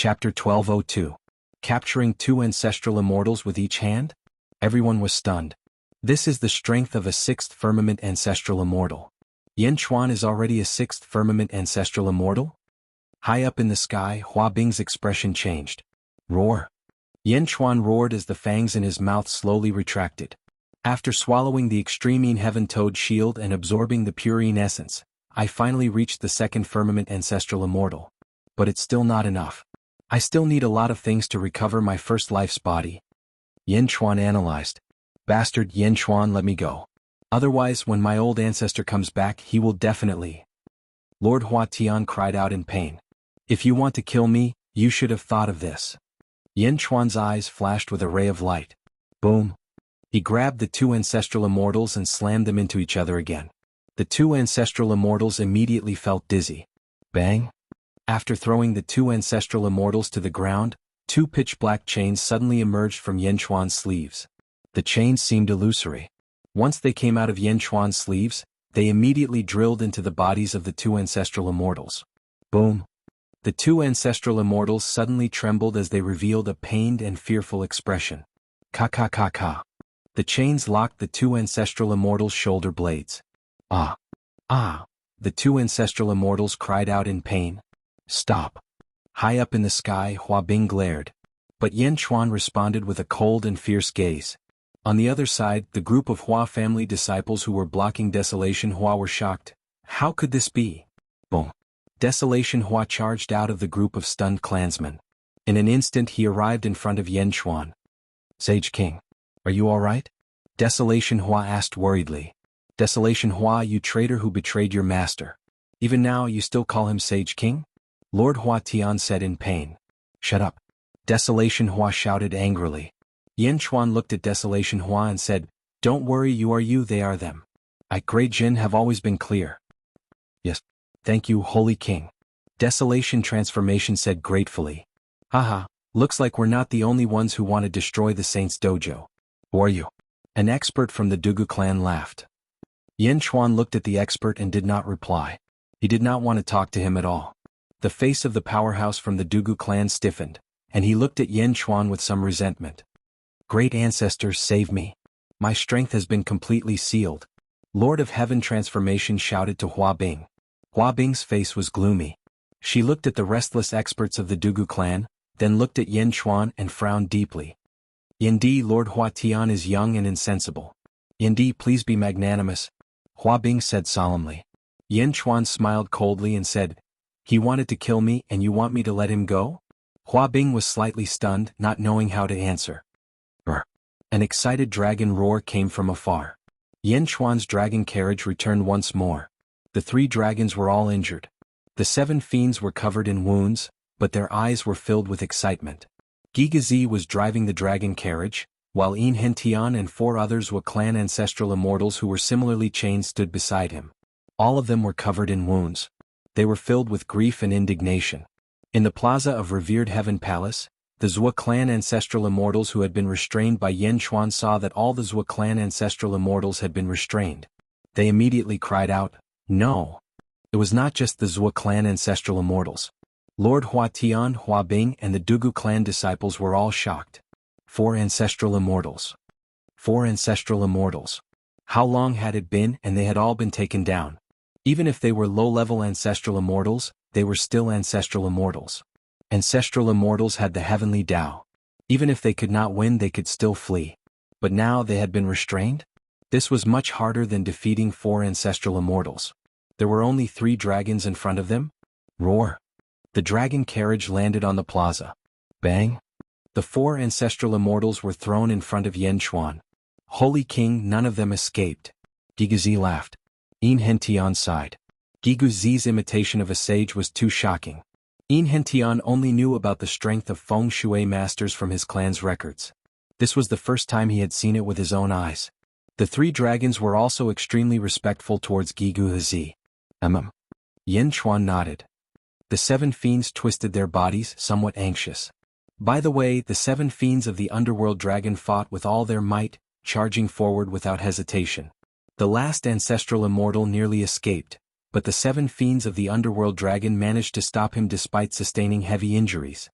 Chapter 1202. Capturing 2 ancestral immortals with each hand? Everyone was stunned. This is the strength of a 6th firmament ancestral immortal. Yan Chuan is already a 6th firmament ancestral immortal? High up in the sky, Hua Bing's expression changed. Roar. Yan Chuan roared as the fangs in his mouth slowly retracted. After swallowing the extreme Heaven Toad shield and absorbing the pure essence, I finally reached the 2nd firmament ancestral immortal. But it's still not enough. I still need a lot of things to recover my first life's body. Yan Chuan analyzed. Bastard Yan Chuan, let me go. Otherwise, when my old ancestor comes back, he will definitely. Lord Hua Tian cried out in pain. If you want to kill me, you should have thought of this. Yan Chuan's eyes flashed with a ray of light. Boom. He grabbed the 2 ancestral immortals and slammed them into each other again. The 2 ancestral immortals immediately felt dizzy. Bang. After throwing the 2 ancestral immortals to the ground, 2 pitch-black chains suddenly emerged from Yan Chuan's sleeves. The chains seemed illusory. Once they came out of Yan Chuan's sleeves, they immediately drilled into the bodies of the 2 ancestral immortals. Boom. The 2 ancestral immortals suddenly trembled as they revealed a pained and fearful expression. Ka. The chains locked the 2 ancestral immortals' shoulder blades. Ah. The 2 ancestral immortals cried out in pain. Stop. High up in the sky, Hua Bing glared. But Yan Chuan responded with a cold and fierce gaze. On the other side, the group of Hua family disciples who were blocking Desolation Hua were shocked. How could this be? Boom. Desolation Hua charged out of the group of stunned clansmen. In an instant he arrived in front of Yan Chuan. Sage King. Are you alright? Desolation Hua asked worriedly. Desolation Hua, you traitor who betrayed your master. Even now you still call him Sage King? Lord Hua Tian said in pain. Shut up. Desolation Hua shouted angrily. Yan Chuan looked at Desolation Hua and said, Don't worry, you are you, they are them. I, Great Jin, have always been clear. Yes. Thank you, Holy King. Desolation Transformation said gratefully. Haha, looks like we're not the only ones who want to destroy the Saint's dojo. Who are you? An expert from the Dugu clan laughed. Yan Chuan looked at the expert and did not reply. He did not want to talk to him at all. The face of the powerhouse from the Dugu clan stiffened, and he looked at Yan Chuan with some resentment. Great ancestors, save me. My strength has been completely sealed. Lord of Heaven Transformation shouted to Hua Bing. Hua Bing's face was gloomy. She looked at the restless experts of the Dugu clan, then looked at Yan Chuan and frowned deeply. Yindi, Lord Hua Tian is young and insensible. Yindi, please be magnanimous, Hua Bing said solemnly. Yan Chuan smiled coldly and said, He wanted to kill me and you want me to let him go? Hua Bing was slightly stunned, not knowing how to answer. An excited dragon roar came from afar. Yan Chuan's dragon carriage returned once more. The 3 dragons were all injured. The 7 fiends were covered in wounds, but their eyes were filled with excitement. Gigazi was driving the dragon carriage, while In Hentian and 4 others Wu clan ancestral immortals who were similarly chained stood beside him. All of them were covered in wounds. They were filled with grief and indignation. In the plaza of Revered Heaven Palace, the Zhou clan ancestral immortals who had been restrained by Yan Chuan saw that all the Zhou clan ancestral immortals had been restrained. They immediately cried out, No! It was not just the Zhou clan ancestral immortals. Lord Hua Tian, Hua Bing and the Dugu clan disciples were all shocked. 4 ancestral immortals. 4 ancestral immortals. How long had it been and they had all been taken down? Even if they were low-level ancestral immortals, they were still ancestral immortals. Ancestral immortals had the heavenly Tao. Even if they could not win, they could still flee. But now they had been restrained? This was much harder than defeating 4 ancestral immortals. There were only 3 dragons in front of them? Roar. The dragon carriage landed on the plaza. Bang. The 4 ancestral immortals were thrown in front of Yan Chuan. Holy King, none of them escaped. Gigazi laughed. In Hentian sighed. Gigazi's imitation of a sage was too shocking. In Hentian only knew about the strength of feng shui masters from his clan's records. This was the first time he had seen it with his own eyes. The 3 dragons were also extremely respectful towards Gigazi. Yan Chuan nodded. The 7 fiends twisted their bodies, somewhat anxious. By the way, the 7 fiends of the underworld dragon fought with all their might, charging forward without hesitation. The last ancestral immortal nearly escaped, but the 7 fiends of the underworld dragon managed to stop him despite sustaining heavy injuries.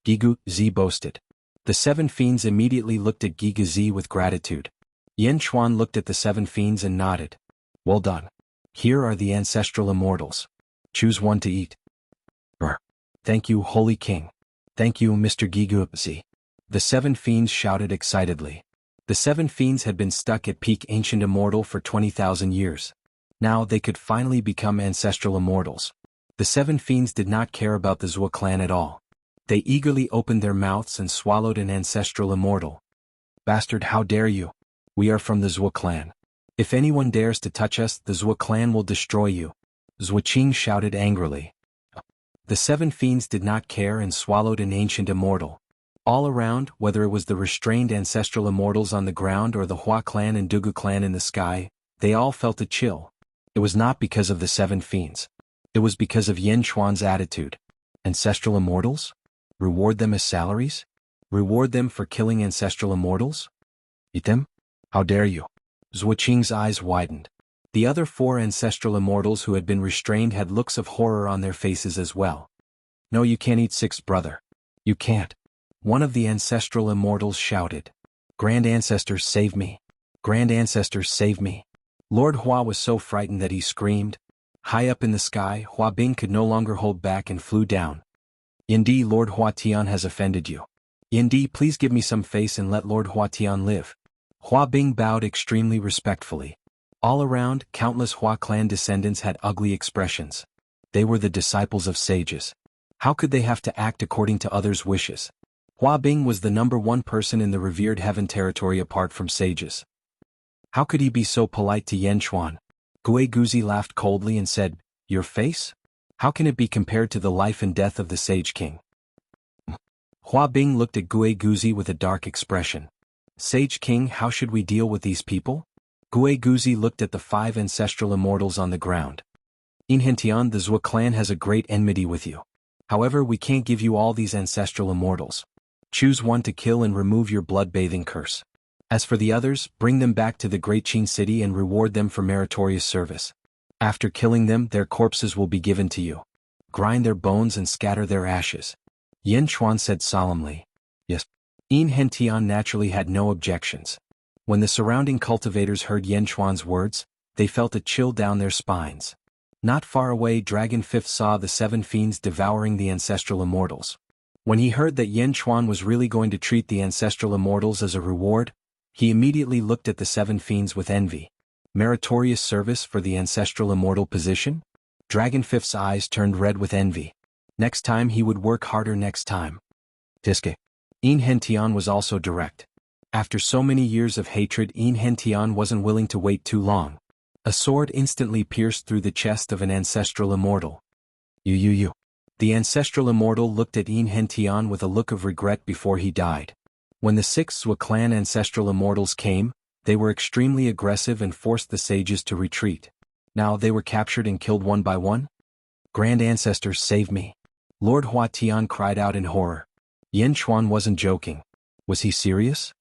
Gigu Zi boasted. The 7 fiends immediately looked at Giga Zi with gratitude. Yan Chuan looked at the 7 fiends and nodded. Well done. Here are the ancestral immortals. Choose one to eat. Thank you, Holy King. Thank you, Mr. Gigu Zi. The 7 fiends shouted excitedly. The 7 fiends had been stuck at peak ancient immortal for 20,000 years. Now they could finally become ancestral immortals. The 7 fiends did not care about the Zhou clan at all. They eagerly opened their mouths and swallowed an ancestral immortal. Bastard, how dare you? We are from the Zhou clan. If anyone dares to touch us, the Zhou clan will destroy you. Zhou Qing shouted angrily. The 7 fiends did not care and swallowed an ancient immortal. All around, whether it was the restrained ancestral immortals on the ground or the Hua clan and Dugu clan in the sky, they all felt a chill. It was not because of the 7 fiends. It was because of Yan Chuan's attitude. Ancestral immortals? Reward them as salaries? Reward them for killing ancestral immortals? Eat them? How dare you? Zhou Qing's eyes widened. The other 4 ancestral immortals who had been restrained had looks of horror on their faces as well. No, you can't eat 6th brother. You can't. One of the ancestral immortals shouted. Grand Ancestors, save me. Grand Ancestors, save me. Lord Hua was so frightened that he screamed. High up in the sky, Hua Bing could no longer hold back and flew down. Yindi, Lord Hua Tian has offended you. Yindi, please give me some face and let Lord Hua Tian live. Hua Bing bowed extremely respectfully. All around, countless Hua clan descendants had ugly expressions. They were the disciples of sages. How could they have to act according to others' wishes? Hua Bing was the #1 person in the revered heaven territory apart from sages. How could he be so polite to Yan Chuan? Gui Guzi laughed coldly and said, Your face? How can it be compared to the life and death of the Sage King? Hua Bing looked at Gui Guzi with a dark expression. Sage King, how should we deal with these people? Gui Guzi looked at the 5 ancestral immortals on the ground. Inhentian, the Zhou clan has a great enmity with you. However, we can't give you all these ancestral immortals. Choose one to kill and remove your blood-bathing curse. As for the others, bring them back to the Great Qin city and reward them for meritorious service. After killing them, their corpses will be given to you. Grind their bones and scatter their ashes. Yan Chuan said solemnly. Yes. Inhentian naturally had no objections. When the surrounding cultivators heard Yan Chuan's words, they felt a chill down their spines. Not far away, Dragon 5th saw the 7 fiends devouring the ancestral immortals. When he heard that Yan Chuan was really going to treat the ancestral immortals as a reward, he immediately looked at the 7 fiends with envy. Meritorious service for the ancestral immortal position? Dragon 5th's eyes turned red with envy. Next time he would work harder next time. Tiske. Inhentian was also direct. After so many years of hatred, Inhentian wasn't willing to wait too long. A sword instantly pierced through the chest of an ancestral immortal. You. The ancestral immortal looked at Inhentian with a look of regret before he died. When the 6th Zhou clan ancestral immortals came, they were extremely aggressive and forced the sages to retreat. Now they were captured and killed one by one? Grand Ancestors, save me. Lord Hua Tian cried out in horror. Yan Chuan wasn't joking. Was he serious?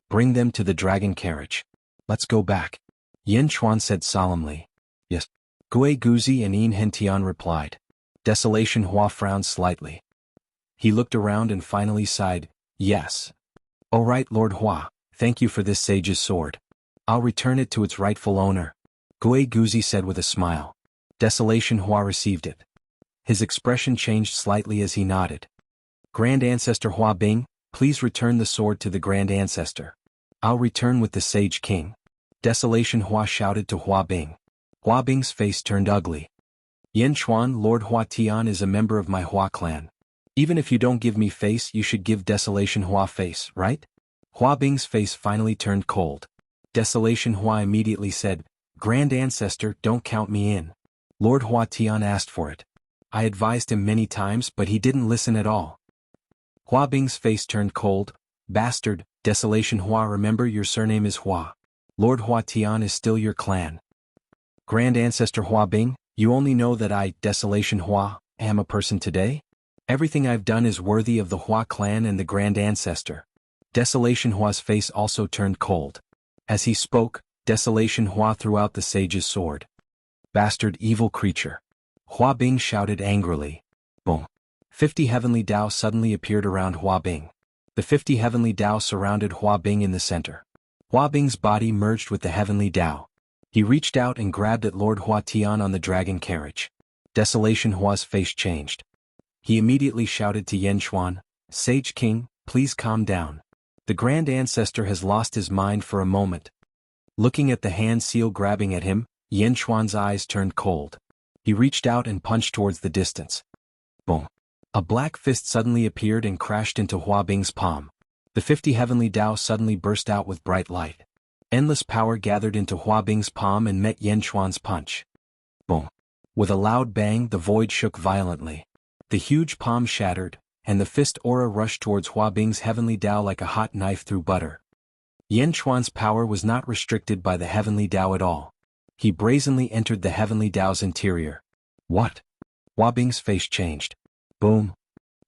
Bring them to the dragon carriage. Let's go back. Yan Chuan said solemnly. Yes. Gui Guzi and Inhentian replied. Desolation Hua frowned slightly. He looked around and finally sighed. Yes. All right, Lord Hua. Thank you for this sage's sword. I'll return it to its rightful owner. Gui Guzi said with a smile. Desolation Hua received it. His expression changed slightly as he nodded. Grand Ancestor Hua Bing, please return the sword to the Grand Ancestor. I'll return with the Sage King. Desolation Hua shouted to Hua Bing. Hua Bing's face turned ugly. Yan Chuan, Lord Hua Tian is a member of my Hua clan. Even if you don't give me face, you should give Desolation Hua face, right? Hua Bing's face finally turned cold. Desolation Hua immediately said, Grand Ancestor, don't count me in. Lord Hua Tian asked for it. I advised him many times, but he didn't listen at all. Hua Bing's face turned cold. Bastard, Desolation Hua, remember your surname is Hua. Lord Hua Tian is still your clan. Grand Ancestor Hua Bing, you only know that I, Desolation Hua, am a person today? Everything I've done is worthy of the Hua clan and the Grand Ancestor. Desolation Hua's face also turned cold. As he spoke, Desolation Hua threw out the sage's sword. Bastard evil creature. Hua Bing shouted angrily. Boom. 50 heavenly Dao suddenly appeared around Hua Bing. The 50 heavenly Dao surrounded Hua Bing in the center. Hua Bing's body merged with the heavenly Dao. He reached out and grabbed at Lord Hua Tian on the dragon carriage. Desolation Hua's face changed. He immediately shouted to Yan Xuan, "Sage King, please calm down. The Grand Ancestor has lost his mind for a moment." Looking at the hand seal grabbing at him, Yan Xuan's eyes turned cold. He reached out and punched towards the distance. Boom. A black fist suddenly appeared and crashed into Hua Bing's palm. The 50 heavenly Dao suddenly burst out with bright light. Endless power gathered into Hua Bing's palm and met Yan Xuan's punch. Boom. With a loud bang, the void shook violently. The huge palm shattered, and the fist aura rushed towards Hua Bing's heavenly Dao like a hot knife through butter. Yan Xuan's power was not restricted by the heavenly Dao at all. He brazenly entered the heavenly Dao's interior. What? Hua Bing's face changed. Boom.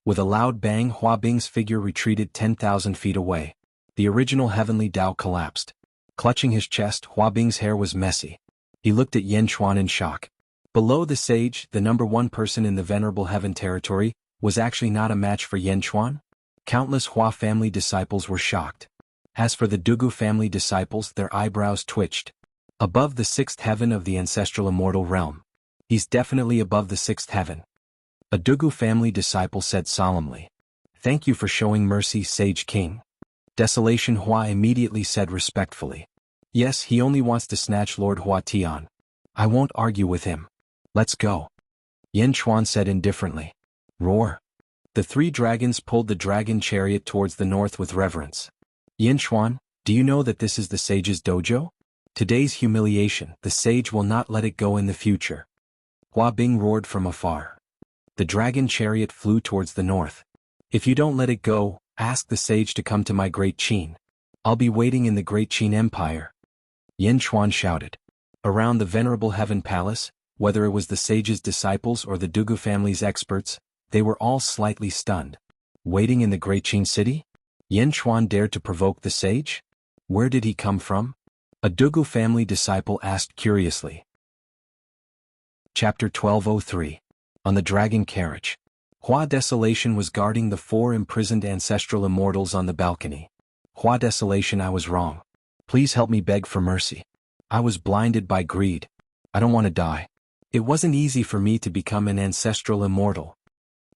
With a loud bang, Hua Bing's figure retreated 10,000 feet away. The original heavenly Dao collapsed. Clutching his chest, Hua Bing's hair was messy. He looked at Yan Xuan in shock. Below the sage, the #1 person in the Venerable Heaven territory, was actually not a match for Yan Xuan. Countless Hua family disciples were shocked. As for the Dugu family disciples, their eyebrows twitched. Above the 6th heaven of the ancestral immortal realm. He's definitely above the 6th heaven. A Dugu family disciple said solemnly. "Thank you for showing mercy, Sage King." Desolation Hua immediately said respectfully. "Yes, he only wants to snatch Lord Hua Tian. I won't argue with him. Let's go." Yan Xuan said indifferently. Roar. The 3 dragons pulled the dragon chariot towards the north with reverence. "Yan Xuan, do you know that this is the sage's dojo? Today's humiliation, the sage will not let it go in the future." Hua Bing roared from afar. The dragon chariot flew towards the north. "If you don't let it go, ask the sage to come to my Great Qin. I'll be waiting in the Great Qin Empire." Yan Xuan shouted. Around the Venerable Heaven Palace, whether it was the sage's disciples or the Dugu family's experts, they were all slightly stunned. Waiting in the Great Qin city? Yan Xuan dared to provoke the sage? Where did he come from? A Dugu family disciple asked curiously. Chapter 1203. On the Dragon Carriage. Hua Desolation was guarding the 4 imprisoned ancestral immortals on the balcony. "Hua Desolation, I was wrong. Please help me beg for mercy. I was blinded by greed. I don't want to die. It wasn't easy for me to become an ancestral immortal."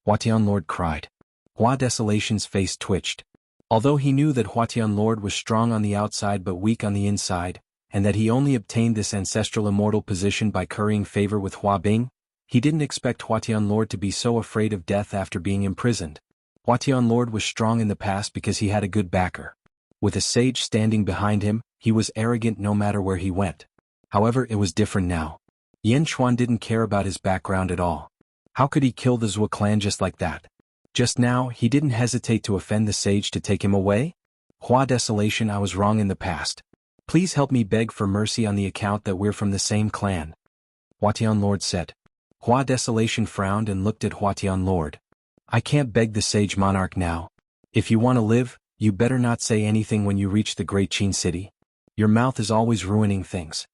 Hua Tian Lord cried. Hua Desolation's face twitched. Although he knew that Hua Tian Lord was strong on the outside but weak on the inside, and that he only obtained this ancestral immortal position by currying favor with Hua Bing, he didn't expect Hua Tian Lord to be so afraid of death after being imprisoned. Hua Tian Lord was strong in the past because he had a good backer. With a sage standing behind him, he was arrogant no matter where he went. However, it was different now. Yan Xuan didn't care about his background at all. How could he kill the Zhou clan just like that? Just now, he didn't hesitate to offend the sage to take him away? "Hua Desolation, I was wrong in the past. Please help me beg for mercy on the account that we're from the same clan," Hua Tian Lord said. Hua Desolation frowned and looked at Hua Tian Lord. "I can't beg the sage monarch now. If you want to live, you better not say anything when you reach the Great Qin city. Your mouth is always ruining things."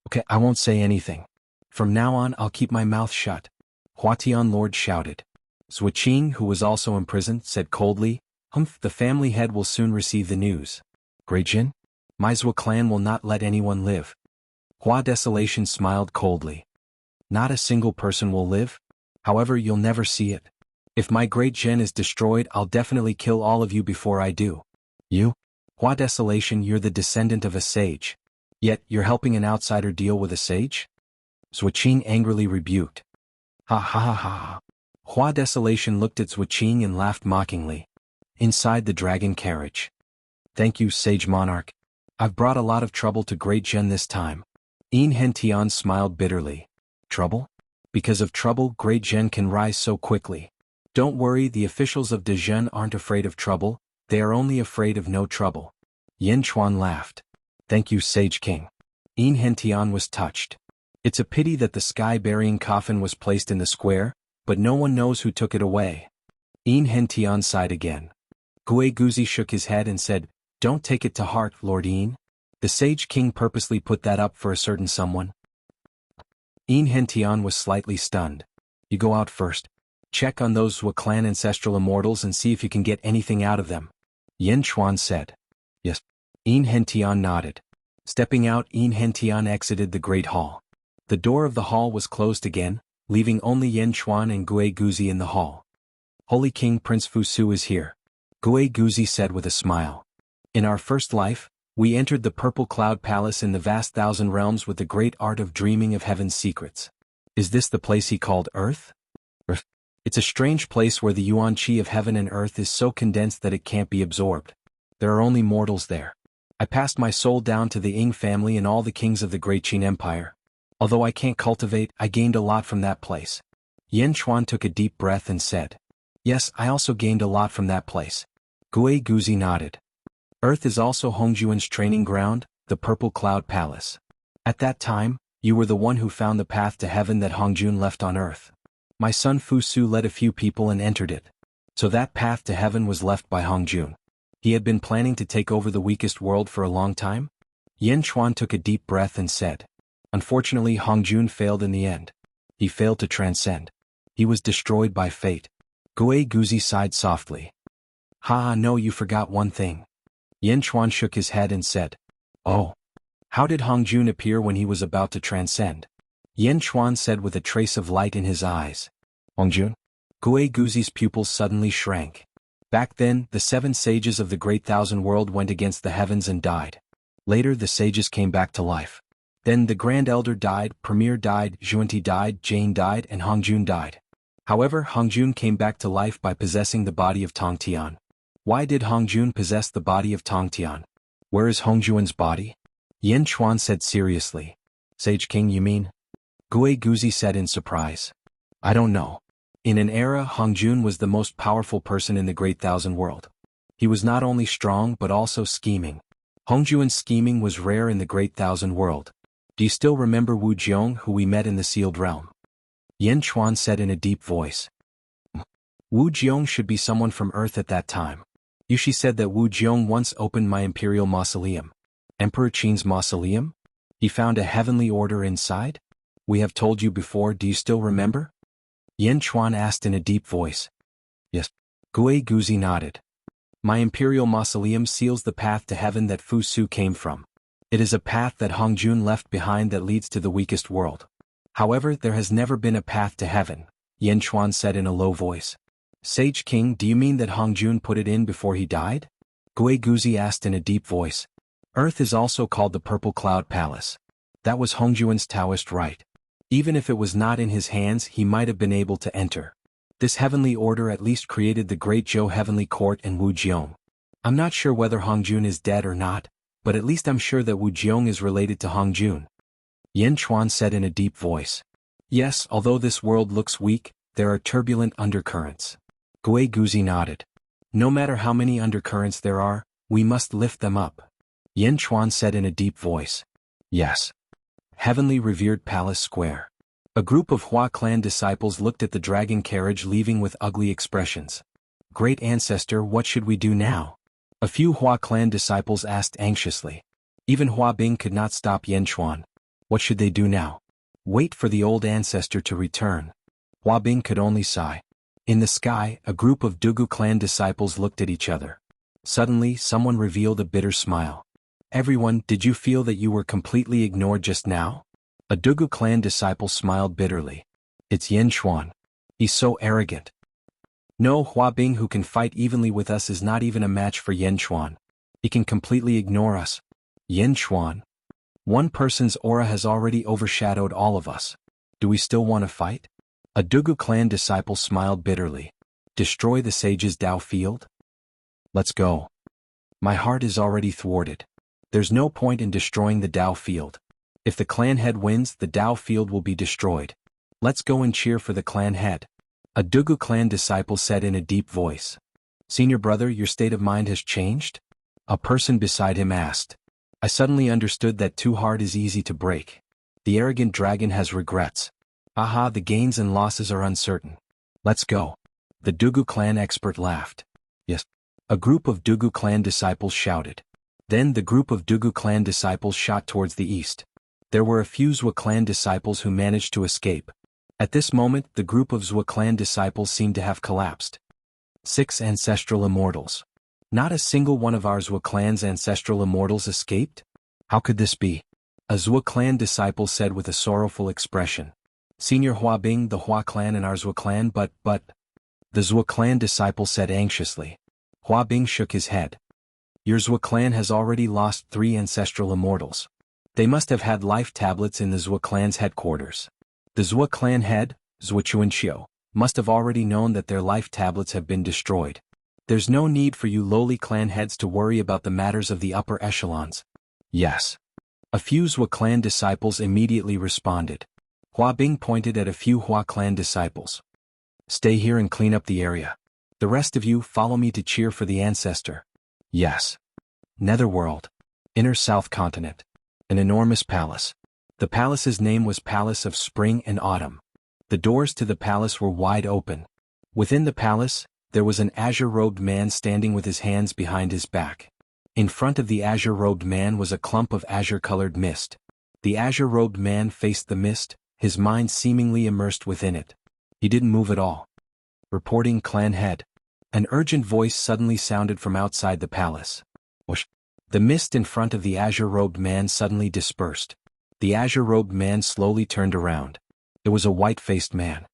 "Okay, I won't say anything. From now on I'll keep my mouth shut," Hua Tian Lord shouted. Zhou Qing, who was also imprisoned, said coldly, "Humph, the family head will soon receive the news." "Great Jin? My Zhou clan will not let anyone live." Hua Desolation smiled coldly. "Not a single person will live? However, you'll never see it. If my Great Gen is destroyed, I'll definitely kill all of you before I do." "You? Hua Desolation, you're the descendant of a sage. Yet, you're helping an outsider deal with a sage?" Zhou Qing angrily rebuked. "Ha ha ha ha." Hua Desolation looked at Zhou Qing and laughed mockingly. Inside the dragon carriage. "Thank you, Sage Monarch. I've brought a lot of trouble to Great Gen this time." Yin Hentian smiled bitterly. "Trouble? Because of trouble, Great Gen can rise so quickly. Don't worry, the officials of Dezhen aren't afraid of trouble, they are only afraid of no trouble." Yan Xuan laughed. "Thank you, Sage King." Yin Hentian was touched. It's a pity that the sky-burying coffin was placed in the square, but no one knows who took it away. Yin Hentian sighed again. Gue Guzi shook his head and said, "Don't take it to heart, Lord Yin. The Sage King purposely put that up for a certain someone." Yin Hentian was slightly stunned. "You go out first. Check on those Zhua clan ancestral immortals and see if you can get anything out of them. Yan Chuan said. Yes. Yin Hentian nodded. Stepping out, Yin Hentian exited the great hall. The door of the hall was closed again, leaving only Yan Chuan and Gui Guzi in the hall. Holy King Prince Fusu is here, Gui Guzi said with a smile. In our first life, we entered the Purple Cloud Palace in the vast thousand realms with the great art of dreaming of heaven's secrets. Is this the place he called Earth? It's a strange place where the yuan qi of heaven and earth is so condensed that it can't be absorbed. There are only mortals there. I passed my soul down to the Ying family and all the kings of the Great Qin Empire. Although I can't cultivate, I gained a lot from that place. Yan Chuan took a deep breath and said. Yes, I also gained a lot from that place. Gui Guzi nodded. Earth is also Hongjuan's training ground, the Purple Cloud Palace. At that time, you were the one who found the path to heaven that Hongjun left on earth. My son Fusu led a few people and entered it. So that path to heaven was left by Hongjun. He had been planning to take over the weakest world for a long time? Yan Chuan took a deep breath and said. Unfortunately, Hongjun failed in the end. He failed to transcend. He was destroyed by fate. Gui Guzi sighed softly. No, you forgot one thing. Yan Chuan shook his head and said. Oh. How did Hongjun appear when he was about to transcend? Yan Chuan said with a trace of light in his eyes. Hongjun? Gui Guzi's pupils suddenly shrank. Back then, the 7 sages of the Great Thousand World went against the heavens and died. Later the sages came back to life. Then the Grand Elder died, Premier died, Zhuanti died, Jane died, and Hongjun died. However, Hongjun came back to life by possessing the body of Tongtian. Why did Hongjun possess the body of Tongtian? Where is Hongjuan's body? Yan Chuan said seriously. Sage King, you mean? Gui Guzi said in surprise. I don't know. In an era, Hongjun was the most powerful person in the Great Thousand World. He was not only strong but also scheming. Hongjuan's scheming was rare in the Great Thousand World. Do you still remember Wu Jiong, who we met in the Sealed Realm? Yan Chuan said in a deep voice. Wu Jiong should be someone from Earth at that time. Yushi said that Wu Jiong once opened my imperial mausoleum. Emperor Qin's mausoleum? He found a heavenly order inside? We have told you before, do you still remember? Yan Chuan asked in a deep voice. Yes. Gui Guzi nodded. My imperial mausoleum seals the path to heaven that Fu Su came from. It is a path that Hongjun left behind that leads to the weakest world. However, there has never been a path to heaven, Yan Chuan said in a low voice. Sage King, do you mean that Hongjun put it in before he died? Gui Guzi asked in a deep voice. Earth is also called the Purple Cloud Palace. That was Hongjuan's Taoist right. Even if it was not in his hands, he might have been able to enter. This heavenly order at least created the Great Zhou Heavenly Court and Wu Jiong. I'm not sure whether Hongjun is dead or not, but at least I'm sure that Wu Jiong is related to Hongjun. Yan Chuan said in a deep voice. Yes, although this world looks weak, there are turbulent undercurrents. Gui Guzi nodded. No matter how many undercurrents there are, we must lift them up. Yan Chuan said in a deep voice. Yes. Heavenly Revered Palace Square. A group of Hua clan disciples looked at the dragon carriage leaving with ugly expressions. Great Ancestor, what should we do now? A few Hua clan disciples asked anxiously. Even Hua Bing could not stop Yan Chuan. What should they do now? Wait for the old ancestor to return. Hua Bing could only sigh. In the sky, a group of Dugu clan disciples looked at each other. Suddenly, someone revealed a bitter smile. Everyone, did you feel that you were completely ignored just now? A Dugu clan disciple smiled bitterly. It's Yan Chuan. He's so arrogant. No, Hua Bing, who can fight evenly with us, is not even a match for Yan Chuan. He can completely ignore us. Yan Chuan? One person's aura has already overshadowed all of us. Do we still want to fight? A Dugu clan disciple smiled bitterly. Destroy the sage's Dao field? Let's go. My heart is already thwarted. There's no point in destroying the Dao field. If the clan head wins, the Dao field will be destroyed. Let's go and cheer for the clan head. A Dugu clan disciple said in a deep voice. Senior brother, your state of mind has changed? A person beside him asked. I suddenly understood that too hard is easy to break. The arrogant dragon has regrets. Aha, the gains and losses are uncertain. Let's go. The Dugu clan expert laughed. Yes. A group of Dugu clan disciples shouted. Then the group of Dugu clan disciples shot towards the east. There were a few Zhua clan disciples who managed to escape. At this moment, the group of Zhou clan disciples seemed to have collapsed. 6 ancestral immortals. Not a single one of our Zhou clan's ancestral immortals escaped? How could this be? A Zhou clan disciple said with a sorrowful expression. Senior Huabing, the Hua clan and our Zhou clan, but. The Zhou clan disciple said anxiously. Huabing shook his head. Your Zhou clan has already lost 3 ancestral immortals. They must have had life tablets in the Zhou clan's headquarters. The Zhou clan head, Zhou Chuanxiu, must have already known that their life tablets have been destroyed. There's no need for you lowly clan heads to worry about the matters of the upper echelons. Yes. A few Zhou clan disciples immediately responded. Huabing pointed at a few Hua clan disciples. Stay here and clean up the area. The rest of you follow me to cheer for the ancestor. Yes. Netherworld. Inner South Continent. An enormous palace. The palace's name was Palace of Spring and Autumn. The doors to the palace were wide open. Within the palace, there was an azure-robed man standing with his hands behind his back. In front of the azure-robed man was a clump of azure-colored mist. The azure-robed man faced the mist, his mind seemingly immersed within it. He didn't move at all. Reporting clan head. An urgent voice suddenly sounded from outside the palace. Whoosh. The mist in front of the azure-robed man suddenly dispersed. The azure-robed man slowly turned around. It was a white-faced man.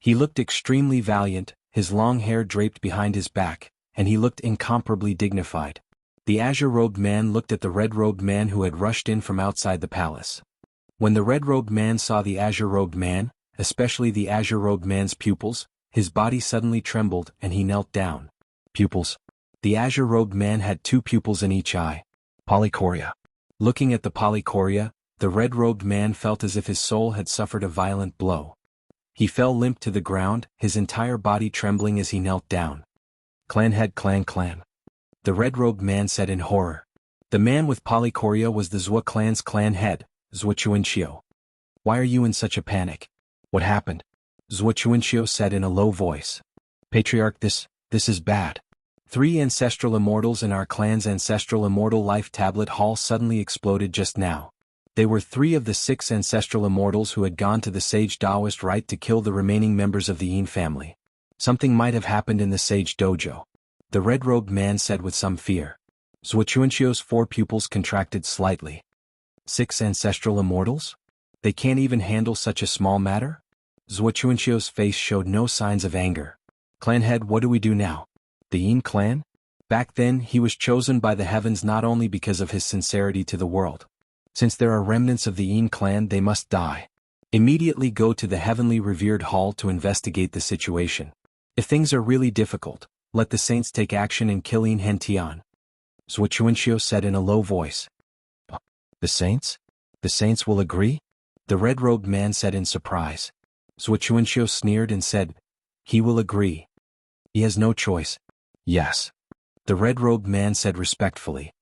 He looked extremely valiant, his long hair draped behind his back, and he looked incomparably dignified. The azure-robed man looked at the red-robed man who had rushed in from outside the palace. When the red-robed man saw the azure-robed man, especially the azure-robed man's pupils, his body suddenly trembled and he knelt down. Pupils. The azure-robed man had 2 pupils in each eye. Polychoria. Looking at the polychoria, the red-robed man felt as if his soul had suffered a violent blow. He fell limp to the ground, his entire body trembling as he knelt down. Clan head, clan. The red-robed man said in horror. The man with polychoria was the Zhou clan's clan head, Zhou Chuanxiu. Why are you in such a panic? What happened? Zhou Chuanxiu said in a low voice. Patriarch, this is bad. 3 ancestral immortals in our clan's ancestral immortal life tablet hall suddenly exploded just now. They were 3 of the 6 ancestral immortals who had gone to the sage Taoist rite to kill the remaining members of the Yin family. Something might have happened in the sage dojo. The red-robed man said with some fear. Zhou Chuanxiu's 4 pupils contracted slightly. 6 ancestral immortals? They can't even handle such a small matter? Zhou Chuanxiu's face showed no signs of anger. Clan head, what do we do now? The Yin clan? Back then, he was chosen by the heavens not only because of his sincerity to the world. Since there are remnants of the Yin clan, they must die. Immediately go to the heavenly revered hall to investigate the situation. If things are really difficult, let the saints take action and kill Yin Hentian. Zhou Chuanxiu said in a low voice. The saints? The saints will agree? The red-robed man said in surprise. Zhou Chuanxiu sneered and said, he will agree. He has no choice. Yes. The red-robed man said respectfully.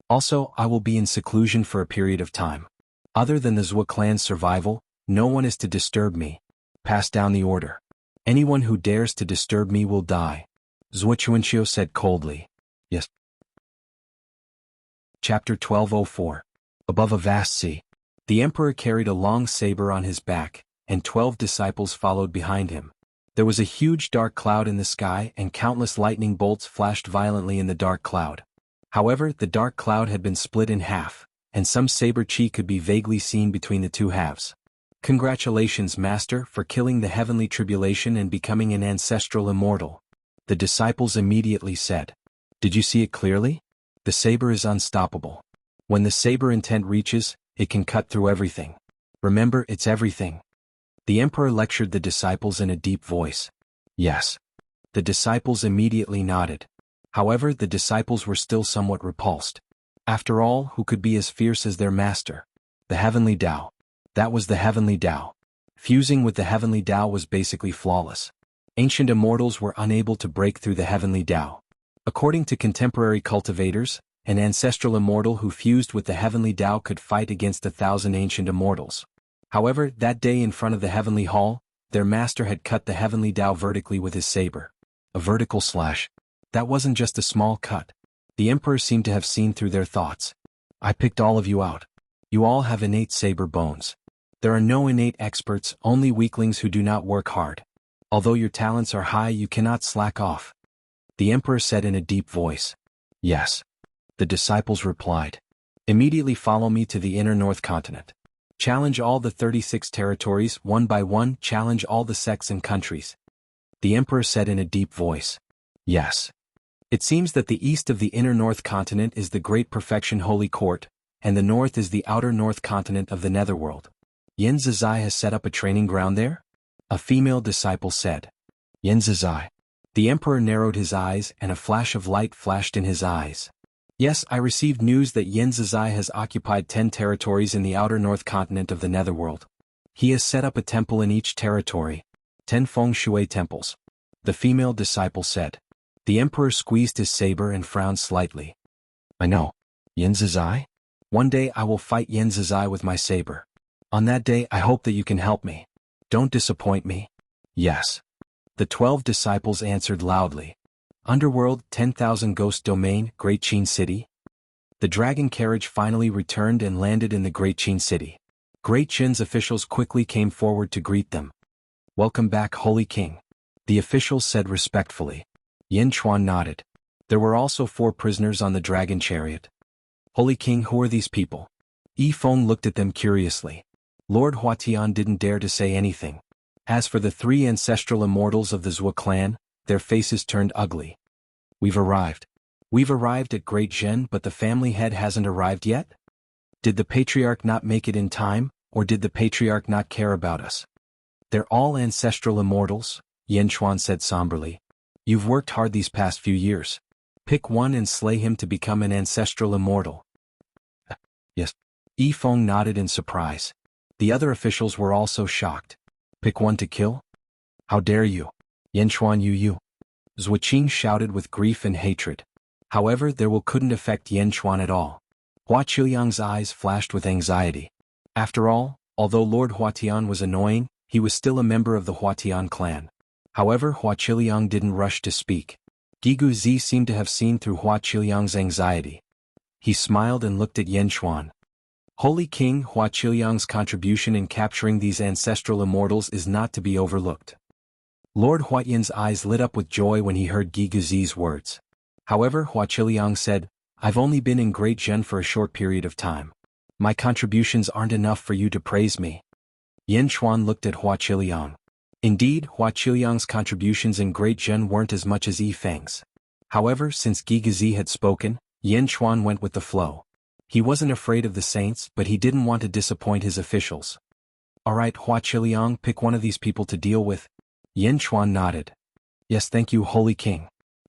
Also, I will be in seclusion for a period of time. Other than the Zhou clan's survival, no one is to disturb me. Pass down the order. Anyone who dares to disturb me will die. Zhou Chuanxiu said coldly. Yes. Chapter 1204. Above a vast sea. The emperor carried a long saber on his back, and 12 disciples followed behind him. There was a huge dark cloud in the sky and countless lightning bolts flashed violently in the dark cloud. However, the dark cloud had been split in half, and some saber chi could be vaguely seen between the 2 halves. Congratulations, Master, for killing the heavenly tribulation and becoming an ancestral immortal. The disciples immediately said. Did you see it clearly? The saber is unstoppable. When the saber intent reaches, it can cut through everything. Remember, it's everything. The emperor lectured the disciples in a deep voice. Yes. The disciples immediately nodded. However, the disciples were still somewhat repulsed. After all, who could be as fierce as their master? The heavenly Tao. That was the heavenly Tao. Fusing with the heavenly Tao was basically flawless. Ancient immortals were unable to break through the heavenly Tao. According to contemporary cultivators, an ancestral immortal who fused with the heavenly Tao could fight against 1,000 ancient immortals. However, that day in front of the heavenly hall, their master had cut the heavenly Tao vertically with his saber. A vertical slash. That wasn't just a small cut. The emperor seemed to have seen through their thoughts. I picked all of you out. You all have innate saber bones. There are no innate experts, only weaklings who do not work hard. Although your talents are high, you cannot slack off. The emperor said in a deep voice. Yes. The disciples replied. Immediately follow me to the inner north continent. Challenge all the 36 territories, one by one, challenge all the sects and countries. The emperor said in a deep voice. Yes. It seems that the east of the inner north continent is the great perfection holy court, and the north is the outer north continent of the netherworld. Yin Zizai has set up a training ground there? A female disciple said. Yin Zizai. The emperor narrowed his eyes and a flash of light flashed in his eyes. Yes, I received news that Yin Zizai has occupied 10 territories in the outer north continent of the netherworld. He has set up a temple in each territory. 10 feng shui temples. The female disciple said. The emperor squeezed his saber and frowned slightly. I know. Yin Zizai? One day I will fight Yin Zizai with my saber. On that day I hope that you can help me. Don't disappoint me. Yes. The 12 disciples answered loudly. Underworld, 10,000 Ghost Domain, Great Qin City. The dragon carriage finally returned and landed in the Great Qin City. Great Qin's officials quickly came forward to greet them. Welcome back, Holy King. The officials said respectfully. Yin Chuan nodded. There were also 4 prisoners on the dragon chariot. Holy King, who are these people? Yi Feng looked at them curiously. Lord Huatian didn't dare to say anything. As for the 3 ancestral immortals of the Zhou clan, their faces turned ugly. We've arrived. We've arrived at Great Zhen, but the family head hasn't arrived yet? Did the patriarch not make it in time, or did the patriarch not care about us? They're all ancestral immortals, Yin Chuan said somberly. You've worked hard these past few years. Pick one and slay him to become an ancestral immortal. Yes. Yi Feng nodded in surprise. The other officials were also shocked. Pick one to kill? How dare you? Yin Chuan you. Zhou Qing shouted with grief and hatred. However, their will couldn't affect Yin Chuan at all. Hua Qiliang's eyes flashed with anxiety. After all, although Lord Huatian was annoying, he was still a member of the Huatian clan. However, Hua Qiliang didn't rush to speak. Gigu Zi seemed to have seen through Hua Qiliang's anxiety. He smiled and looked at Yin Chuan. Holy King, Hua Qiliang's contribution in capturing these ancestral immortals is not to be overlooked. Lord Huatian's eyes lit up with joy when he heard Gigu Zi's words. However, Hua Qiliang said, I've only been in Great Zhen for a short period of time. My contributions aren't enough for you to praise me. Yin Chuan looked at Hua Qiliang. Indeed, Hua Qiliang's contributions in Great Zhen weren't as much as Yi Feng's. However, since Gigu Zi had spoken, Yin Chuan went with the flow. He wasn't afraid of the saints, but he didn't want to disappoint his officials. Alright, Hua Qiliang, pick one of these people to deal with. Yin Chuan nodded. Yes, thank you, Holy King.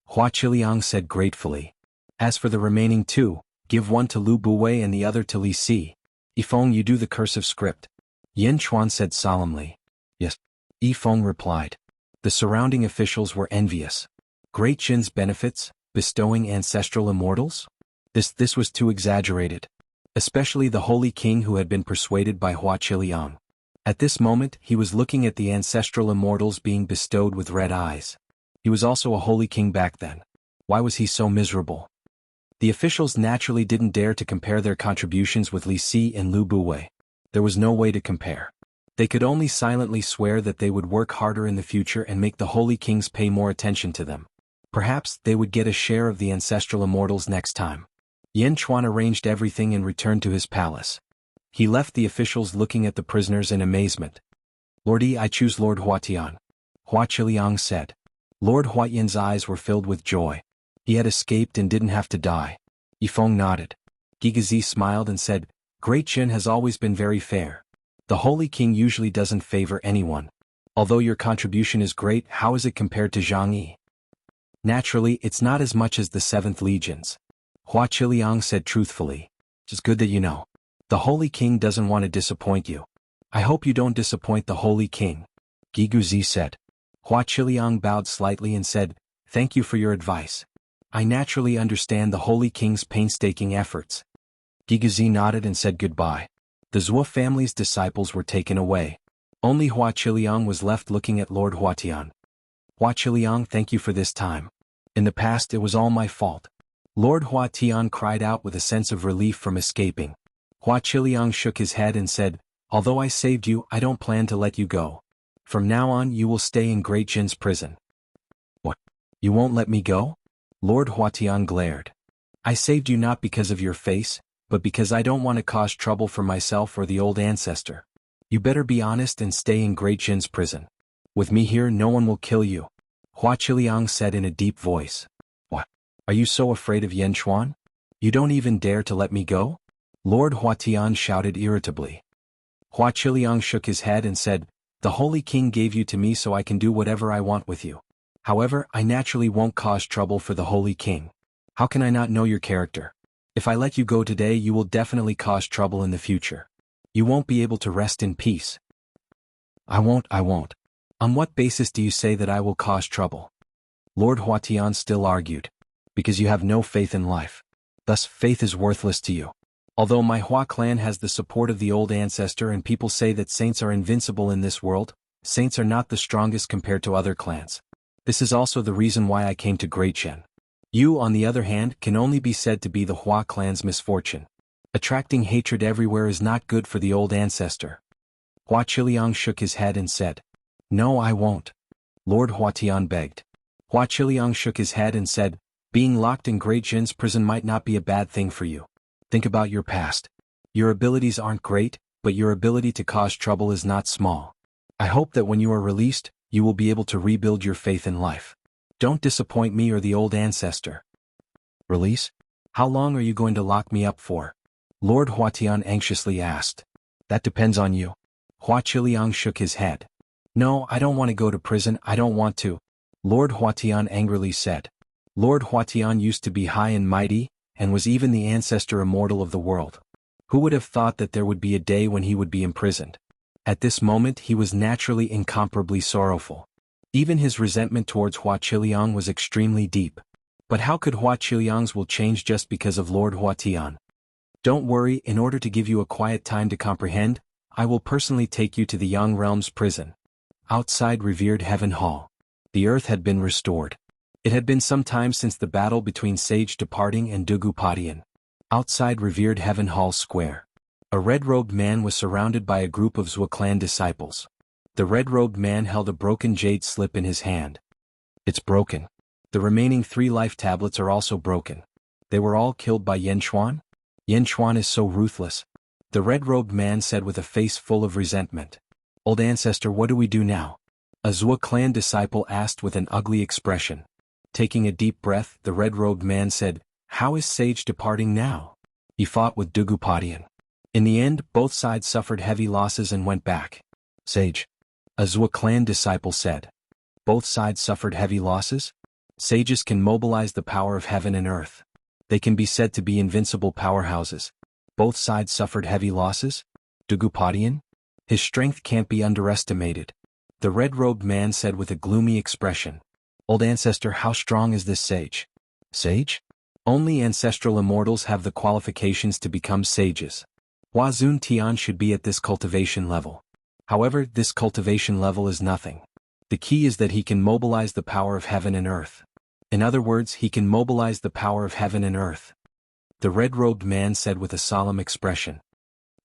Hua Qiliang said gratefully. As for the remaining 2, give one to Lu Buwei and the other to Li Si. Yi Feng, you do the cursive script. Yin Chuan said solemnly. Yes. Yi Feng replied. The surrounding officials were envious. Great Qin's benefits, bestowing ancestral immortals? This was too exaggerated. Especially the Holy King who had been persuaded by Hua Qiliang. At this moment, he was looking at the ancestral immortals being bestowed with red eyes. He was also a Holy King back then. Why was he so miserable? The officials naturally didn't dare to compare their contributions with Li Si and Lu Buwei. There was no way to compare. They could only silently swear that they would work harder in the future and make the Holy Kings pay more attention to them. Perhaps they would get a share of the ancestral immortals next time. Yin Chuan arranged everything and returned to his palace. He left the officials looking at the prisoners in amazement. Lord Yi, I choose Lord Huatian. Hua Qiliang said. Lord Huatian's eyes were filled with joy. He had escaped and didn't have to die. Yi Feng nodded. Gigu Zi smiled and said, Great Qin has always been very fair. The Holy King usually doesn't favor anyone. Although your contribution is great, how is it compared to Zhang Yi? Naturally, it's not as much as the 7th Legions. Hua Qiliang said truthfully. It's good that you know. The Holy King doesn't want to disappoint you. I hope you don't disappoint the Holy King. Gigu Zi said. Hua Qiliang bowed slightly and said, Thank you for your advice. I naturally understand the Holy King's painstaking efforts. Gigu Zi nodded and said goodbye. The Zhou family's disciples were taken away. Only Hua Qiliang was left looking at Lord Huatian. Hua Qiliang, thank you for this time. In the past it was all my fault. Lord Huatian cried out with a sense of relief from escaping. Hua Qiliang shook his head and said, Although I saved you, I don't plan to let you go. From now on you will stay in Great Jin's prison. What? You won't let me go? Lord Huatian glared. I saved you not because of your face, but because I don't want to cause trouble for myself or the old ancestor. You better be honest and stay in Great Jin's prison. With me here no one will kill you. Hua Qiliang said in a deep voice. What? Are you so afraid of Yan Chuan? You don't even dare to let me go? Lord Huatian shouted irritably. Hua Qiliang shook his head and said, The Holy King gave you to me so I can do whatever I want with you. However, I naturally won't cause trouble for the Holy King. How can I not know your character? If I let you go today you will definitely cause trouble in the future. You won't be able to rest in peace. I won't. On what basis do you say that I will cause trouble? Lord Huatian still argued. Because you have no faith in life. Thus faith is worthless to you. Although my Hua clan has the support of the old ancestor and people say that saints are invincible in this world, saints are not the strongest compared to other clans. This is also the reason why I came to Great Shen. You, on the other hand, can only be said to be the Hua clan's misfortune. Attracting hatred everywhere is not good for the old ancestor. Hua Qiliang shook his head and said, No, I won't. Lord Huatian begged. Hua Qiliang shook his head and said, Being locked in Great Jin's prison might not be a bad thing for you. Think about your past. Your abilities aren't great, but your ability to cause trouble is not small. I hope that when you are released, you will be able to rebuild your faith in life. Don't disappoint me or the old ancestor. Release? How long are you going to lock me up for? Lord Huatian anxiously asked. That depends on you. Hua Qiliang shook his head. No, I don't want to go to prison, I don't want to. Lord Huatian angrily said. Lord Huatian used to be high and mighty, and was even the ancestor immortal of the world. Who would have thought that there would be a day when he would be imprisoned? At this moment he was naturally incomparably sorrowful. Even his resentment towards Hua Qiliang was extremely deep. But how could Hua Qiliang's will change just because of Lord Huatian? Don't worry, in order to give you a quiet time to comprehend, I will personally take you to the Yang Realm's prison. Outside revered Heaven Hall. The earth had been restored. It had been some time since the battle between Sage Departing and Dugupadian. Outside revered Heaven Hall Square. A red-robed man was surrounded by a group of Zhua clan disciples. The red-robed man held a broken jade slip in his hand. It's broken. The remaining 3 life tablets are also broken. They were all killed by Yan Chuan? Yan Chuan is so ruthless. The red-robed man said with a face full of resentment. Old ancestor, what do we do now? A Zhua clan disciple asked with an ugly expression. Taking a deep breath, the red-robed man said, How is Sage Departing now? He fought with Dugupadian. In the end, both sides suffered heavy losses and went back. Sage. A Zhua clan disciple said. Both sides suffered heavy losses? Sages can mobilize the power of heaven and earth. They can be said to be invincible powerhouses. Both sides suffered heavy losses? Dugupadian? His strength can't be underestimated. The red-robed man said with a gloomy expression. Old ancestor, how strong is this sage? Sage? Only ancestral immortals have the qualifications to become sages. Hua Zun Tian should be at this cultivation level. However, this cultivation level is nothing. The key is that he can mobilize the power of heaven and earth. In other words, he can mobilize the power of heaven and earth. The red-robed man said with a solemn expression.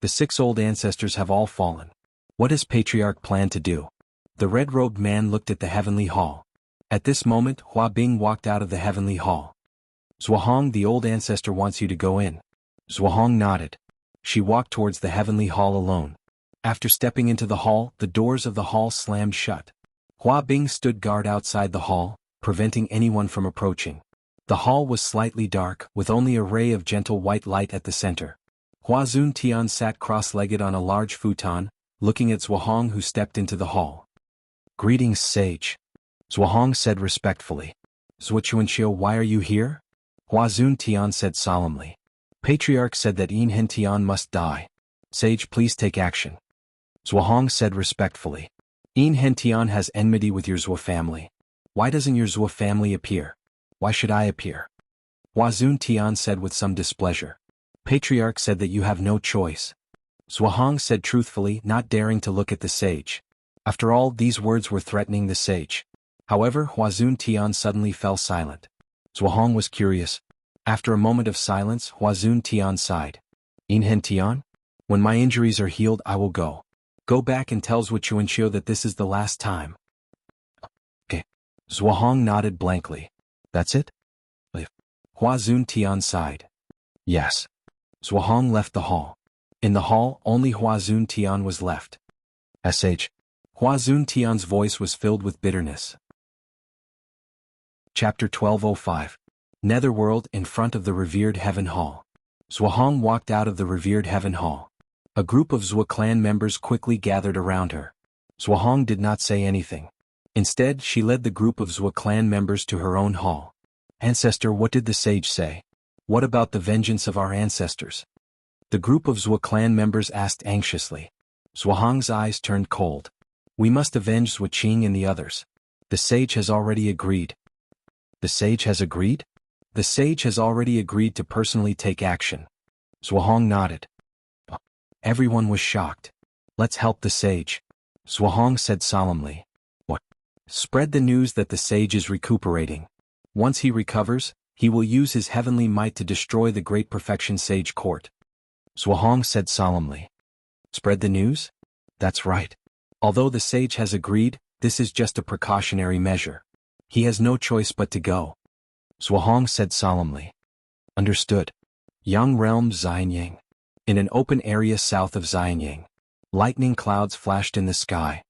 The 6 old ancestors have all fallen. What has Patriarch planned to do? The red-robed man looked at the heavenly hall. At this moment, Hua Bing walked out of the heavenly hall. Zhuahong, the old ancestor wants you to go in. Zhuahong nodded. She walked towards the heavenly hall alone. After stepping into the hall, the doors of the hall slammed shut. Hua Bing stood guard outside the hall, preventing anyone from approaching. The hall was slightly dark, with only a ray of gentle white light at the center. Hua Zun Tian sat cross-legged on a large futon, looking at Zhuahong who stepped into the hall. Greetings, sage. Zhuahong said respectfully. Zhuachuanxiu, why are you here? Hua Zun Tian said solemnly. Patriarch said that Yin Hen Tian must die. Sage, please take action. Zhuahong said respectfully. Yin Hen Tian has enmity with your Zhua family. Why doesn't your Zhua family appear? Why should I appear? Hua Zun Tian said with some displeasure. Patriarch said that you have no choice. Zhuahong said truthfully, not daring to look at the sage. After all, these words were threatening the sage. However, Hua Zun Tian suddenly fell silent. Zhuahong was curious. After a moment of silence, Hua Zun Tian sighed. Yin Hen Tian? When my injuries are healed, I will go. Go back and tells Wuxia that this is the last time. Okay. Zhuang nodded blankly. That's it? Hua Zuntian sighed. Yes. Zhuang left the hall. In the hall, only Hua Zuntian was left. Sh. Hua Zuntian's voice was filled with bitterness. Chapter 1205. Netherworld in front of the revered Heaven Hall. Zhuang walked out of the revered Heaven Hall. A group of Zhua clan members quickly gathered around her. Zhuang did not say anything. Instead, she led the group of Zhua clan members to her own hall. Ancestor, what did the sage say? What about the vengeance of our ancestors? The group of Zhua clan members asked anxiously. Zhuang's eyes turned cold. We must avenge Zhua Qing and the others. The sage has already agreed. The sage has agreed? The sage has already agreed to personally take action. Zhuang nodded. Everyone was shocked. Let's help the sage. Zhuang said solemnly. What? Spread the news that the sage is recuperating. Once he recovers, he will use his heavenly might to destroy the great perfection sage court. Zhuang said solemnly. Spread the news? That's right. Although the sage has agreed, this is just a precautionary measure. He has no choice but to go. Zhuang said solemnly. Understood. Yang Realm Xianyang. In an open area south of Xianyang. Lightning clouds flashed in the sky.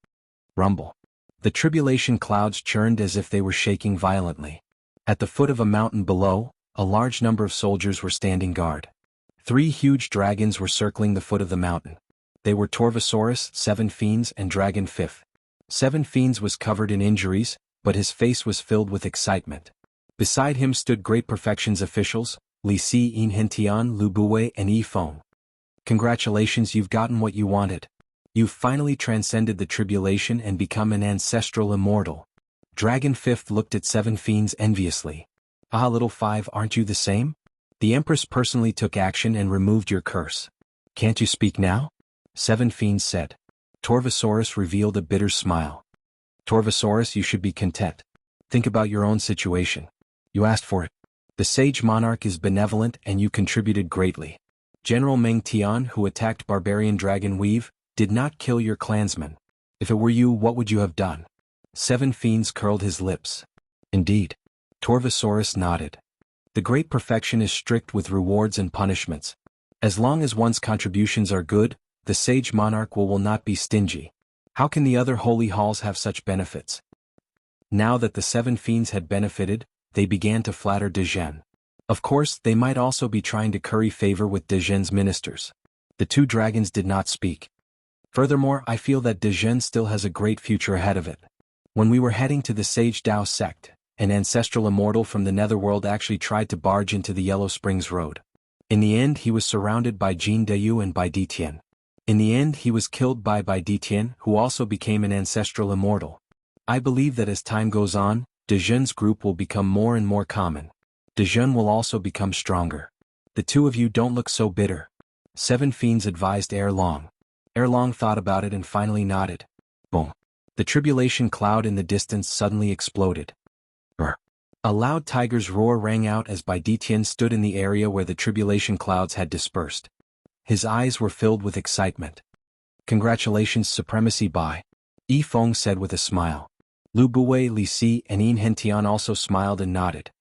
Rumble. The tribulation clouds churned as if they were shaking violently. At the foot of a mountain below, a large number of soldiers were standing guard. 3 huge dragons were circling the foot of the mountain. They were Torvosaurus, 7 Fiends, and Dragon 5th. 7 Fiends was covered in injuries, but his face was filled with excitement. Beside him stood Great Perfection's officials, Li Si, Yin Hentian, Lu Buwei, and Yi Feng. Congratulations, you've gotten what you wanted. You've finally transcended the tribulation and become an ancestral immortal. Dragon 5th looked at 7 Fiends enviously. Ah, little 5, aren't you the same? The Empress personally took action and removed your curse. Can't you speak now? 7 Fiends said. Torvosaurus revealed a bitter smile. Torvosaurus, you should be content. Think about your own situation. You asked for it. The sage monarch is benevolent and you contributed greatly. General Meng Tian, who attacked barbarian Dragon Weave, did not kill your clansmen. If it were you, what would you have done? 7 Fiends curled his lips. Indeed. Torvosaurus nodded. The Great Perfection is strict with rewards and punishments. As long as one's contributions are good, the sage monarch will not be stingy. How can the other holy halls have such benefits? Now that the 7 Fiends had benefited, they began to flatter Dezhen. Of course, they might also be trying to curry favor with Dezhen's ministers. The 2 dragons did not speak. Furthermore, I feel that Dezhen still has a great future ahead of it. When we were heading to the Sage Dao sect, an ancestral immortal from the netherworld actually tried to barge into the Yellow Springs Road. In the end, he was surrounded by Jin Deyu and Bai Ditian. In the end, he was killed by Bai Ditian, who also became an ancestral immortal. I believe that as time goes on, Dezhen's group will become more and more common. Dezhen will also become stronger. The 2 of you don't look so bitter. 7 Fiends advised Erlong. Erlong thought about it and finally nodded. Boom. The tribulation cloud in the distance suddenly exploded. A loud tiger's roar rang out as Bai Ditian stood in the area where the tribulation clouds had dispersed. His eyes were filled with excitement. Congratulations, Supremacy Bai. Yi Feng said with a smile. Lu Buwei, Li Si, and Yin Hentian also smiled and nodded.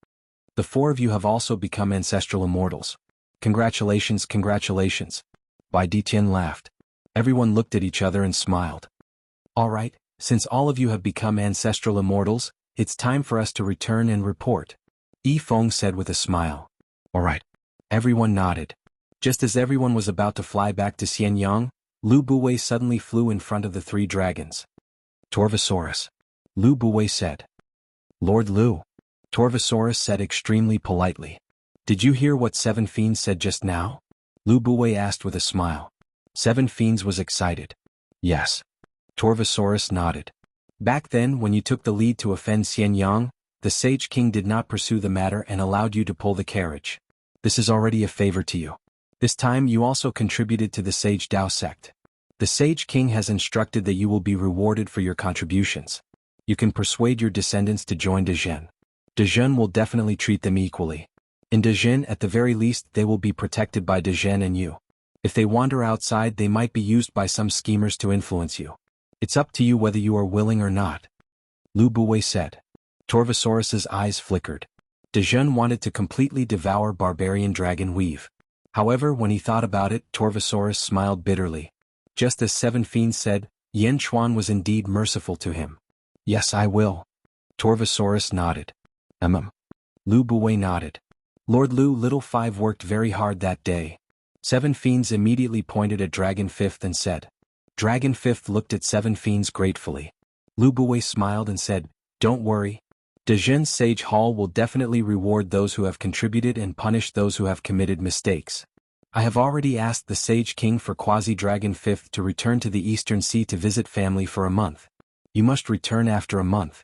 The 4 of you have also become ancestral immortals. Congratulations, congratulations. Bai Ditian laughed. Everyone looked at each other and smiled. All right, since all of you have become ancestral immortals, it's time for us to return and report. Yi Feng said with a smile. All right. Everyone nodded. Just as everyone was about to fly back to Xianyang, Lu Buwei suddenly flew in front of the 3 dragons. Torvosaurus. Lu Buwei said. Lord Lu. Torvosaurus said extremely politely. Did you hear what 7 Fiends said just now? Lu Buwei asked with a smile. 7 Fiends was excited. Yes. Torvosaurus nodded. Back then, when you took the lead to offend Xianyang, the Sage King did not pursue the matter and allowed you to pull the carriage. This is already a favor to you. This time you also contributed to the Sage Dao sect. The Sage King has instructed that you will be rewarded for your contributions. You can persuade your descendants to join Dezhen. Dezhen will definitely treat them equally. In Dezhen, at the very least, they will be protected by Dezhen and you. If they wander outside, they might be used by some schemers to influence you. It's up to you whether you are willing or not. Lu Buwei said. Torvosaurus's eyes flickered. Dejun wanted to completely devour barbarian dragon weave. However, when he thought about it, Torvosaurus smiled bitterly. Just as Seven Fiends said, Yan Chuan was indeed merciful to him. Yes, I will. Torvosaurus nodded. Lu Buwei nodded. Lord Lu Little Five worked very hard that day. Seven Fiends immediately pointed at Dragon Fifth and said. Dragon Fifth looked at Seven Fiends gratefully. Lu Buwei smiled and said, Don't worry. Dejun's Sage Hall will definitely reward those who have contributed and punish those who have committed mistakes. I have already asked the Sage King for Quasi-Dragon Fifth to return to the Eastern Sea to visit family for a month. You must return after a month.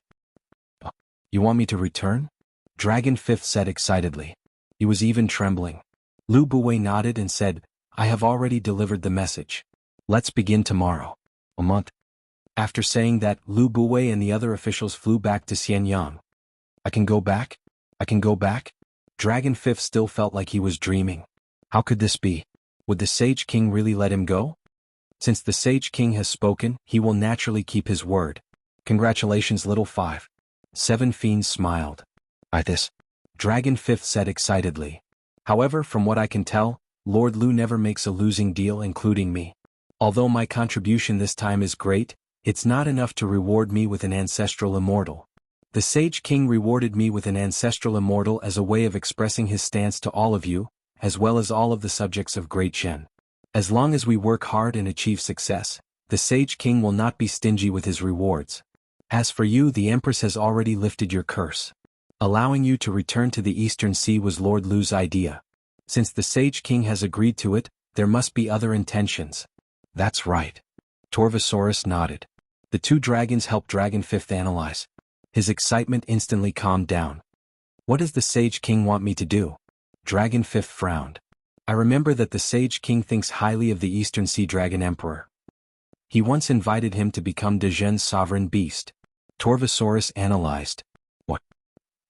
You want me to return? Dragon Fifth said excitedly. He was even trembling. Lu Buwei nodded and said, I have already delivered the message. Let's begin tomorrow. A month. After saying that, Lu Buwei and the other officials flew back to Xianyang. I can go back? I can go back? Dragon Fifth still felt like he was dreaming. How could this be? Would the Sage King really let him go? Since the Sage King has spoken, he will naturally keep his word. Congratulations, Little Five. Seven Fiends smiled. This. Dragon Fifth said excitedly. However, from what I can tell, Lord Lu never makes a losing deal, including me. Although my contribution this time is great, it's not enough to reward me with an ancestral immortal. The Sage King rewarded me with an ancestral immortal as a way of expressing his stance to all of you, as well as all of the subjects of Great Shen. As long as we work hard and achieve success, the Sage King will not be stingy with his rewards. As for you, the Empress has already lifted your curse. Allowing you to return to the Eastern Sea was Lord Lu's idea. Since the Sage King has agreed to it, there must be other intentions. That's right. Torvosaurus nodded. The two dragons helped Dragon Fifth analyze. His excitement instantly calmed down. What does the Sage King want me to do? Dragon Fifth frowned. I remember that the Sage King thinks highly of the Eastern Sea Dragon Emperor. He once invited him to become Dejun's sovereign beast. Torvosaurus analyzed. What?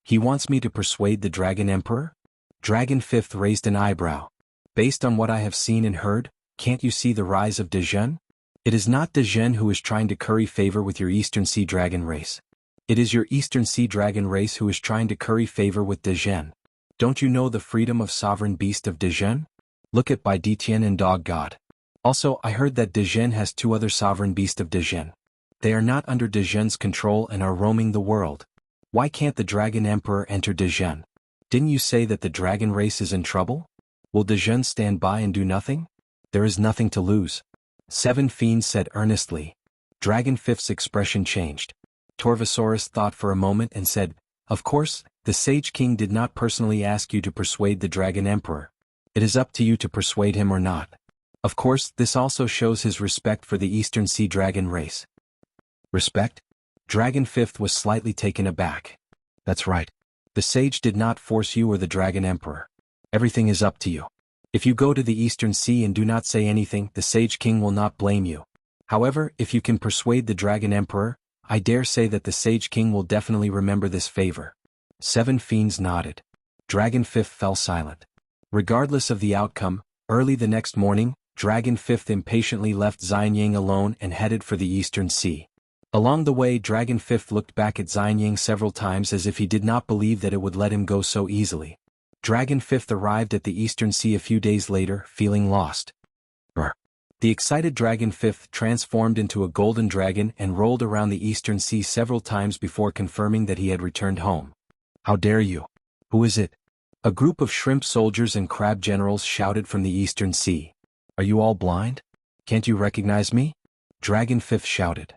He wants me to persuade the Dragon Emperor? Dragon Fifth raised an eyebrow. Based on what I have seen and heard, can't you see the rise of Dejun? It is not Dejun who is trying to curry favor with your Eastern Sea Dragon race. It is your Eastern Sea Dragon race who is trying to curry favor with Dejun. Don't you know the freedom of sovereign beast of Dejun? Look at Bai Ditian and Dog God. Also, I heard that Dejun has two other sovereign beasts of Dejun. They are not under Dejun's control and are roaming the world. Why can't the Dragon Emperor enter Dejun? Didn't you say that the dragon race is in trouble? Will Dejun stand by and do nothing? There is nothing to lose. Seven Fiends said earnestly. Dragon Fifth's expression changed. Torvosaurus thought for a moment and said, Of course, the Sage King did not personally ask you to persuade the Dragon Emperor. It is up to you to persuade him or not. Of course, this also shows his respect for the Eastern Sea Dragon race. Respect? Dragon Fifth was slightly taken aback. That's right. The Sage did not force you or the Dragon Emperor. Everything is up to you. If you go to the Eastern Sea and do not say anything, the Sage King will not blame you. However, if you can persuade the Dragon Emperor, I dare say that the Sage King will definitely remember this favor. Seven Fiends nodded. Dragon Fifth fell silent. Regardless of the outcome, early the next morning, Dragon Fifth impatiently left Xianyang alone and headed for the Eastern Sea. Along the way, Dragon Fifth looked back at Xianyang several times as if he did not believe that it would let him go so easily. Dragon Fifth arrived at the Eastern Sea a few days later, feeling lost. The excited Dragon Fifth transformed into a golden dragon and rolled around the Eastern Sea several times before confirming that he had returned home. How dare you? Who is it? A group of shrimp soldiers and crab generals shouted from the Eastern Sea. Are you all blind? Can't you recognize me? Dragon Fifth shouted.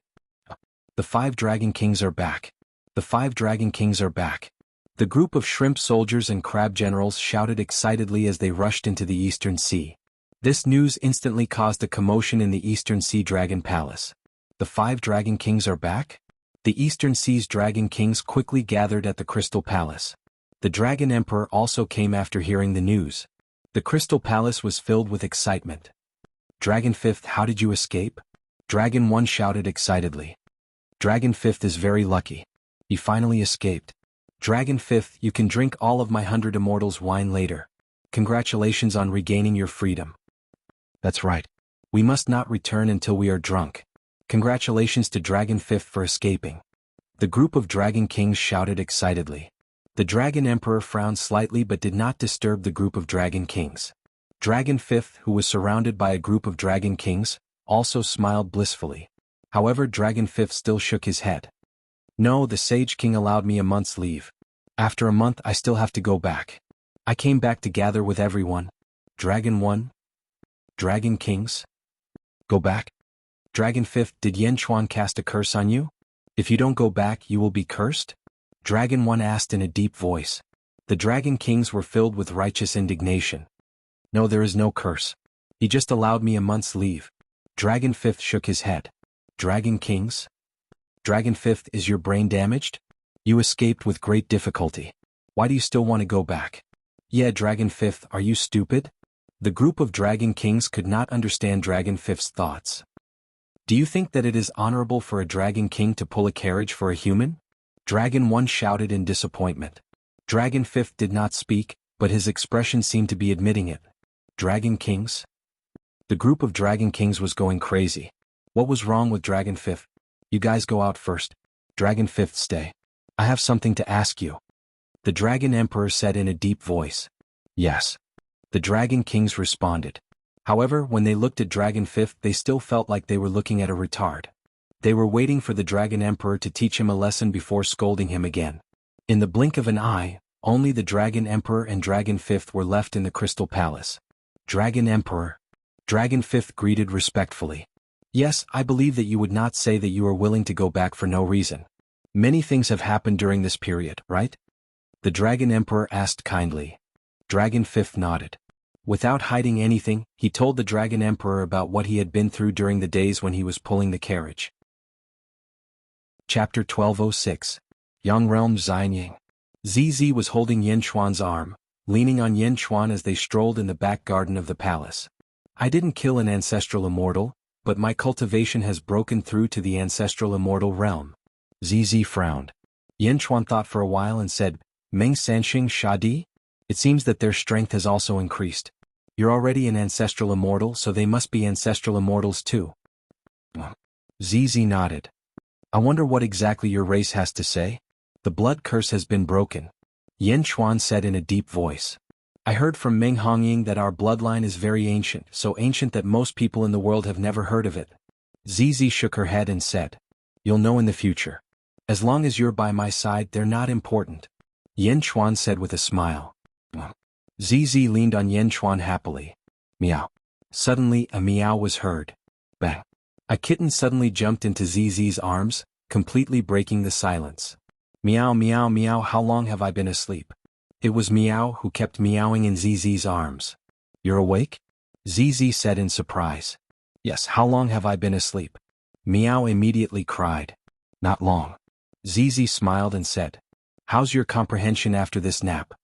The 5 Dragon Kings are back. The 5 Dragon Kings are back. The group of shrimp soldiers and crab generals shouted excitedly as they rushed into the Eastern Sea. This news instantly caused a commotion in the Eastern Sea Dragon Palace. The 5 Dragon Kings are back? The Eastern Sea's Dragon Kings quickly gathered at the Crystal Palace. The Dragon Emperor also came after hearing the news. The Crystal Palace was filled with excitement. Dragon Fifth, how did you escape? Dragon 1 shouted excitedly. Dragon Fifth is very lucky. He finally escaped. Dragon Fifth, you can drink all of my 100 Immortals wine later. Congratulations on regaining your freedom. That's right. We must not return until we are drunk. Congratulations to Dragon Fifth for escaping. The group of Dragon Kings shouted excitedly. The Dragon Emperor frowned slightly but did not disturb the group of Dragon Kings. Dragon Fifth, who was surrounded by a group of Dragon Kings, also smiled blissfully. However, Dragon Fifth still shook his head. No, the Sage King allowed me a month's leave. After a month I still have to go back. I came back to gather with everyone. Dragon 1? Dragon Kings? Go back? Dragon Fifth, did Yanchuan cast a curse on you? If you don't go back, you will be cursed? Dragon 1 asked in a deep voice. The Dragon Kings were filled with righteous indignation. No, there is no curse. He just allowed me a month's leave. Dragon Fifth shook his head. Dragon Kings? Dragon Fifth, is your brain damaged? You escaped with great difficulty. Why do you still want to go back? Yeah, Dragon Fifth, are you stupid? The group of Dragon Kings could not understand Dragon Fifth's thoughts. Do you think that it is honorable for a Dragon King to pull a carriage for a human? Dragon 1 shouted in disappointment. Dragon Fifth did not speak, but his expression seemed to be admitting it. Dragon Kings? The group of Dragon Kings was going crazy. What was wrong with Dragon Fifth? You guys go out first. Dragon Fifth, stay. I have something to ask you. The Dragon Emperor said in a deep voice. Yes. The Dragon Kings responded. However, when they looked at Dragon Fifth, they still felt like they were looking at a retard. They were waiting for the Dragon Emperor to teach him a lesson before scolding him again. In the blink of an eye, only the Dragon Emperor and Dragon Fifth were left in the Crystal Palace. Dragon Emperor. Dragon Fifth greeted respectfully. Yes, I believe that you would not say that you are willing to go back for no reason. Many things have happened during this period, right? The Dragon Emperor asked kindly. Dragon Fifth nodded. Without hiding anything, he told the Dragon Emperor about what he had been through during the days when he was pulling the carriage. Chapter 1206. Yang Realm Xianying. ZZ was holding Yanchuan's arm, leaning on Yanchuan as they strolled in the back garden of the palace. I didn't kill an ancestral immortal, but my cultivation has broken through to the ancestral immortal realm. ZZ frowned. Yanchuan thought for a while and said, Meng Sanxing Shadi? It seems that their strength has also increased. You're already an ancestral immortal, so they must be ancestral immortals too. ZZ nodded. I wonder what exactly your race has to say? The blood curse has been broken. Yanchuan said in a deep voice. I heard from Meng Hongying that our bloodline is very ancient, so ancient that most people in the world have never heard of it. ZZ shook her head and said. You'll know in the future. As long as you're by my side, they're not important. Yanchuan said with a smile. ZZ leaned on Yanchuan happily. Meow. Suddenly, a meow was heard. Bang. A kitten suddenly jumped into ZZ's arms, completely breaking the silence. Meow meow meow, how long have I been asleep? It was Meow who kept meowing in ZZ's arms. You're awake? ZZ said in surprise. Yes, how long have I been asleep? Meow immediately cried. Not long. ZZ smiled and said. How's your comprehension after this nap?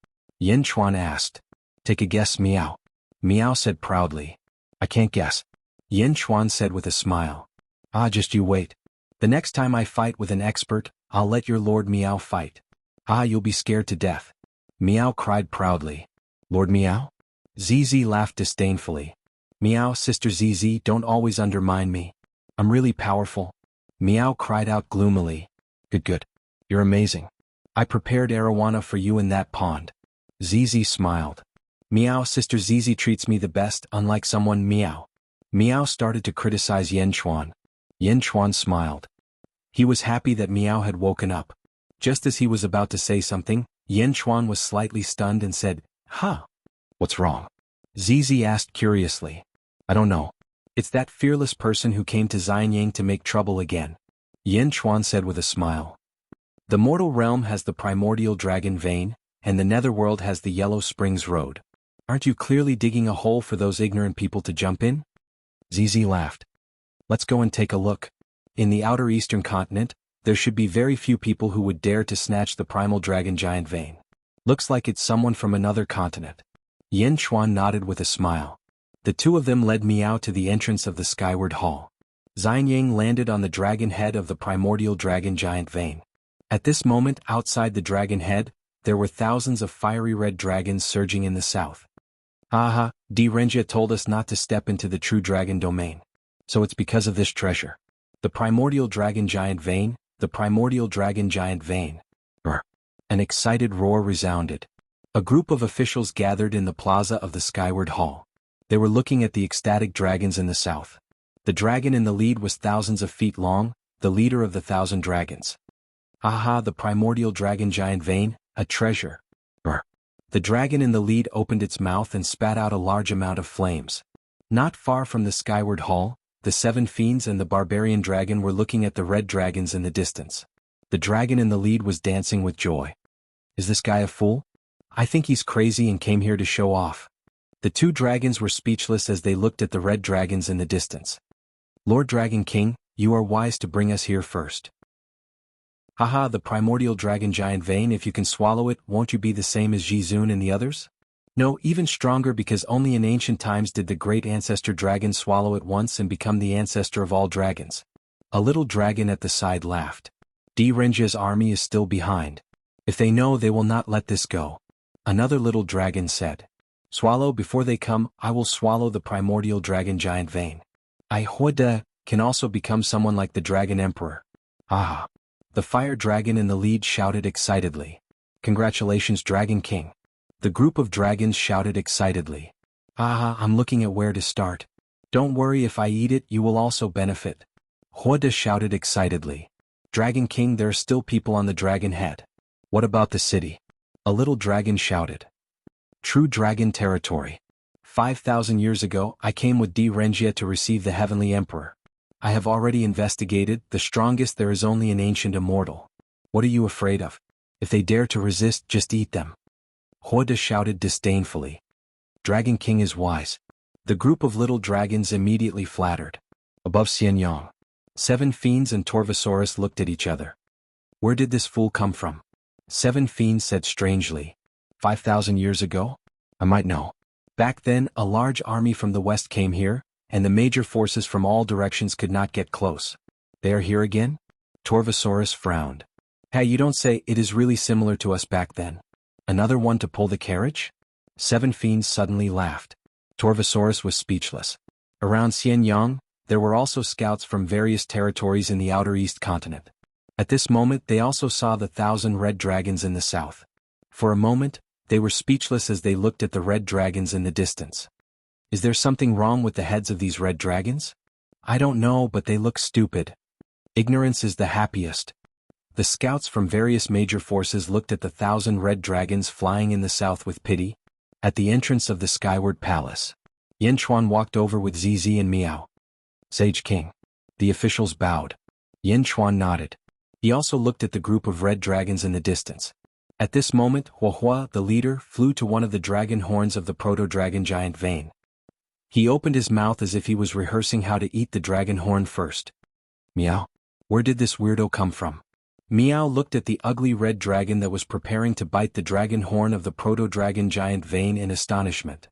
Yanchuan asked. Take a guess, Meow. Meow said proudly. I can't guess. Yanchuan said with a smile. Ah, just you wait. The next time I fight with an expert, I'll let your Lord Meow fight. Ah, you'll be scared to death. Meow cried proudly. Lord Meow? ZZ laughed disdainfully. Meow, Sister ZZ, don't always undermine me. I'm really powerful. Meow cried out gloomily. Good. You're amazing. I prepared arowana for you in that pond. ZZ smiled. Meow, Sister ZZ treats me the best, unlike someone Meow. Meow started to criticize Yanchuan. Yanchuan smiled. He was happy that Meow had woken up. Just as he was about to say something, Yanchuan was slightly stunned and said, Huh? What's wrong? ZZ asked curiously. I don't know. It's that fearless person who came to Xianying to make trouble again. Yanchuan said with a smile. The mortal realm has the primordial dragon vein, and the netherworld has the Yellow Springs Road. Aren't you clearly digging a hole for those ignorant people to jump in? ZZ laughed. Let's go and take a look. In the outer eastern continent, there should be very few people who would dare to snatch the primal dragon giant vein. Looks like it's someone from another continent. Yanchuan nodded with a smile. The two of them led Meow to the entrance of the skyward hall. Xianying landed on the dragon head of the primordial dragon giant vein. At this moment, outside the dragon head, there were thousands of fiery red dragons surging in the south. Aha, Renjia told us not to step into the true dragon domain. So it's because of this treasure. The primordial dragon giant vein, the primordial dragon giant vein. An excited roar resounded. A group of officials gathered in the plaza of the Skyward Hall. They were looking at the ecstatic dragons in the south. The dragon in the lead was thousands of feet long, the leader of the 1,000 dragons. Aha, the primordial dragon giant vein, a treasure. The dragon in the lead opened its mouth and spat out a large amount of flames. Not far from the Skyward Hall, the 7 fiends and the barbarian dragon were looking at the red dragons in the distance. The dragon in the lead was dancing with joy. Is this guy a fool? I think he's crazy and came here to show off. The 2 dragons were speechless as they looked at the red dragons in the distance. Lord Dragon King, you are wise to bring us here first. Haha, the primordial dragon giant vein, if you can swallow it, won't you be the same as Jizun and the others? No, even stronger, because only in ancient times did the great ancestor dragon swallow it once and become the ancestor of all dragons. A little dragon at the side laughed. Renjia's army is still behind. If they know, they will not let this go. Another little dragon said. Swallow before they come, I will swallow the primordial dragon giant vein. I Huada can also become someone like the Dragon Emperor. Ah! The fire dragon in the lead shouted excitedly. Congratulations, Dragon King. The group of dragons shouted excitedly. Ah, I'm looking at where to start. Don't worry, if I eat it, you will also benefit. Huada shouted excitedly. Dragon King, there are still people on the dragon head. What about the city? A little dragon shouted. True dragon territory. 5,000 years ago, I came with Renjia to receive the Heavenly Emperor. I have already investigated, the strongest there is only an ancient immortal. What are you afraid of? If they dare to resist, just eat them. Huada shouted disdainfully. Dragon King is wise. The group of little dragons immediately flattered. Above Xianyang, 7 fiends and Torvosaurus looked at each other. Where did this fool come from? 7 fiends said strangely. 5,000 years ago? I might know. Back then, a large army from the west came here, and the major forces from all directions could not get close. They are here again? Torvosaurus frowned. Hey, you don't say. It is really similar to us back then. Another one to pull the carriage? 7 fiends suddenly laughed. Torvosaurus was speechless. Around Xianyang, there were also scouts from various territories in the outer east continent. At this moment, they also saw the 1,000 red dragons in the south. For a moment, they were speechless as they looked at the red dragons in the distance. Is there something wrong with the heads of these red dragons? I don't know, but they look stupid. Ignorance is the happiest. The scouts from various major forces looked at the 1,000 red dragons flying in the south with pity. At the entrance of the Skyward Palace, Yanchuan walked over with Zizi and Miao. Sage King. The officials bowed. Yanchuan nodded. He also looked at the group of red dragons in the distance. At this moment, Huahua, the leader, flew to one of the dragon horns of the proto-dragon giant vein. He opened his mouth as if he was rehearsing how to eat the dragon horn first. Meow. Where did this weirdo come from? Meow looked at the ugly red dragon that was preparing to bite the dragon horn of the proto-dragon giant vein in astonishment.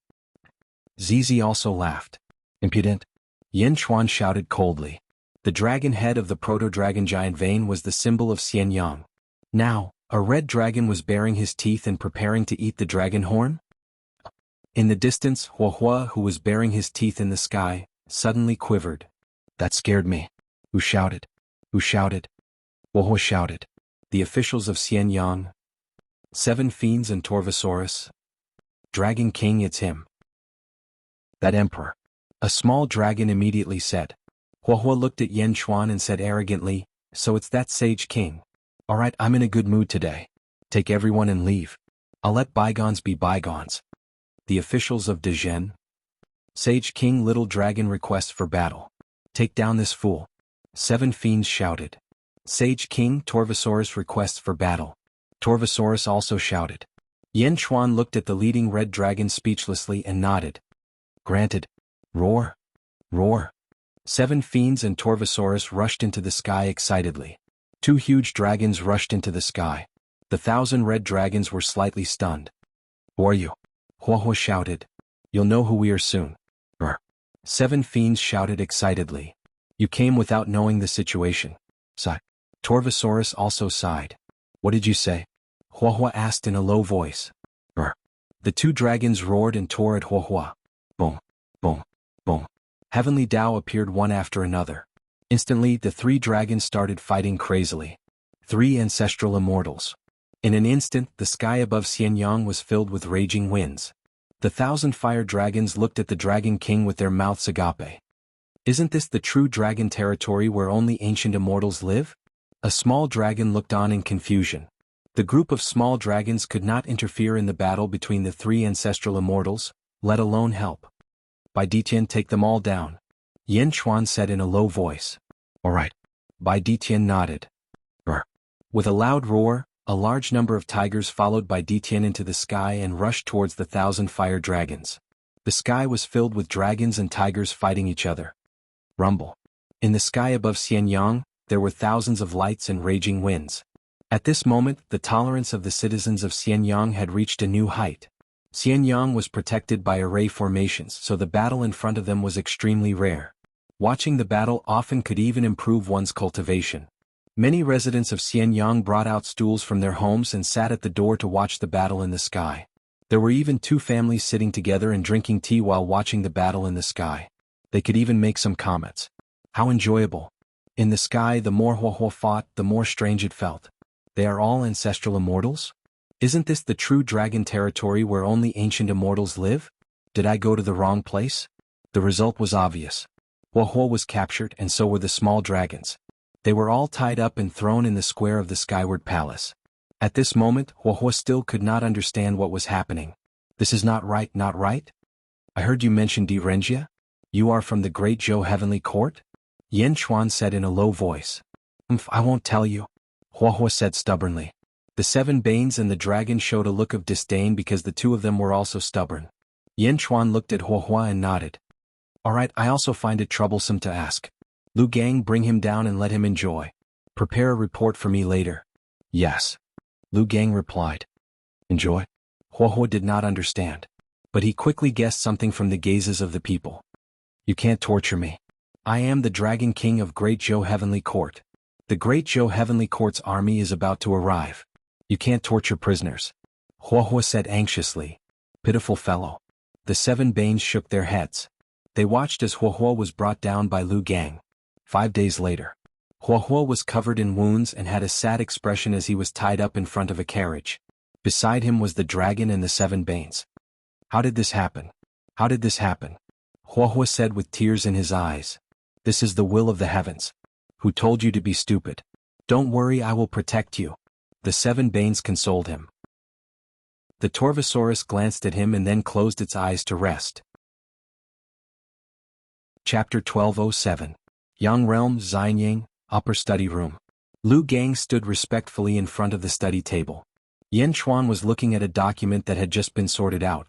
Zizi also laughed. Impudent. Yanchuan shouted coldly. The dragon head of the proto-dragon giant vein was the symbol of Xianyang. Now, a red dragon was baring his teeth and preparing to eat the dragon horn? In the distance, Huahua, who was baring his teeth in the sky, suddenly quivered. That scared me. Who shouted? Who shouted? Huahua shouted. The officials of Xianyang. 7 fiends and Torvosaurus. Dragon King, it's him. That emperor. A small dragon immediately said. Huahua looked at Yanchuan and said arrogantly, so it's that Sage King. Alright, I'm in a good mood today. Take everyone and leave. I'll let bygones be bygones. The officials of Dezhen. Sage King, little dragon requests for battle. Take down this fool. 7 fiends shouted. Sage King, Torvosaurus requests for battle. Torvosaurus also shouted. Yanchuan looked at the leading red dragon speechlessly and nodded. Granted. Roar. Roar. 7 fiends and Torvosaurus rushed into the sky excitedly. 2 huge dragons rushed into the sky. The 1,000 red dragons were slightly stunned. Who are you? Huahua shouted. You'll know who we are soon. 7 fiends shouted excitedly. You came without knowing the situation. Sigh. Torvosaurus also sighed. What did you say? Huahua asked in a low voice. The two dragons roared and tore at Huohua. Boom, boom, boom. Heavenly Tao appeared one after another. Instantly, the three dragons started fighting crazily. Three ancestral immortals. In an instant, the sky above Xianyang was filled with raging winds. The 1,000 fire dragons looked at the Dragon King with their mouths agape. Isn't this the true dragon territory where only ancient immortals live? A small dragon looked on in confusion. The group of small dragons could not interfere in the battle between the three ancestral immortals, let alone help. Bai Ditian, take them all down, Yin Chuan said in a low voice. All right. Bai Ditian nodded. With a loud roar, a large number of tigers followed Bai Ditian into the sky and rushed towards the 1,000 fire dragons. The sky was filled with dragons and tigers fighting each other. Rumble. In the sky above Xianyang, there were thousands of lights and raging winds. At this moment, the tolerance of the citizens of Xianyang had reached a new height. Xianyang was protected by array formations, so the battle in front of them was extremely rare. Watching the battle often could even improve one's cultivation. Many residents of Xianyang brought out stools from their homes and sat at the door to watch the battle in the sky. There were even two families sitting together and drinking tea while watching the battle in the sky. They could even make some comments. How enjoyable. In the sky, the more Huohuo fought, the more strange it felt. They are all ancestral immortals? Isn't this the true dragon territory where only ancient immortals live? Did I go to the wrong place? The result was obvious. Huohuo was captured and so were the small dragons. They were all tied up and thrown in the square of the skyward palace. At this moment, Huohuo still could not understand what was happening. This is not right, not right? I heard you mention Di Renjia? You are from the Great Zhou Heavenly Court? Yin Chuan said in a low voice. I won't tell you, Huohuo said stubbornly. The 7 Banes and the dragon showed a look of disdain because the two of them were also stubborn. Yin Chuan looked at Huohuo and nodded. All right, I also find it troublesome to ask. Lu Gang, bring him down and let him enjoy. Prepare a report for me later. Yes. Lu Gang replied. Enjoy? Huohuo did not understand. But he quickly guessed something from the gazes of the people. You can't torture me. I am the Dragon King of Great Zhou Heavenly Court. The Great Zhou Heavenly Court's army is about to arrive. You can't torture prisoners. Huohuo said anxiously. Pitiful fellow. The 7 Banes shook their heads. They watched as Huohuo was brought down by Lu Gang. 5 days later. Huohuo was covered in wounds and had a sad expression as he was tied up in front of a carriage. Beside him was the dragon and the 7 Banes. How did this happen? How did this happen? Huohuo said with tears in his eyes. This is the will of the heavens. Who told you to be stupid? Don't worry, I will protect you. The 7 Banes consoled him. The Torvosaurus glanced at him and then closed its eyes to rest. Chapter 1207. Yang Realm, Xianying, Upper Study Room. Lu Gang stood respectfully in front of the study table. Yin Chuan was looking at a document that had just been sorted out.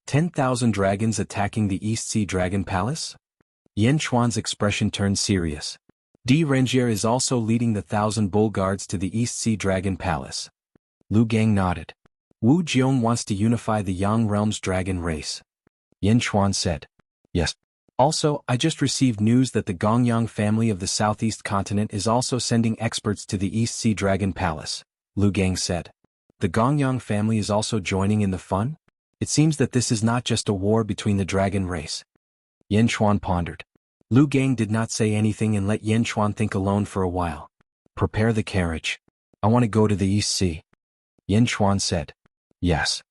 10,000 dragons attacking the East Sea Dragon Palace? Yin Chuan's expression turned serious. Di Renjia is also leading the 1,000 bull guards to the East Sea Dragon Palace. Lu Gang nodded. Wu Jiong wants to unify the Yang Realm's dragon race. Yin Chuan said. Yes. Also, I just received news that the Gongyang family of the Southeast continent is also sending experts to the East Sea Dragon Palace, Lu Gang said. The Gongyang family is also joining in the fun? It seems that this is not just a war between the dragon race. Yin Chuan pondered. Lu Gang did not say anything and let Yin Chuan think alone for a while. Prepare the carriage. I want to go to the East Sea. Yin Chuan said. Yes.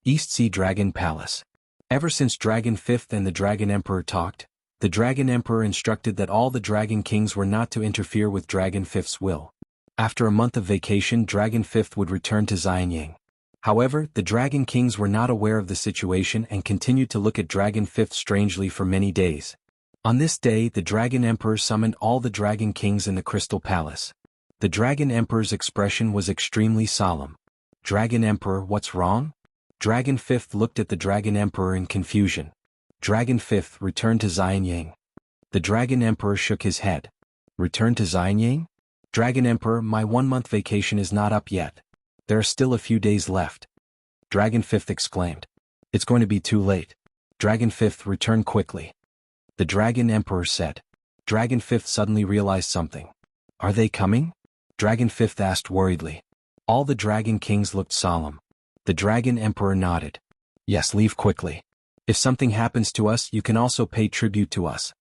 East Sea Dragon Palace. Ever since Dragon Fifth and the Dragon Emperor talked, the Dragon Emperor instructed that all the Dragon Kings were not to interfere with Dragon Fifth's will. After a month of vacation, Dragon Fifth would return to Xianying. However, the Dragon Kings were not aware of the situation and continued to look at Dragon Fifth strangely for many days. On this day, the Dragon Emperor summoned all the Dragon Kings in the Crystal Palace. The Dragon Emperor's expression was extremely solemn. Dragon Emperor, what's wrong? Dragon Fifth looked at the Dragon Emperor in confusion. Dragon Fifth returned to Xianying. The Dragon Emperor shook his head. Return to Xianying? Dragon Emperor, my 1-month vacation is not up yet. There are still a few days left. Dragon Fifth exclaimed. It's going to be too late. Dragon Fifth, return quickly. The Dragon Emperor said. Dragon Fifth suddenly realized something. Are they coming? Dragon Fifth asked worriedly. All the Dragon Kings looked solemn. The Dragon Emperor nodded. Yes, leave quickly. If something happens to us, you can also pay tribute to us.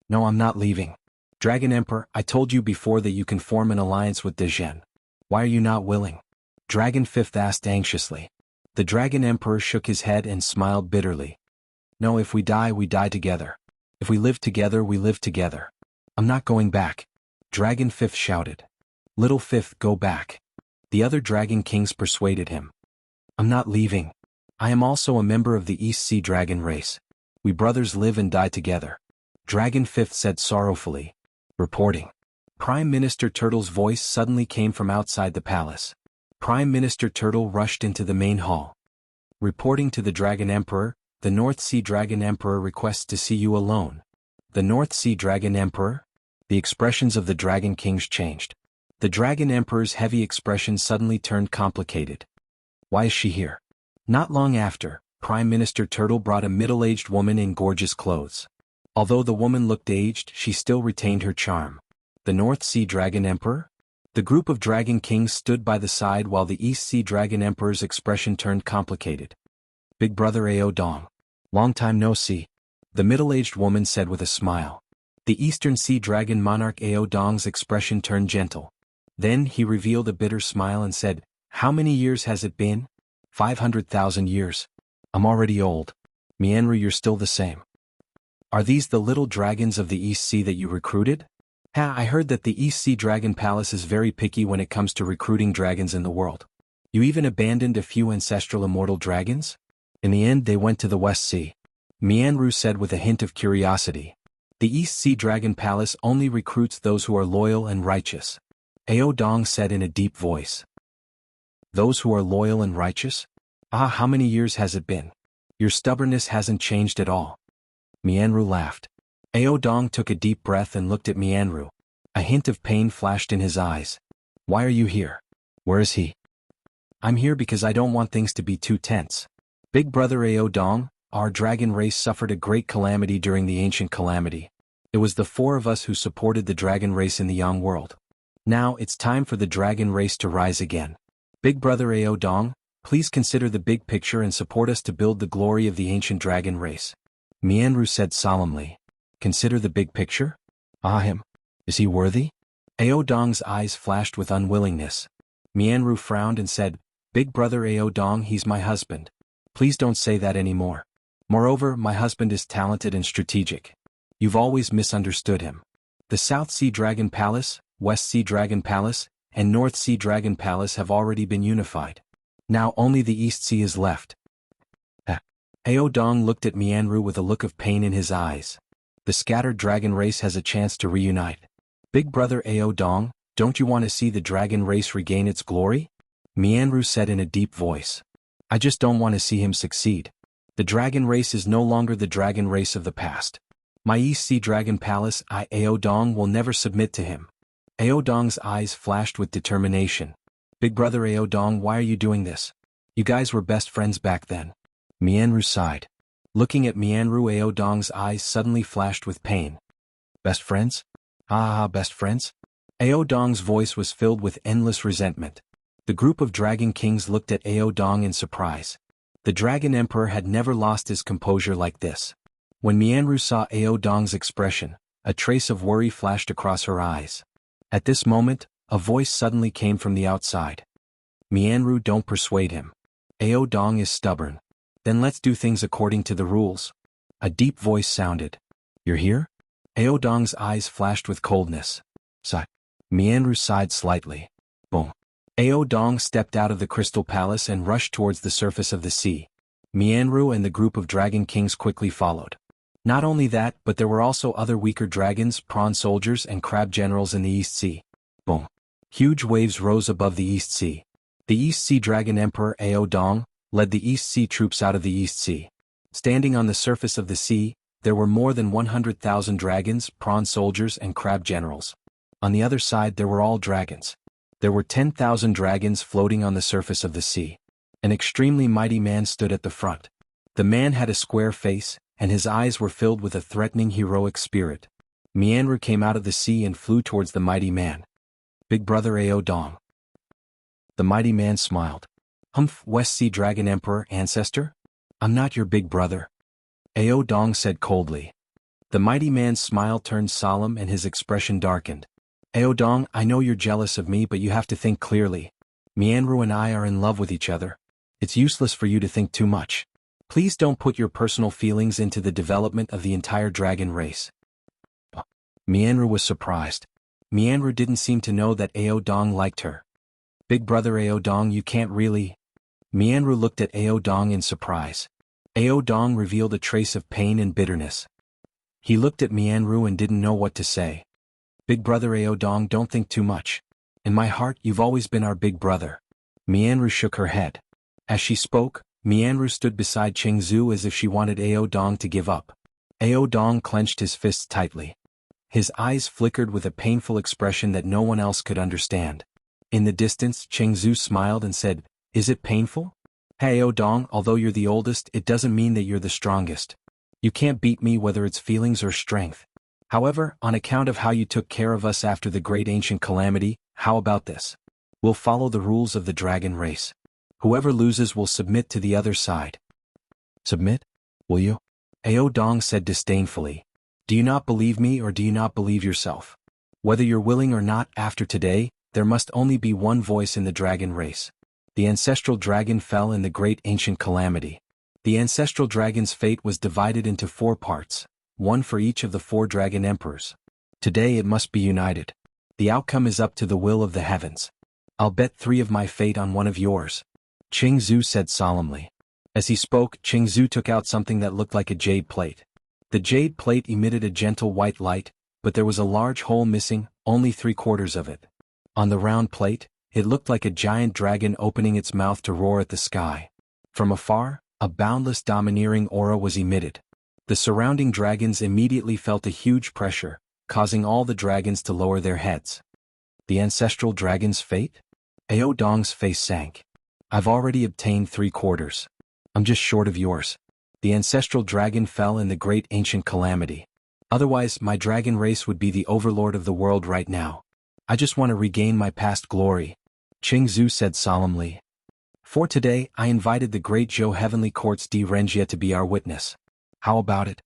No, I'm not leaving. Dragon Emperor, I told you before that you can form an alliance with Dezhen. Why are you not willing? Dragon Fifth asked anxiously. The Dragon Emperor shook his head and smiled bitterly. No, if we die together. If we live together, we live together. I'm not going back. Dragon Fifth shouted. Little Fifth, go back. The other Dragon Kings persuaded him. I'm not leaving. I am also a member of the East Sea Dragon race. We brothers live and die together. Dragon Fifth said sorrowfully. Reporting. Prime Minister Turtle's voice suddenly came from outside the palace. Prime Minister Turtle rushed into the main hall. Reporting to the Dragon Emperor, the North Sea Dragon Emperor requests to see you alone. The North Sea Dragon Emperor? The expressions of the Dragon Kings changed. The Dragon Emperor's heavy expression suddenly turned complicated. Why is she here? Not long after, Prime Minister Turtle brought a middle-aged woman in gorgeous clothes. Although the woman looked aged, she still retained her charm. The North Sea Dragon Emperor? The group of Dragon Kings stood by the side while the East Sea Dragon Emperor's expression turned complicated. Big Brother Ao Dong. Long time no see. The middle-aged woman said with a smile. The Eastern Sea Dragon Monarch Ao Dong's expression turned gentle. Then he revealed a bitter smile and said, How many years has it been? 500,000 years. I'm already old. Mianru, you're still the same. Are these the little dragons of the East Sea that you recruited? I heard that the East Sea Dragon Palace is very picky when it comes to recruiting dragons in the world. You even abandoned a few ancestral immortal dragons? In the end, they went to the West Sea. Mianru said with a hint of curiosity. The East Sea Dragon Palace only recruits those who are loyal and righteous. Ao Dong said in a deep voice. Those who are loyal and righteous? How many years has it been? Your stubbornness hasn't changed at all. Mianru laughed. Ao Dong took a deep breath and looked at Mianru. A hint of pain flashed in his eyes. Why are you here? Where is he? I'm here because I don't want things to be too tense. Big Brother Ao Dong, our dragon race suffered a great calamity during the ancient calamity. It was the four of us who supported the dragon race in the young world. Now it's time for the dragon race to rise again. Big Brother Ao Dong, please consider the big picture and support us to build the glory of the ancient dragon race. Mianru said solemnly. Consider the big picture? Him. Is he worthy? Ao Dong's eyes flashed with unwillingness. Mianru frowned and said, Big Brother Ao Dong, he's my husband. Please don't say that anymore. Moreover, my husband is talented and strategic. You've always misunderstood him. The South Sea Dragon Palace, West Sea Dragon Palace, and North Sea Dragon Palace have already been unified. Now only the East Sea is left. Ao Dong looked at Mianru with a look of pain in his eyes. The scattered dragon race has a chance to reunite. Big Brother Ao Dong, don't you want to see the dragon race regain its glory? Mianru said in a deep voice. I just don't want to see him succeed. The dragon race is no longer the dragon race of the past. My East Sea Dragon Palace, Ao Dong, will never submit to him. Ao Dong's eyes flashed with determination. Big Brother Ao Dong, why are you doing this? You guys were best friends back then. Mianru sighed. Looking at Mianru, Ao Dong's eyes suddenly flashed with pain. Best friends? Best friends? Ao Dong's voice was filled with endless resentment. The group of Dragon Kings looked at Ao Dong in surprise. The Dragon Emperor had never lost his composure like this. When Mianru saw Ao Dong's expression, a trace of worry flashed across her eyes. At this moment, a voice suddenly came from the outside. Mianru, don't persuade him. Ao Dong is stubborn. Then let's do things according to the rules. A deep voice sounded. You're here? Ao Dong's eyes flashed with coldness. Sigh. Mianru sighed slightly. Boom. Ao Dong stepped out of the Crystal Palace and rushed towards the surface of the sea. Mianru and the group of Dragon Kings quickly followed. Not only that, but there were also other weaker dragons, prawn soldiers, and crab generals in the East Sea. Boom. Huge waves rose above the East Sea. The East Sea Dragon Emperor Ao Dong led the East Sea troops out of the East Sea. Standing on the surface of the sea, there were more than 100,000 dragons, prawn soldiers, and crab generals. On the other side there were all dragons. There were 10,000 dragons floating on the surface of the sea. An extremely mighty man stood at the front. The man had a square face, and his eyes were filled with a threatening heroic spirit. Mianru came out of the sea and flew towards the mighty man. Big Brother Ao Dong. The mighty man smiled. Humph, West Sea Dragon Emperor, ancestor? I'm not your big brother. Ao Dong said coldly. The mighty man's smile turned solemn and his expression darkened. Ao Dong, I know you're jealous of me, but you have to think clearly. Mianru and I are in love with each other. It's useless for you to think too much. Please don't put your personal feelings into the development of the entire dragon race. Mianru was surprised. Mianru didn't seem to know that Ao Dong liked her. Big brother Ao Dong, you can't really. Mianru looked at Ao Dong in surprise. Ao Dong revealed a trace of pain and bitterness. He looked at Mianru and didn't know what to say. Big brother Ao Dong, don't think too much. In my heart, you've always been our big brother. Mianru shook her head. As she spoke, Mianru stood beside Chengzu as if she wanted Ao Dong to give up. Ao Dong clenched his fists tightly. His eyes flickered with a painful expression that no one else could understand. In the distance, Chengzu smiled and said, Is it painful? Hey Ao Dong, although you're the oldest, it doesn't mean that you're the strongest. You can't beat me whether it's feelings or strength. However, on account of how you took care of us after the great ancient calamity, how about this? We'll follow the rules of the dragon race. Whoever loses will submit to the other side. Submit? Will you? Ao Dong said disdainfully. Do you not believe me or do you not believe yourself? Whether you're willing or not, after today, there must only be one voice in the dragon race. The ancestral dragon fell in the great ancient calamity. The ancestral dragon's fate was divided into 4 parts, one for each of the 4 dragon emperors. Today it must be united. The outcome is up to the will of the heavens. I'll bet 3 of my fate on one of yours. Chengzu said solemnly. As he spoke, Chengzu took out something that looked like a jade plate. The jade plate emitted a gentle white light, but there was a large hole missing, only 3/4 of it. On the round plate, it looked like a giant dragon opening its mouth to roar at the sky. From afar, a boundless domineering aura was emitted. The surrounding dragons immediately felt a huge pressure, causing all the dragons to lower their heads. The ancestral dragon's fate? Ao Dong's face sank. I've already obtained 3/4. I'm just short of yours. The ancestral dragon fell in the great ancient calamity. Otherwise, my dragon race would be the overlord of the world right now. I just want to regain my past glory. Chengzu said solemnly. For today, I invited the great Zhou Heavenly Court's Di Renjia to be our witness. How about it?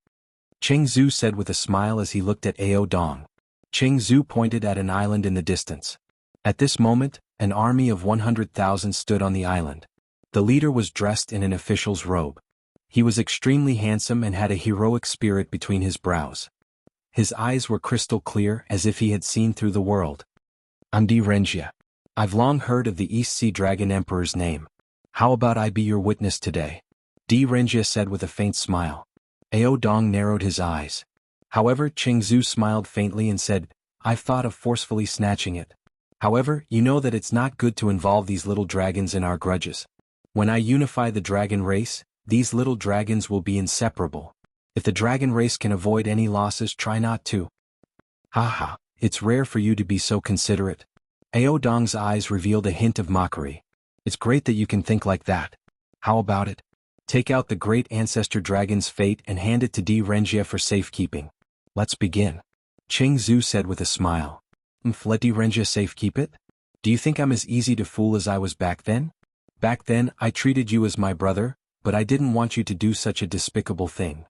Chengzu said with a smile as he looked at Ao Dong. Chengzu pointed at an island in the distance. At this moment, an army of 100,000 stood on the island. The leader was dressed in an official's robe. He was extremely handsome and had a heroic spirit between his brows. His eyes were crystal clear as if he had seen through the world. I'm Di Renjia. I've long heard of the East Sea Dragon Emperor's name. How about I be your witness today? Di Renjia said with a faint smile. Ao Dong narrowed his eyes. However, Chengzu smiled faintly and said, I've thought of forcefully snatching it. However, you know that it's not good to involve these little dragons in our grudges. When I unify the dragon race, these little dragons will be inseparable. If the dragon race can avoid any losses, try not to. Haha, it's rare for you to be so considerate. Ao Dong's eyes revealed a hint of mockery. It's great that you can think like that. How about it? Take out the great ancestor dragon's fate and hand it to Di Renjia for safekeeping. Let's begin. Chengzu said with a smile. Let Di Renjia safekeep it? Do you think I'm as easy to fool as I was back then? Back then, I treated you as my brother, but I didn't want you to do such a despicable thing.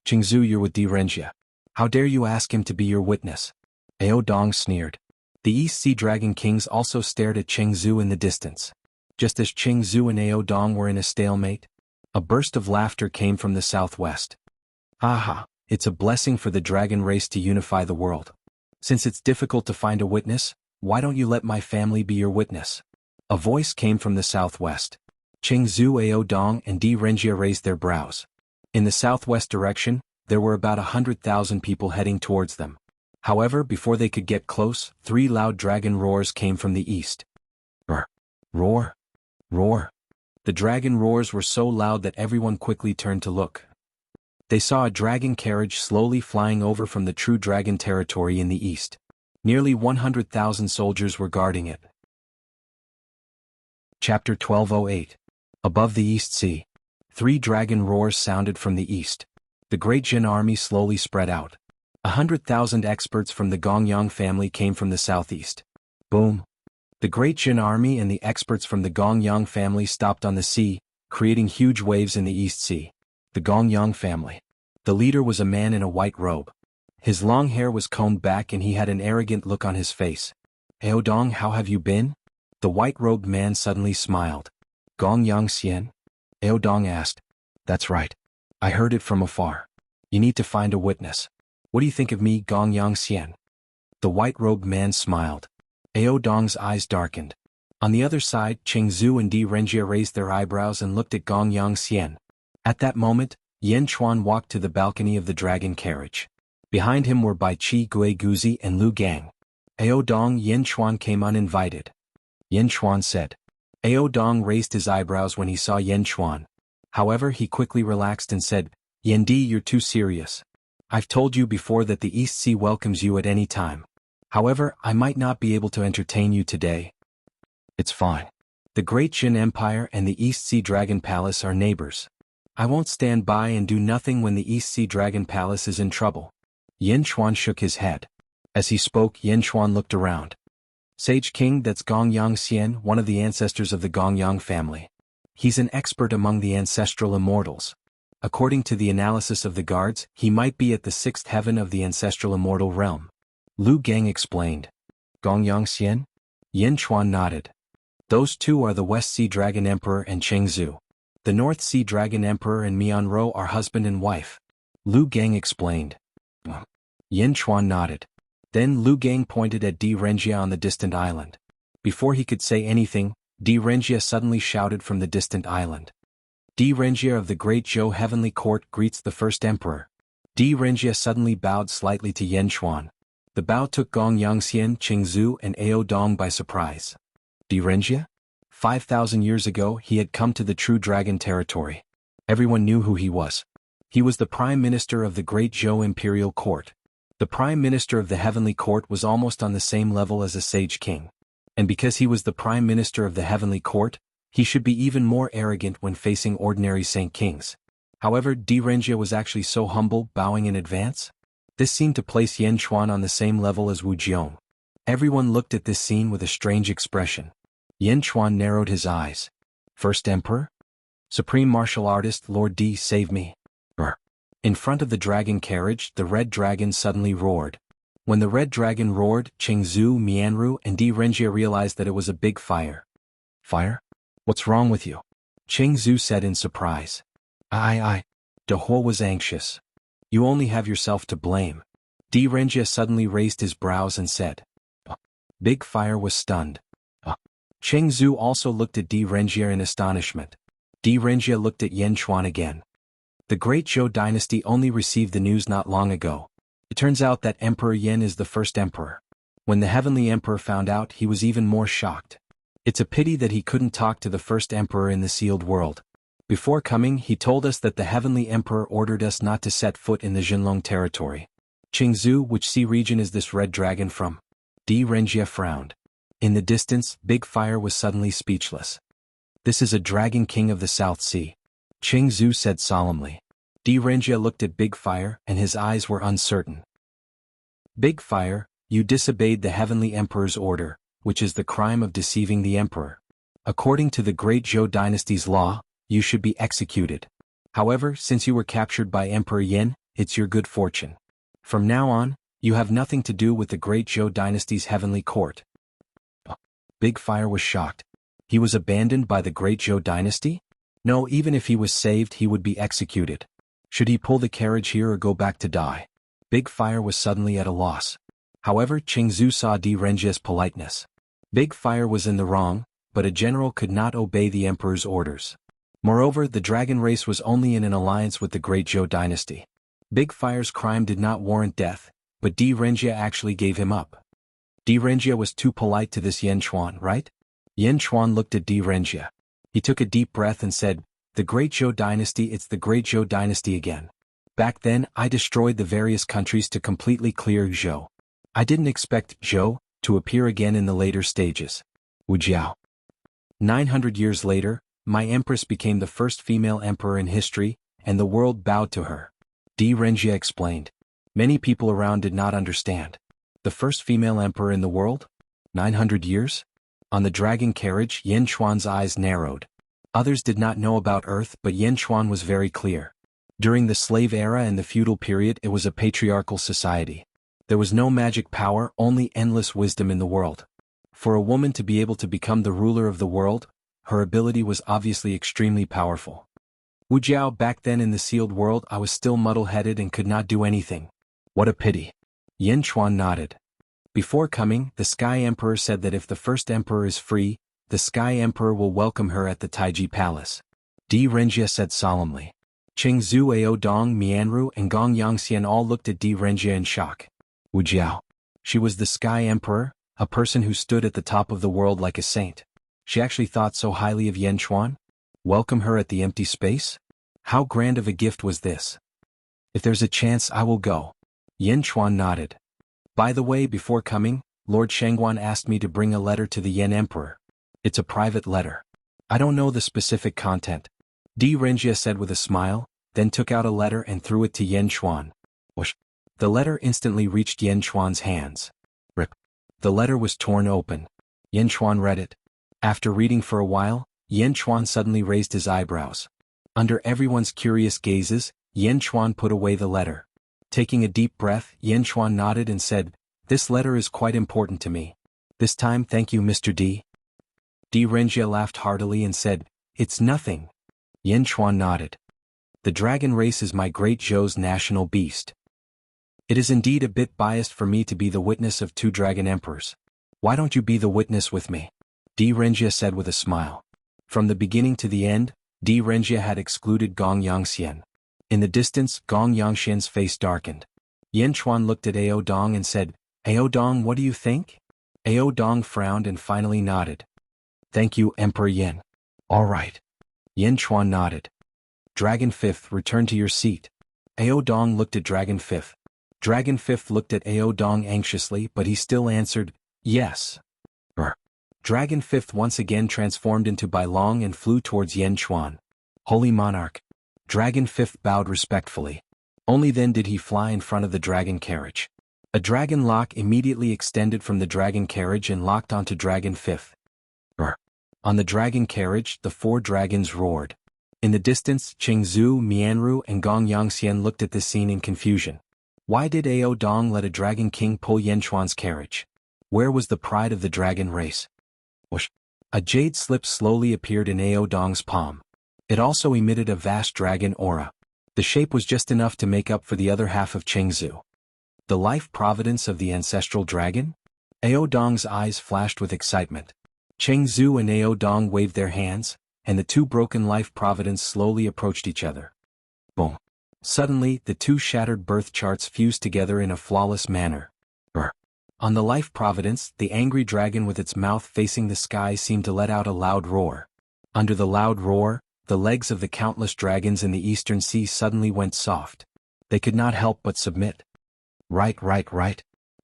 Chengzu, you're with Di Renjia. How dare you ask him to be your witness? Ao Dong sneered. The East Sea Dragon Kings also stared at Chengzu in the distance. Just as Chengzu and Ao Dong were in a stalemate, a burst of laughter came from the southwest. Haha, it's a blessing for the dragon race to unify the world. Since it's difficult to find a witness, why don't you let my family be your witness? A voice came from the southwest. Chengzu, Ao Dong, and Di Renjia raised their brows. In the southwest direction, there were about 100,000 people heading towards them. However, before they could get close, 3 loud dragon roars came from the east. Roar, roar, roar. The dragon roars were so loud that everyone quickly turned to look. They saw a dragon carriage slowly flying over from the true dragon territory in the east. Nearly 100,000 soldiers were guarding it. Chapter 1208. Above the East Sea. 3 dragon roars sounded from the east. The great Jin army slowly spread out. 100,000 experts from the Gongyang family came from the southeast. Boom. The great Jin army and the experts from the Gongyang family stopped on the sea, creating huge waves in the East Sea. The Gongyang family. The leader was a man in a white robe. His long hair was combed back and he had an arrogant look on his face. Aodong, how have you been? The white-robed man suddenly smiled. Gongyang Xian? Aodong asked. That's right. I heard it from afar. You need to find a witness. What do you think of me, Gongyang Xian? The white-robed man smiled. Aodong's eyes darkened. On the other side, Chengzu and Di Renjia raised their eyebrows and looked at Gongyang Xian. At that moment, Yan Chuan walked to the balcony of the dragon carriage. Behind him were Bai Qi Gui Guzi and Lu Gang. Aodong Yan Chuan came uninvited. Yan Chuan said. Aodong raised his eyebrows when he saw Yan Chuan. However, he quickly relaxed and said, Yan Di, you're too serious. I've told you before that the East Sea welcomes you at any time. However, I might not be able to entertain you today. It's fine. The Great Jin Empire and the East Sea Dragon Palace are neighbors. I won't stand by and do nothing when the East Sea Dragon Palace is in trouble. Yan Chuan shook his head. As he spoke, Yan Chuan looked around. Sage King, that's Gongyang Xian, one of the ancestors of the Gongyang family. He's an expert among the ancestral immortals. According to the analysis of the guards, he might be at the 6th heaven of the ancestral immortal realm. Lu Gang explained. Gongyang Xian? Yan Chuan nodded. Those two are the West Sea Dragon Emperor and Chengzu. The North Sea Dragon Emperor and Mianro are husband and wife. Lu Gang explained. Yan Chuan nodded. Then Lu Gang pointed at Di Renjia on the distant island. Before he could say anything, Di Renjia suddenly shouted from the distant island. Di Renjia of the Great Zhou Heavenly Court greets the first emperor. Di Renjia suddenly bowed slightly to Yan Chuan. The bow took Gongyang Xian, Chengzu and Aodong by surprise. Di Renjia? 5,000 years ago he had come to the true dragon territory. Everyone knew who he was. He was the Prime Minister of the Great Zhou Imperial Court. The Prime Minister of the Heavenly Court was almost on the same level as a Sage King. And because he was the Prime Minister of the Heavenly Court, he should be even more arrogant when facing ordinary Saint Kings. However, Di Renjia was actually so humble, bowing in advance. This seemed to place Yan Chuan on the same level as Wu Jiong. Everyone looked at this scene with a strange expression. Yan Chuan narrowed his eyes. First Emperor? Supreme Martial Artist Lord Di, save me. In front of the dragon carriage, the red dragon suddenly roared. When the red dragon roared, Chengzu, Mianru and Di Renjia realized that it was a big fire. Fire? What's wrong with you? Chengzu said in surprise. De Ho was anxious. You only have yourself to blame. Di Renjia suddenly raised his brows and said. Big Fire was stunned. Chengzu also looked at Di Renjia in astonishment. Di Renjia looked at Yan Chuan again. The Great Zhou dynasty only received the news not long ago. It turns out that Emperor Yan is the first emperor. When the Heavenly Emperor found out, he was even more shocked. It's a pity that he couldn't talk to the first emperor in the sealed world. Before coming, he told us that the Heavenly Emperor ordered us not to set foot in the Jinlong territory. Chengzu, which sea region is this red dragon from? Di Renjia frowned. In the distance, Big Fire was suddenly speechless. This is a dragon king of the South Sea. Chengzu said solemnly. Di Renjia looked at Big Fire and his eyes were uncertain. Big Fire, you disobeyed the Heavenly Emperor's order, which is the crime of deceiving the Emperor. According to the Great Zhou dynasty's law, you should be executed. However, since you were captured by Emperor Yan, it's your good fortune. From now on, you have nothing to do with the Great Zhou dynasty's heavenly court. Big Fire was shocked. He was abandoned by the Great Zhou dynasty? No, even if he was saved, he would be executed. Should he pull the carriage here or go back to die? Big Fire was suddenly at a loss. However, Chengzu saw Di Renjia's politeness. Big Fire was in the wrong, but a general could not obey the emperor's orders. Moreover, the dragon race was only in an alliance with the Great Zhou dynasty. Big Fire's crime did not warrant death, but Di Renjia actually gave him up. Di Renjia was too polite to this Yan Chuan, right? Yan Chuan looked at Di Renjia. He took a deep breath and said, The Great Zhou dynasty, it's the Great Zhou dynasty again. Back then, I destroyed the various countries to completely clear Zhou. I didn't expect Zhou to appear again in the later stages. Wuxiao. 900 years later, my empress became the first female emperor in history, and the world bowed to her. Di Renjia explained. Many people around did not understand. The first female emperor in the world? 900 years? On the dragon carriage, Yan Chuan's eyes narrowed. Others did not know about Earth, but Yanchuan was very clear. During the slave era and the feudal period, it was a patriarchal society. There was no magic power, only endless wisdom in the world. For a woman to be able to become the ruler of the world, her ability was obviously extremely powerful. Wuxiao, back then in the sealed world, I was still muddle-headed and could not do anything. What a pity. Yanchuan nodded. Before coming, the Sky Emperor said that if the first emperor is free, the Sky Emperor will welcome her at the Taiji Palace. Di Renjia said solemnly. Qingzu, Ao Dong, Mianru, and Gong Yangxian all looked at Di Renjia in shock. Wuxiao. She was the Sky Emperor, a person who stood at the top of the world like a saint. She actually thought so highly of Yanchuan? Welcome her at the empty space? How grand of a gift was this? If there's a chance, I will go. Yanchuan nodded. By the way, before coming, Lord Shengguan asked me to bring a letter to the Yan Emperor. It's a private letter. I don't know the specific content. Di Renjia said with a smile, then took out a letter and threw it to Yanchuan. Whoosh. The letter instantly reached Yanchuan's hands. Rip. The letter was torn open. Yanchuan read it. After reading for a while, Yanchuan suddenly raised his eyebrows. Under everyone's curious gazes, Yanchuan put away the letter. Taking a deep breath, Yanchuan nodded and said, "This letter is quite important to me. This time, thank you, Mr. D." Di Renjia laughed heartily and said, "It's nothing." Yanchuan nodded. "The dragon race is my great Zhou's national beast. It is indeed a bit biased for me to be the witness of two dragon emperors. Why don't you be the witness with me?" Di Renjia said with a smile. From the beginning to the end, Di Renjia had excluded Gong Yangxian. In the distance, Gong Yangxian's face darkened. Yanchuan looked at Ao Dong and said, "Ao Dong, what do you think?" Ao Dong frowned and finally nodded. "Thank you, Emperor Yan." "All right." Yanchuan nodded. "Dragon Fifth, return to your seat." Ao Dong looked at Dragon Fifth. Dragon Fifth looked at Ao Dong anxiously, but he still answered, "Yes." Dragon Fifth once again transformed into Bailong and flew towards Yanchuan. "Holy Monarch." Dragon Fifth bowed respectfully. Only then did he fly in front of the dragon carriage. A dragon lock immediately extended from the dragon carriage and locked onto Dragon Fifth. On the dragon carriage, the four dragons roared. In the distance, Qingzu, Mianru, and Gong Yangxian looked at this scene in confusion. Why did Ao Dong let a dragon king pull Yanchuan's carriage? Where was the pride of the dragon race? Whoosh. A jade slip slowly appeared in Ao Dong's palm. It also emitted a vast dragon aura. The shape was just enough to make up for the other half of Qingzu. The life providence of the ancestral dragon? Ao Dong's eyes flashed with excitement. Qingzu and Ao Dong waved their hands, and the two broken life providence slowly approached each other. Boom. Suddenly, the two shattered birth charts fused together in a flawless manner. On the life providence, the angry dragon with its mouth facing the sky seemed to let out a loud roar. Under the loud roar, the legs of the countless dragons in the eastern sea suddenly went soft. They could not help but submit. Right.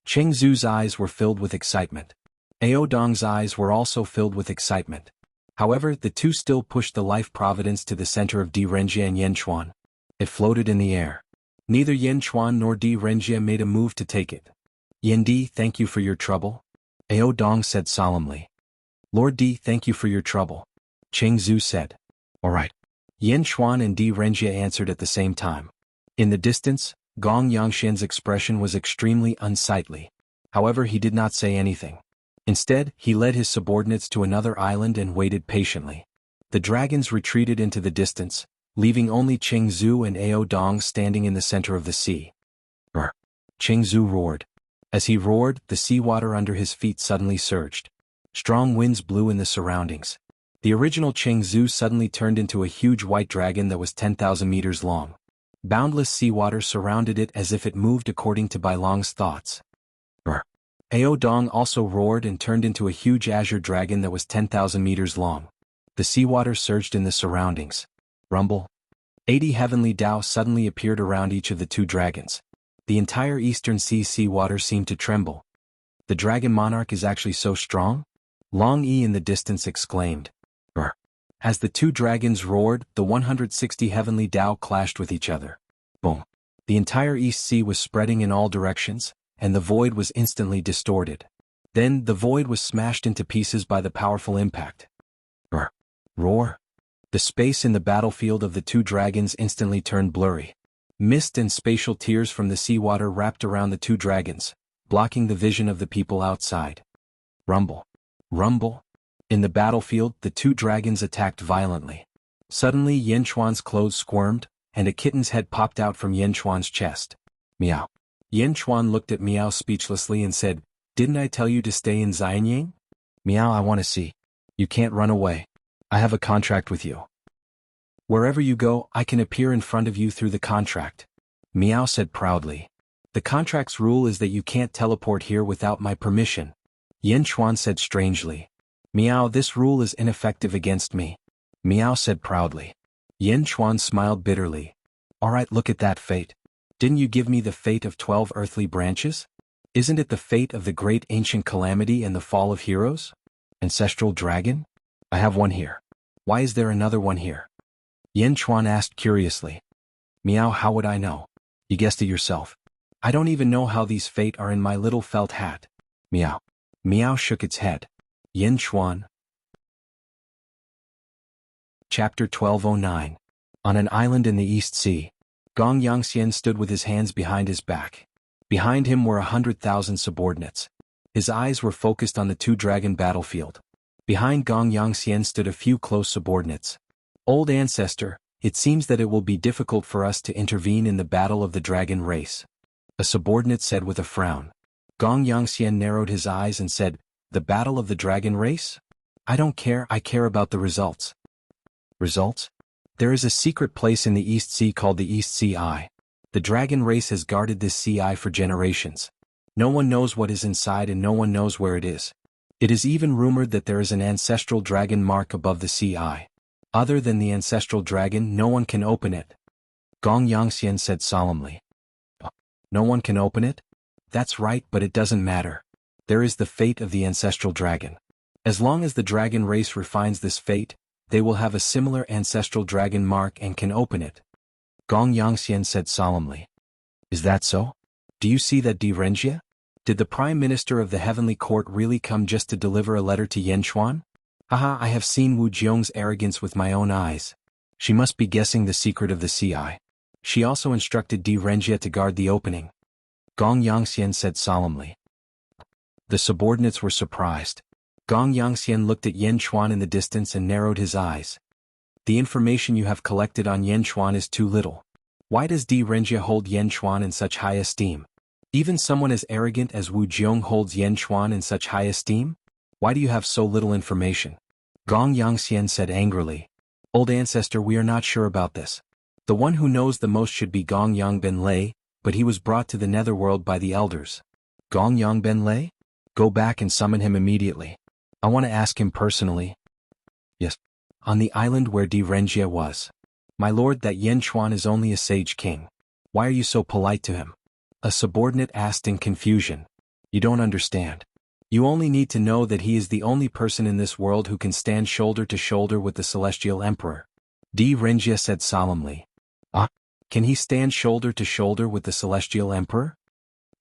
Qingzu's eyes were filled with excitement. Ao Dong's eyes were also filled with excitement. However, the two still pushed the life providence to the center of Di Renjia and Yanchuan. It floated in the air. Neither Yanchuan nor Di Renjia made a move to take it. "Yan Di, thank you for your trouble," Ao Dong said solemnly. "Lord Di, thank you for your trouble," Qingzu said. "All right." Yanchuan and Di Renjia answered at the same time. In the distance, Gong Yangxian's expression was extremely unsightly. However, he did not say anything. Instead, he led his subordinates to another island and waited patiently. The dragons retreated into the distance, leaving only Qingzu and Ao Dong standing in the center of the sea. Qingzu roared. As he roared, the seawater under his feet suddenly surged. Strong winds blew in the surroundings. The original Qingzu suddenly turned into a huge white dragon that was 10,000 meters long. Boundless seawater surrounded it as if it moved according to Bailong's thoughts. Ao Dong also roared and turned into a huge azure dragon that was 10,000 meters long. The seawater surged in the surroundings. Rumble. 80 heavenly Dao suddenly appeared around each of the two dragons. The entire eastern sea seawater seemed to tremble. The dragon monarch is actually so strong? Long Yi in the distance exclaimed. As the two dragons roared, the 160 heavenly Dao clashed with each other. Boom. The entire East Sea was spreading in all directions, and the void was instantly distorted. Then, the void was smashed into pieces by the powerful impact. Roar. The space in the battlefield of the two dragons instantly turned blurry. Mist and spatial tears from the seawater wrapped around the two dragons, blocking the vision of the people outside. Rumble. Rumble. In the battlefield, the two dragons attacked violently. Suddenly Yen Chuan's clothes squirmed, and a kitten's head popped out from Yen Chuan's chest. Meow. Yen Chuan looked at Meow speechlessly and said, "Didn't I tell you to stay in Xianyang?" "Meow, I want to see. You can't run away. I have a contract with you. Wherever you go, I can appear in front of you through the contract." Meow said proudly. "The contract's rule is that you can't teleport here without my permission." Yen Chuan said strangely. "Meow, this rule is ineffective against me." Meow said proudly. Yen Chuan smiled bitterly. "Alright, look at that fate. Didn't you give me the fate of 12 earthly branches? Isn't it the fate of the great ancient calamity and the fall of heroes? Ancestral dragon? I have one here. Why is there another one here?" Yen Chuan asked curiously. "Meow, how would I know? You guessed it yourself. I don't even know how these fate are in my little felt hat." Meow. Meow shook its head. Yen Chuan. Chapter 1209. On an island in the East Sea, Gong Yangxian stood with his hands behind his back. Behind him were 100,000 subordinates. His eyes were focused on the two-dragon battlefield. Behind Gong Yangxian stood a few close subordinates. "Old ancestor, it seems that it will be difficult for us to intervene in the battle of the dragon race," a subordinate said with a frown. Gong Yangxian narrowed his eyes and said, "The battle of the dragon race? I don't care, I care about the results." "Results? There is a secret place in the East Sea called the East Sea Eye. The dragon race has guarded this sea eye for generations. No one knows what is inside and no one knows where it is. It is even rumored that there is an ancestral dragon mark above the sea eye. Other than the ancestral dragon, no one can open it." Gong Yangxian said solemnly. "No one can open it? That's right, but it doesn't matter. There is the fate of the ancestral dragon. As long as the dragon race refines this fate, they will have a similar ancestral dragon mark and can open it." Gong Yangxian said solemnly. "Is that so? Do you see that Di Renjia? Did the Prime Minister of the Heavenly Court really come just to deliver a letter to Yen Chuan? Haha, I have seen Wu Jiong's arrogance with my own eyes. She must be guessing the secret of the sea eye. She also instructed Di Renjia to guard the opening." Gong Yangxian said solemnly. The subordinates were surprised. Gong Yangxian looked at Yen Chuan in the distance and narrowed his eyes. "The information you have collected on Yen Chuan is too little. Why does Di Renjia hold Yen Chuan in such high esteem? Even someone as arrogant as Wu Jiong holds Yen Chuan in such high esteem? Why do you have so little information?" Gong Yangxian said angrily. "Old ancestor, we are not sure about this. The one who knows the most should be Gong Yangben Lei, but he was brought to the netherworld by the elders." "Gong Yangben Lei? Go back and summon him immediately. I want to ask him personally." "Yes. On the island where Di Renjia was. My lord, that Yen Chuan is only a sage king. Why are you so polite to him?" a subordinate asked in confusion. "You don't understand. You only need to know that he is the only person in this world who can stand shoulder to shoulder with the celestial emperor." Di Renjia said solemnly. "Ah? Can he stand shoulder to shoulder with the celestial emperor?"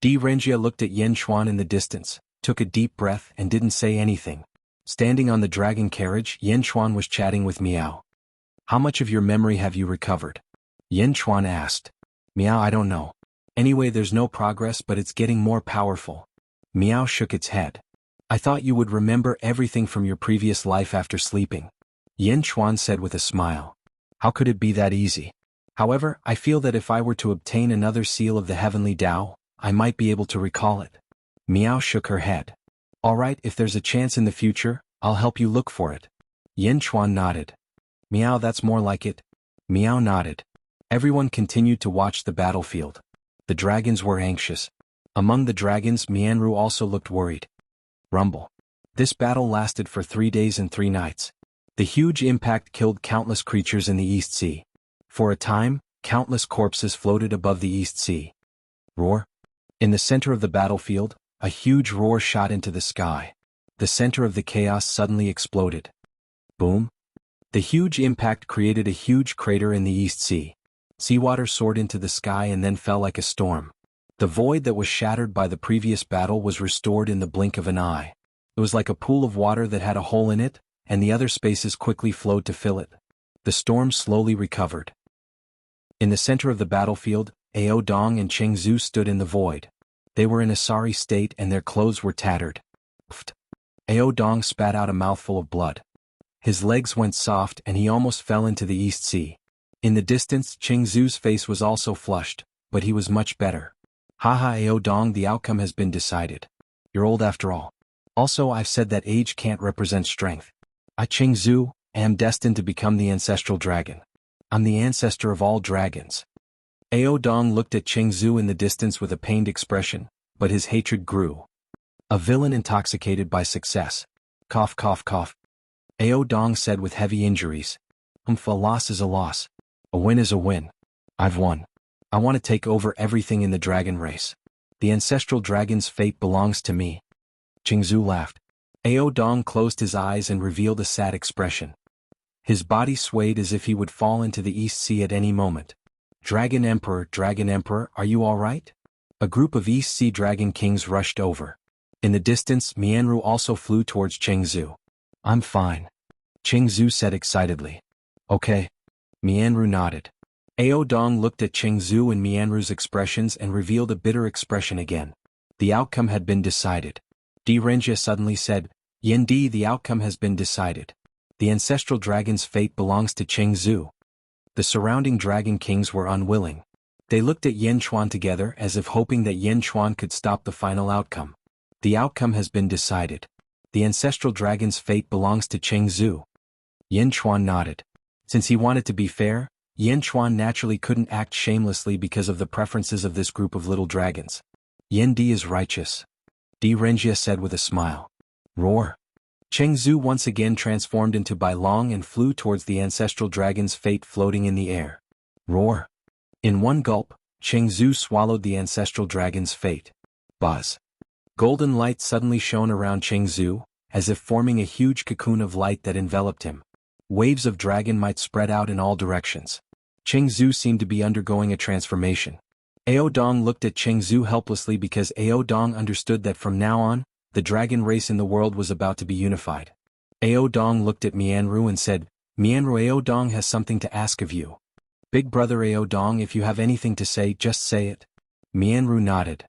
Di Renjia looked at Yen Chuan in the distance, took a deep breath and didn't say anything. Standing on the dragon carriage, Yen Chuan was chatting with Meow. "How much of your memory have you recovered?" Yen Chuan asked. "Meow, I don't know. Anyway, there's no progress, but it's getting more powerful." Meow shook its head. "I thought you would remember everything from your previous life after sleeping." Yen Chuan said with a smile. "How could it be that easy? However, I feel that if I were to obtain another seal of the heavenly Tao, I might be able to recall it." Meow shook her head. "Alright, if there's a chance in the future, I'll help you look for it." Yen Chuan nodded. "Meow, that's more like it." Meow nodded. Everyone continued to watch the battlefield. The dragons were anxious. Among the dragons, Mianru also looked worried. Rumble. This battle lasted for 3 days and 3 nights. The huge impact killed countless creatures in the East Sea. For a time, countless corpses floated above the East Sea. Roar. In the center of the battlefield, a huge roar shot into the sky. The center of the chaos suddenly exploded. Boom. The huge impact created a huge crater in the East Sea. Seawater soared into the sky and then fell like a storm. The void that was shattered by the previous battle was restored in the blink of an eye. It was like a pool of water that had a hole in it, and the other spaces quickly flowed to fill it. The The storm slowly recovered. In the center of the battlefield, Ao Dong and Cheng Zhu stood in the void. They were in a sorry state and their clothes were tattered. Pfft. Ao Dong spat out a mouthful of blood. His legs went soft and he almost fell into the East Sea. In the distance, Cheng Zhu's face was also flushed, but he was much better. Haha, Ao Dong, the outcome has been decided. You're old after all. Also, I've said that age can't represent strength. I, Cheng Zhu, am destined to become the ancestral dragon. I'm the ancestor of all dragons. Ao Dong looked at Cheng Zhu in the distance with a pained expression, but his hatred grew. A villain intoxicated by success. Cough, cough, cough. Ao Dong said with heavy injuries. A loss is a loss. A win is a win. I've won. I want to take over everything in the dragon race. The ancestral dragon's fate belongs to me. Cheng Zhu laughed. Ao Dong closed his eyes and revealed a sad expression. His body swayed as if he would fall into the East Sea at any moment. Dragon Emperor, are you all right? A group of East Sea Dragon Kings rushed over. In the distance, Mianru also flew towards Cheng Zhu. I'm fine. Cheng Zhu said excitedly. Okay. Mianru nodded. Ao Dong looked at Cheng Zhu and Mianru's expressions and revealed a bitter expression again. The outcome had been decided. Di Renjia suddenly said, Yen Di, the outcome has been decided. The ancestral dragon's fate belongs to Cheng Zhu. The surrounding dragon kings were unwilling. They looked at Yen Chuan together as if hoping that Yen Chuan could stop the final outcome. The outcome has been decided. The ancestral dragon's fate belongs to Cheng Zhu. Yen Chuan nodded. Since he wanted to be fair, Yen Chuan naturally couldn't act shamelessly because of the preferences of this group of little dragons. Yen Di is righteous. Di Renjia said with a smile. Roar. Cheng Zhu once again transformed into Bai Long and flew towards the ancestral dragon's fate floating in the air. Roar. In one gulp, Cheng Zhu swallowed the ancestral dragon's fate. Buzz. Golden light suddenly shone around Cheng Zhu, as if forming a huge cocoon of light that enveloped him. Waves of dragon might spread out in all directions. Cheng Zhu seemed to be undergoing a transformation. Ao Dong looked at Cheng Zhu helplessly because Ao Dong understood that from now on, the dragon race in the world was about to be unified. Ao Dong looked at Mianru and said, Mianru, Ao Dong has something to ask of you. Big brother Ao Dong, if you have anything to say, just say it. Mianru nodded.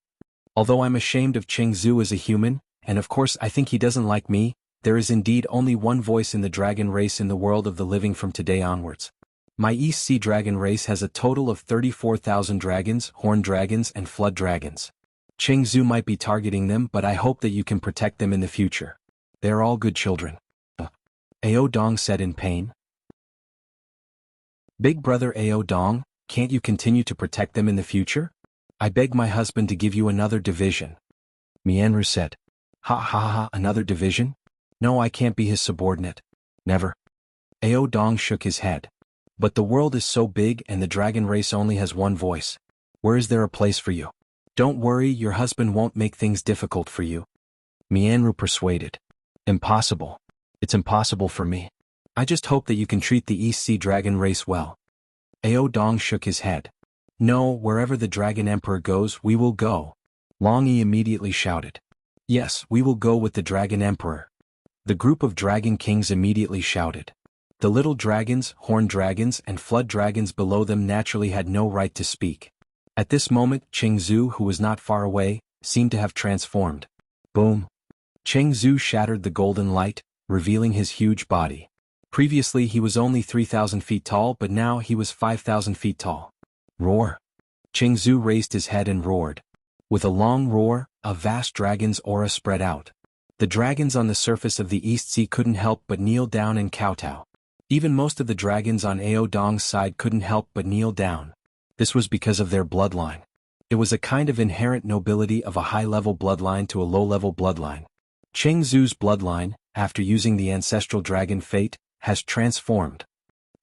Although I'm ashamed of Cheng Zhu as a human, and of course I think he doesn't like me, there is indeed only one voice in the dragon race in the world of the living from today onwards. My East Sea Dragon race has a total of 34,000 dragons, horned dragons and flood dragons. Cheng Zhu might be targeting them, but I hope that you can protect them in the future. They are all good children. Ao Dong said in pain. Big brother Ao Dong, can't you continue to protect them in the future? I beg my husband to give you another division. Mianru said. Ha ha ha, another division? No, I can't be his subordinate. Never. Ao Dong shook his head. But the world is so big and the dragon race only has one voice. Where is there a place for you? Don't worry, your husband won't make things difficult for you. Mianru persuaded. Impossible. It's impossible for me. I just hope that you can treat the East Sea Dragon race well. Ao Dong shook his head. No, wherever the Dragon Emperor goes, we will go. Long Yi immediately shouted. Yes, we will go with the Dragon Emperor. The group of dragon kings immediately shouted. The little dragons, horned dragons and flood dragons below them naturally had no right to speak. At this moment, Cheng Zhu, who was not far away, seemed to have transformed. Boom. Cheng Zhu shattered the golden light, revealing his huge body. Previously he was only 3,000 feet tall, but now he was 5,000 feet tall. Roar. Cheng Zhu raised his head and roared. With a long roar, a vast dragon's aura spread out. The dragons on the surface of the East Sea couldn't help but kneel down and kowtow. Even most of the dragons on Ao Dong's side couldn't help but kneel down. This was because of their bloodline. It was a kind of inherent nobility of a high-level bloodline to a low-level bloodline. Cheng Zhu's bloodline, after using the ancestral dragon fate, has transformed.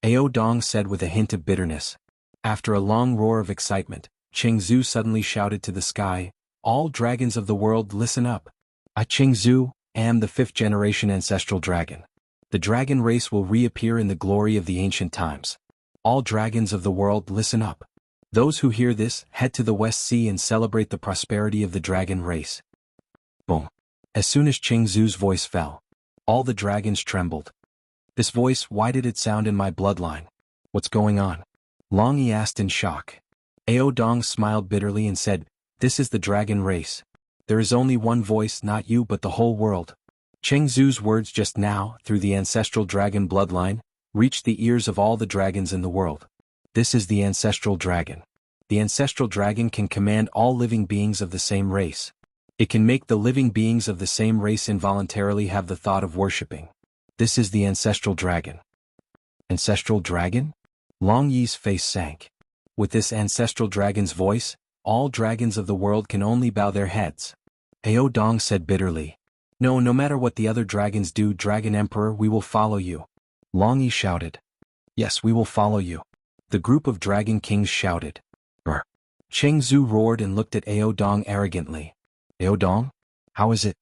Ao Dong said with a hint of bitterness. After a long roar of excitement, Cheng Zhu suddenly shouted to the sky, All dragons of the world, listen up. I, Cheng Zhu, am the 5th-generation ancestral dragon. The dragon race will reappear in the glory of the ancient times. All dragons of the world, listen up. Those who hear this, head to the West Sea and celebrate the prosperity of the dragon race. Boom. As soon as Cheng Zhu's voice fell, all the dragons trembled. This voice, why did it sound in my bloodline? What's going on? Long Yi asked in shock. Ao Dong smiled bitterly and said, this is the dragon race. There is only one voice, not you but the whole world. Cheng Zu's words just now, through the ancestral dragon bloodline, reached the ears of all the dragons in the world. This is the ancestral dragon. The ancestral dragon can command all living beings of the same race. It can make the living beings of the same race involuntarily have the thought of worshipping. This is the ancestral dragon. Ancestral dragon? Long Yi's face sank. With this ancestral dragon's voice, all dragons of the world can only bow their heads. Ao Dong said bitterly. No matter what the other dragons do, Dragon Emperor, we will follow you. Long Yi shouted. Yes, we will follow you. The group of dragon kings shouted. Brr. Cheng Zu roared and looked at Ao Dong arrogantly. Ao Dong? How is it?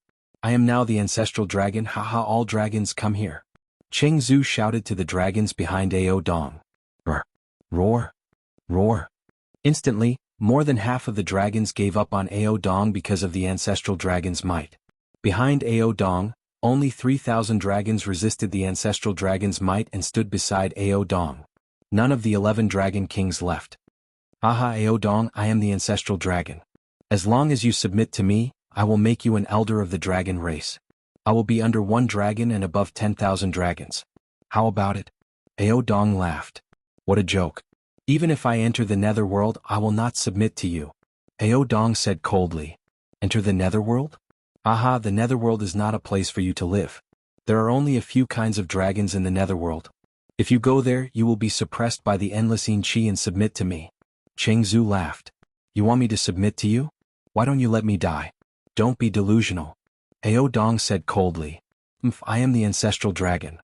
I am now the ancestral dragon, haha, all dragons come here. Cheng Zu shouted to the dragons behind Ao Dong. Brr. Roar. Roar. Instantly, more than half of the dragons gave up on Ao Dong because of the ancestral dragon's might. Behind Ao Dong, only 3,000 dragons resisted the ancestral dragon's might and stood beside Ao Dong. None of the 11 dragon kings left. Aha, Ao Dong, I am the ancestral dragon. As long as you submit to me, I will make you an elder of the dragon race. I will be under one dragon and above 10,000 dragons. How about it? Ao Dong laughed. What a joke. Even if I enter the netherworld, I will not submit to you. Ao Dong said coldly. Enter the netherworld? Aha, the netherworld is not a place for you to live. There are only a few kinds of dragons in the netherworld. If you go there, you will be suppressed by the endless yin qi and submit to me. Cheng Zu laughed. You want me to submit to you? Why don't you let me die? Don't be delusional. Ao Dong said coldly. I am the ancestral dragon.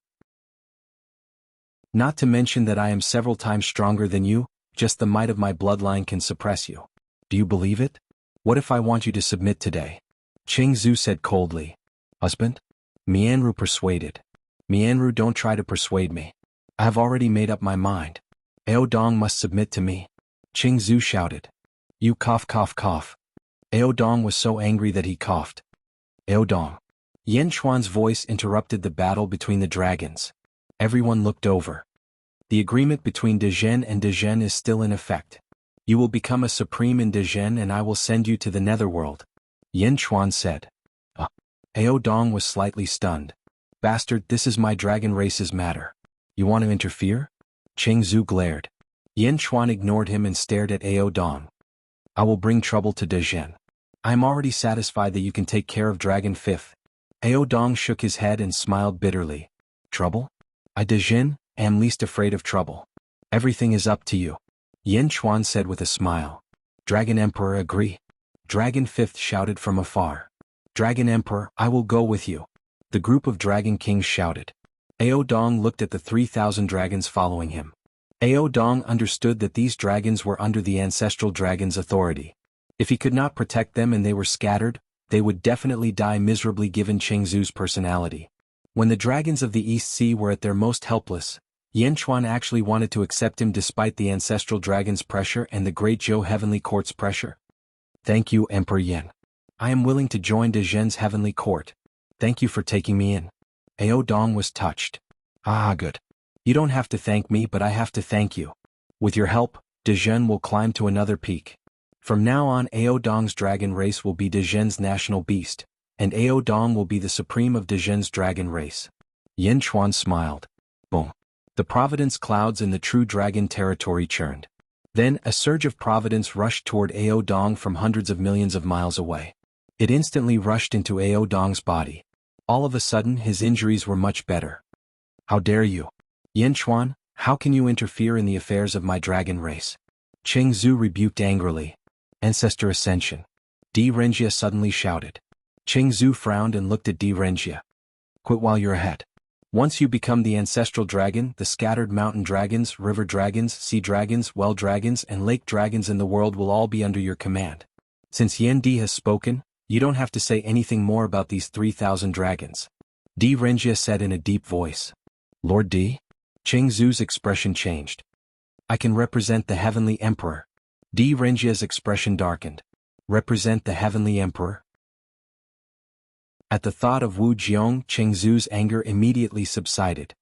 Not to mention that I am several times stronger than you, just the might of my bloodline can suppress you. Do you believe it? What if I want you to submit today? Cheng Zu said coldly. Husband? Mianru persuaded. Mianru, don't try to persuade me. I have already made up my mind. Ao Dong must submit to me. Cheng Zu shouted. You cough cough cough. Ao Dong was so angry that he coughed. Ao Dong. Yan Chuan's voice interrupted the battle between the dragons. Everyone looked over. The agreement between Dezhen and Dezhen is still in effect. You will become a supreme in Dezhen and I will send you to the netherworld. Yan Chuan said. Ao Dong was slightly stunned. Bastard, this is my dragon race's matter. You want to interfere? Cheng Zu glared. Yan Chuan ignored him and stared at Ao Dong. I will bring trouble to Dezhen. I am already satisfied that you can take care of Dragon 5th. Ao Dong shook his head and smiled bitterly. Trouble? I Dezhen am least afraid of trouble. Everything is up to you. Yan Chuan said with a smile. Dragon Emperor agree. Dragon 5th shouted from afar. Dragon Emperor, I will go with you. The group of dragon kings shouted. Ao Dong looked at the 3,000 dragons following him. Ao Dong understood that these dragons were under the ancestral dragon's authority. If he could not protect them and they were scattered, they would definitely die miserably given Cheng Zu's personality. When the dragons of the East Sea were at their most helpless, Yan Chuan actually wanted to accept him despite the ancestral dragon's pressure and the Great Zhou Heavenly Court's pressure. Thank you, Emperor Yan. I am willing to join Dezhen's Heavenly Court. Thank you for taking me in. Ao Dong was touched. Good. You don't have to thank me, but I have to thank you. With your help, Dezhen will climb to another peak. From now on, Ao Dong's dragon race will be Dezhen's national beast, and Ao Dong will be the supreme of Dezhen's dragon race. Yan Chuan smiled. Boom. The providence clouds in the true dragon territory churned. Then, a surge of providence rushed toward Ao Dong from hundreds of millions of miles away. It instantly rushed into Ao Dong's body. All of a sudden, his injuries were much better. How dare you? Yan Chuan, how can you interfere in the affairs of my dragon race? Cheng Zu rebuked angrily. Ancestor Ascension. Di Renjia suddenly shouted. Cheng Zu frowned and looked at Di Renjia. Quit while you're ahead. Once you become the ancestral dragon, the scattered mountain dragons, river dragons, sea dragons, well dragons, and lake dragons in the world will all be under your command. Since Yan Di has spoken, you don't have to say anything more about these 3,000 dragons. Di Renjia said in a deep voice. Lord Di? Cheng Zu's expression changed. I can represent the Heavenly Emperor. Di Renjia's expression darkened. Represent the Heavenly Emperor? At the thought of Wu Jiong, Cheng Zu's anger immediately subsided.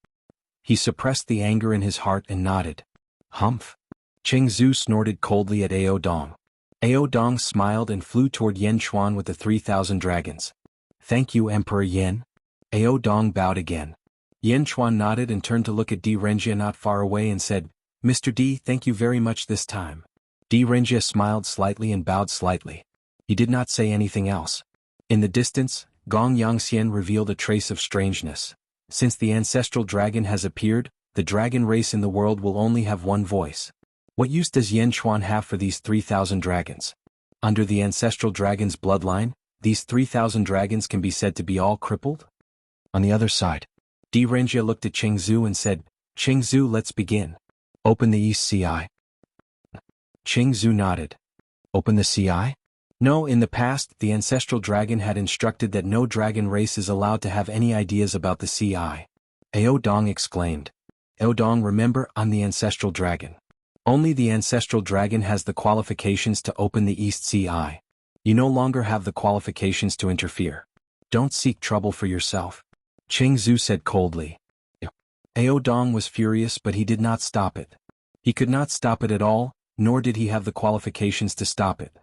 He suppressed the anger in his heart and nodded. Humph. Cheng Zhu snorted coldly at Ao Dong. Ao Dong smiled and flew toward Yen Chuan with the 3,000 dragons. Thank you, Emperor Yen. Ao Dong bowed again. Yen Chuan nodded and turned to look at Di Renjia not far away and said, Mr. Di, thank you very much this time. Di Renjia smiled slightly and bowed slightly. He did not say anything else. In the distance, Gong Yangxian revealed a trace of strangeness. Since the ancestral dragon has appeared, the dragon race in the world will only have one voice. What use does Yen Chuan have for these 3,000 dragons? Under the ancestral dragon's bloodline, these 3,000 dragons can be said to be all crippled? On the other side, Di Renjia looked at Cheng Zhu and said, Cheng Zhu, let's begin. Open the East Ci. Cheng Zhu nodded. Open the Ci? No, in the past, the ancestral dragon had instructed that no dragon race is allowed to have any ideas about the Ci. Ao Dong exclaimed. Ao Dong, remember, I'm the ancestral dragon. Only the ancestral dragon has the qualifications to open the East Ci. You no longer have the qualifications to interfere. Don't seek trouble for yourself. Cheng Zhu said coldly. Ao Dong was furious, but he did not stop it. He could not stop it at all, nor did he have the qualifications to stop it.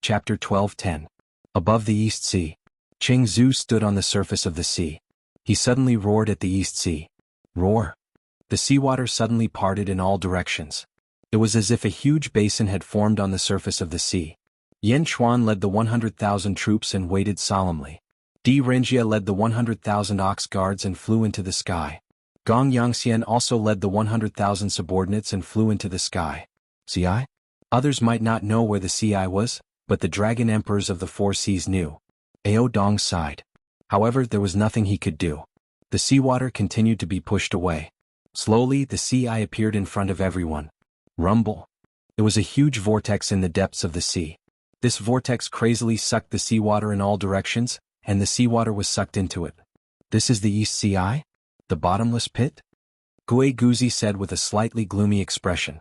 Chapter 12:10. Above the East Sea. Cheng Zhu stood on the surface of the sea. He suddenly roared at the East Sea. Roar. The seawater suddenly parted in all directions. It was as if a huge basin had formed on the surface of the sea. Yen Chuan led the 100,000 troops and waited solemnly. Di Renjia led the 100,000 ox guards and flew into the sky. Gong Yangxian also led the 100,000 subordinates and flew into the sky. Ci? Others might not know where the Ci was, but the dragon emperors of the four seas knew. Ao Dong sighed. However, there was nothing he could do. The seawater continued to be pushed away. Slowly, the Ci appeared in front of everyone. Rumble. It was a huge vortex in the depths of the sea. This vortex crazily sucked the seawater in all directions, and the seawater was sucked into it. This is the East Ci? The bottomless pit? Gui Guzi said with a slightly gloomy expression.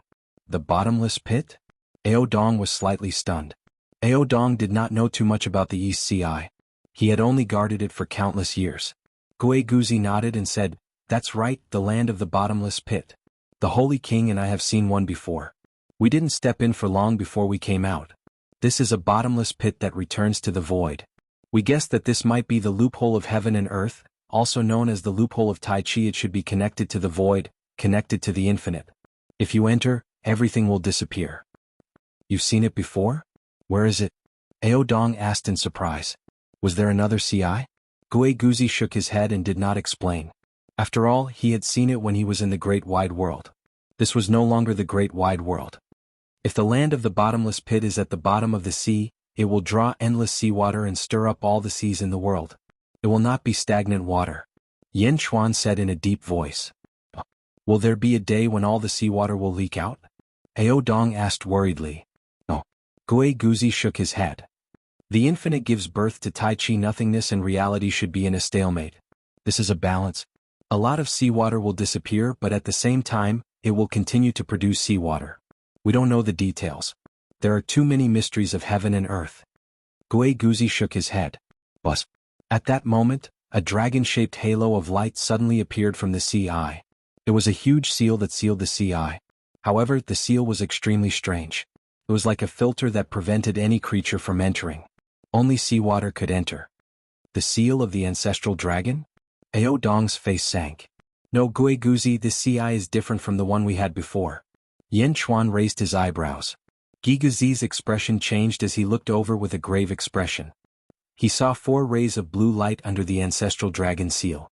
The bottomless pit? Ao Dong was slightly stunned. Ao Dong did not know too much about the East Ci. He had only guarded it for countless years. Gui Guzi nodded and said, That's right, the land of the bottomless pit. The Holy King and I have seen one before. We didn't step in for long before we came out. This is a bottomless pit that returns to the void. We guessed that this might be the loophole of heaven and earth, also known as the loophole of Tai Chi. It should be connected to the void, connected to the infinite. If you enter, everything will disappear. You've seen it before? Where is it? Ao Dong asked in surprise. Was there another Ci? Gui Guzi shook his head and did not explain. After all, he had seen it when he was in the Great Wide World. This was no longer the Great Wide World. If the land of the bottomless pit is at the bottom of the sea, it will draw endless seawater and stir up all the seas in the world. It will not be stagnant water. Yen Chuan said in a deep voice. Will there be a day when all the seawater will leak out? Ao Dong asked worriedly. No. Gui Guzi shook his head. The infinite gives birth to Tai Chi nothingness, and reality should be in a stalemate. This is a balance. A lot of seawater will disappear, but at the same time, it will continue to produce seawater. We don't know the details. There are too many mysteries of heaven and earth. Gui Guzi shook his head. Bus. At that moment, a dragon-shaped halo of light suddenly appeared from the Ci. It was a huge seal that sealed the Ci. However, the seal was extremely strange. It was like a filter that prevented any creature from entering. Only seawater could enter. The seal of the ancestral dragon? Ao Dong's face sank. No, Gui Guzi, this Ci is different from the one we had before. Yen Chuan raised his eyebrows. Guigazi's expression changed as he looked over with a grave expression. He saw 4 rays of blue light under the ancestral dragon seal.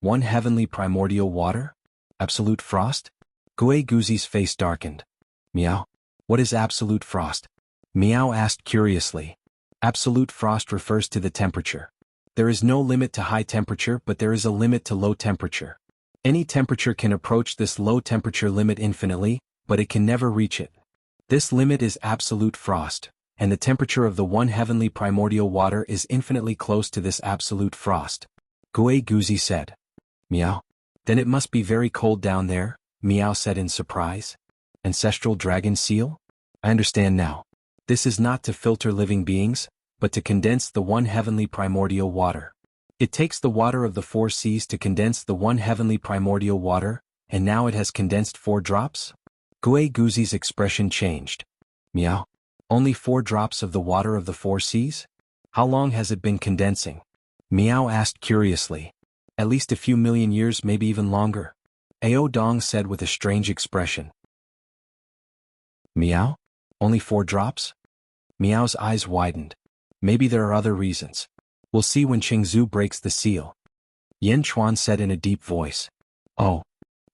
1 heavenly primordial water? Absolute frost? Gui Guzi's face darkened. Meow. What is absolute frost? Meow asked curiously. Absolute frost refers to the temperature. There is no limit to high temperature, but there is a limit to low temperature. Any temperature can approach this low temperature limit infinitely, but it can never reach it. This limit is absolute frost, and the temperature of the 1 heavenly primordial water is infinitely close to this absolute frost. Gui Guzi said. Meow. Then it must be very cold down there, Meow said in surprise. Ancestral dragon seal? I understand now. This is not to filter living beings, but to condense the 1 heavenly primordial water. It takes the water of the 4 seas to condense the one heavenly primordial water, and now it has condensed 4 drops? Gue Guzi's expression changed. Meow. Only 4 drops of the water of the 4 seas? How long has it been condensing? Meow asked curiously. At least a few million years, maybe even longer. Ao Dong said with a strange expression. Meow? Only 4 drops? Meow's eyes widened. Maybe there are other reasons. We'll see when Qingzu breaks the seal. Yan Chuan said in a deep voice. Oh.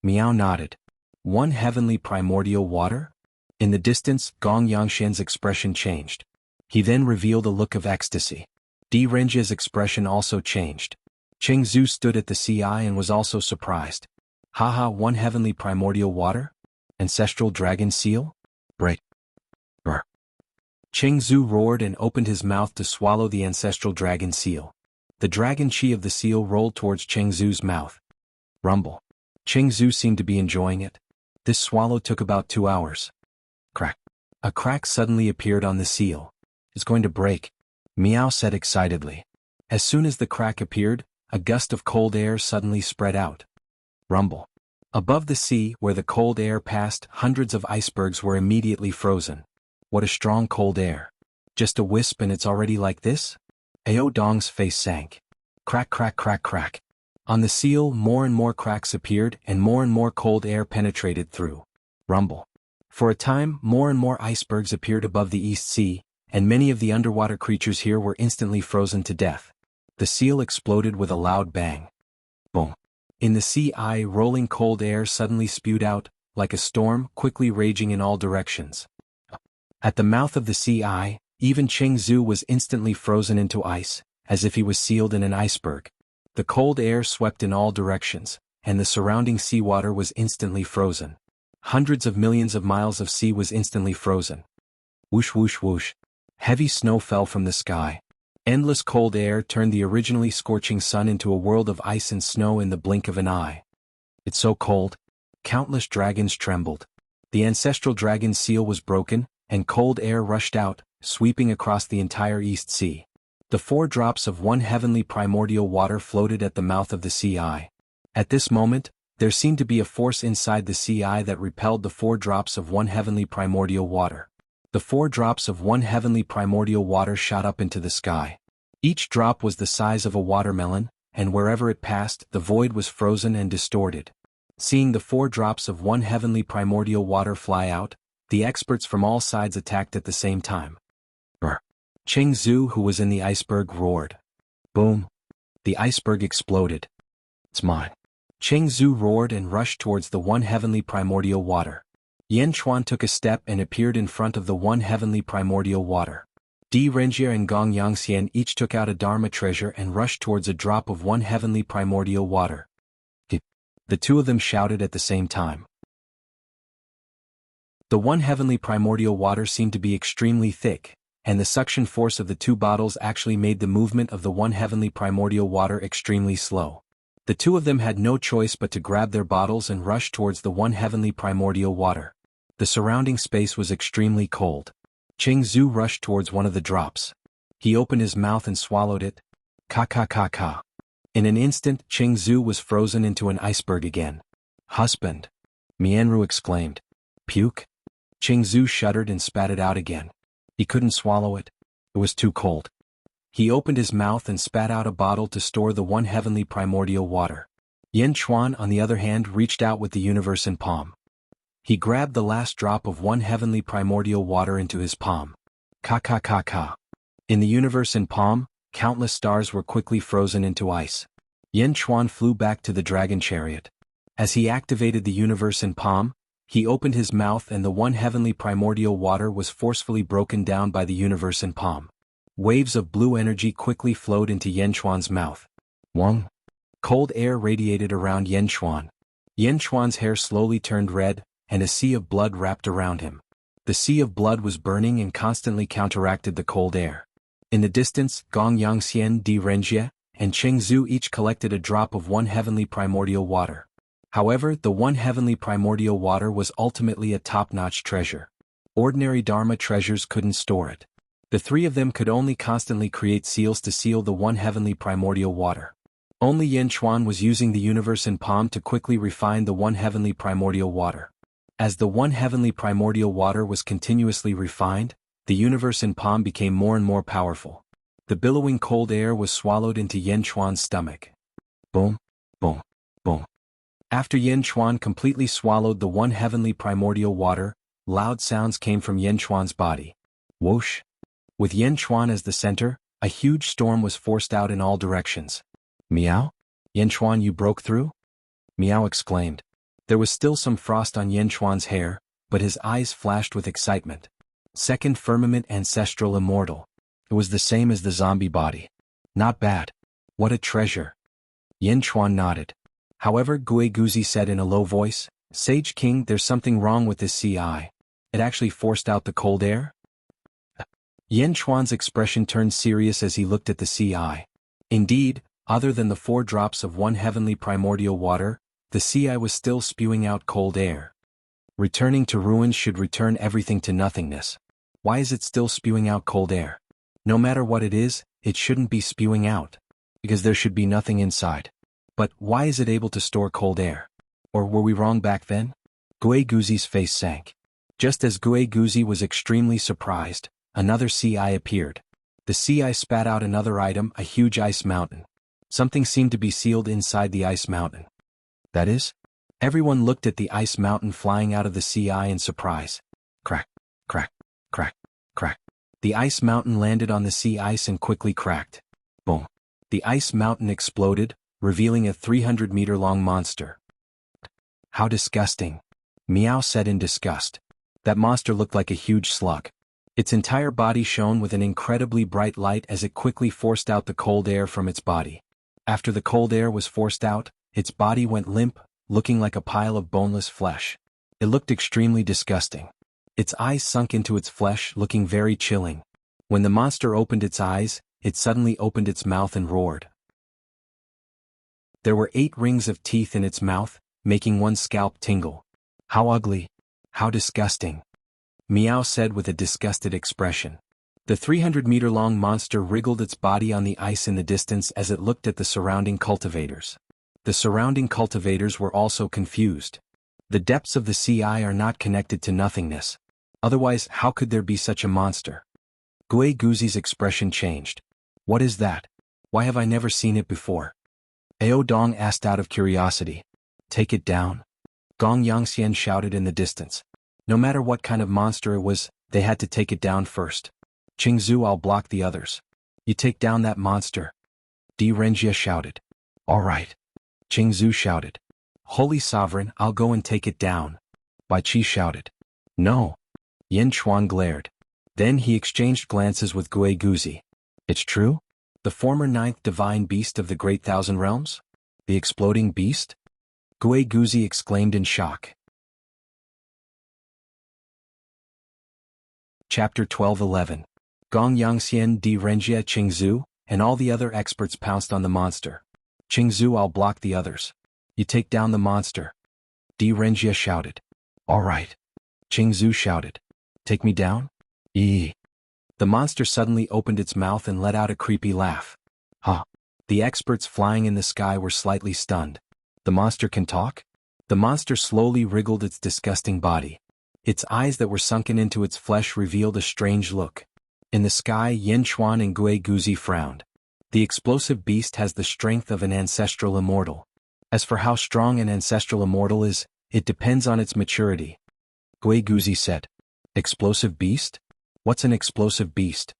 Meow nodded. One heavenly primordial water? In the distance, Gong Yangxian's expression changed. He then revealed a look of ecstasy. Di Renjia's expression also changed. Qingzu stood at the CI and was also surprised. Haha, one heavenly primordial water? Ancestral dragon seal? Break. Brr. Qingzu roared and opened his mouth to swallow the ancestral dragon seal. The dragon chi of the seal rolled towards Qingzu's mouth. Rumble. Qingzu seemed to be enjoying it. This swallow took about 2 hours. Crack. A crack suddenly appeared on the seal. It's going to break. Meow said excitedly. As soon as the crack appeared, a gust of cold air suddenly spread out. Rumble. Above the sea, where the cold air passed, hundreds of icebergs were immediately frozen. What a strong cold air. Just a wisp and it's already like this? Ao Dong's face sank. Crack, crack, crack, crack. On the seal, more and more cracks appeared and more cold air penetrated through. Rumble. For a time, more and more icebergs appeared above the East Sea, and many of the underwater creatures here were instantly frozen to death. The seal exploded with a loud bang. Boom. In the sea, rolling cold air suddenly spewed out, like a storm, quickly raging in all directions. At the mouth of the sea, even Qingzu was instantly frozen into ice, as if he was sealed in an iceberg. The cold air swept in all directions, and the surrounding seawater was instantly frozen. Hundreds of millions of miles of sea was instantly frozen. Whoosh whoosh whoosh. Heavy snow fell from the sky. Endless cold air turned the originally scorching sun into a world of ice and snow in the blink of an eye. It's so cold. Countless dragons trembled. The ancestral dragon seal was broken, and cold air rushed out, sweeping across the entire East Sea. The 4 drops of one heavenly primordial water floated at the mouth of the sea. At this moment, there seemed to be a force inside the sea that repelled the 4 drops of one heavenly primordial water. The 4 drops of one heavenly primordial water shot up into the sky. Each drop was the size of a watermelon, and wherever it passed, the void was frozen and distorted. Seeing the 4 drops of one heavenly primordial water fly out, the experts from all sides attacked at the same time. Brr. Qingzu, who was in the iceberg, roared. Boom. The iceberg exploded. It's mine. Qingzu roared and rushed towards the one heavenly primordial water. Yan Chuan took a step and appeared in front of the one heavenly primordial water. Di Renjia and Gong Yangxian each took out a Dharma treasure and rushed towards a drop of one heavenly primordial water. The 2 of them shouted at the same time. The one heavenly primordial water seemed to be extremely thick, and the suction force of the 2 bottles actually made the movement of the one heavenly primordial water extremely slow. The 2 of them had no choice but to grab their bottles and rush towards the one heavenly primordial water. The surrounding space was extremely cold. Qingzu rushed towards one of the drops. He opened his mouth and swallowed it. Ka ka ka ka. In an instant, Qingzu was frozen into an iceberg again. Husband. Mianru exclaimed. Puke? Qingzu shuddered and spat it out again. He couldn't swallow it. It was too cold. He opened his mouth and spat out a bottle to store the one heavenly primordial water. Yan Chuan, on the other hand, reached out with the universe in palm. He grabbed the last drop of one heavenly primordial water into his palm. Ka ka ka ka. In the universe in palm, countless stars were quickly frozen into ice. Yan Chuan flew back to the dragon chariot. As he activated the universe in palm, he opened his mouth and the one heavenly primordial water was forcefully broken down by the universe in palm. Waves of blue energy quickly flowed into Yan Chuan's mouth. Wong. Cold air radiated around Yan Chuan. Yan Chuan's hair slowly turned red, and a sea of blood wrapped around him. The sea of blood was burning and constantly counteracted the cold air. In the distance, Gong Yangxian, Di Renjia, and Qingzu each collected a drop of one heavenly primordial water. However, the one heavenly primordial water was ultimately a top-notch treasure. Ordinary Dharma treasures couldn't store it. The 3 of them could only constantly create seals to seal the one heavenly primordial water. Only Yin Chuan was using the universe in palm to quickly refine the one heavenly primordial water. As the one heavenly primordial water was continuously refined, the universe in palm became more and more powerful. The billowing cold air was swallowed into Yin Chuan's stomach. Boom, boom, boom. After Yin Chuan completely swallowed the one heavenly primordial water, loud sounds came from Yin Chuan's body. Whoosh! With Yin Chuan as the center, a huge storm was forced out in all directions. Meow? Yin Chuan, you broke through? Meow exclaimed. There was still some frost on Yin Chuan's hair, but his eyes flashed with excitement. Second firmament ancestral immortal. It was the same as the zombie body. Not bad. What a treasure. Yin Chuan nodded. However, Gui Guzi said in a low voice, Sage King, there's something wrong with this CI. It actually forced out the cold air? Yin Chuan's expression turned serious as he looked at the CI. Indeed, other than the 4 drops of one heavenly primordial water, the CI was still spewing out cold air. Returning to ruins should return everything to nothingness. Why is it still spewing out cold air? No matter what it is, it shouldn't be spewing out. Because there should be nothing inside. But why is it able to store cold air? Or were we wrong back then? Gui Guzi's face sank. Just as Gui Guzi was extremely surprised, another CI appeared. The CI spat out another item, a huge ice mountain. Something seemed to be sealed inside the ice mountain. That is? Everyone looked at the ice mountain flying out of the CI in surprise. Crack, crack, crack, crack. The ice mountain landed on the sea ice and quickly cracked. Boom. The ice mountain exploded, revealing a 300-meter-long monster. How disgusting. Meow said in disgust. That monster looked like a huge slug. Its entire body shone with an incredibly bright light as it quickly forced out the cold air from its body. After the cold air was forced out, its body went limp, looking like a pile of boneless flesh. It looked extremely disgusting. Its eyes sunk into its flesh, looking very chilling. When the monster opened its eyes, it suddenly opened its mouth and roared. There were 8 rings of teeth in its mouth, making one scalp tingle. How ugly. How disgusting. Meow said with a disgusted expression. The 300-meter-long monster wriggled its body on the ice in the distance as it looked at the surrounding cultivators. The surrounding cultivators were also confused. The depths of the CI are not connected to nothingness. Otherwise, how could there be such a monster? Gui Guzi's expression changed. What is that? Why have I never seen it before? Ao Dong asked out of curiosity. Take it down? Gong Yangxian shouted in the distance. No matter what kind of monster it was, they had to take it down first. Qingzhu, I'll block the others. You take down that monster. Di Renjia shouted. All right. Qingzhu shouted. Holy Sovereign, I'll go and take it down. Bai Qi shouted. No. Yin Chuan glared. Then he exchanged glances with Gui Guzi. It's true? The former 9th divine beast of the Great Thousand Realms? The exploding beast? Gui Guzi exclaimed in shock. Chapter 12:11. Gong Yangxian, Di Renjia, Qingzhu, and all the other experts pounced on the monster. Qingzhu, I'll block the others. You take down the monster. Di Renjia shouted. All right. Qingzhu shouted. Take me down? Eee. The monster suddenly opened its mouth and let out a creepy laugh. Huh. The experts flying in the sky were slightly stunned. The monster can talk? The monster slowly wriggled its disgusting body. Its eyes that were sunken into its flesh revealed a strange look. In the sky, Yin Chuan and Gui Guzi frowned. The explosive beast has the strength of an ancestral immortal. As for how strong an ancestral immortal is, it depends on its maturity. Gui Guzi said. Explosive beast? What's an explosive beast?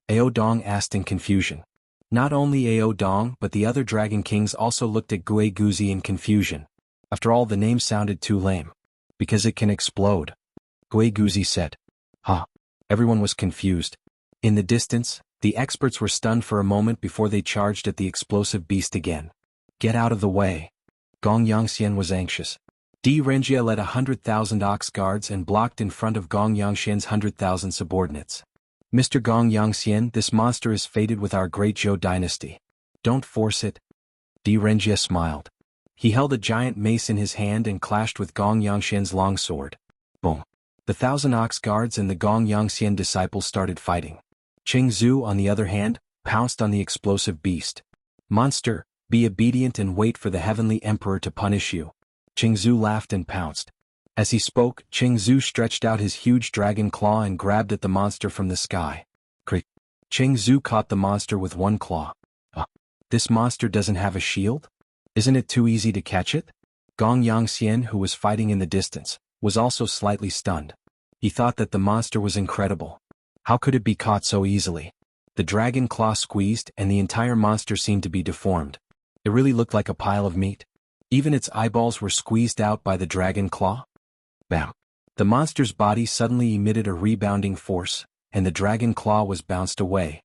Ao Dong asked in confusion. Not only Ao Dong but the other Dragon Kings also looked at Gui Guzi in confusion. After all, the name sounded too lame. Because it can explode. Gui Guzi said. Huh. Everyone was confused. In the distance, the experts were stunned for a moment before they charged at the explosive beast again. Get out of the way. Gong Yangxian was anxious. Di Renjia led 100,000 ox guards and blocked in front of Gong Yangxian's 100,000 subordinates. Mr. Gong Yangxian, this monster is fated with our great Zhou dynasty. Don't force it. Di Renjia smiled. He held a giant mace in his hand and clashed with Gong Yangxian's long sword. Boom. The 1,000 ox guards and the Gong Yangxian disciples started fighting. Qingzhu, on the other hand, pounced on the explosive beast. Monster, Be obedient and wait for the heavenly emperor to punish you. Qingzu laughed and pounced. As he spoke, Qingzu stretched out his huge dragon claw and grabbed at the monster from the sky. Crick. Qingzu caught the monster with one claw. This monster doesn't have a shield? Isn't it too easy to catch it? Gong Yangxian, who was fighting in the distance, was also slightly stunned. He thought that the monster was incredible. How could it be caught so easily? The dragon claw squeezed and the entire monster seemed to be deformed. It really looked like a pile of meat. Even its eyeballs were squeezed out by the dragon claw. Bam! The monster's body suddenly emitted a rebounding force, and the dragon claw was bounced away.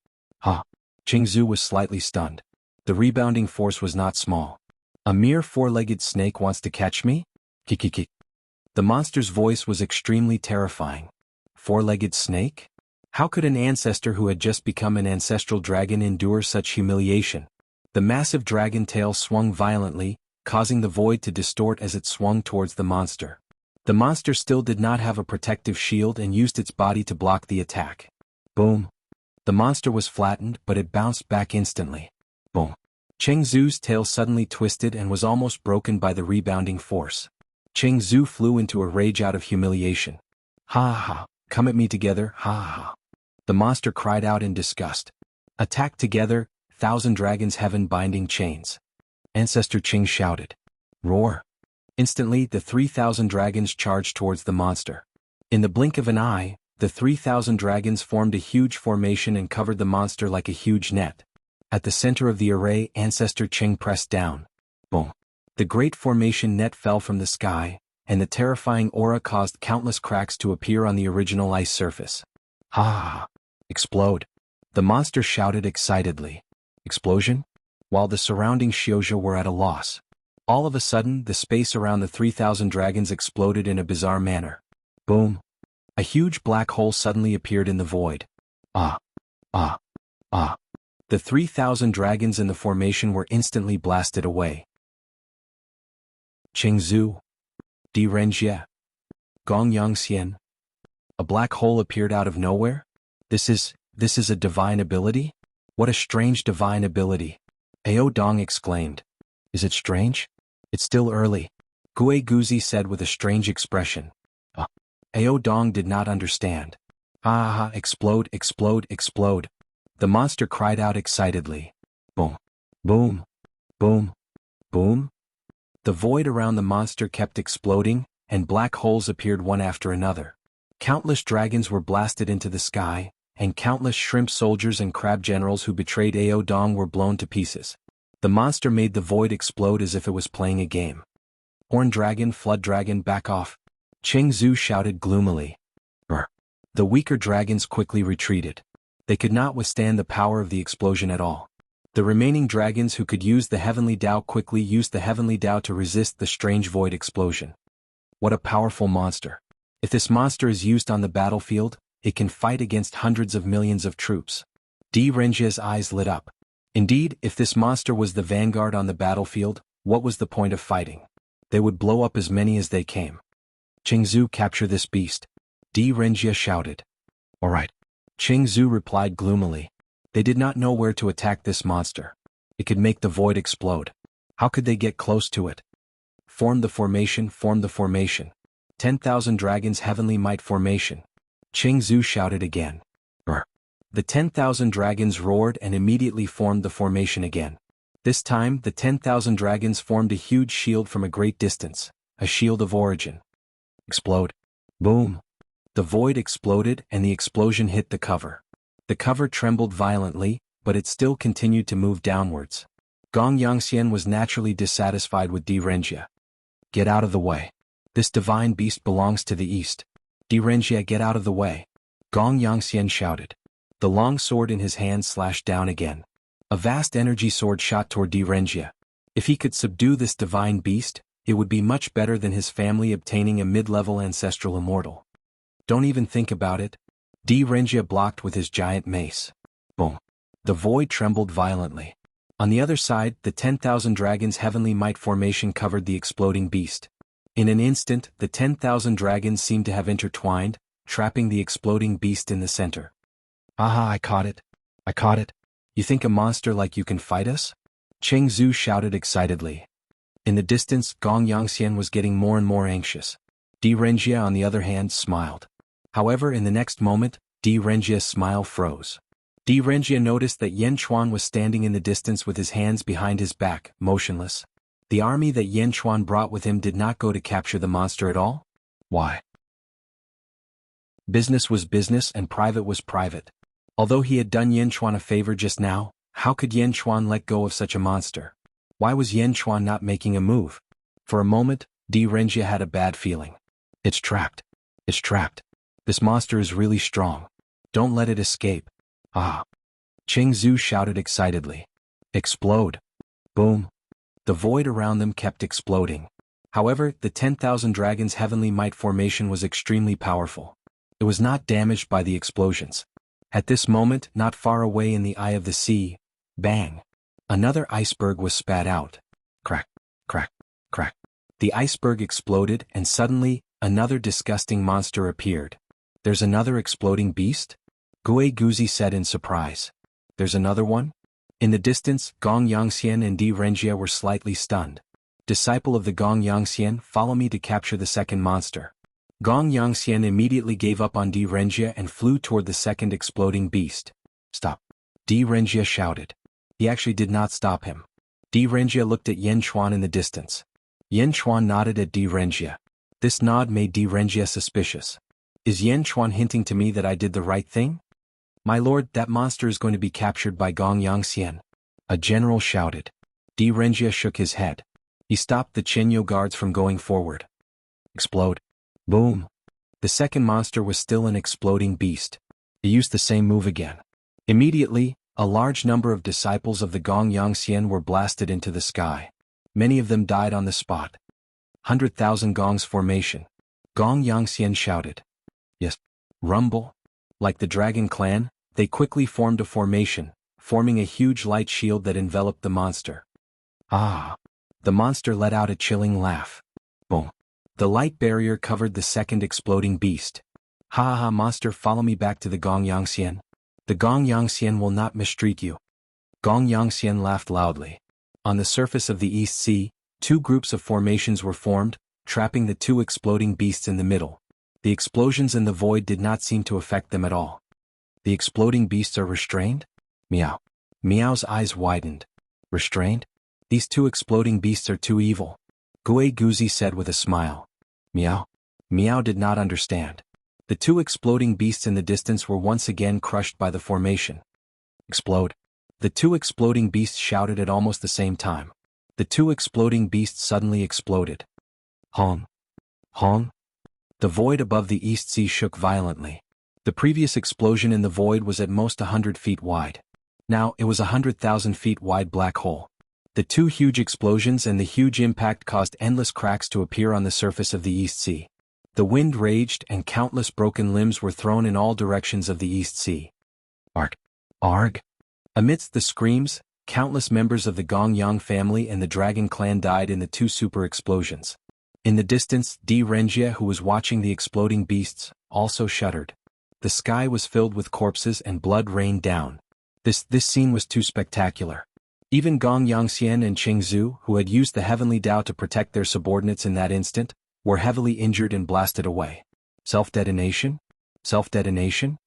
Qingzu was slightly stunned. The rebounding force was not small. A mere four-legged snake wants to catch me? Kikiki. The monster's voice was extremely terrifying. Four-legged snake? How could an ancestor who had just become an ancestral dragon endure such humiliation? The massive dragon tail swung violently, causing the void to distort as it swung towards the monster. The monster still did not have a protective shield and used its body to block the attack. Boom. The monster was flattened, but it bounced back instantly. Boom. Qingzu's tail suddenly twisted and was almost broken by the rebounding force. Qingzu flew into a rage out of humiliation. Ha ha, come at me together, ha ha. The monster cried out in disgust. Attack together, 1,000 dragons heaven-binding chains. Ancestor Qing shouted. Roar. Instantly, the 3,000 dragons charged towards the monster. In the blink of an eye, the 3,000 dragons formed a huge formation and covered the monster like a huge net. At the center of the array, Ancestor Qing pressed down. Boom. The great formation net fell from the sky, and the terrifying aura caused countless cracks to appear on the original ice surface. Ha ha ha. Explode. The monster shouted excitedly. Explosion? While the surrounding Xiuzhou were at a loss. All of a sudden, the space around the 3,000 dragons exploded in a bizarre manner. Boom. A huge black hole suddenly appeared in the void. The 3,000 dragons in the formation were instantly blasted away. Qingzu. Di Renjie. Gong Yangxian. A black hole appeared out of nowhere? This is a divine ability? What a strange divine ability. Ao Dong exclaimed. Is it strange? It's still early. Gue Guzi said with a strange expression. Ao Dong did not understand. Explode, explode, explode. The monster cried out excitedly. Boom. Boom. Boom. Boom. The void around the monster kept exploding, and black holes appeared one after another. Countless dragons were blasted into the sky, and countless shrimp soldiers and crab generals who betrayed Ao Dong were blown to pieces. The monster made the void explode as if it was playing a game. Horn dragon, flood dragon, back off. Qingzu shouted gloomily. Brr. The weaker dragons quickly retreated. They could not withstand the power of the explosion at all. The remaining dragons who could use the heavenly Dao quickly used the heavenly Dao to resist the strange void explosion. What a powerful monster. If this monster is used on the battlefield, it can fight against hundreds of millions of troops. Di Renjie's eyes lit up. Indeed, if this monster was the vanguard on the battlefield, what was the point of fighting? They would blow up as many as they came. Qingzu, capture this beast. Di Renjie shouted. All right. Qingzu replied gloomily. They did not know where to attack this monster. It could make the void explode. How could they get close to it? Form the formation, form the formation. 10,000 dragons heavenly might formation. Qingzu shouted again. Brr. The 10,000 dragons roared and immediately formed the formation again. This time, the 10,000 dragons formed a huge shield from a great distance, a shield of origin. Explode. Boom. The void exploded and the explosion hit the cover. The cover trembled violently, but it still continued to move downwards. Gong Yangxian was naturally dissatisfied with Di Renjie. Get out of the way. This divine beast belongs to the east. Di Renjie, get out of the way. Gong Yangxian shouted. The long sword in his hand slashed down again. A vast energy sword shot toward Di Renjie. If he could subdue this divine beast, it would be much better than his family obtaining a mid-level ancestral immortal. Don't even think about it. Di Renjie blocked with his giant mace. Boom. The void trembled violently. On the other side, the 10,000 dragons heavenly might formation covered the exploding beast. In an instant, the 10,000 dragons seemed to have intertwined, trapping the exploding beast in the center. I caught it. I caught it. You think a monster like you can fight us? Cheng Zhu shouted excitedly. In the distance, Gong Yangxian was getting more and more anxious. Di Renjie, on the other hand, smiled. However, in the next moment, Di Renjie's smile froze. Di Renjie noticed that Yan Chuan was standing in the distance with his hands behind his back, motionless. The army that Yan Chuan brought with him did not go to capture the monster at all? Why? Business was business and private was private. Although he had done Yan Chuan a favor just now, how could Yan Chuan let go of such a monster? Why was Yan Chuan not making a move? For a moment, Di Renjie had a bad feeling. It's trapped. It's trapped. This monster is really strong. Don't let it escape. Ah! Cheng Zhu shouted excitedly. Explode. Boom. The void around them kept exploding. However, the 10,000 Dragons' Heavenly Might formation was extremely powerful. It was not damaged by the explosions. At this moment, not far away in the eye of the sea, bang! Another iceberg was spat out. Crack, crack, crack. The iceberg exploded and suddenly, another disgusting monster appeared. There's another exploding beast? Gue Guzi said in surprise. There's another one? In the distance, Gong Yangxian and Di Renjie were slightly stunned. Disciple of the Gong Yangxian, follow me to capture the second monster. Gong Yangxian immediately gave up on Di Renjie and flew toward the second exploding beast. Stop! Di Renjie shouted. He actually did not stop him. Di Renjie looked at Yan Chuan in the distance. Yan Chuan nodded at Di Renjie. This nod made Di Renjie suspicious. Is Yan Chuan hinting to me that I did the right thing? My lord, that monster is going to be captured by Gong Yangxian. A general shouted. Di Renjie shook his head. He stopped the Chenyo guards from going forward. Explode. Boom. The second monster was still an exploding beast. He used the same move again. Immediately, a large number of disciples of the Gong Yangxian were blasted into the sky. Many of them died on the spot. 100,000 Gongs formation. Gong Yangxian shouted. Yes. Rumble. Like the Dragon Clan, they quickly formed a formation, forming a huge light shield that enveloped the monster. Ah! The monster let out a chilling laugh. Boom. The light barrier covered the second exploding beast. Ha ha, monster, follow me back to the Gong Yangxian. The Gong Yangxian will not mistreat you. Gong Yangxian laughed loudly. On the surface of the East Sea, two groups of formations were formed, trapping the two exploding beasts in the middle. The explosions in the void did not seem to affect them at all. The exploding beasts are restrained? Meow. Meow's eyes widened. Restrained? These two exploding beasts are too evil. Gue Guzi said with a smile. Meow. Meow did not understand. The two exploding beasts in the distance were once again crushed by the formation. Explode. The two exploding beasts shouted at almost the same time. The two exploding beasts suddenly exploded. Hong. Hong. The void above the East Sea shook violently. The previous explosion in the void was at most 100 feet wide. Now it was a 100,000 feet wide black hole. The two huge explosions and the huge impact caused endless cracks to appear on the surface of the East Sea. The wind raged and countless broken limbs were thrown in all directions of the East Sea. Arg! Arg! Amidst the screams, countless members of the Gong Yang family and the Dragon Clan died in the two super explosions. In the distance, Di Renjie, who was watching the exploding beasts, also shuddered. The sky was filled with corpses and blood rained down. This scene was too spectacular. Even Gong Yangxian and Cheng Zhu, who had used the heavenly Tao to protect their subordinates in that instant, were heavily injured and blasted away. Self-detonation? Self-detonation?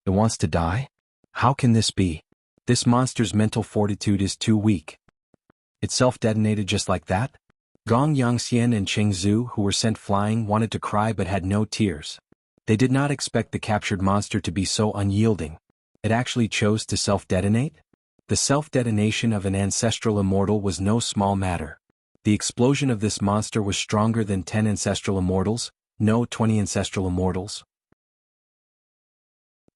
It wants to die? How can this be? This monster's mental fortitude is too weak. It self-detonated just like that? Gong Yangxian and Cheng Zhu, who were sent flying, wanted to cry but had no tears. They did not expect the captured monster to be so unyielding. It actually chose to self-detonate? The self-detonation of an ancestral immortal was no small matter. The explosion of this monster was stronger than 10 ancestral immortals, no 20 ancestral immortals.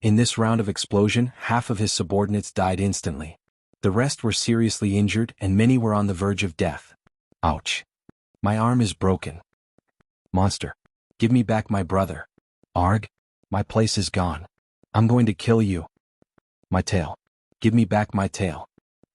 In this round of explosion, half of his subordinates died instantly. The rest were seriously injured and many were on the verge of death. Ouch. My arm is broken. Monster. Give me back my brother. Arg. My place is gone. I'm going to kill you. My tail. Give me back my tail.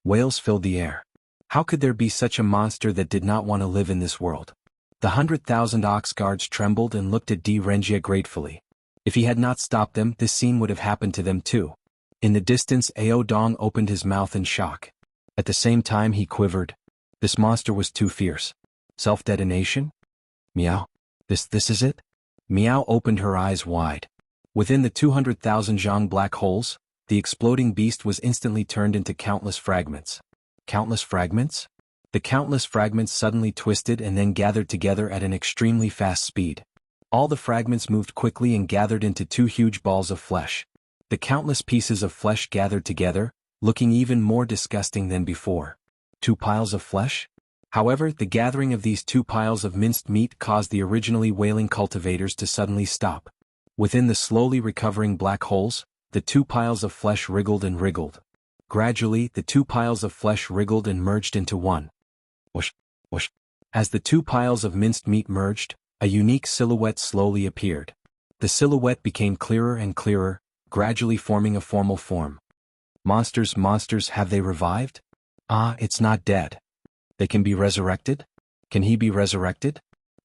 Wails filled the air. How could there be such a monster that did not want to live in this world? The 100,000 ox guards trembled and looked at Di Renjie gratefully. If he had not stopped them, this scene would have happened to them too. In the distance, Ao Dong opened his mouth in shock. At the same time he quivered. This monster was too fierce. Self-detonation? Meow. This is it? Meow opened her eyes wide. Within the 200,000 zhang black holes, the exploding beast was instantly turned into countless fragments. Countless fragments? The countless fragments suddenly twisted and then gathered together at an extremely fast speed. All the fragments moved quickly and gathered into two huge balls of flesh. The countless pieces of flesh gathered together, looking even more disgusting than before. Two piles of flesh? However, the gathering of these two piles of minced meat caused the originally wailing cultivators to suddenly stop. Within the slowly recovering black holes, the two piles of flesh wriggled and wriggled. Gradually, the two piles of flesh wriggled and merged into one. Whoosh, whoosh. As the two piles of minced meat merged, a unique silhouette slowly appeared. The silhouette became clearer and clearer, gradually forming a formal form. Monsters, have they revived? Ah, it's not dead. They can be resurrected? Can he be resurrected?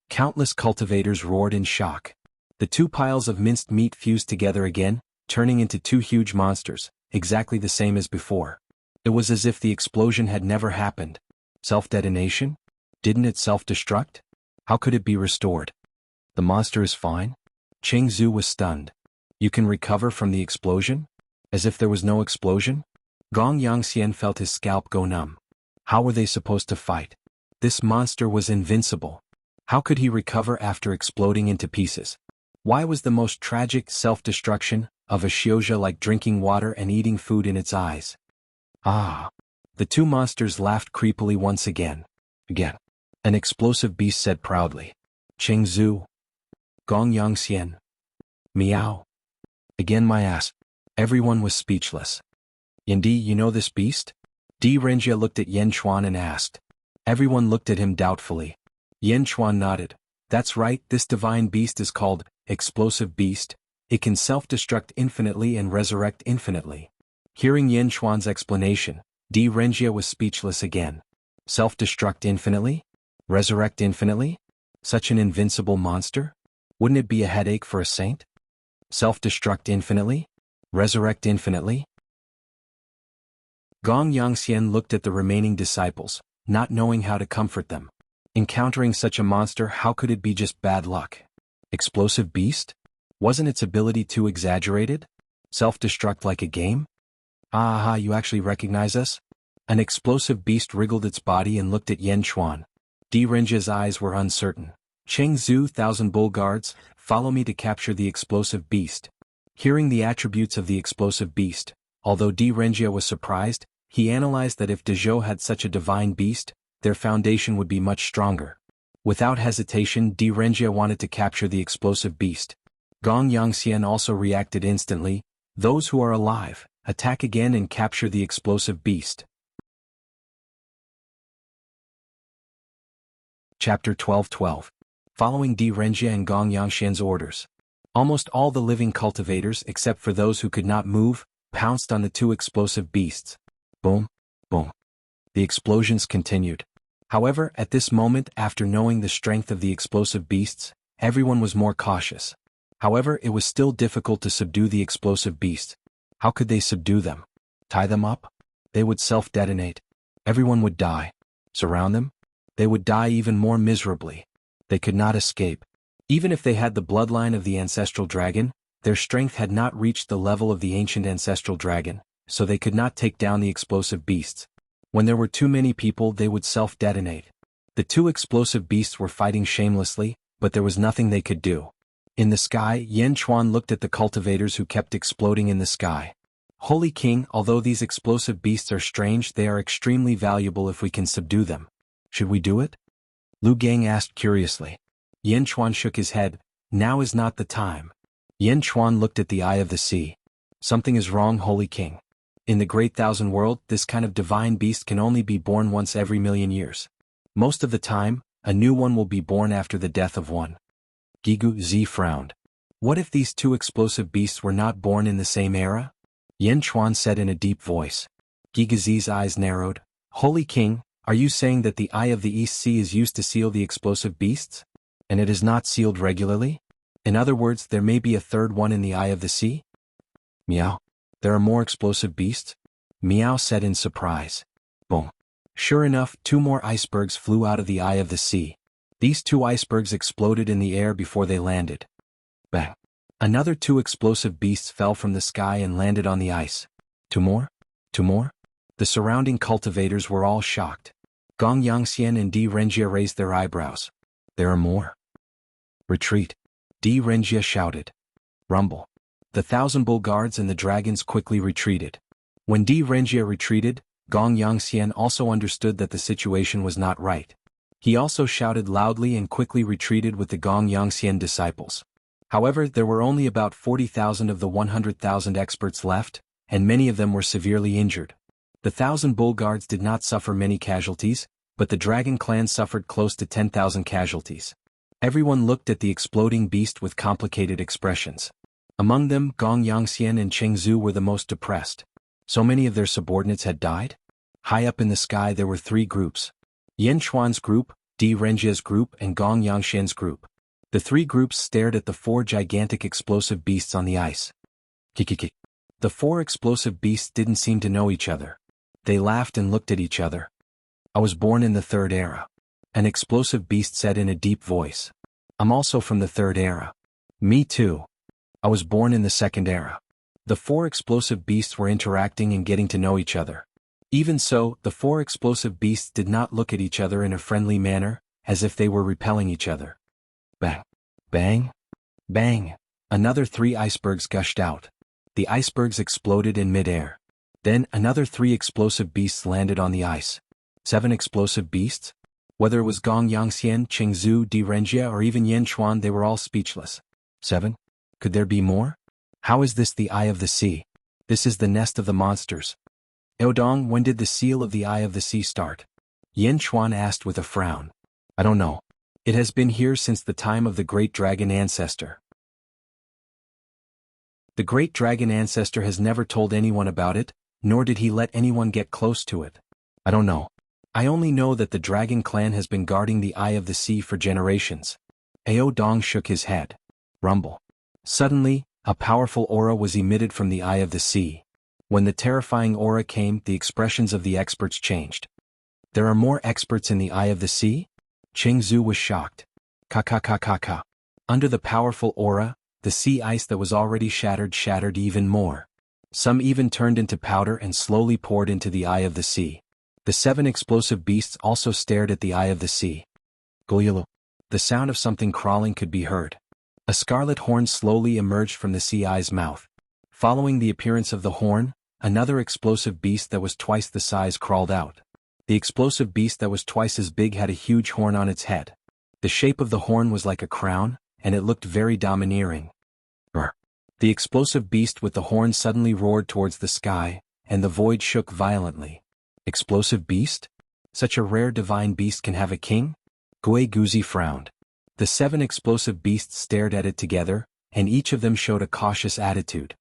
Countless cultivators roared in shock. The two piles of minced meat fused together again, turning into two huge monsters, exactly the same as before. It was as if the explosion had never happened. Self-detonation? Didn't it self-destruct? How could it be restored? The monster is fine? Cheng Zhu was stunned. You can recover from the explosion? As if there was no explosion? Gong Yangxian felt his scalp go numb. How were they supposed to fight? This monster was invincible. How could he recover after exploding into pieces? Why was the most tragic self-destruction of a Xiozha like drinking water and eating food in its eyes? Ah! The two monsters laughed creepily once again. An explosive beast said proudly. Cheng Zhu. Gong Yangxian. Meow. Again my ass. Everyone was speechless. Yindi, you know this beast? Di Renjia looked at Yan Chuan and asked. Everyone looked at him doubtfully. Yan Chuan nodded. That's right, this divine beast is called Explosive Beast. It can self-destruct infinitely and resurrect infinitely. Hearing Yan Chuan's explanation, Di Renjia was speechless again. Self-destruct infinitely? Resurrect infinitely? Such an invincible monster? Wouldn't it be a headache for a saint? Self-destruct infinitely? Resurrect infinitely? Gong Yangxian looked at the remaining disciples, not knowing how to comfort them. Encountering such a monster, how could it be just bad luck? Explosive beast? Wasn't its ability too exaggerated? Self-destruct like a game? Ah, you actually recognize us? An explosive beast wriggled its body and looked at Yan Chuan. Di Renjia's eyes were uncertain. Cheng Zhu, 1,000 bull guards, follow me to capture the explosive beast. Hearing the attributes of the explosive beast, although Di Renjia was surprised, he analyzed that if Dezhou had such a divine beast, their foundation would be much stronger. Without hesitation, Di Renjia wanted to capture the explosive beast. Gong Yangxian also reacted instantly. Those who are alive, attack again and capture the explosive beast. Chapter 12:12. Following Di Renjia and Gong Yangxian's orders. Almost all the living cultivators, except for those who could not move, pounced on the two explosive beasts. Boom, boom. The explosions continued. However, at this moment, after knowing the strength of the explosive beasts, everyone was more cautious. However, it was still difficult to subdue the explosive beasts. How could they subdue them? Tie them up? They would self-detonate. Everyone would die. Surround them? They would die even more miserably. They could not escape. Even if they had the bloodline of the ancestral dragon, their strength had not reached the level of the ancient ancestral dragon, so they could not take down the explosive beasts. When there were too many people, they would self-detonate. The two explosive beasts were fighting shamelessly, but there was nothing they could do. In the sky, Yan Chuan looked at the cultivators who kept exploding in the sky. Holy King, although these explosive beasts are strange, they are extremely valuable if we can subdue them. Should we do it? Lu Gang asked curiously. Yan Chuan shook his head. Now is not the time. Yan Chuan looked at the eye of the sea. Something is wrong, Holy King. In the Great Thousand World, this kind of divine beast can only be born once every 1,000,000 years. Most of the time, a new one will be born after the death of one. Gigu Zi frowned. What if these two explosive beasts were not born in the same era? Yan Chuan said in a deep voice. Gigu Zi's eyes narrowed. Holy King, are you saying that the Eye of the East Sea is used to seal the explosive beasts? And it is not sealed regularly? In other words, there may be a third one in the Eye of the Sea? Meow. There are more explosive beasts? Meow said in surprise. Boom. Sure enough, 2 more icebergs flew out of the eye of the sea. These 2 icebergs exploded in the air before they landed. Bang. Another 2 explosive beasts fell from the sky and landed on the ice. 2 more? 2 more? The surrounding cultivators were all shocked. Gong Yangxian and Di Renjie raised their eyebrows. There are more. Retreat. Di Renjie shouted. Rumble. The 1,000 bull guards and the dragons quickly retreated. When Di Renjie retreated, Gong Yangxian also understood that the situation was not right. He also shouted loudly and quickly retreated with the Gong Yangxian disciples. However, there were only about 40,000 of the 100,000 experts left, and many of them were severely injured. The 1,000 bull guards did not suffer many casualties, but the dragon clan suffered close to 10,000 casualties. Everyone looked at the exploding beast with complicated expressions. Among them, Gong Yangxian and Cheng Zhu were the most depressed. So many of their subordinates had died? High up in the sky there were 3 groups. Yan Chuan's group, Di Renjie's group and Gong Yangxian's group. The 3 groups stared at the 4 gigantic explosive beasts on the ice. Kikiki. The 4 explosive beasts didn't seem to know each other. They laughed and looked at each other. I was born in the 3rd era. An explosive beast said in a deep voice. I'm also from the 3rd era. Me too. I was born in the 2nd era. The 4 explosive beasts were interacting and getting to know each other. Even so, the 4 explosive beasts did not look at each other in a friendly manner, as if they were repelling each other. Bang. Bang. Bang. Another 3 icebergs gushed out. The icebergs exploded in mid-air. Then, another 3 explosive beasts landed on the ice. 7 explosive beasts? Whether it was Gong Yangxian, Cheng Zhu, Di Renjie or even Yan Chuan, they were all speechless. 7? Could there be more? How is this the Eye of the Sea? This is the nest of the monsters. Eodong, when did the seal of the Eye of the Sea start? Yan Chuan asked with a frown. I don't know. It has been here since the time of the great dragon ancestor. The great dragon ancestor has never told anyone about it, nor did he let anyone get close to it. I don't know. I only know that the dragon clan has been guarding the Eye of the Sea for generations. Eodong shook his head. Rumble. Suddenly, a powerful aura was emitted from the Eye of the Sea. When the terrifying aura came, the expressions of the experts changed. There are more experts in the Eye of the Sea? Cheng Zhu was shocked. Ka. Under the powerful aura, the sea ice that was already shattered even more. Some even turned into powder and slowly poured into the Eye of the Sea. The 7 explosive beasts also stared at the Eye of the Sea. Goyolo. The sound of something crawling could be heard. A scarlet horn slowly emerged from the sea eye's mouth. Following the appearance of the horn, another explosive beast that was twice the size crawled out. The explosive beast that was twice as big had a huge horn on its head. The shape of the horn was like a crown, and it looked very domineering. Brr. The explosive beast with the horn suddenly roared towards the sky, and the void shook violently. Explosive beast? Such a rare divine beast can have a king? Gui Guzi frowned. The 7 explosive beasts stared at it together, and each of them showed a cautious attitude.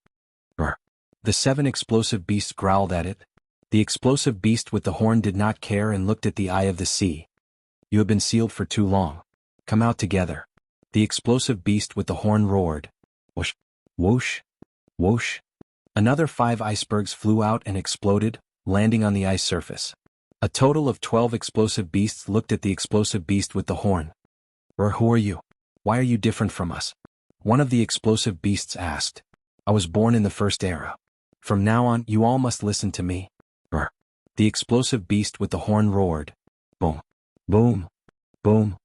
Brr. The 7 explosive beasts growled at it. The explosive beast with the horn did not care and looked at the Eye of the Sea. You have been sealed for too long. Come out together. The explosive beast with the horn roared. Whoosh, whoosh, whoosh. Another 5 icebergs flew out and exploded, landing on the ice surface. A total of 12 explosive beasts looked at the explosive beast with the horn. Who are you? Why are you different from us? One of the explosive beasts asked. I was born in the 1st era. From now on, you all must listen to me. Brr. The explosive beast with the horn roared. Boom. Boom. Boom.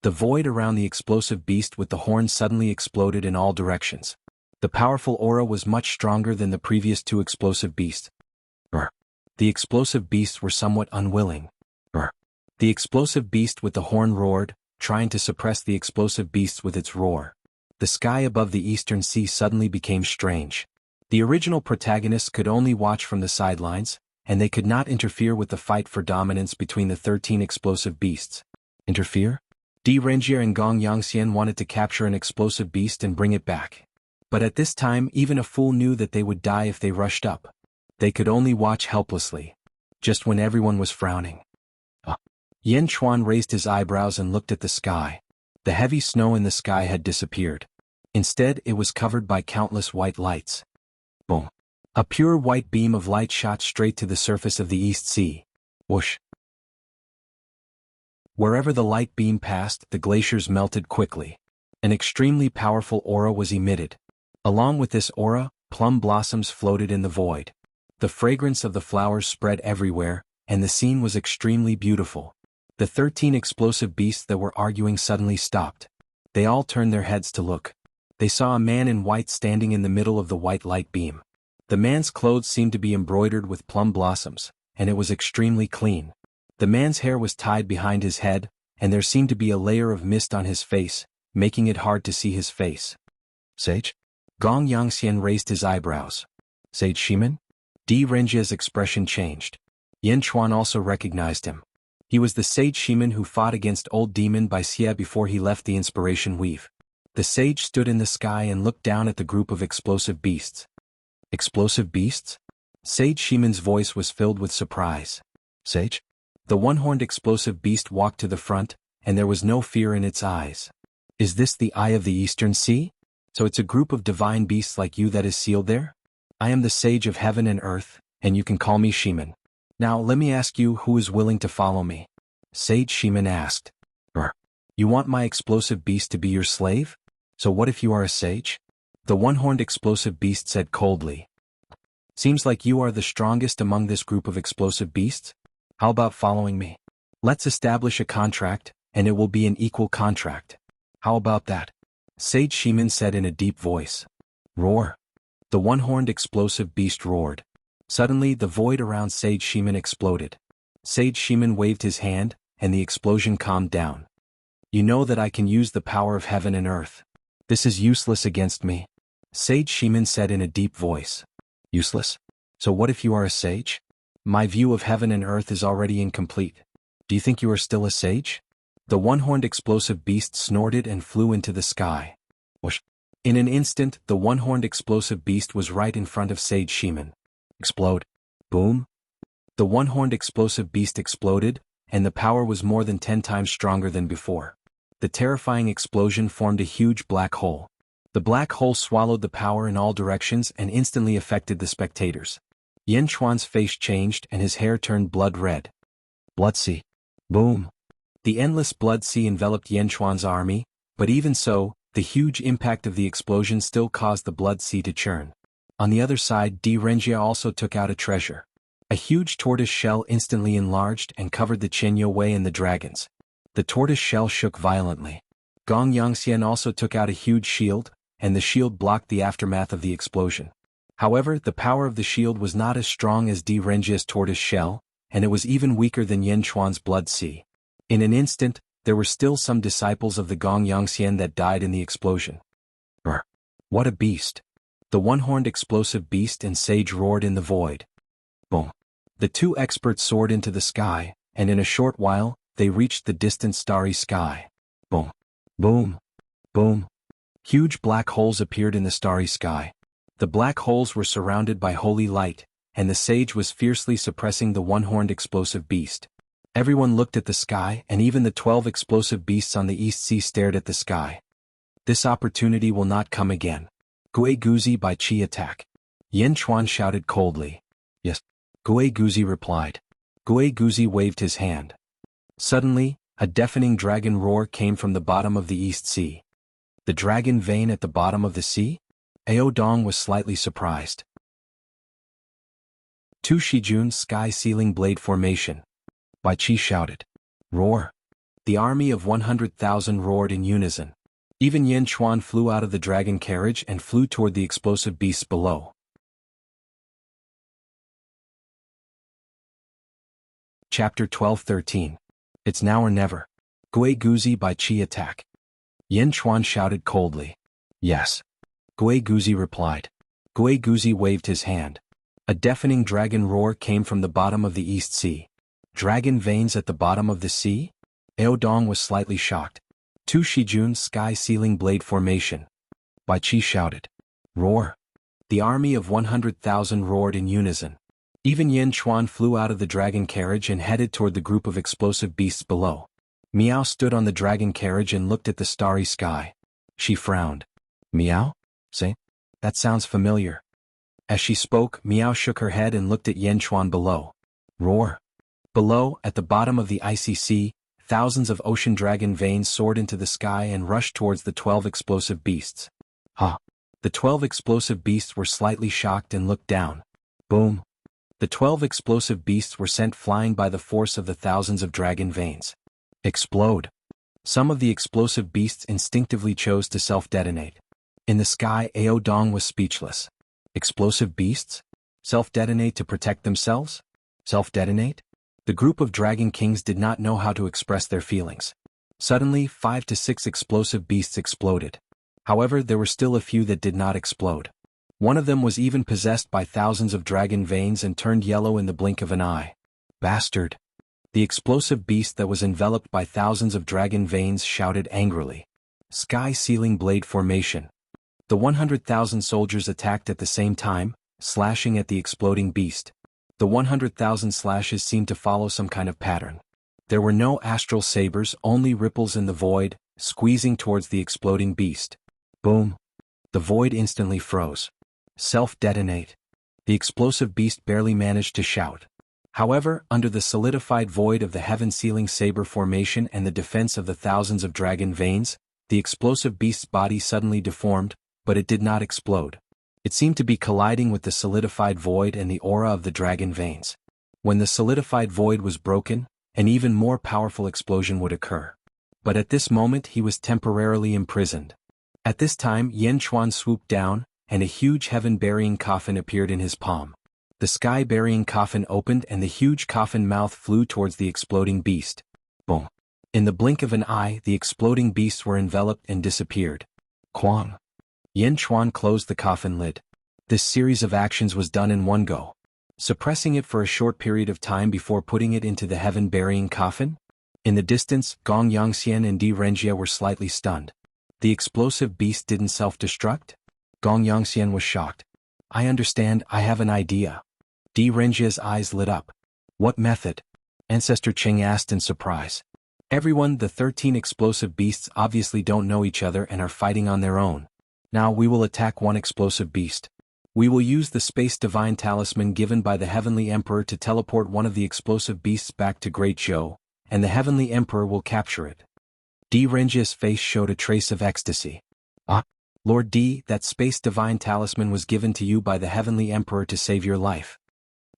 The void around the explosive beast with the horn suddenly exploded in all directions. The powerful aura was much stronger than the previous 2 explosive beasts. Brr. The explosive beasts were somewhat unwilling. Brr. The explosive beast with the horn roared, trying to suppress the explosive beasts with its roar. The sky above the eastern sea suddenly became strange. The original protagonists could only watch from the sidelines, and they could not interfere with the fight for dominance between the 13 explosive beasts. Interfere? Di Renjie and Gong Yangxian wanted to capture an explosive beast and bring it back. But at this time even a fool knew that they would die if they rushed up. They could only watch helplessly. Just when everyone was frowning. Yan Chuan raised his eyebrows and looked at the sky. The heavy snow in the sky had disappeared. Instead, it was covered by countless white lights. Boom. A pure white beam of light shot straight to the surface of the East Sea. Whoosh. Wherever the light beam passed, the glaciers melted quickly. An extremely powerful aura was emitted. Along with this aura, plum blossoms floated in the void. The fragrance of the flowers spread everywhere, and the scene was extremely beautiful. The 13 explosive beasts that were arguing suddenly stopped. They all turned their heads to look. They saw a man in white standing in the middle of the white light beam. The man's clothes seemed to be embroidered with plum blossoms, and it was extremely clean. The man's hair was tied behind his head, and there seemed to be a layer of mist on his face, making it hard to see his face. Sage? Gong Yangxian raised his eyebrows. Sage Shimen? Di Renjia's expression changed. Yan Chuan also recognized him. He was the sage Shimen who fought against old demon Bai Xie before he left the inspiration weave. The sage stood in the sky and looked down at the group of explosive beasts. Explosive beasts? Sage Shimen's voice was filled with surprise. Sage? The one-horned explosive beast walked to the front, and there was no fear in its eyes. Is this the Eye of the Eastern Sea? So it's a group of divine beasts like you that is sealed there? I am the sage of heaven and earth, and you can call me Shimen. Now let me ask you who is willing to follow me. Sage Shimen asked. You want my explosive beast to be your slave? So what if you are a sage? The one-horned explosive beast said coldly. Seems like you are the strongest among this group of explosive beasts? How about following me? Let's establish a contract, and it will be an equal contract. How about that? Sage Shimen said in a deep voice. Roar. The one-horned explosive beast roared. Suddenly the void around Sage Shimen exploded. Sage Shimen waved his hand, and the explosion calmed down. You know that I can use the power of heaven and earth. This is useless against me. Sage Shimen said in a deep voice. Useless? So what if you are a sage? My view of heaven and earth is already incomplete. Do you think you are still a sage? The one-horned explosive beast snorted and flew into the sky. Whoosh. In an instant, the one-horned explosive beast was right in front of Sage Shimen. Explode. Boom. The one-horned explosive beast exploded, and the power was more than 10 times stronger than before. The terrifying explosion formed a huge black hole. The black hole swallowed the power in all directions and instantly affected the spectators. Yan Chuan's face changed and his hair turned blood red. Blood sea. Boom. The endless blood sea enveloped Yan Chuan's army, but even so, the huge impact of the explosion still caused the blood sea to churn. On the other side, Di Renjia also took out a treasure. A huge tortoise shell instantly enlarged and covered the Qianyo Wei and the dragons. The tortoise shell shook violently. Gong Yangxian also took out a huge shield, and the shield blocked the aftermath of the explosion. However, the power of the shield was not as strong as Di Renjia's tortoise shell, and it was even weaker than Yan Chuan's blood sea. In an instant, there were still some disciples of the Gong Yangxian that died in the explosion. What a beast! The one-horned explosive beast and sage roared in the void. Boom! The two experts soared into the sky, and in a short while, they reached the distant starry sky. Boom! Boom! Boom! Huge black holes appeared in the starry sky. The black holes were surrounded by holy light, and the sage was fiercely suppressing the one-horned explosive beast. Everyone looked at the sky, and even the 12 explosive beasts on the East Sea stared at the sky. This opportunity will not come again. Gui Guzi by Qi attack. Yan Chuan shouted coldly. Yes. Gui Guzi replied. Gui Guzi waved his hand. Suddenly, a deafening dragon roar came from the bottom of the East Sea. The dragon vein at the bottom of the sea? Ao Dong was slightly surprised. Tu Shijun Sky Ceiling Blade Formation. Bai Qi shouted. Roar. The army of 100,000 roared in unison. Even Yan Chuan flew out of the dragon carriage and flew toward the explosive beasts below. Chapter 12-13. It's now or never. Gui Guzi by Qi attack. Yan Chuan shouted coldly. Yes. Gui Guzi replied. Gui Guzi waved his hand. A deafening dragon roar came from the bottom of the East Sea. Dragon veins at the bottom of the sea? Ao Dong was slightly shocked. Tu Shijun Sky Ceiling Blade Formation. Bai Qi shouted. Roar. The army of 100,000 roared in unison. Even Yan Chuan flew out of the dragon carriage and headed toward the group of explosive beasts below. Miao stood on the dragon carriage and looked at the starry sky. She frowned. Miao? Say? That sounds familiar. As she spoke, Miao shook her head and looked at Yan Chuan below. Roar. Below, at the bottom of the icy sea, thousands of ocean dragon veins soared into the sky and rushed towards the 12 explosive beasts. Ah! The 12 explosive beasts were slightly shocked and looked down. Boom! The 12 explosive beasts were sent flying by the force of the thousands of dragon veins. Explode! Some of the explosive beasts instinctively chose to self-detonate. In the sky, Ao Dong was speechless. Explosive beasts? Self-detonate to protect themselves? Self-detonate? The group of dragon kings did not know how to express their feelings. Suddenly, 5 to 6 explosive beasts exploded. However, there were still a few that did not explode. One of them was even possessed by thousands of dragon veins and turned yellow in the blink of an eye. Bastard! The explosive beast that was enveloped by thousands of dragon veins shouted angrily. Sky-sealing blade formation. The 100,000 soldiers attacked at the same time, slashing at the exploding beast. The 100,000 slashes seemed to follow some kind of pattern. There were no astral sabers, only ripples in the void, squeezing towards the exploding beast. Boom! The void instantly froze. Self-detonate. The explosive beast barely managed to shout. However, under the solidified void of the heaven-sealing saber formation and the defense of the thousands of dragon veins, the explosive beast's body suddenly deformed, but it did not explode. It seemed to be colliding with the solidified void and the aura of the dragon veins. When the solidified void was broken, an even more powerful explosion would occur. But at this moment he was temporarily imprisoned. At this time Yan Chuan swooped down, and a huge heaven-burying coffin appeared in his palm. The sky-burying coffin opened and the huge coffin mouth flew towards the exploding beast. Boom! In the blink of an eye the exploding beasts were enveloped and disappeared. Quang! Yan Chuan closed the coffin lid. This series of actions was done in one go. Suppressing it for a short period of time before putting it into the heaven-burying coffin? In the distance, Gong Yangxian and Di Renjie were slightly stunned. The explosive beast didn't self-destruct? Gong Yangxian was shocked. I understand, I have an idea. Di Renjie's eyes lit up. What method? Ancestor Cheng asked in surprise. Everyone, the 13 explosive beasts obviously don't know each other and are fighting on their own. Now we will attack one explosive beast. We will use the Space Divine Talisman given by the Heavenly Emperor to teleport one of the explosive beasts back to Great Zhou, and the Heavenly Emperor will capture it. Di Renjie's face showed a trace of ecstasy. Ah, Lord Di, that Space Divine Talisman was given to you by the Heavenly Emperor to save your life.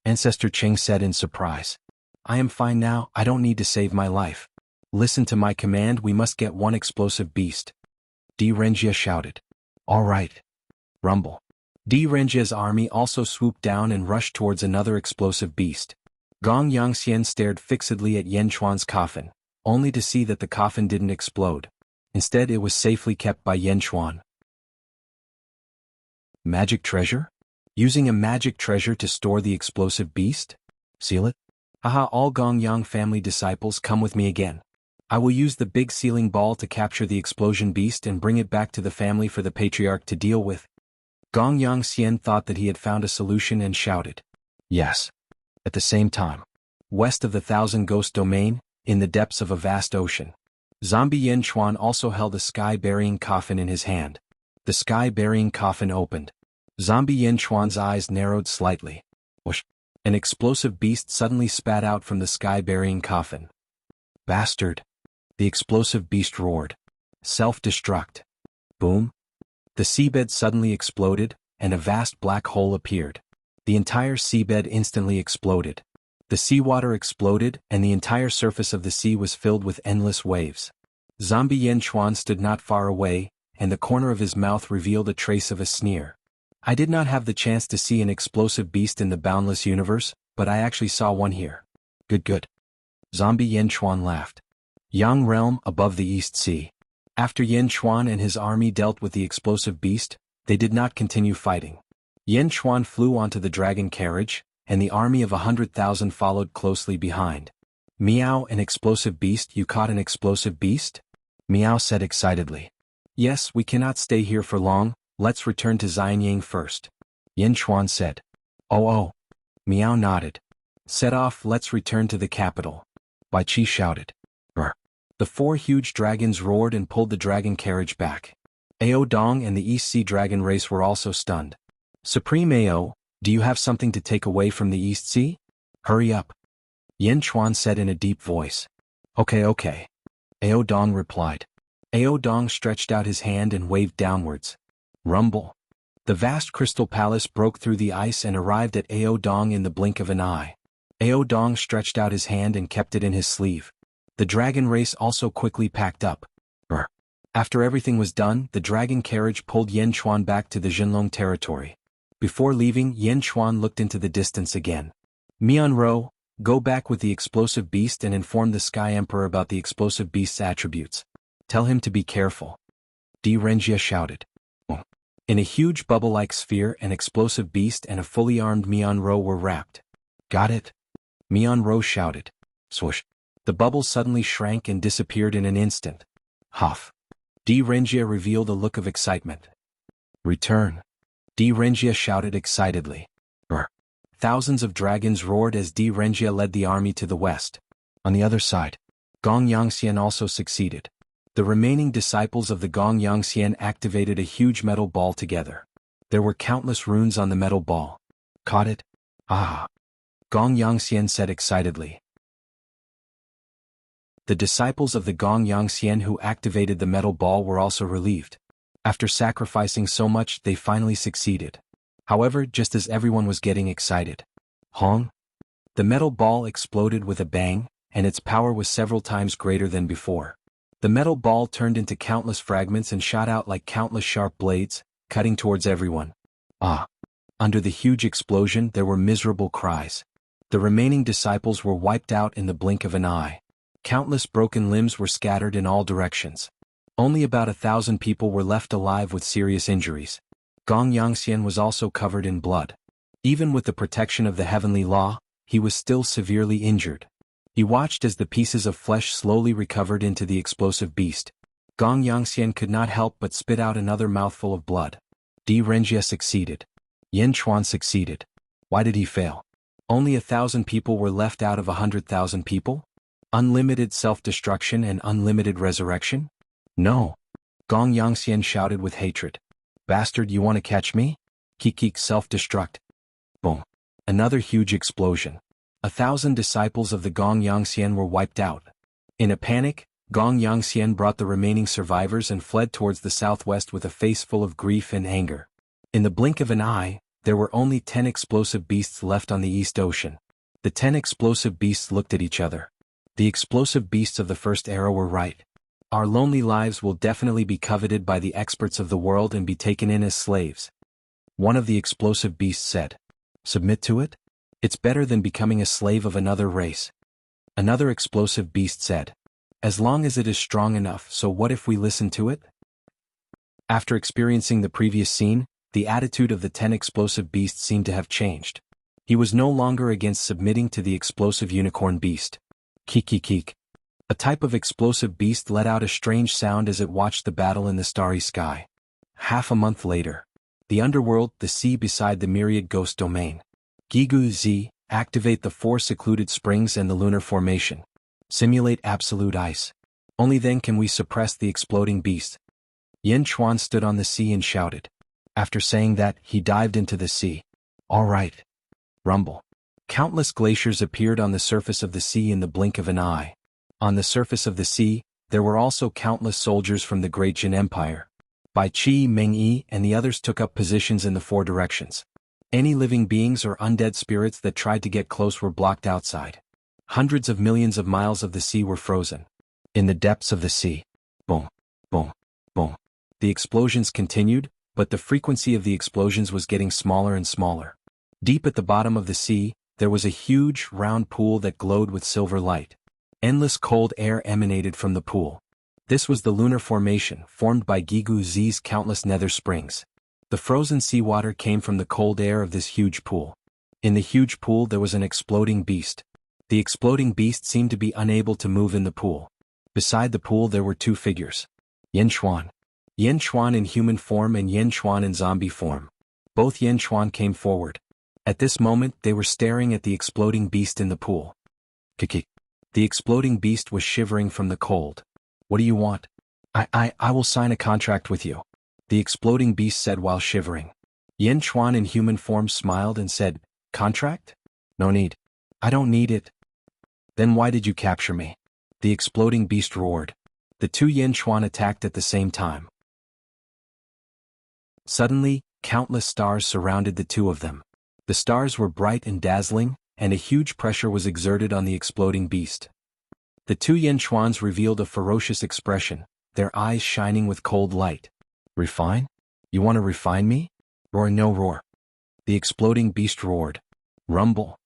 Ancestor Cheng said in surprise. I am fine now, I don't need to save my life. Listen to my command, we must get one explosive beast. Di Renjie shouted. All right. Rumble. Di Renjie's army also swooped down and rushed towards another explosive beast. Gong Yangxian stared fixedly at Yan Chuan's coffin, only to see that the coffin didn't explode. Instead it was safely kept by Yan Chuan. Magic treasure? Using a magic treasure to store the explosive beast? Seal it? Haha, all Gong Yang family disciples, come with me again. I will use the big sealing ball to capture the explosion beast and bring it back to the family for the patriarch to deal with. Gong Yangxian thought that he had found a solution and shouted. Yes. At the same time, west of the Thousand Ghost Domain, in the depths of a vast ocean, Zombie Yan Chuan also held a sky-burying coffin in his hand. The sky-burying coffin opened. Zombie Yan Chuan's eyes narrowed slightly. Whoosh! An explosive beast suddenly spat out from the sky-burying coffin. Bastard! The explosive beast roared. Self-destruct. Boom! The seabed suddenly exploded, and a vast black hole appeared. The entire seabed instantly exploded. The seawater exploded, and the entire surface of the sea was filled with endless waves. Zombie Yan Chuan stood not far away, and the corner of his mouth revealed a trace of a sneer. I did not have the chance to see an explosive beast in the boundless universe, but I actually saw one here. Good. Zombie Yan Chuan laughed. Yang Realm above the East Sea. After Yan Chuan and his army dealt with the explosive beast, they did not continue fighting. Yan Chuan flew onto the dragon carriage, and the army of 100,000 followed closely behind. Meow, an explosive beast, you caught an explosive beast? Meow said excitedly. Yes, we cannot stay here for long, let's return to Xianyang first. Yan Chuan said. Oh. Meow nodded. Set off, let's return to the capital. Bai Qi shouted. Brr. The 4 huge dragons roared and pulled the dragon carriage back. Ao Dong and the East Sea Dragon race were also stunned. Supreme Ao, do you have something to take away from the East Sea? Hurry up. Yin Chuan said in a deep voice. Okay, okay. Ao Dong replied. Ao Dong stretched out his hand and waved downwards. Rumble. The vast crystal palace broke through the ice and arrived at Ao Dong in the blink of an eye. Ao Dong stretched out his hand and kept it in his sleeve. The dragon race also quickly packed up. After everything was done, the dragon carriage pulled Yin Chuan back to the Jinlong territory. Before leaving, Yin Chuan looked into the distance again. Mianro, go back with the explosive beast and inform the Sky Emperor about the explosive beast's attributes. Tell him to be careful. Di Renjia shouted. In a huge bubble-like sphere, an explosive beast and a fully armed Mianro were wrapped. Got it? Mianro shouted. Swoosh. The bubble suddenly shrank and disappeared in an instant. Huff. Di Renjia revealed a look of excitement. Return. Di Renjia shouted excitedly. Thousands of dragons roared as Di Renjia led the army to the west. On the other side, Gong Yangxian also succeeded. The remaining disciples of the Gong Yangxian activated a huge metal ball together. There were countless runes on the metal ball. Caught it? Ah! Gong Yangxian said excitedly. The disciples of the Gong Yangxian who activated the metal ball were also relieved. After sacrificing so much, they finally succeeded. However, just as everyone was getting excited, Hong! The metal ball exploded with a bang, and its power was several times greater than before. The metal ball turned into countless fragments and shot out like countless sharp blades, cutting towards everyone. Ah! Under the huge explosion, there were miserable cries. The remaining disciples were wiped out in the blink of an eye. Countless broken limbs were scattered in all directions. Only about 1,000 people were left alive with serious injuries. Gong Yangxian was also covered in blood. Even with the protection of the heavenly law, he was still severely injured. He watched as the pieces of flesh slowly recovered into the explosive beast. Gong Yangxian could not help but spit out another mouthful of blood. Di Renjia succeeded. Yin Chuan succeeded. Why did he fail? Only 1,000 people were left out of 100,000 people? Unlimited self-destruction and unlimited resurrection? No. Gong Yangxian shouted with hatred. Bastard, you want to catch me? Kikik self-destruct. Boom. Another huge explosion. 1,000 disciples of the Gong Yangxian were wiped out. In a panic, Gong Yangxian brought the remaining survivors and fled towards the southwest with a face full of grief and anger. In the blink of an eye, there were only 10 explosive beasts left on the East Ocean. The 10 explosive beasts looked at each other. The explosive beasts of the first era were right. Our lonely lives will definitely be coveted by the experts of the world and be taken in as slaves. One of the explosive beasts said. Submit to it? It's better than becoming a slave of another race. Another explosive beast said. As long as it is strong enough, so what if we listen to it? After experiencing the previous scene, the attitude of the 10 explosive beasts seemed to have changed. He was no longer against submitting to the explosive unicorn beast. Kikikik. A type of explosive beast let out a strange sound as it watched the battle in the starry sky. Half a month later. The underworld, the sea beside the myriad ghost domain. Gigu Z, activate the 4 secluded springs and the lunar formation. Simulate absolute ice. Only then can we suppress the exploding beast. Yin Chuan stood on the sea and shouted. After saying that, he dived into the sea. All right. Rumble. Countless glaciers appeared on the surface of the sea in the blink of an eye. On the surface of the sea, there were also countless soldiers from the Great Jin Empire. Bai Qi, Meng Yi, and the others took up positions in the 4 directions. Any living beings or undead spirits that tried to get close were blocked outside. Hundreds of millions of miles of the sea were frozen. In the depths of the sea. Boom, boom, boom. The explosions continued, but the frequency of the explosions was getting smaller and smaller. Deep at the bottom of the sea, there was a huge, round pool that glowed with silver light. Endless cold air emanated from the pool. This was the lunar formation, formed by Gigu Z's countless nether springs. The frozen seawater came from the cold air of this huge pool. In the huge pool there was an exploding beast. The exploding beast seemed to be unable to move in the pool. Beside the pool there were 2 figures. Yin Chuan. Yin Chuan in human form and Yin Chuan in zombie form. Both Yin Chuan came forward. At this moment they were staring at the exploding beast in the pool. Kiki. The exploding beast was shivering from the cold. What do you want? I will sign a contract with you. The exploding beast said while shivering. Yin Chuan in human form smiled and said, Contract? No need. I don't need it. Then why did you capture me? The exploding beast roared. The two Yin Chuan attacked at the same time. Suddenly, countless stars surrounded the two of them. The stars were bright and dazzling, and a huge pressure was exerted on the exploding beast. The two Yin Chuans revealed a ferocious expression, their eyes shining with cold light. Refine? You want to refine me? Roar no roar. The exploding beast roared. Rumble.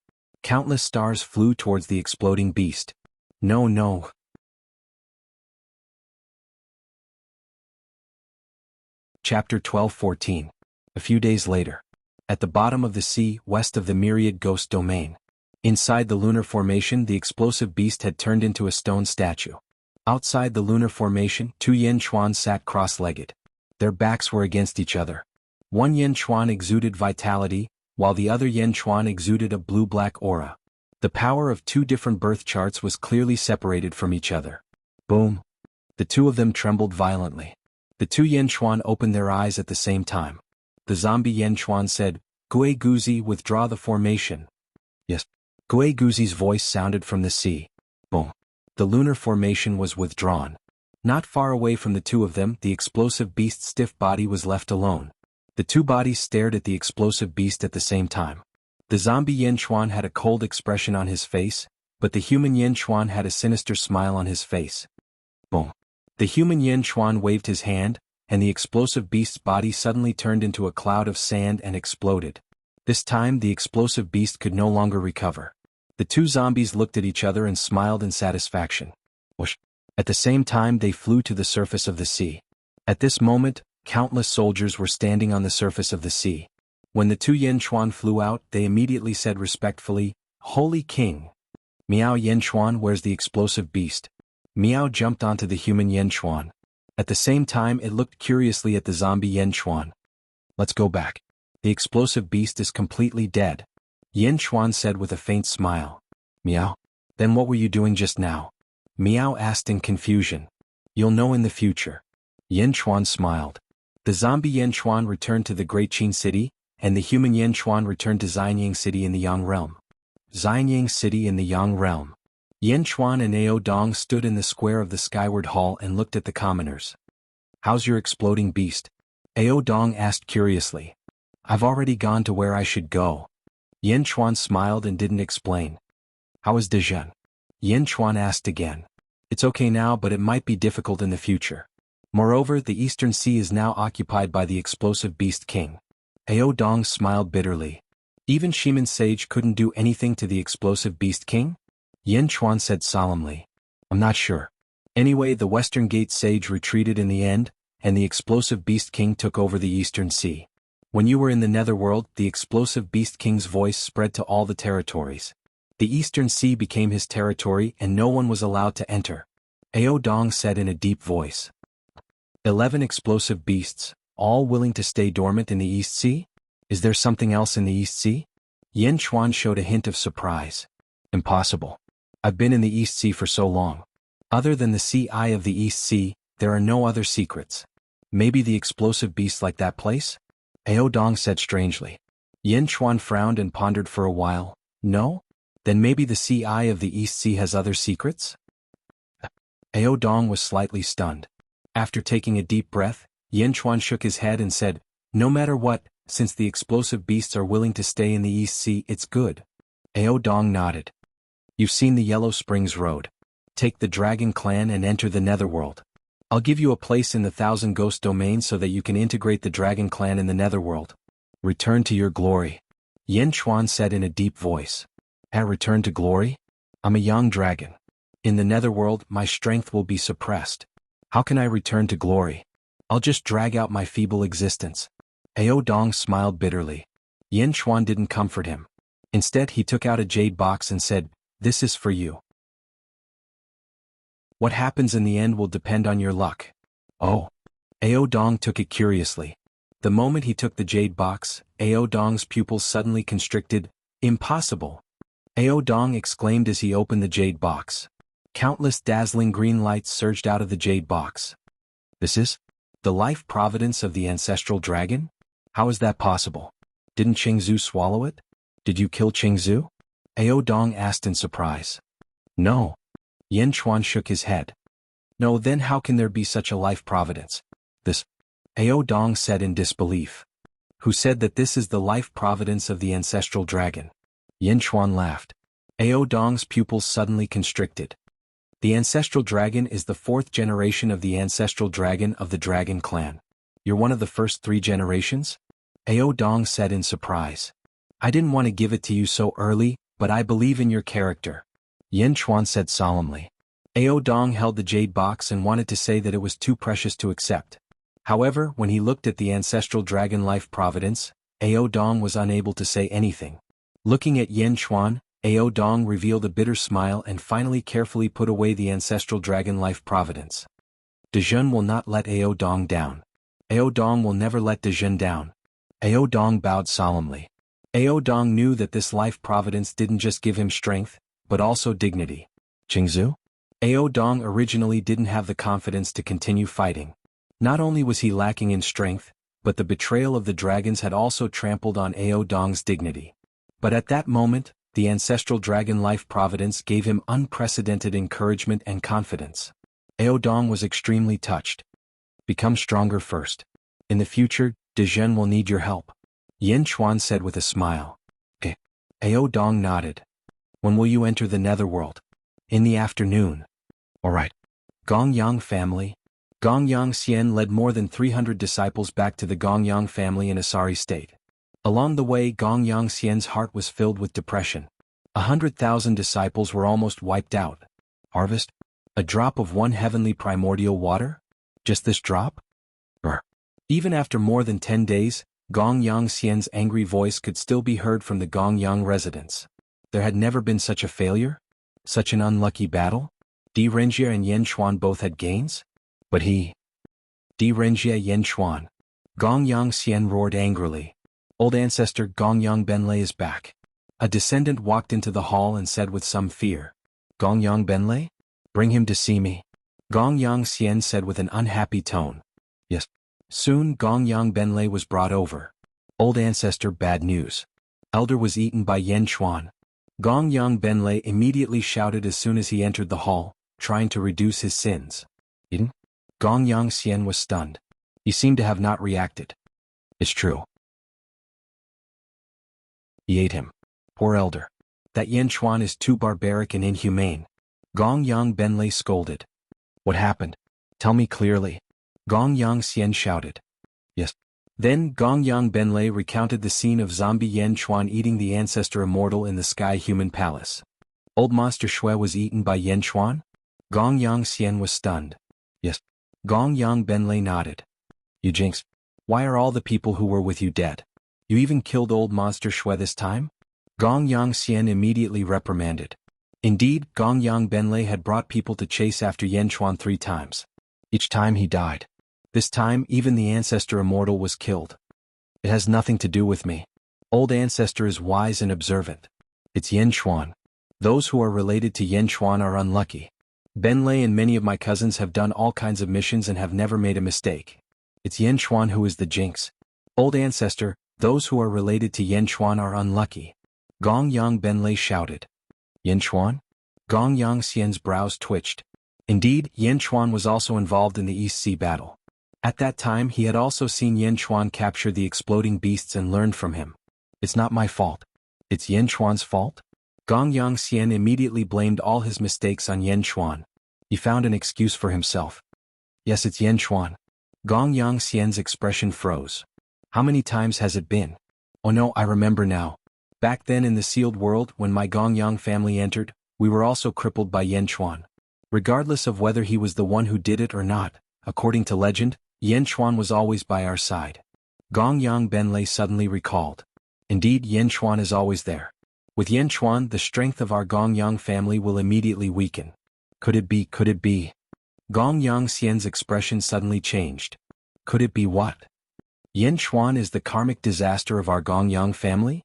Countless stars flew towards the exploding beast. No, no. Chapter 12-14. A few days later. At the bottom of the sea, west of the Myriad Ghost Domain. Inside the lunar formation, the explosive beast had turned into a stone statue. Outside the lunar formation, two Yin Chuan sat cross-legged. Their backs were against each other. One Yin Chuan exuded vitality, while the other Yin Chuan exuded a blue-black aura. The power of two different birth charts was clearly separated from each other. Boom. The two of them trembled violently. The two Yin Chuan opened their eyes at the same time. The zombie Yin Chuan said, "Gui Guzi, withdraw the formation." Yes. Gui Guzi's voice sounded from the sea. Boom. The lunar formation was withdrawn. Not far away from the two of them, the explosive beast's stiff body was left alone. The two bodies stared at the explosive beast at the same time. The zombie Yin Chuan had a cold expression on his face, but the human Yin Chuan had a sinister smile on his face. Boom. The human Yin Chuan waved his hand, and the explosive beast's body suddenly turned into a cloud of sand and exploded. This time the explosive beast could no longer recover. The two zombies looked at each other and smiled in satisfaction. Whoosh. At the same time they flew to the surface of the sea. At this moment, countless soldiers were standing on the surface of the sea. When the two Yin Chuan flew out, they immediately said respectfully, "Holy King." Miao Yin Chuan, where's the explosive beast? Miao jumped onto the human Yin Chuan. At the same time it looked curiously at the zombie Yin Chuan. Let's go back. The explosive beast is completely dead. Yin Chuan said with a faint smile. Miao? Then what were you doing just now? Miao asked in confusion. You'll know in the future. Yin Chuan smiled. The zombie Yin Chuan returned to the Great Qin City, and the human Yin Chuan returned to Xianyang City in the Yang Realm. Xianyang City in the Yang Realm. Yin Chuan and Ao Dong stood in the square of the Skyward Hall and looked at the commoners. How's your exploding beast? Ao Dong asked curiously. I've already gone to where I should go. Yin Chuan smiled and didn't explain. How is Dezhen? Yin Chuan asked again. It's okay now, but it might be difficult in the future. Moreover, the Eastern Sea is now occupied by the explosive beast king. Ao Dong smiled bitterly. Even Shiman Sage couldn't do anything to the explosive beast king? Yin Chuan said solemnly. I'm not sure. Anyway, the Western Gate Sage retreated in the end, and the explosive beast king took over the Eastern Sea. When you were in the Netherworld, the explosive beast king's voice spread to all the territories. The Eastern Sea became his territory and no one was allowed to enter. Ao Dong said in a deep voice. 11 explosive beasts, all willing to stay dormant in the East Sea? Is there something else in the East Sea? Yin Chuan showed a hint of surprise. Impossible. I've been in the East Sea for so long. Other than the Sea Eye of the East Sea, there are no other secrets. Maybe the explosive beast like that place? Ao Dong said strangely. Yin Chuan frowned and pondered for a while. No? Then maybe the Sea Eye of the East Sea has other secrets? Ao Dong was slightly stunned. After taking a deep breath, Yin Chuan shook his head and said, no matter what, since the explosive beasts are willing to stay in the East Sea, it's good. Ao Dong nodded. You've seen the Yellow Springs Road. Take the Dragon Clan and enter the Netherworld. I'll give you a place in the Thousand Ghost Domain so that you can integrate the Dragon Clan in the Netherworld. Return to your glory. Yin Chuan said in a deep voice. At return to glory? I'm a young dragon. In the Netherworld, my strength will be suppressed. How can I return to glory? I'll just drag out my feeble existence. Ao Dong smiled bitterly. Yin Chuan didn't comfort him. Instead, he took out a jade box and said, this is for you. What happens in the end will depend on your luck. Oh. Ao Dong took it curiously. The moment he took the jade box, Ao Dong's pupils suddenly constricted. Impossible. Ao Dong exclaimed as he opened the jade box. Countless dazzling green lights surged out of the jade box. This is the life providence of the ancestral dragon? How is that possible? Didn't Qingzhu swallow it? Did you kill Qingzhu? Ao Dong asked in surprise. No. Yen Chuan shook his head. No, then how can there be such a life providence? This, Ao Dong said in disbelief. Who said that this is the life providence of the ancestral dragon? Yen Chuan laughed. Ao Dong's pupils suddenly constricted. The ancestral dragon is the fourth generation of the ancestral dragon of the dragon clan. You're one of the first 3 generations? Ao Dong said in surprise. I didn't want to give it to you so early, but I believe in your character. Yen Chuan said solemnly. Ao Dong held the jade box and wanted to say that it was too precious to accept. However, when he looked at the ancestral dragon life providence, Ao Dong was unable to say anything. Looking at Yen Chuan, Ao Dong revealed a bitter smile and finally carefully put away the ancestral dragon life providence. Dejun will not let Ao Dong down. Ao Dong will never let Dejun down. Ao Dong bowed solemnly. Ao Dong knew that this life providence didn't just give him strength, but also dignity. Jingzhu? Ao Dong originally didn't have the confidence to continue fighting. Not only was he lacking in strength, but the betrayal of the dragons had also trampled on Ao Dong's dignity. But at that moment, the ancestral dragon life providence gave him unprecedented encouragement and confidence. Ao Dong was extremely touched. Become stronger first. In the future, Dejun will need your help. Yen Chuan said with a smile. Ao Dong nodded. When will you enter the netherworld? In the afternoon. All right. Gongyang family. Gongyang Xian led more than 300 disciples back to the Gongyang family in a sorry state. Along the way, Gongyang Xian's heart was filled with depression. 100,000 disciples were almost wiped out. Harvest? A drop of one heavenly primordial water? Just this drop? Even after more than 10 days, Gongyang Xian's angry voice could still be heard from the Gongyang residents. There had never been such a failure? Such an unlucky battle? Di Renjie and Yen Chuan both had gains? But he... Di Renjie Yen Chuan. Gongyang Xian roared angrily. Old ancestor Gongyang Benlei is back. A descendant walked into the hall and said with some fear. Gongyang Benlei? Bring him to see me. Gongyang Xian said with an unhappy tone. Yes. Soon Gongyang Benlei was brought over. Old ancestor, bad news. Elder was eaten by Yen Chuan. Gongyang Benlei immediately shouted as soon as he entered the hall, trying to reduce his sins. Eaten? Gongyang Xian was stunned. He seemed to have not reacted. It's true. He ate him. Poor elder. That Yen Chuan is too barbaric and inhumane. Gongyang Benlei scolded. What happened? Tell me clearly. Gongyang Xian shouted. Yes. Then Gongyang Benlei recounted the scene of zombie Yen Chuan eating the ancestor Immortal in the Sky Human Palace. Old Monster Shui was eaten by Yen Chuan? Gongyang Xian was stunned. Yes. Gongyang Benlei nodded. You jinx. Why are all the people who were with you dead? You even killed old Monster Shui this time? Gongyang Xian immediately reprimanded. Indeed, Gongyang Benlei had brought people to chase after Yen Chuan 3 times. Each time he died. This time even the ancestor Immortal was killed. It has nothing to do with me. Old ancestor is wise and observant. It's Yen Chuan. Those who are related to Yen Chuan are unlucky. Benlei and many of my cousins have done all kinds of missions and have never made a mistake. It's Yen Chuan who is the jinx. Old ancestor, those who are related to Yen Chuan are unlucky. Gongyang Benlei shouted. Yen Chuan? Gongyang Xian's brows twitched. Indeed, Yen Chuan was also involved in the East Sea battle. At that time he had also seen Yen Chuan capture the exploding beasts and learned from him. It's not my fault. It's Yen Chuan's fault? Gongyang Xian immediately blamed all his mistakes on Yen Chuan. He found an excuse for himself. Yes, it's Yen Chuan. Gongyang Xian's expression froze. How many times has it been? Oh no, I remember now. Back then in the sealed world when my Gongyang family entered, we were also crippled by Yen Chuan. Regardless of whether he was the one who did it or not, according to legend, Yen Chuan was always by our side. Gongyang Benlei suddenly recalled. Indeed, Yen Chuan is always there. With Yen Chuan, the strength of our Gongyang family will immediately weaken. Could it be, could it be? Gongyang Xian's expression suddenly changed. Could it be what? Yen Chuan is the karmic disaster of our Gongyang family?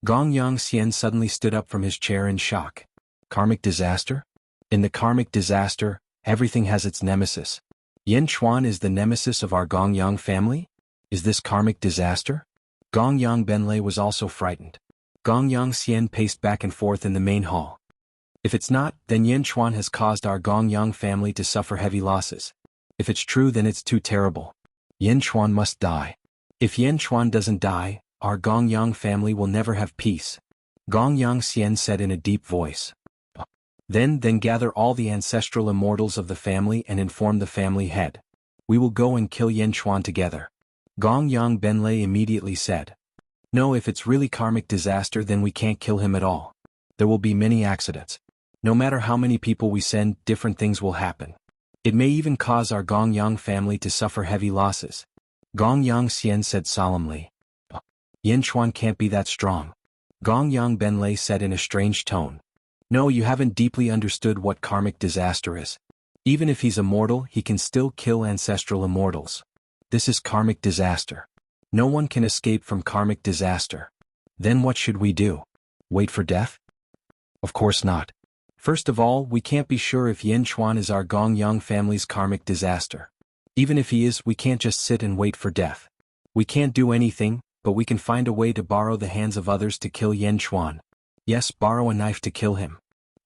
Gongyang Xian suddenly stood up from his chair in shock. Karmic disaster? In the karmic disaster, everything has its nemesis. Yen Chuan is the nemesis of our Gongyang family? Is this karmic disaster? Gongyang Benlei was also frightened. Gongyang Xian paced back and forth in the main hall. If it's not, then Yin Chuan has caused our Gongyang family to suffer heavy losses. If it's true, then it's too terrible. Yin Chuan must die. If Yin Chuan doesn't die, our Gongyang family will never have peace. Gongyang Xian said in a deep voice. Then gather all the ancestral immortals of the family and inform the family head. We will go and kill Yin Chuan together. Gongyang Benlei immediately said. No, if it's really karmic disaster, then we can't kill him at all. There will be many accidents. No matter how many people we send, different things will happen. It may even cause our Gongyang family to suffer heavy losses. Gongyang Xian said solemnly. Yin Chuan can't be that strong. Gongyang Benlei said in a strange tone. No, you haven't deeply understood what karmic disaster is. Even if he's immortal, he can still kill ancestral immortals. This is karmic disaster. No one can escape from karmic disaster. Then what should we do? Wait for death? Of course not. First of all, we can't be sure if Yin Chuan is our Gongyang family's karmic disaster. Even if he is, we can't just sit and wait for death. We can't do anything, but we can find a way to borrow the hands of others to kill Yin Chuan. Yes, borrow a knife to kill him.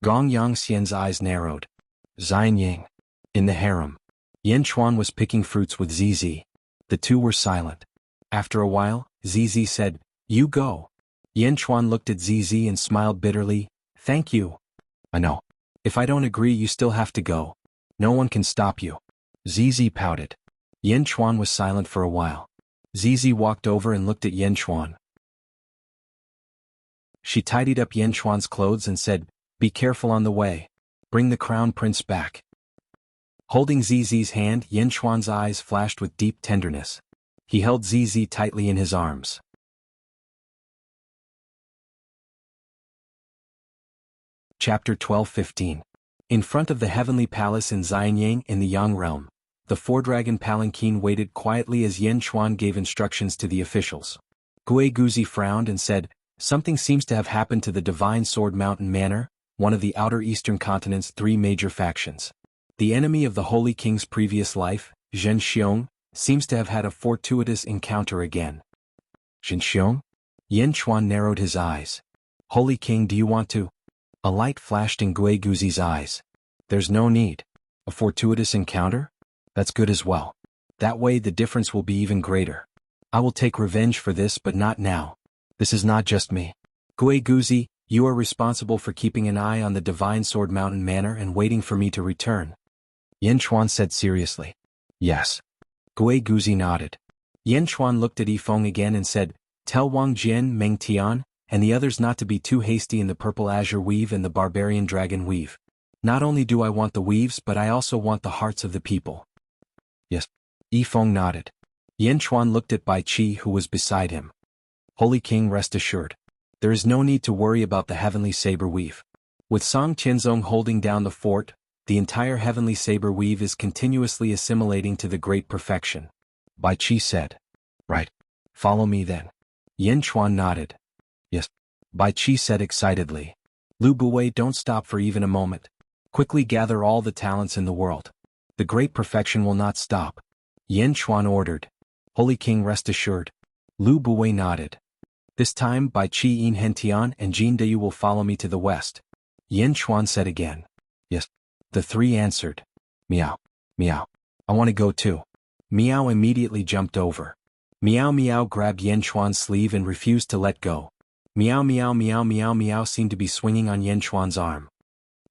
Gongyang Xian's eyes narrowed. Xianying. In the harem. Yin Chuan was picking fruits with Zizi. The two were silent. After a while, Zizi said, You go. Yin Chuan looked at Zizi and smiled bitterly. Thank you. I know. If I don't agree, you still have to go. No one can stop you. Zizi pouted. Yin Chuan was silent for a while. Zizi walked over and looked at Yin Chuan. She tidied up Yin Chuan's clothes and said, Be careful on the way. Bring the crown prince back. Holding Zizi's hand, Yin Chuan's eyes flashed with deep tenderness. He held Zizi tightly in his arms. Chapter 12-15. In front of the heavenly palace in Xianyang in the Yang realm, the four-dragon palanquin waited quietly as Yin Chuan gave instructions to the officials. Gui Guzi frowned and said, Something seems to have happened to the Divine Sword Mountain Manor, one of the outer eastern continent's three major factions. The enemy of the Holy King's previous life, Zhen Xiong, seems to have had a fortuitous encounter again. Zhen Xiong? Yin Chuan narrowed his eyes. Holy King, do you want to? A light flashed in Gui Guzi's eyes. There's no need. A fortuitous encounter? That's good as well. That way the difference will be even greater. I will take revenge for this, but not now. This is not just me. Gui Guzi, you are responsible for keeping an eye on the Divine Sword Mountain Manor and waiting for me to return. Yin Chuan said seriously. Yes. Gui Guzi nodded. Yin Chuan looked at Yifeng again and said, Tell Wang Jian, Meng Tian, and the others not to be too hasty in the purple azure weave and the barbarian dragon weave. Not only do I want the weaves, but I also want the hearts of the people. Yes. Yifeng nodded. Yin Chuan looked at Bai Qi, who was beside him. Holy King, rest assured. There is no need to worry about the heavenly saber weave. With Song Qianzong holding down the fort, the entire heavenly saber weave is continuously assimilating to the great perfection. Bai Qi said. Right. Follow me then. Yin Chuan nodded. Yes. Bai Qi said excitedly. Lu Buwei, don't stop for even a moment. Quickly gather all the talents in the world. The great perfection will not stop. Yin Chuan ordered. Holy King, rest assured. Lu Buwei nodded. This time Bai Qi, Yin Hentian, and Jin Deyu will follow me to the west. Yin Chuan said again. Yes. The three answered. Meow. Meow. I want to go too. Meow immediately jumped over. Meow Meow grabbed Yin Chuan's sleeve and refused to let go. Meow Meow Meow Meow Meow seemed to be swinging on Yin Chuan's arm.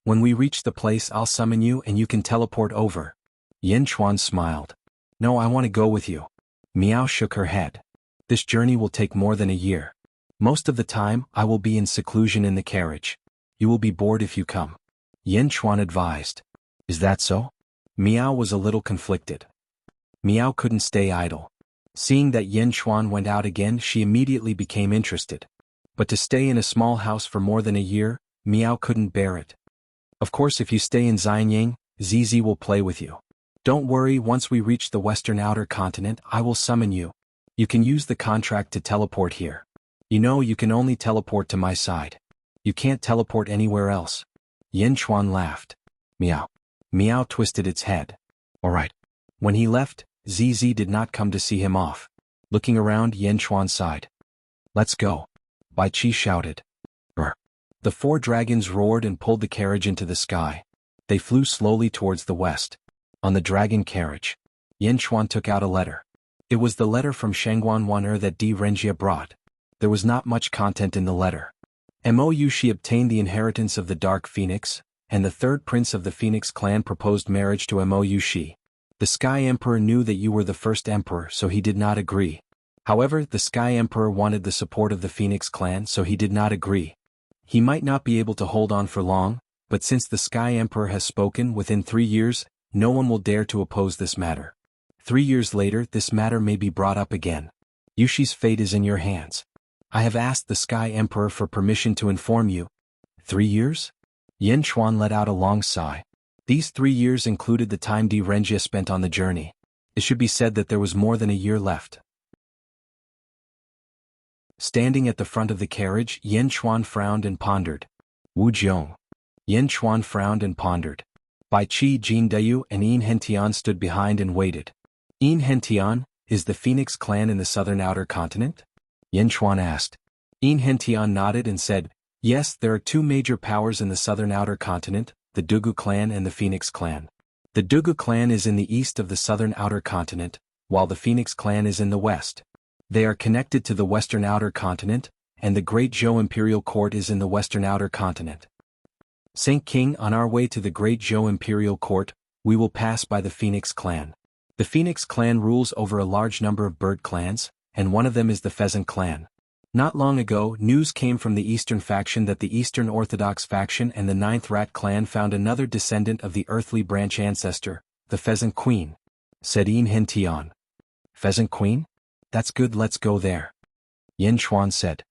When we reach the place, I'll summon you and you can teleport over. Yin Chuan smiled. No, I want to go with you. Meow shook her head. This journey will take more than a year. Most of the time, I will be in seclusion in the carriage. You will be bored if you come. Yin Chuan advised. Is that so? Meow was a little conflicted. Meow couldn't stay idle. Seeing that Yin Chuan went out again, she immediately became interested. But to stay in a small house for more than a year, Meow couldn't bear it. Of course, if you stay in Xianyang, Zizi will play with you. Don't worry, once we reach the western outer continent, I will summon you. You can use the contract to teleport here. You know, you can only teleport to my side. You can't teleport anywhere else. Yin Chuan laughed. Meow. Meow twisted its head. All right. When he left, Zizi did not come to see him off. Looking around, Yin Chuan sighed. Let's go. Bai Qi shouted. The 4 dragons roared and pulled the carriage into the sky. They flew slowly towards the west. On the dragon carriage, Yan Xuan took out a letter. It was the letter from Shangguan Wan'er that Di Renjia brought. There was not much content in the letter. Mou she obtained the inheritance of the Dark Phoenix, and the 3rd prince of the Phoenix clan proposed marriage to Mou she. The Sky Emperor knew that you were the first emperor, so he did not agree. However, the Sky Emperor wanted the support of the Phoenix clan, so he did not agree. He might not be able to hold on for long, but since the Sky Emperor has spoken, within 3 years, no one will dare to oppose this matter. 3 years later, this matter may be brought up again. Yushi's fate is in your hands. I have asked the Sky Emperor for permission to inform you. 3 years? Yan Xuan let out a long sigh. These 3 years included the time Di Renjia spent on the journey. It should be said that there was more than a year left. Standing at the front of the carriage, Yan Xuan frowned and pondered. Wu Jiong. Yan Xuan frowned and pondered. Bai Qi Jindayu and Yin Hentian stood behind and waited. Yin Hentian, is the Phoenix clan in the southern outer continent? Yan Xuan asked. Yin Hentian nodded and said, yes, there are 2 major powers in the southern outer continent, the Dugu clan and the Phoenix clan. The Dugu clan is in the east of the southern outer continent, while the Phoenix clan is in the west. They are connected to the western outer continent, and the Great Zhou Imperial Court is in the western outer continent. Saint King, on our way to the Great Zhou Imperial Court, we will pass by the Phoenix clan. The Phoenix clan rules over a large number of bird clans, and one of them is the Pheasant clan. Not long ago, news came from the Eastern faction that the Eastern Orthodox faction and the 9th Rat clan found another descendant of the earthly branch ancestor, the Pheasant Queen, said Yin Hentian. Pheasant Queen? That's good, let's go there. Yan Xuan said.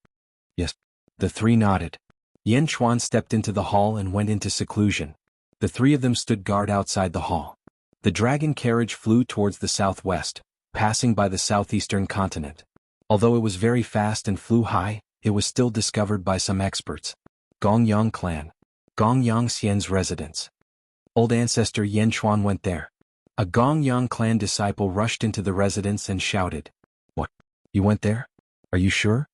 Yes. The 3 nodded. Yan Xuan stepped into the hall and went into seclusion. The 3 of them stood guard outside the hall. The dragon carriage flew towards the southwest, passing by the southeastern continent. Although it was very fast and flew high, it was still discovered by some experts. Gongyang clan. Gongyang Xian's residence. Old ancestor Yan Xuan went there. A Gongyang clan disciple rushed into the residence and shouted. What? You went there? Are you sure?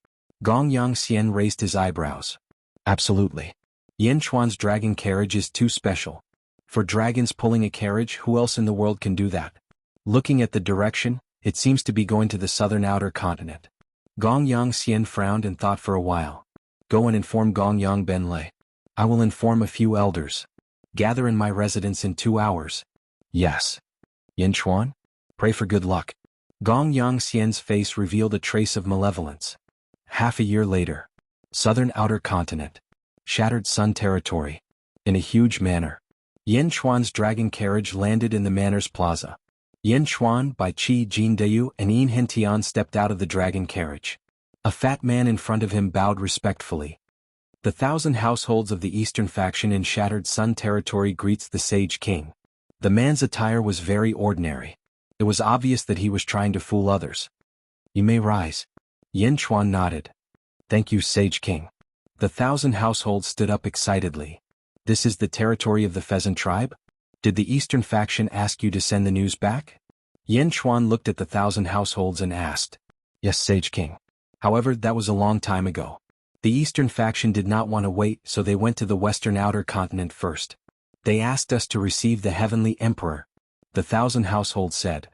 Gongyang Xian raised his eyebrows. Absolutely. Yan Xuan's dragon carriage is too special. For dragons pulling a carriage, who else in the world can do that? Looking at the direction, it seems to be going to the southern outer continent. Gongyang Xian frowned and thought for a while. Go and inform Gongyang Benlei. I will inform a few elders. Gather in my residence in 2 hours. Yes. Yan Xuan? Pray for good luck. Gongyang Xian's face revealed a trace of malevolence. Half a year later. Southern outer continent. Shattered Sun territory. In a huge manor. Yan Xuan's dragon carriage landed in the manor's plaza. Yan Xuan, Bai Qi Jindayu and Yin Hentian stepped out of the dragon carriage. A fat man in front of him bowed respectfully. The 1,000 households of the eastern faction in Shattered Sun territory greets the Sage King. The man's attire was very ordinary. It was obvious that he was trying to fool others. You may rise. Yan Xuan nodded. Thank you, Sage King. The 1,000 households stood up excitedly. This is the territory of the Pheasant tribe? Did the Eastern faction ask you to send the news back? Yan Xuan looked at the 1,000 households and asked. Yes, Sage King. However, that was a long time ago. The Eastern faction did not want to wait, so they went to the Western outer continent first. They asked us to receive the Heavenly Emperor. The 1,000 households said.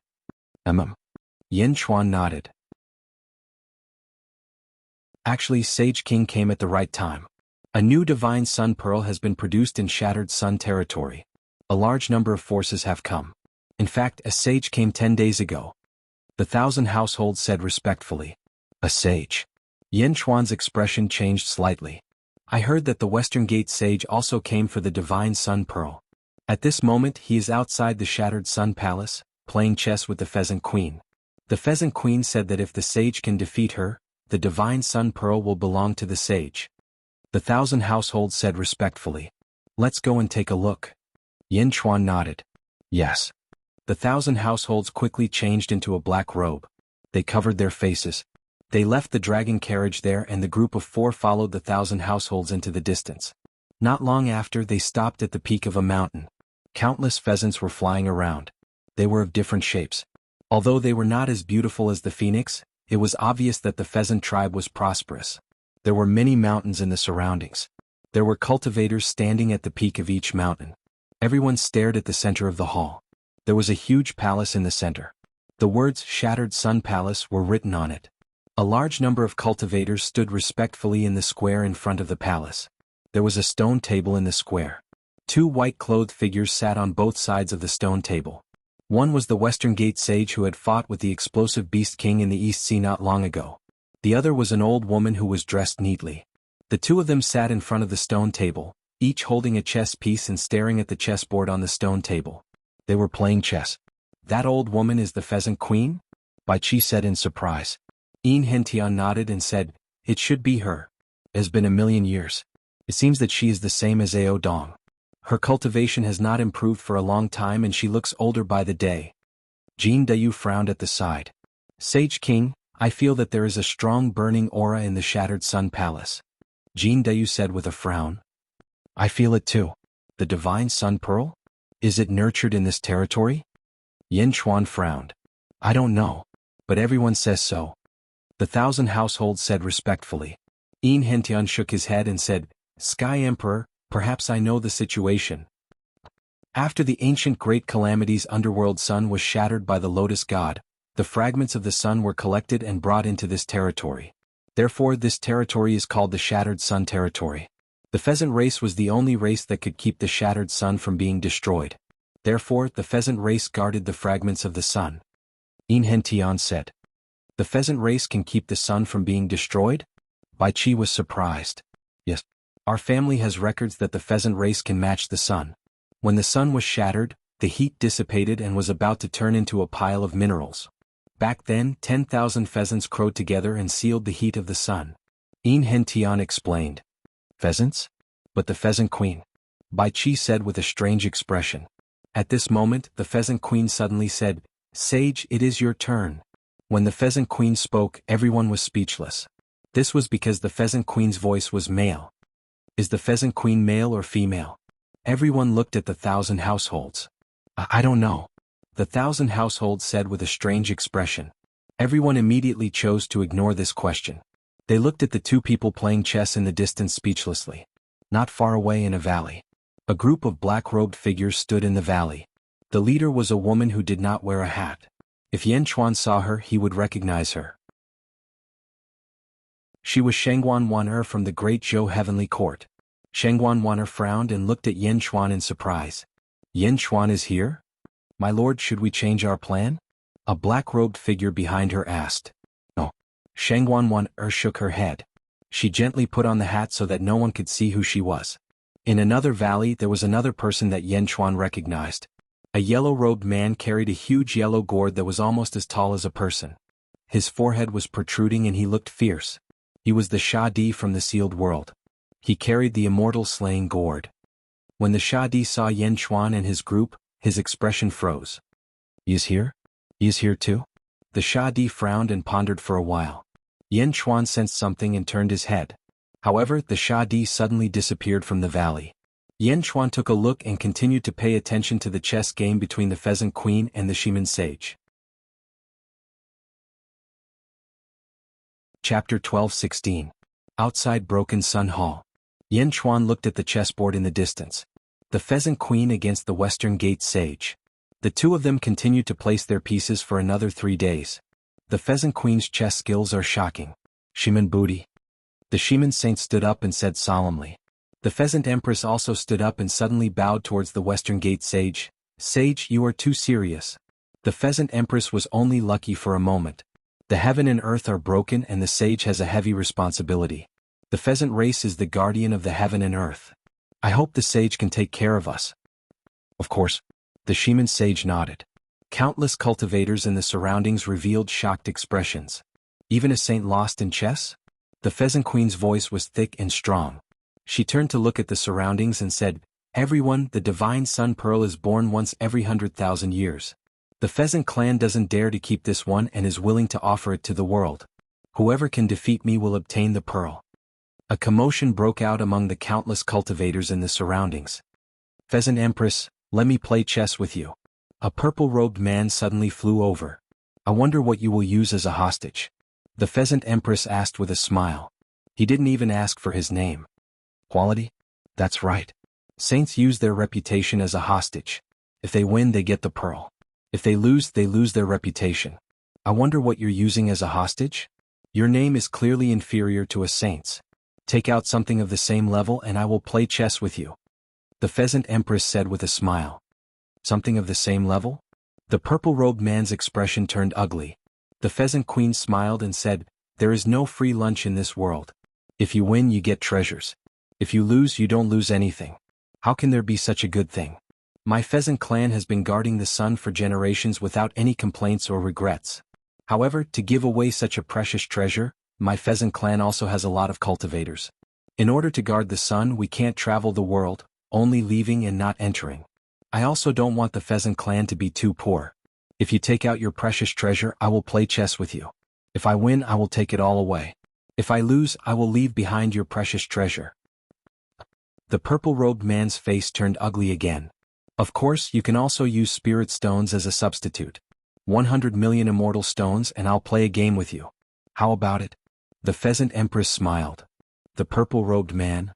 Yan Xuan nodded. Actually, Sage King came at the right time. A new Divine Sun Pearl has been produced in Shattered Sun territory. A large number of forces have come. In fact, a sage came 10 days ago. The 1,000 households said respectfully. A sage. Yan Xuan's expression changed slightly. I heard that the Western Gate sage also came for the Divine Sun Pearl. At this moment he is outside the Shattered Sun Palace, playing chess with the Pheasant Queen. The Pheasant Queen said that if the sage can defeat her, the Divine Sun Pearl will belong to the sage. The 1,000 households said respectfully. Let's go and take a look. Yan Xuan nodded. Yes. The 1,000 households quickly changed into a black robe. They covered their faces. They left the dragon carriage there and the group of 4 followed the 1,000 households into the distance. Not long after they stopped at the peak of a mountain. Countless pheasants were flying around. They were of different shapes. Although they were not as beautiful as the phoenix, it was obvious that the pheasant tribe was prosperous. There were many mountains in the surroundings. There were cultivators standing at the peak of each mountain. Everyone stared at the center of the hall. There was a huge palace in the center. The words Shattered Sun Palace were written on it. A large number of cultivators stood respectfully in the square in front of the palace. There was a stone table in the square. 2 white-clothed figures sat on both sides of the stone table. One was the Western Gate sage who had fought with the explosive Beast King in the East Sea not long ago. The other was an old woman who was dressed neatly. The 2 of them sat in front of the stone table, each holding a chess piece and staring at the chessboard on the stone table. They were playing chess. "That old woman is the Pheasant Queen?" Bai Qi said in surprise. Yin Hentian nodded and said, "It should be her. It has been a million years. It seems that she is the same as Ao Dong. Her cultivation has not improved for a long time and she looks older by the day." Jin Dayu frowned at the side. "Sage King, I feel that there is a strong burning aura in the Shattered Sun Palace." Jin Dayu said with a frown. "I feel it too. The Divine Sun Pearl? Is it nurtured in this territory?" Yin Chuan frowned. "I don't know. But everyone says so." The 1,000 households said respectfully. Yin Hentian shook his head and said, "Sky Emperor, perhaps I know the situation. After the ancient great calamities, Underworld Sun was shattered by the Lotus God. The fragments of the sun were collected and brought into this territory. Therefore this territory is called the Shattered Sun Territory. The pheasant race was the only race that could keep the shattered sun from being destroyed. Therefore the pheasant race guarded the fragments of the sun." Yin Hentian said. "The pheasant race can keep the sun from being destroyed?" Bai Qi was surprised. "Yes. Our family has records that the pheasant race can match the sun. When the sun was shattered, the heat dissipated and was about to turn into a pile of minerals. Back then 10,000 pheasants crowed together and sealed the heat of the sun." Yin Hentian explained. "Pheasants? But the Pheasant Queen?" Bai Qi said with a strange expression. At this moment the Pheasant Queen suddenly said, "Sage, it is your turn." When the Pheasant Queen spoke, everyone was speechless. This was because the Pheasant Queen's voice was male. Is the Pheasant Queen male or female? Everyone looked at the 1,000 households. I don't know." The 1,000 households said with a strange expression. Everyone immediately chose to ignore this question. They looked at the 2 people playing chess in the distance speechlessly. Not far away in a valley, a group of black-robed figures stood in the valley. The leader was a woman who did not wear a hat. If Yan Chuan saw her, he would recognize her. She was Shengguan Wan'er from the Great Zhou Heavenly Court. Shengguan Wan'er frowned and looked at Yan Chuan in surprise. "Yan Chuan is here? My lord, should we change our plan?" A black-robed figure behind her asked. "No." Shengguan Wan'er shook her head. She gently put on the hat so that no one could see who she was. In another valley there was another person that Yan Chuan recognized. A yellow-robed man carried a huge yellow gourd that was almost as tall as a person. His forehead was protruding and he looked fierce. He was the Shadi from the Sealed World. He carried the Immortal slaying gourd. When the Shadi saw Yan Chuan and his group, his expression froze. "He is here? He is here too?" The Shadi frowned and pondered for a while. Yan Chuan sensed something and turned his head. However, the Shadi suddenly disappeared from the valley. Yan Chuan took a look and continued to pay attention to the chess game between the Pheasant Queen and the Shiman Sage. Chapter 12:16. Outside Broken Sun Hall. Yan Chuan looked at the chessboard in the distance. The Pheasant Queen against the Western Gate Sage. The 2 of them continued to place their pieces for another 3 days. The Pheasant Queen's chess skills are shocking. "Shiman Booty." The Shiman Saint stood up and said solemnly. The Pheasant Empress also stood up and suddenly bowed towards the Western Gate Sage. "Sage, you are too serious." The Pheasant Empress was only lucky for a moment. The heaven and earth are broken and the sage has a heavy responsibility. The pheasant race is the guardian of the heaven and earth. I hope the sage can take care of us. Of course. The Shiman sage nodded. Countless cultivators in the surroundings revealed shocked expressions. Even a saint lost in chess? The Pheasant Queen's voice was thick and strong. She turned to look at the surroundings and said, "Everyone, the Divine Sun Pearl is born once every 100,000 years. The Pheasant clan doesn't dare to keep this one and is willing to offer it to the world. Whoever can defeat me will obtain the pearl." A commotion broke out among the countless cultivators in the surroundings. "Pheasant Empress, let me play chess with you." A purple-robed man suddenly flew over. "I wonder what you will use as a hostage." The Pheasant Empress asked with a smile. He didn't even ask for his name. "Quality? That's right. Saints use their reputation as a hostage. If they win, they get the pearl. If they lose their reputation. I wonder what you're using as a hostage? Your name is clearly inferior to a saint's. Take out something of the same level and I will play chess with you. The Pheasant Empress said with a smile. Something of the same level? The purple-robed man's expression turned ugly. The Pheasant Queen smiled and said, there is no free lunch in this world. If you win, you get treasures. If you lose, you don't lose anything. How can there be such a good thing? My pheasant clan has been guarding the sun for generations without any complaints or regrets. However, to give away such a precious treasure, my pheasant clan also has a lot of cultivators. In order to guard the sun, we can't travel the world, only leaving and not entering. I also don't want the pheasant clan to be too poor. If you take out your precious treasure, I will play chess with you. If I win, I will take it all away. If I lose, I will leave behind your precious treasure. The purple-robed man's face turned ugly again. Of course, you can also use spirit stones as a substitute. 100 million immortal stones and I'll play a game with you. How about it? The Pheasant Empress smiled. The purple-robed man?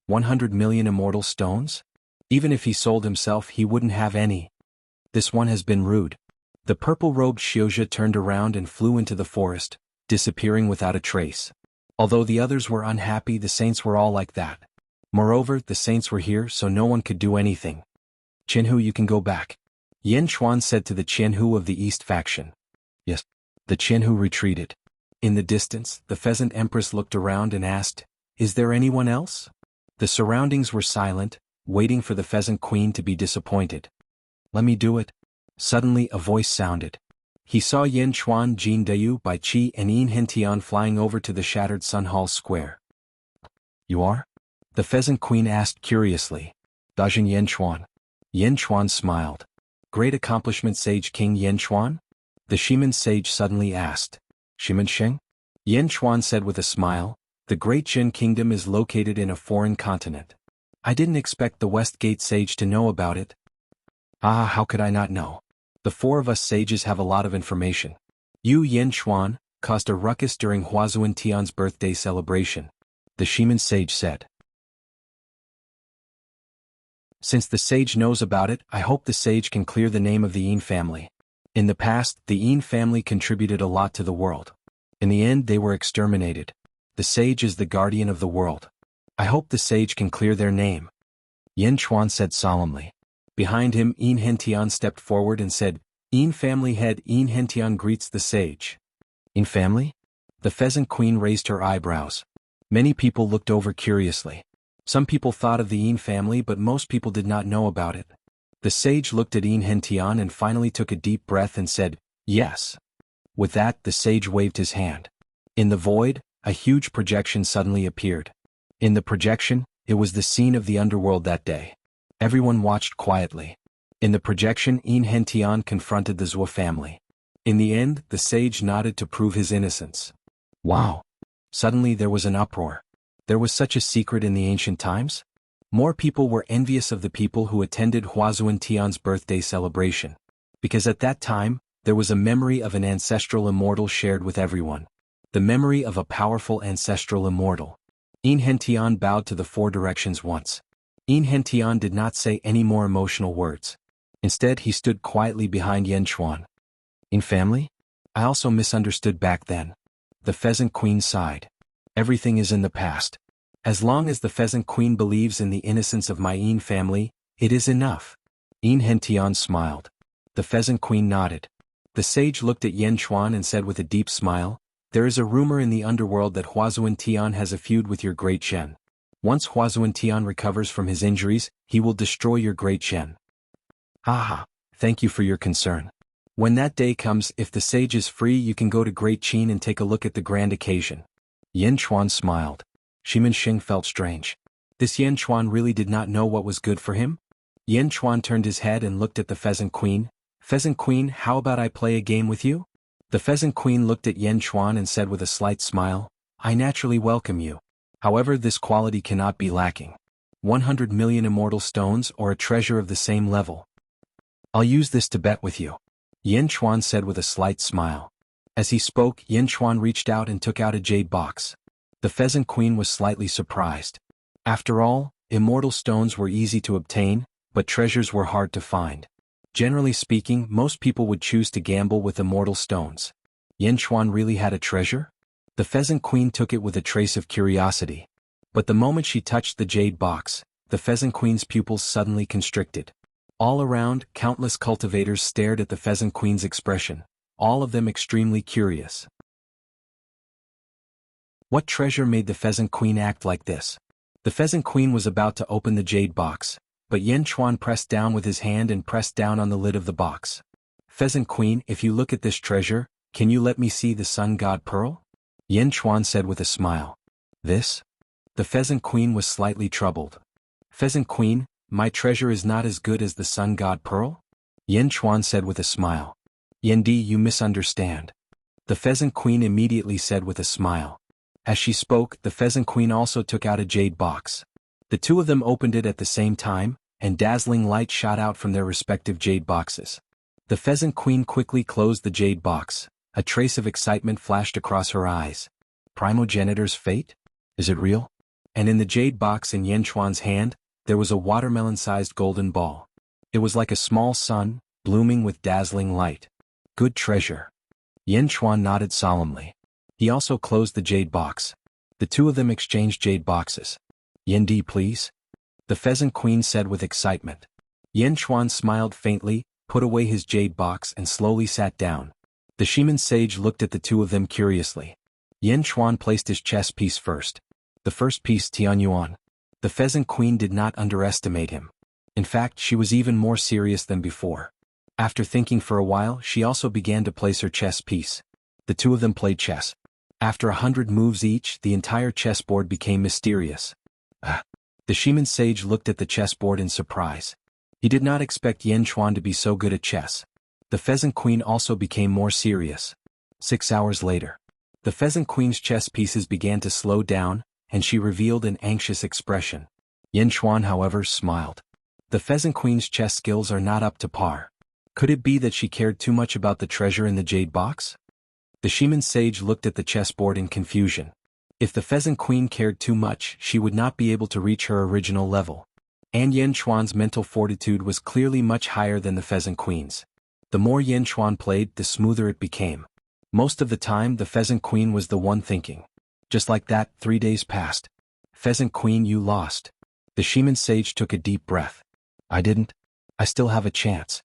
100 million immortal stones? Even if he sold himself, he wouldn't have any. This one has been rude. The purple-robed Xiuzha turned around and flew into the forest, disappearing without a trace. Although the others were unhappy, the saints were all like that. Moreover, the saints were here, so no one could do anything. Qianhu, you can go back. Yan Chuan said to the Qianhu of the East faction. Yes. The Qianhu retreated. In the distance, the Pheasant Empress looked around and asked, is there anyone else? The surroundings were silent, waiting for the Pheasant Queen to be disappointed. Let me do it. Suddenly a voice sounded. He saw Yan Chuan, Jin Dayu, Bai Qi and Yin Hentian flying over to the shattered Sun Hall Square. You are? The Pheasant Queen asked curiously. Dajin Yan Chuan. Yan Chuan smiled. Great accomplishment, Sage King Yan Chuan? The Shiman sage suddenly asked. Shiman Sheng? Yan Chuan said with a smile, the Great Jin Kingdom is located in a foreign continent. I didn't expect the West Gate sage to know about it. Ah, how could I not know? The four of us sages have a lot of information. You, Yan Chuan, caused a ruckus during Huazuan Tian's birthday celebration. The Shiman sage said. Since the sage knows about it, I hope the sage can clear the name of the Yin family. In the past, the Yin family contributed a lot to the world. In the end, they were exterminated. The sage is the guardian of the world. I hope the sage can clear their name. Yan Chuan said solemnly. Behind him, Yin Hentian stepped forward and said, Yin family head Yin Hentian greets the sage. Yin family? The Pheasant Queen raised her eyebrows. Many people looked over curiously. Some people thought of the Yin family, but most people did not know about it. The sage looked at Yin Hentian and finally took a deep breath and said, yes. With that, the sage waved his hand. In the void, a huge projection suddenly appeared. In the projection, it was the scene of the underworld that day. Everyone watched quietly. In the projection, Yin Hentian confronted the Zhou family. In the end, the sage nodded to prove his innocence. Wow! Suddenly there was an uproar. There was such a secret in the ancient times? More people were envious of the people who attended Huazuan Tian's birthday celebration. Because at that time, there was a memory of an ancestral immortal shared with everyone. The memory of a powerful ancestral immortal. Yin Hentian bowed to the four directions once. Yin Hentian did not say any more emotional words. Instead, he stood quietly behind Yan Chuan. In family? I also misunderstood back then. The Pheasant Queen sighed. Everything is in the past. As long as the Pheasant Queen believes in the innocence of my Yin family, it is enough. Yin Hentian smiled. The Pheasant Queen nodded. The sage looked at Yan Chuan and said with a deep smile, there is a rumor in the underworld that Huazuan Tian has a feud with your Great Shen. Once Huazuan Tian recovers from his injuries, he will destroy your Great Shen. Haha, thank you for your concern. When that day comes, if the sage is free, you can go to Great Qin and take a look at the grand occasion. Yan Chuan smiled. Shiman Sheng felt strange. This Yan Chuan really did not know what was good for him? Yan Chuan turned his head and looked at the Pheasant Queen. Pheasant Queen, how about I play a game with you? The Pheasant Queen looked at Yan Chuan and said with a slight smile, I naturally welcome you. However, this quality cannot be lacking. 100 million immortal stones or a treasure of the same level. I'll use this to bet with you. Yan Chuan said with a slight smile. As he spoke, Yan Chuan reached out and took out a jade box. The Pheasant Queen was slightly surprised. After all, Immortal stones were easy to obtain, but treasures were hard to find. Generally speaking, most people would choose to gamble with immortal stones. Yanchuan really had a treasure? The Pheasant Queen took it with a trace of curiosity. But the moment she touched the jade box, the Pheasant Queen's pupils suddenly constricted. All around, countless cultivators stared at the Pheasant Queen's expression, all of them extremely curious. What treasure made the Pheasant Queen act like this? The Pheasant Queen was about to open the jade box, but Yanchuan pressed down with his hand and pressed down on the lid of the box. Pheasant Queen, if you look at this treasure, can you let me see the Sun God Pearl? Yanchuan said with a smile. This? The Pheasant Queen was slightly troubled. Pheasant Queen, my treasure is not as good as the Sun God Pearl? Yanchuan said with a smile. Yendi, you misunderstand. The Pheasant Queen immediately said with a smile. As she spoke, the Pheasant Queen also took out a jade box. The two of them opened it at the same time, and dazzling light shot out from their respective jade boxes. The Pheasant Queen quickly closed the jade box. A trace of excitement flashed across her eyes. Primogenitor's fate? Is it real? And in the jade box in Yanchuan's hand, there was a watermelon-sized golden ball. It was like a small sun, blooming with dazzling light. Good treasure. Yanchuan nodded solemnly. He also closed the jade box. The two of them exchanged jade boxes. Yendi, please? The Pheasant Queen said with excitement. Yanchuan smiled faintly, put away his jade box and slowly sat down. The Shaman sage looked at the two of them curiously. Yanchuan placed his chess piece first. The first piece, Tianyuan. The Pheasant Queen did not underestimate him. In fact, she was even more serious than before. After thinking for a while, she also began to place her chess piece. The two of them played chess. After 100 moves each, the entire chessboard became mysterious. The Shaman sage looked at the chessboard in surprise. He did not expect Yanchuan to be so good at chess. The Pheasant Queen also became more serious. 6 hours later, the Pheasant Queen's chess pieces began to slow down, and she revealed an anxious expression. Yanchuan, however, smiled. The Pheasant Queen's chess skills are not up to par. Could it be that she cared too much about the treasure in the jade box? The Shaman sage looked at the chessboard in confusion. If the Pheasant Queen cared too much, she would not be able to reach her original level. And Yanchuan's mental fortitude was clearly much higher than the Pheasant Queen's. The more Yanchuan played, the smoother it became. Most of the time, the Pheasant Queen was the one thinking. Just like that, 3 days passed. Pheasant Queen, you lost. The Shaman sage took a deep breath. I didn't. I still have a chance.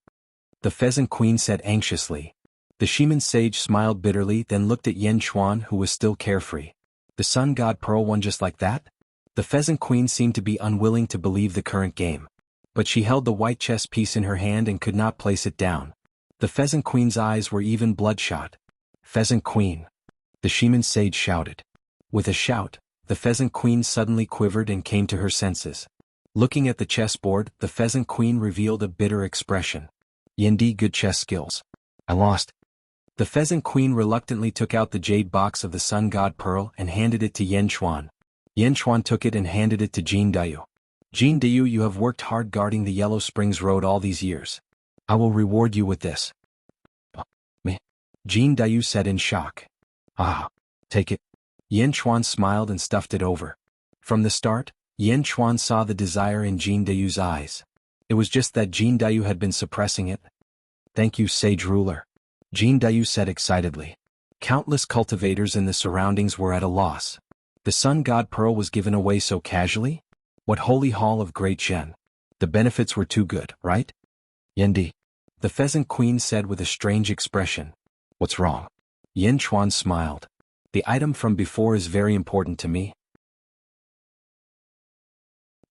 The Pheasant Queen said anxiously. The Shaman sage smiled bitterly, then looked at Yanchuan, who was still carefree. The Sun God Pearl won just like that? The Pheasant Queen seemed to be unwilling to believe the current game. But she held the white chess piece in her hand and could not place it down. The Pheasant Queen's eyes were even bloodshot. Pheasant Queen. The Shaman sage shouted. With a shout, the Pheasant Queen suddenly quivered and came to her senses. Looking at the chessboard, the Pheasant Queen revealed a bitter expression. Yendi, good chess skills. I lost. The Pheasant Queen reluctantly took out the jade box of the Sun God Pearl and handed it to Yanchuan. Yanchuan took it and handed it to Jin Dayu. Jin Dayu, you have worked hard guarding the Yellow Springs Road all these years. I will reward you with this. Me? Jin Dayu said in shock. Ah, take it. Yanchuan smiled and stuffed it over. From the start, Yanchuan saw the desire in Jin Dayu's eyes. It was just that Jin Dayu had been suppressing it. Thank you, sage ruler. Jin Dayu said excitedly. Countless cultivators in the surroundings were at a loss. The Sun God Pearl was given away so casually? What holy hall of great Shen? The benefits were too good, right? Yendi. The Pheasant Queen said with a strange expression. What's wrong? Yanchuan smiled. The item from before is very important to me.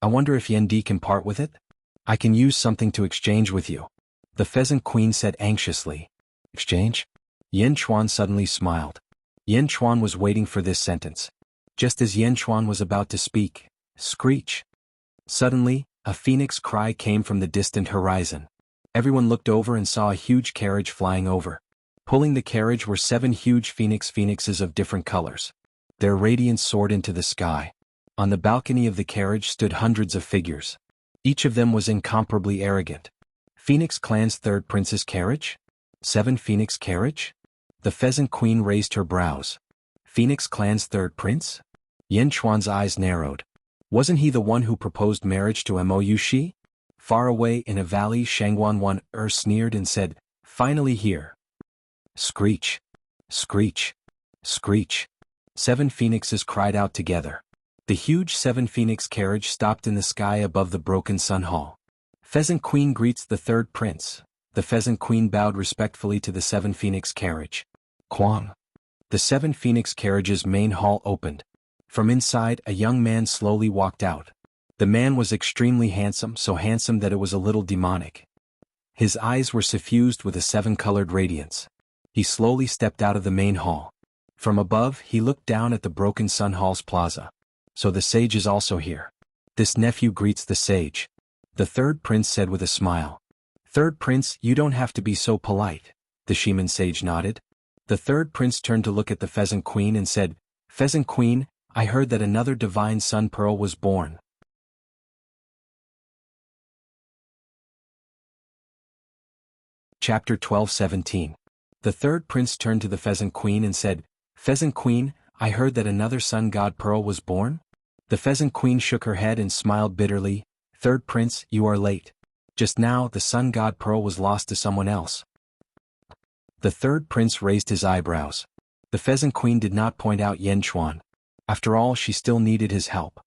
I wonder if Yendi can part with it? I can use something to exchange with you. The Pheasant Queen said anxiously. Exchange? Yanchuan suddenly smiled. Yanchuan was waiting for this sentence. Just as Yanchuan was about to speak, screech. Suddenly, a phoenix cry came from the distant horizon. Everyone looked over and saw a huge carriage flying over. Pulling the carriage were 7 huge phoenixes of different colors. Their radiance soared into the sky. On the balcony of the carriage stood hundreds of figures. Each of them was incomparably arrogant. Phoenix Clan's third prince's carriage? 7 Phoenix carriage? The Pheasant Queen raised her brows. Phoenix Clan's third prince? Yanchuan's eyes narrowed. Wasn't he the one who proposed marriage to Wuxia? Far away in a valley, Shangguan sneered and said, "Finally here." Screech. Screech. Screech. 7 phoenixes cried out together. The huge 7-phoenix carriage stopped in the sky above the broken sun hall. Pheasant Queen greets the third prince. The Pheasant Queen bowed respectfully to the 7-phoenix carriage. Quang. The 7-phoenix carriage's main hall opened. From inside, a young man slowly walked out. The man was extremely handsome, so handsome that it was a little demonic. His eyes were suffused with a 7-colored radiance. He slowly stepped out of the main hall. From above, he looked down at the broken Sun Hall's plaza. So the sage is also here. This nephew greets the sage. The third prince said with a smile. Third prince, you don't have to be so polite. The Shaman sage nodded. The third prince turned to look at the Pheasant Queen and said, Pheasant Queen, I heard that another divine sun pearl was born. Chapter 12:17. The third prince turned to the Pheasant Queen and said, Pheasant Queen, I heard that another sun god pearl was born? The Pheasant Queen shook her head and smiled bitterly. Third prince, you are late. Just now the sun god pearl was lost to someone else. The third prince raised his eyebrows. The Pheasant Queen did not point out Yanchuan. After all, she still needed his help.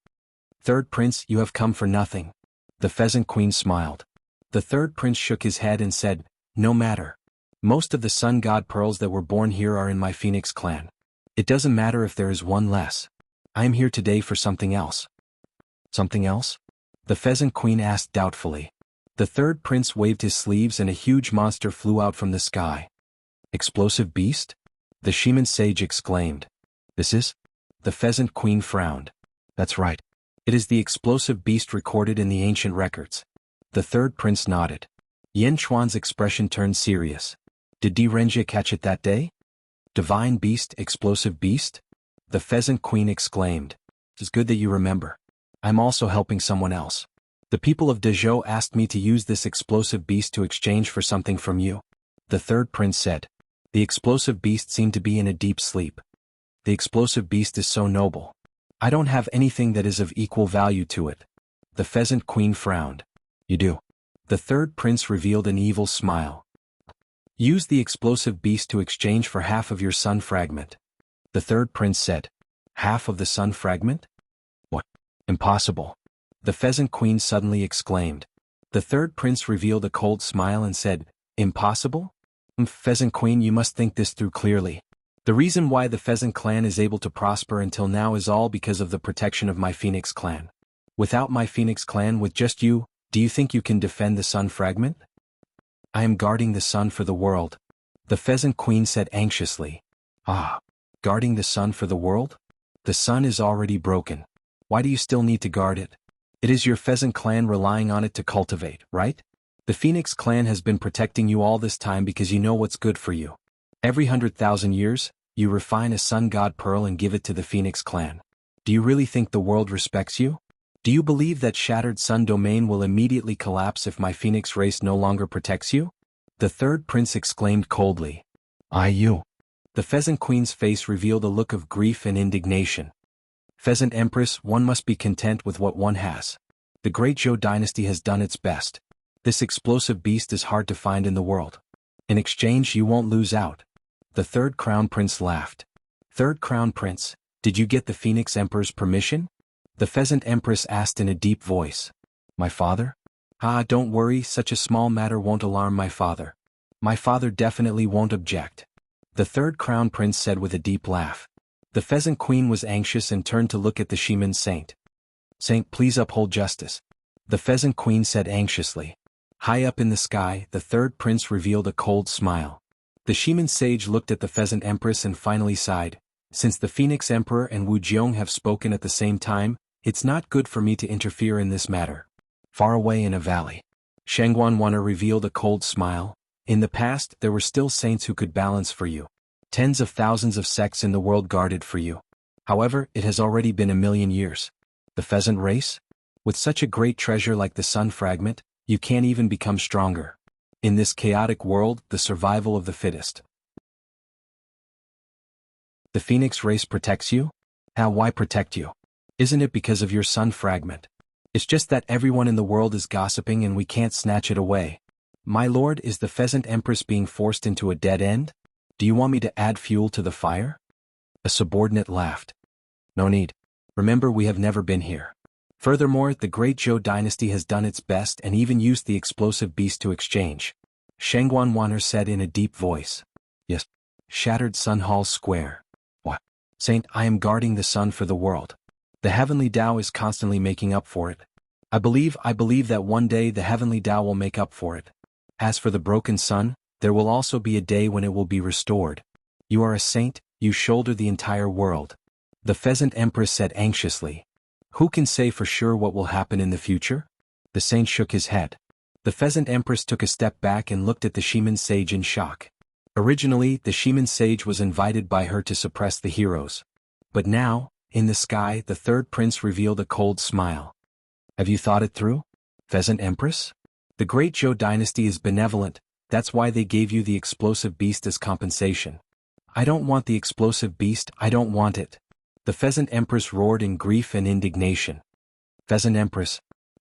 Third prince, you have come for nothing. The Pheasant Queen smiled. The third prince shook his head and said, No matter. Most of the sun god pearls that were born here are in my Phoenix clan. It doesn't matter if there is one less. I am here today for something else. Something else? The Pheasant Queen asked doubtfully. The third prince waved his sleeves and a huge monster flew out from the sky. Explosive beast? The Shaman sage exclaimed. This is? The Pheasant Queen frowned. That's right. It is the explosive beast recorded in the ancient records. The third prince nodded. Yanchuan's expression turned serious. Did Di Renjia catch it that day? Divine beast, explosive beast? The Pheasant Queen exclaimed. It's good that you remember. I'm also helping someone else. The people of Dezhou asked me to use this explosive beast to exchange for something from you. The third prince said. The explosive beast seemed to be in a deep sleep. The explosive beast is so noble. I don't have anything that is of equal value to it. The Pheasant Queen frowned. You do. The third prince revealed an evil smile. Use the explosive beast to exchange for half of your sun fragment. The third prince said. Half of the sun fragment? What? Impossible. The Pheasant Queen suddenly exclaimed. The third prince revealed a cold smile and said, Impossible? Pheasant Queen, you must think this through clearly. The reason why the Pheasant clan is able to prosper until now is all because of the protection of my Phoenix clan. Without my Phoenix clan, with just you, do you think you can defend the sun fragment? I am guarding the sun for the world. The Pheasant Queen said anxiously. Ah, guarding the sun for the world? The sun is already broken. Why do you still need to guard it? It is your Pheasant clan relying on it to cultivate, right? The Phoenix clan has been protecting you all this time because you know what's good for you. Every 100,000 years, you refine a sun god pearl and give it to the Phoenix clan. Do you really think the world respects you? Do you believe that shattered sun domain will immediately collapse if my Phoenix race no longer protects you? The third prince exclaimed coldly. You. The Pheasant Queen's face revealed a look of grief and indignation. Pheasant Empress, one must be content with what one has. The great Zhou dynasty has done its best. This explosive beast is hard to find in the world. In exchange, you won't lose out. The third crown prince laughed. Third crown prince, did you get the Phoenix Emperor's permission? The Pheasant Empress asked in a deep voice. My father? Don't worry, such a small matter won't alarm my father. My father definitely won't object. The third crown prince said with a deep laugh. The Pheasant Queen was anxious and turned to look at the Shaman saint. Saint, please uphold justice. The Pheasant Queen said anxiously. High up in the sky, the third prince revealed a cold smile. The Shaman sage looked at the Pheasant Empress and finally sighed. Since the Phoenix Emperor and Wu Jiong have spoken at the same time, it's not good for me to interfere in this matter. Far away in a valley, Shangguan revealed a cold smile. In the past, there were still saints who could balance for you. Tens of thousands of sects in the world guarded for you. However, it has already been 1,000,000 years. The pheasant race? With such a great treasure like the sun fragment, you can't even become stronger. In this chaotic world, the survival of the fittest. The Phoenix race protects you? Why protect you? Isn't it because of your sun fragment? It's just that everyone in the world is gossiping and we can't snatch it away. My lord, is the Pheasant Empress being forced into a dead end? Do you want me to add fuel to the fire? A subordinate laughed. No need. Remember, we have never been here. Furthermore, the great Zhou dynasty has done its best and even used the explosive beast to exchange. Shangguan Wan'er said in a deep voice. Yes. Shattered Sun Hall Square. What? Saint, I am guarding the sun for the world. The heavenly Tao is constantly making up for it. I believe that one day the heavenly Tao will make up for it. As for the broken sun, there will also be a day when it will be restored. You are a saint, you shoulder the entire world. The Pheasant Empress said anxiously. Who can say for sure what will happen in the future? The saint shook his head. The Pheasant Empress took a step back and looked at the Shaman sage in shock. Originally, the Shaman sage was invited by her to suppress the heroes. But now, in the sky, the third prince revealed a cold smile. Have you thought it through, Pheasant Empress? The great Zhou dynasty is benevolent, that's why they gave you the explosive beast as compensation. I don't want the explosive beast, I don't want it. The Pheasant Empress roared in grief and indignation. Pheasant Empress.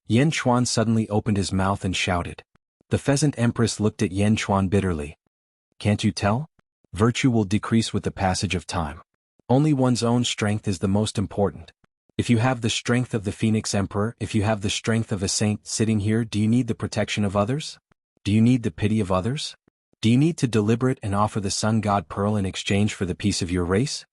Yan Chuan suddenly opened his mouth and shouted. The Pheasant Empress looked at Yan Chuan bitterly. Can't you tell? Virtue will decrease with the passage of time. Only one's own strength is the most important. If you have the strength of the Phoenix Emperor, if you have the strength of a saint sitting here, do you need the protection of others? Do you need the pity of others? Do you need to deliberate and offer the Sun God Pearl in exchange for the peace of your race?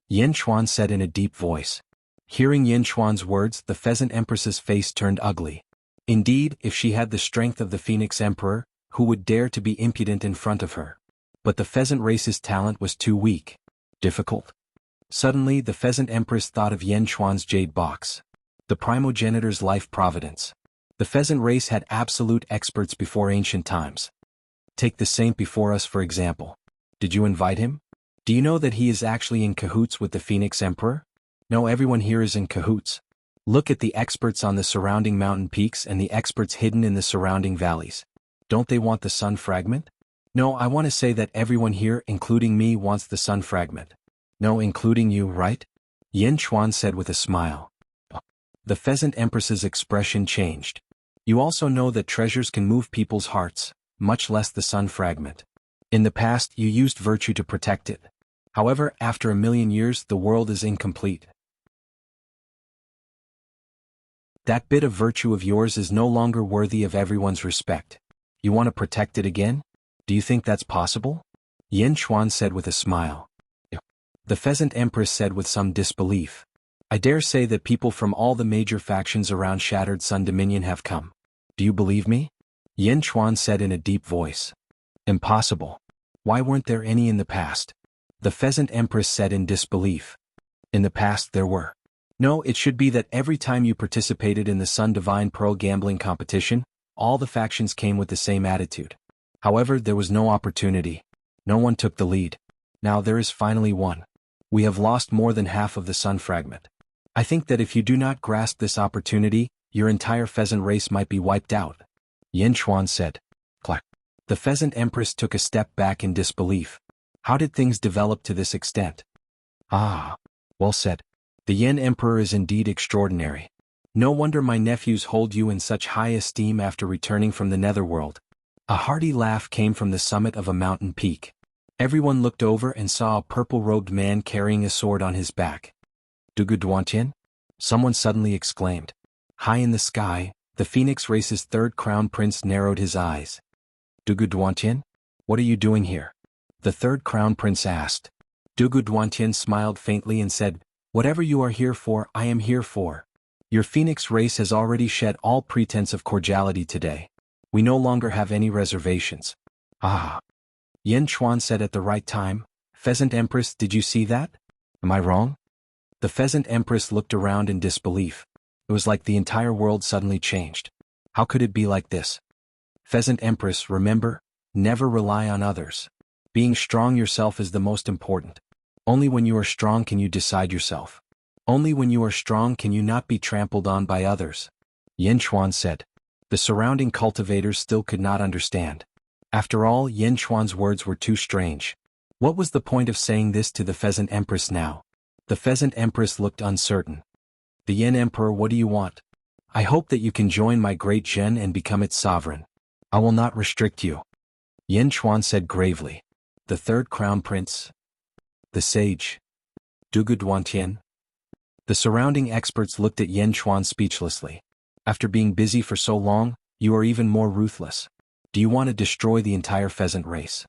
Yan Chuan said in a deep voice. Hearing Yan Chuan's words, the Pheasant Empress's face turned ugly. Indeed, if she had the strength of the Phoenix Emperor, who would dare to be impudent in front of her? But the pheasant race's talent was too weak. Difficult? Suddenly, the Pheasant Empress thought of Yan Chuan's jade box. The primogenitor's life providence. The pheasant race had absolute experts before ancient times. Take the saint before us for example. Did you invite him? Do you know that he is actually in cahoots with the Phoenix Emperor? No, everyone here is in cahoots. Look at the experts on the surrounding mountain peaks and the experts hidden in the surrounding valleys. Don't they want the sun fragment? No, I want to say that everyone here, including me, wants the sun fragment. No, including you, right? Yan Chuan said with a smile. The Pheasant Empress's expression changed. You also know that treasures can move people's hearts, much less the sun fragment. In the past, you used virtue to protect it. However, after 1,000,000 years, the world is incomplete. That bit of virtue of yours is no longer worthy of everyone's respect. You want to protect it again? Do you think that's possible? Yan Chuan said with a smile. The Pheasant Empress said with some disbelief. I dare say that people from all the major factions around Shattered Sun Dominion have come. Do you believe me? Yan Chuan said in a deep voice. Impossible. Why weren't there any in the past? The Pheasant Empress said in disbelief. In the past there were. No, it should be that every time you participated in the Sun Divine Pearl gambling competition, all the factions came with the same attitude. However, there was no opportunity. No one took the lead. Now there is finally one. We have lost more than half of the sun fragment. I think that if you do not grasp this opportunity, your entire pheasant race might be wiped out. Yan Chuan said. Clack. The Pheasant Empress took a step back in disbelief. How did things develop to this extent? Ah, well said. The Yan Emperor is indeed extraordinary. No wonder my nephews hold you in such high esteem after returning from the netherworld. A hearty laugh came from the summit of a mountain peak. Everyone looked over and saw a purple-robed man carrying a sword on his back. Dugu Duantian? Someone suddenly exclaimed. High in the sky, the Phoenix race's third crown prince narrowed his eyes. Dugu Duantian? What are you doing here? The third crown prince asked. Dugu Duantian smiled faintly and said, Whatever you are here for, I am here for. Your Phoenix race has already shed all pretense of cordiality today. We no longer have any reservations. Ah. Yan Chuan said at the right time, Pheasant Empress, did you see that? Am I wrong? The Pheasant Empress looked around in disbelief. It was like the entire world suddenly changed. How could it be like this? Pheasant Empress, remember, never rely on others. Being strong yourself is the most important. Only when you are strong can you decide yourself. Only when you are strong can you not be trampled on by others. Yan Chuan said. The surrounding cultivators still could not understand. After all, Yan Chuan's words were too strange. What was the point of saying this to the Pheasant Empress now? The Pheasant Empress looked uncertain. The Yen Emperor, what do you want? I hope that you can join my great Zhen and become its sovereign. I will not restrict you. Yen Chuan said gravely. The third crown prince? The sage? Dugu Duantian? The surrounding experts looked at Yen Chuan speechlessly. After being busy for so long, you are even more ruthless. Do you want to destroy the entire pheasant race?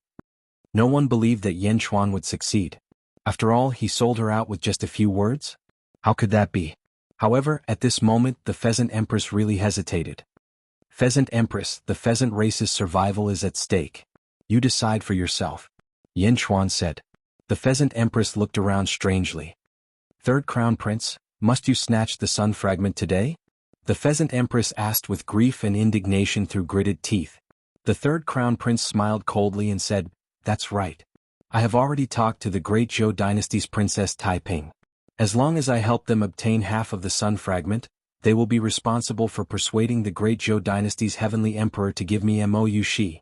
No one believed that Yen Chuan would succeed. After all, he sold her out with just a few words? How could that be? However, at this moment, the Pheasant Empress really hesitated. Pheasant Empress, the pheasant race's survival is at stake. You decide for yourself. Yen Chuan said. The Pheasant Empress looked around strangely. Third Crown Prince, must you snatch the sun fragment today? The Pheasant Empress asked with grief and indignation through gritted teeth. The Third Crown Prince smiled coldly and said, That's right. I have already talked to the great Zhou dynasty's Princess Taiping. As long as I help them obtain half of the sun fragment, they will be responsible for persuading the great Zhou dynasty's heavenly emperor to give me Mou Shi.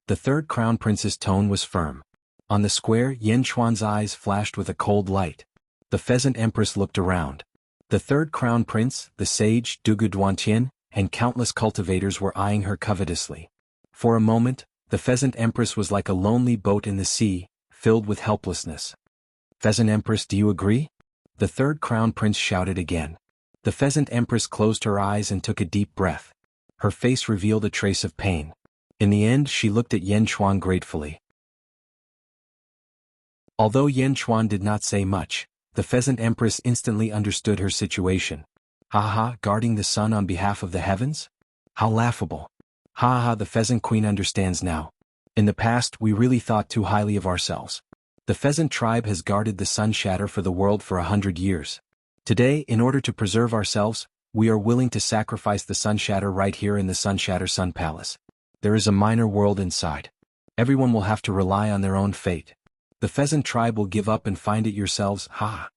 The Third Crown Prince's tone was firm. On the square, Yen Chuan's eyes flashed with a cold light. The Pheasant Empress looked around. The Third Crown Prince, the sage, Dugu Duantian, and countless cultivators were eyeing her covetously. For a moment, the Pheasant Empress was like a lonely boat in the sea, filled with helplessness. Pheasant Empress, do you agree? The Third Crown Prince shouted again. The Pheasant Empress closed her eyes and took a deep breath. Her face revealed a trace of pain. In the end, she looked at Yen Chuan gratefully. Although Yen Chuan did not say much, the Pheasant Empress instantly understood her situation. Ha ha, guarding the sun on behalf of the heavens? How laughable. Ha ha, the Pheasant Queen understands now. In the past, we really thought too highly of ourselves. The Pheasant tribe has guarded the sun shatter for the world for 100 years. Today, in order to preserve ourselves, we are willing to sacrifice the sun shatter right here in the sun shatter sun palace. There is a minor world inside. Everyone will have to rely on their own fate. The Pheasant tribe will give up and find it yourselves, ha.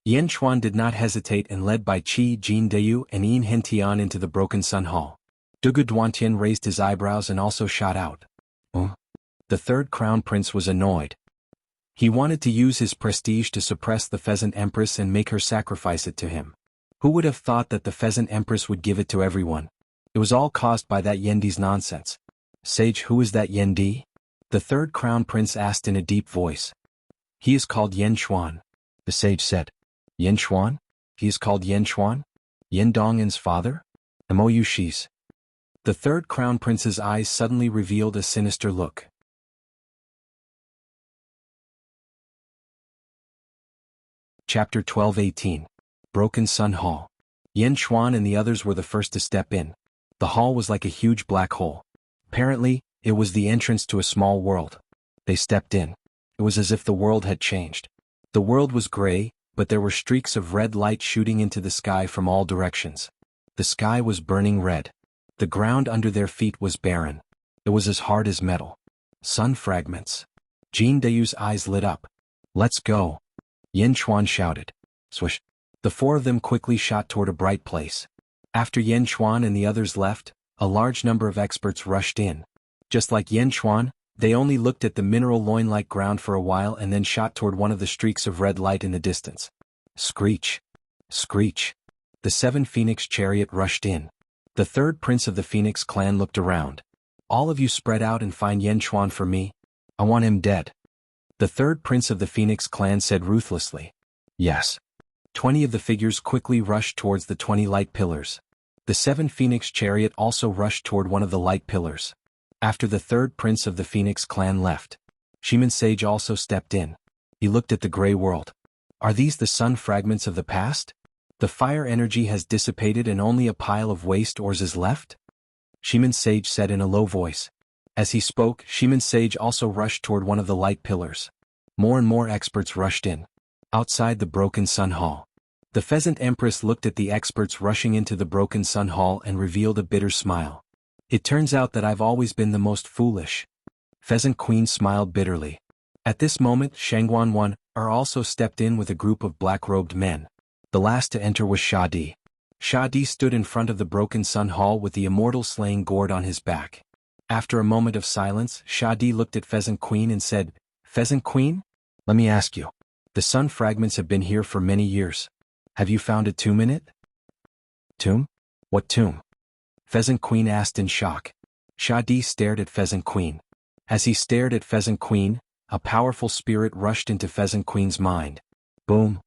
Yen Chuan did not hesitate and led by Qi Jin Deyu and Yin Hentian into the broken sun hall. Dugu Duantian raised his eyebrows and also shot out. The Third Crown Prince was annoyed. He wanted to use his prestige to suppress the Pheasant Empress and make her sacrifice it to him. Who would have thought that the Pheasant Empress would give it to everyone? It was all caused by that Yendi's nonsense. Sage, who is that Yendi? The Third Crown Prince asked in a deep voice. He is called Yen Chuan. The sage said. Yen Chuan? He is called Yen Chuan? Yen Dongan's father? Mou Shi's. The Third Crown Prince's eyes suddenly revealed a sinister look. Chapter 12-18. Broken Sun Hall. Yen Chuan and the others were the first to step in. The hall was like a huge black hole. Apparently, it was the entrance to a small world. They stepped in. It was as if the world had changed. The world was gray, but there were streaks of red light shooting into the sky from all directions. The sky was burning red. The ground under their feet was barren. It was as hard as metal. Sun fragments. Jin Deyu's eyes lit up. Let's go. Yen Chuan shouted. Swish. The four of them quickly shot toward a bright place. After Yen Chuan and the others left, a large number of experts rushed in. Just like Yen Chuan, they only looked at the mineral loin-like ground for a while and then shot toward one of the streaks of red light in the distance. Screech. Screech. The 7 Phoenix chariot rushed in. The third prince of the Phoenix clan looked around. All of you spread out and find Yen Chuan for me. I want him dead. The third prince of the Phoenix clan said ruthlessly. Yes. 20 of the figures quickly rushed towards the 20 light pillars. The 7 Phoenix chariot also rushed toward one of the light pillars. After the third prince of the Phoenix clan left, Shiman Sage also stepped in. He looked at the gray world. Are these the sun fragments of the past? The fire energy has dissipated and only a pile of waste ores is left? Shiman Sage said in a low voice. As he spoke, Shiman Sage also rushed toward one of the light pillars. More and more experts rushed in. Outside the broken sun hall, the Pheasant Empress looked at the experts rushing into the broken sun hall and revealed a bitter smile. It turns out that I've always been the most foolish. Pheasant Queen smiled bitterly. At this moment, Shangguan Wan also stepped in with a group of black-robed men. The last to enter was Shadi. Shadi stood in front of the broken sun hall with the immortal slaying gourd on his back. After a moment of silence, Shadi looked at Pheasant Queen and said, Pheasant Queen? Let me ask you. The sun fragments have been here for many years. Have you found a 2-minute? Tomb? What tomb? Pheasant Queen asked in shock. Shadi stared at Pheasant Queen. As he stared at Pheasant Queen, a powerful spirit rushed into Pheasant Queen's mind. Boom.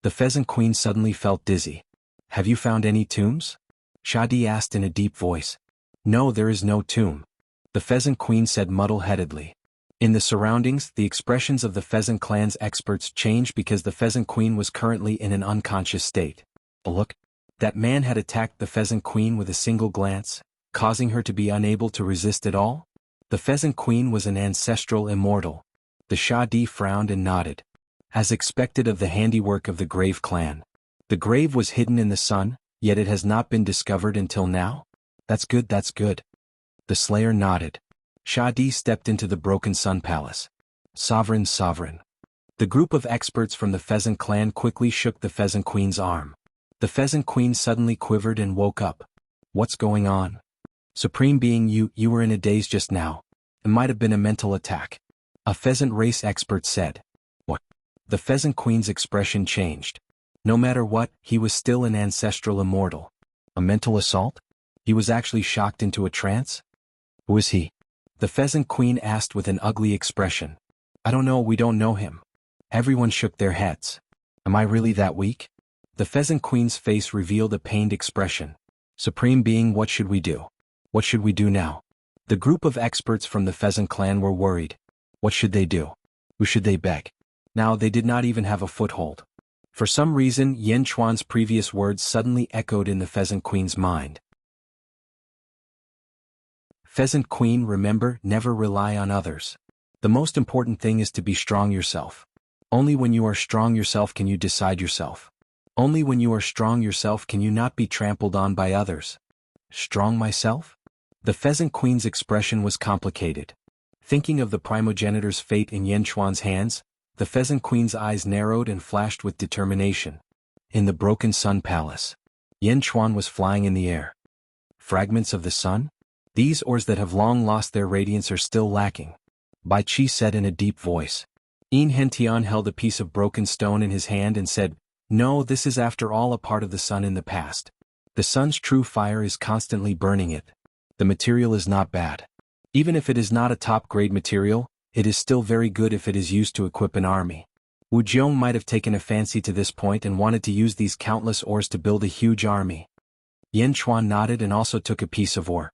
The Pheasant Queen suddenly felt dizzy. Have you found any tombs? Shadi asked in a deep voice. No, there is no tomb. The Pheasant Queen said muddle-headedly. In the surroundings, the expressions of the Pheasant Clan's experts changed because the Pheasant Queen was currently in an unconscious state. Look. That man had attacked the Pheasant Queen with a single glance, causing her to be unable to resist at all? The Pheasant Queen was an ancestral immortal. The Shadi frowned and nodded. As expected of the handiwork of the Grave clan. The grave was hidden in the sun, yet it has not been discovered until now? That's good, that's good. The Slayer nodded. Shadi stepped into the broken sun palace. Sovereign, sovereign. The group of experts from the Pheasant clan quickly shook the Pheasant Queen's arm. The Pheasant Queen suddenly quivered and woke up. What's going on? Supreme Being, you were in a daze just now. It might have been a mental attack. A pheasant race expert said. What? The Pheasant Queen's expression changed. No matter what, he was still an ancestral immortal. A mental assault? He was actually shocked into a trance? Who is he? The Pheasant Queen asked with an ugly expression. I don't know, we don't know him. Everyone shook their heads. Am I really that weak? The Pheasant Queen's face revealed a pained expression. Supreme Being, what should we do? What should we do now? The group of experts from the Pheasant clan were worried. What should they do? Who should they beg? Now they did not even have a foothold. For some reason, Yan Chuan's previous words suddenly echoed in the Pheasant Queen's mind. Pheasant Queen, remember, never rely on others. The most important thing is to be strong yourself. Only when you are strong yourself can you decide yourself. Only when you are strong yourself can you not be trampled on by others. Strong myself? The Pheasant Queen's expression was complicated. Thinking of the primogenitor's fate in Yan Chuan's hands, the Pheasant Queen's eyes narrowed and flashed with determination. In the broken sun palace, Yan Chuan was flying in the air. Fragments of the sun? These ores that have long lost their radiance are still lacking. Bai Qi said in a deep voice. Yin Hentian held a piece of broken stone in his hand and said, No, this is after all a part of the sun in the past. The sun's true fire is constantly burning it. The material is not bad. Even if it is not a top-grade material, it is still very good if it is used to equip an army. Wu Jiong might have taken a fancy to this point and wanted to use these countless ores to build a huge army. Yan Chuan nodded and also took a piece of ore.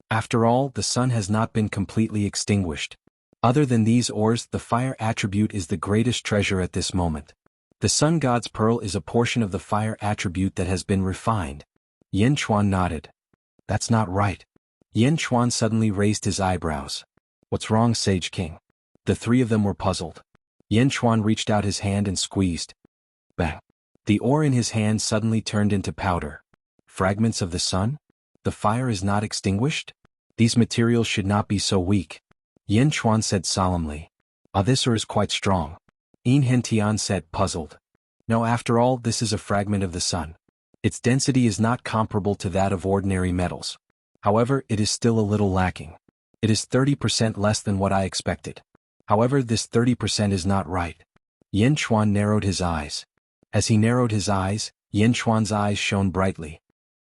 After all, the sun has not been completely extinguished. Other than these ores, the fire attribute is the greatest treasure at this moment. The sun god's pearl is a portion of the fire attribute that has been refined. Yan Chuan nodded. That's not right. Yan Chuan suddenly raised his eyebrows. What's wrong, Sage King? The three of them were puzzled. Yan Chuan reached out his hand and squeezed. Bang. The ore in his hand suddenly turned into powder. Fragments of the sun? The fire is not extinguished? These materials should not be so weak. Yan Chuan said solemnly. This ore is quite strong. Yin Hentian said, puzzled. No, after all, this is a fragment of the sun. Its density is not comparable to that of ordinary metals. However, it is still a little lacking. It is 30% less than what I expected. However, this 30% is not right. Yan Chuan narrowed his eyes. As he narrowed his eyes, Yan Chuan's eyes shone brightly.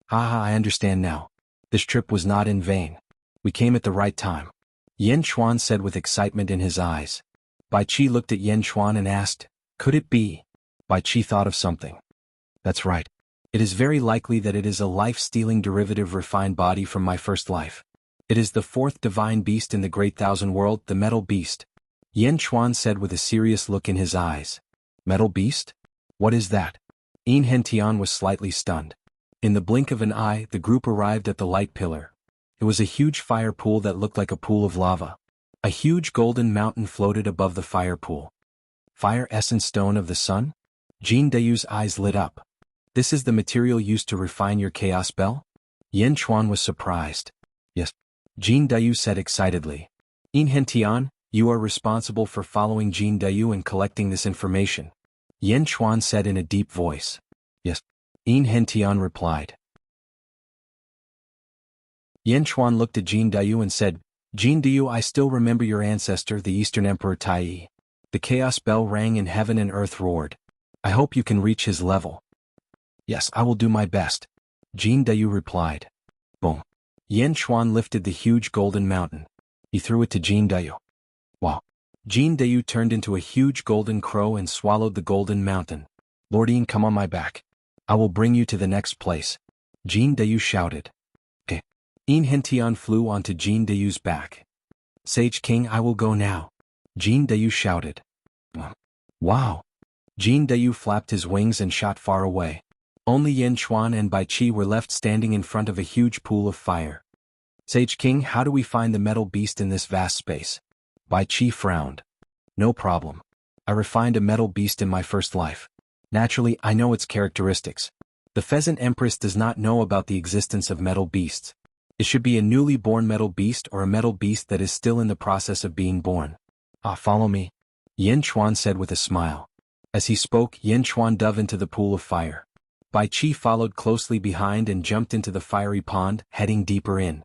Haha, I understand now. This trip was not in vain. We came at the right time. Yan Chuan said with excitement in his eyes. Bai Qi looked at Yan Chuan and asked, could it be? Bai Qi thought of something. That's right. It is very likely that it is a life-stealing derivative refined body from my first life. It is the fourth divine beast in the Great Thousand World, the Metal Beast. Yan Chuan said with a serious look in his eyes. Metal Beast? What is that? Yin Hentian was slightly stunned. In the blink of an eye, the group arrived at the light pillar. It was a huge fire pool that looked like a pool of lava. A huge golden mountain floated above the fire pool. Fire essence stone of the sun? Jin Dayu's eyes lit up. This is the material used to refine your chaos bell? Yan Chuan was surprised. Yes. Jin Dayu said excitedly. Yin Hentian, you are responsible for following Jin Dayu and collecting this information. Yan Chuan said in a deep voice. Yes. Yin Hentian replied. Yan Chuan looked at Jin Dayu and said, Jin Dayu, I still remember your ancestor, the Eastern Emperor Tai. The chaos bell rang and heaven and earth roared. I hope you can reach his level. Yes, I will do my best. Jin Dayu replied. Boom. Yan Chuan lifted the huge golden mountain. He threw it to Jin Dayu. Wow. Jin Dayu turned into a huge golden crow and swallowed the golden mountain. Lordine, come on my back. I will bring you to the next place. Jin Dayu shouted. In Hentian flew onto Jin Dayu's back. Sage King, I will go now. Jin Dayu shouted. Wow. Jin Dayu flapped his wings and shot far away. Only Yan Chuan and Bai Qi were left standing in front of a huge pool of fire. Sage King, how do we find the metal beast in this vast space? Bai Qi frowned. No problem. I refined a metal beast in my first life. Naturally, I know its characteristics. The Pheasant Empress does not know about the existence of metal beasts. It should be a newly born metal beast or a metal beast that is still in the process of being born. Follow me. Yan Chuan said with a smile. As he spoke, Yan Chuan dove into the pool of fire. Bai Qi followed closely behind and jumped into the fiery pond, heading deeper in.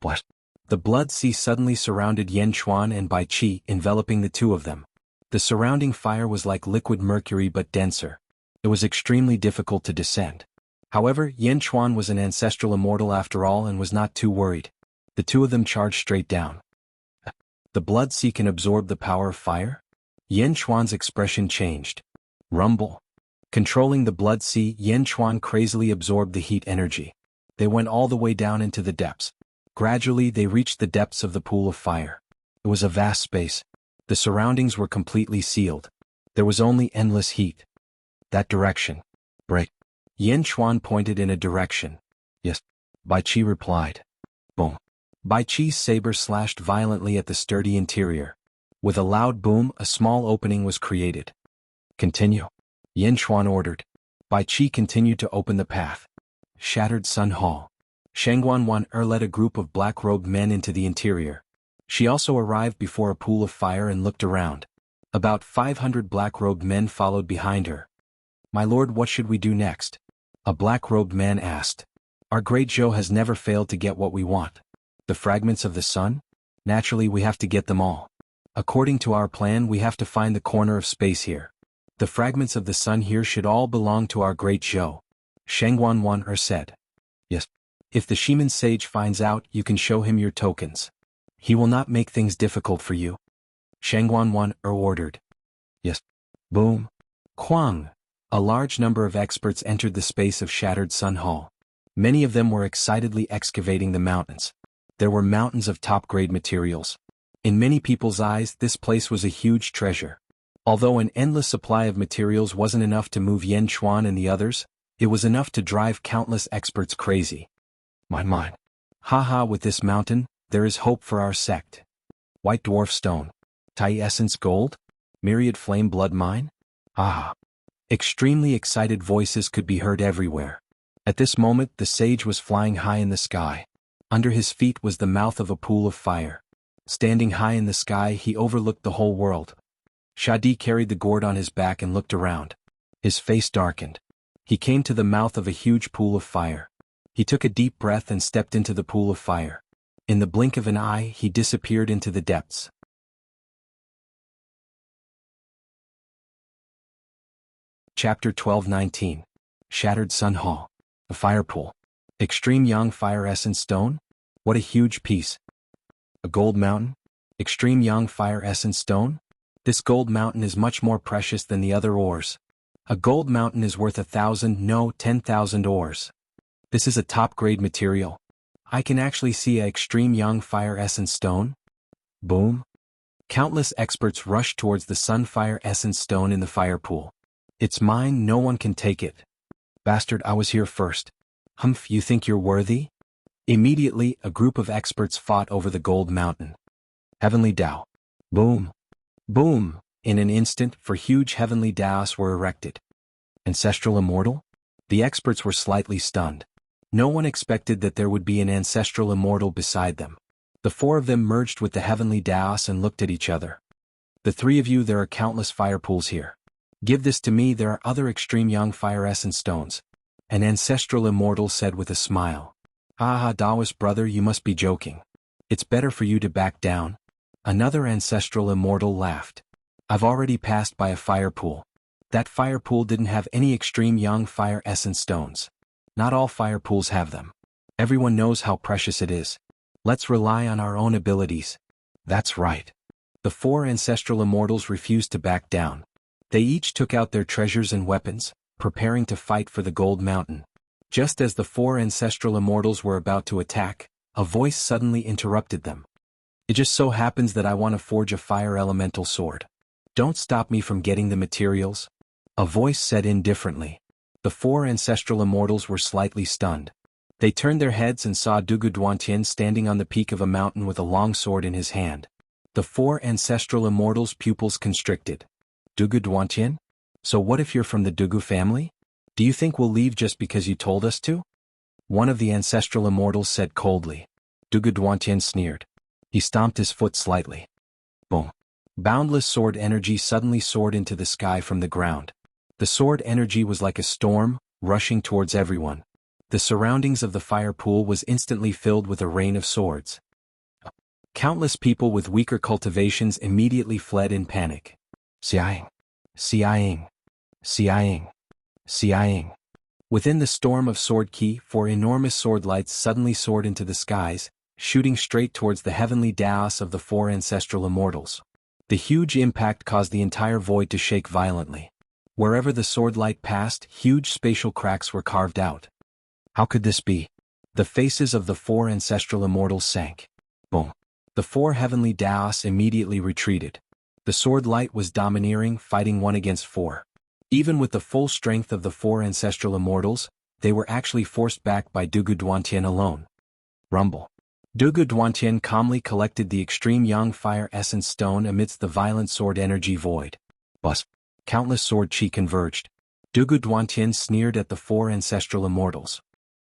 What? The blood sea suddenly surrounded Yan Chuan and Bai Qi, enveloping the two of them. The surrounding fire was like liquid mercury but denser. It was extremely difficult to descend. However, Yan Chuan was an ancestral immortal after all and was not too worried. The two of them charged straight down. The blood sea can absorb the power of fire? Yan Chuan's expression changed. Rumble. Controlling the blood sea, Yan Chuan crazily absorbed the heat energy. They went all the way down into the depths. Gradually they reached the depths of the pool of fire. It was a vast space. The surroundings were completely sealed. There was only endless heat. That direction. Break. Yan Chuan pointed in a direction. Yes. Bai Qi replied. Boom. Bai Qi's saber slashed violently at the sturdy interior. With a loud boom, a small opening was created. Continue. Yan Chuan ordered. Bai Qi continued to open the path. Shattered Sun Hall. Shengguan Wan led a group of black-robed men into the interior. She also arrived before a pool of fire and looked around. About 500 black-robed men followed behind her. My lord, what should we do next? A black-robed man asked. Our great Zhou has never failed to get what we want. The fragments of the sun? Naturally, we have to get them all. According to our plan, we have to find the corner of space here. The fragments of the sun here should all belong to our great Zhou. Shengguan Wan said. Yes. If the Shiman sage finds out, you can show him your tokens. He will not make things difficult for you. Shengguan Wan ordered. Yes. Boom. Quang. A large number of experts entered the space of Shattered Sun Hall. Many of them were excitedly excavating the mountains. There were mountains of top-grade materials. In many people's eyes, this place was a huge treasure. Although an endless supply of materials wasn't enough to move Yan Chuan and the others, it was enough to drive countless experts crazy. My. Haha, with this mountain, there is hope for our sect. White dwarf stone. Tai essence gold? Myriad flame blood mine? Ah. Extremely excited voices could be heard everywhere. At this moment, the sage was flying high in the sky. Under his feet was the mouth of a pool of fire. Standing high in the sky, he overlooked the whole world. Shadi carried the gourd on his back and looked around. His face darkened. He came to the mouth of a huge pool of fire. He took a deep breath and stepped into the pool of fire. In the blink of an eye, he disappeared into the depths. Chapter 12-19. Shattered Sun Hall. A fire pool. Extreme Yang Fire Essence Stone? What a huge piece. A gold mountain? Extreme Yang Fire Essence Stone? This gold mountain is much more precious than the other ores. A gold mountain is worth 1,000, no, 10,000 ores. This is a top-grade material. I can actually see a Extreme Yang Fire Essence Stone. Boom. Countless experts rushed towards the Sunfire Essence Stone in the fire pool. It's mine, no one can take it. Bastard, I was here first. Humph, you think you're worthy? Immediately, a group of experts fought over the gold mountain. Heavenly Dao. Boom. Boom. In an instant, four huge heavenly Daos were erected. Ancestral Immortal? The experts were slightly stunned. No one expected that there would be an ancestral immortal beside them. The four of them merged with the heavenly Daos and looked at each other. The three of you, there are countless fire pools here. Give this to me, there are other Extreme Yang Fire Essence Stones. An ancestral immortal said with a smile. Ah, Daoist brother, you must be joking. It's better for you to back down. Another ancestral immortal laughed. I've already passed by a fire pool. That fire pool didn't have any Extreme Yang Fire Essence Stones. Not all fire pools have them. Everyone knows how precious it is. Let's rely on our own abilities. That's right. The 4 ancestral immortals refused to back down. They each took out their treasures and weapons, preparing to fight for the Gold Mountain. Just as the 4 ancestral immortals were about to attack, a voice suddenly interrupted them. It just so happens that I want to forge a fire elemental sword. Don't stop me from getting the materials. A voice said indifferently. The 4 ancestral immortals were slightly stunned. They turned their heads and saw Dugu Duantian standing on the peak of a mountain with a long sword in his hand. The 4 ancestral immortals' pupils constricted. Dugu Duantian? So what if you're from the Dugu family? Do you think we'll leave just because you told us to? One of the ancestral immortals said coldly. Dugu Duantian sneered. He stomped his foot slightly. Boom. Boundless sword energy suddenly soared into the sky from the ground. The sword energy was like a storm, rushing towards everyone. The surroundings of the fire pool was instantly filled with a rain of swords. Countless people with weaker cultivations immediately fled in panic. Siaing. Siaing. Siaing. Siaing. Within the storm of sword ki, 4 enormous sword lights suddenly soared into the skies, shooting straight towards the heavenly dais of the 4 ancestral immortals. The huge impact caused the entire void to shake violently. Wherever the sword light passed, huge spatial cracks were carved out. How could this be? The faces of the 4 ancestral immortals sank. Boom. The 4 heavenly dais immediately retreated. The sword light was domineering, fighting 1 against 4. Even with the full strength of the 4 ancestral immortals, they were actually forced back by Dugu Duantian alone. Rumble. Dugu Duantian calmly collected the extreme young fire essence stone amidst the violent sword energy void. Buzz. Countless sword chi converged. Dugu Duantian sneered at the 4 ancestral immortals.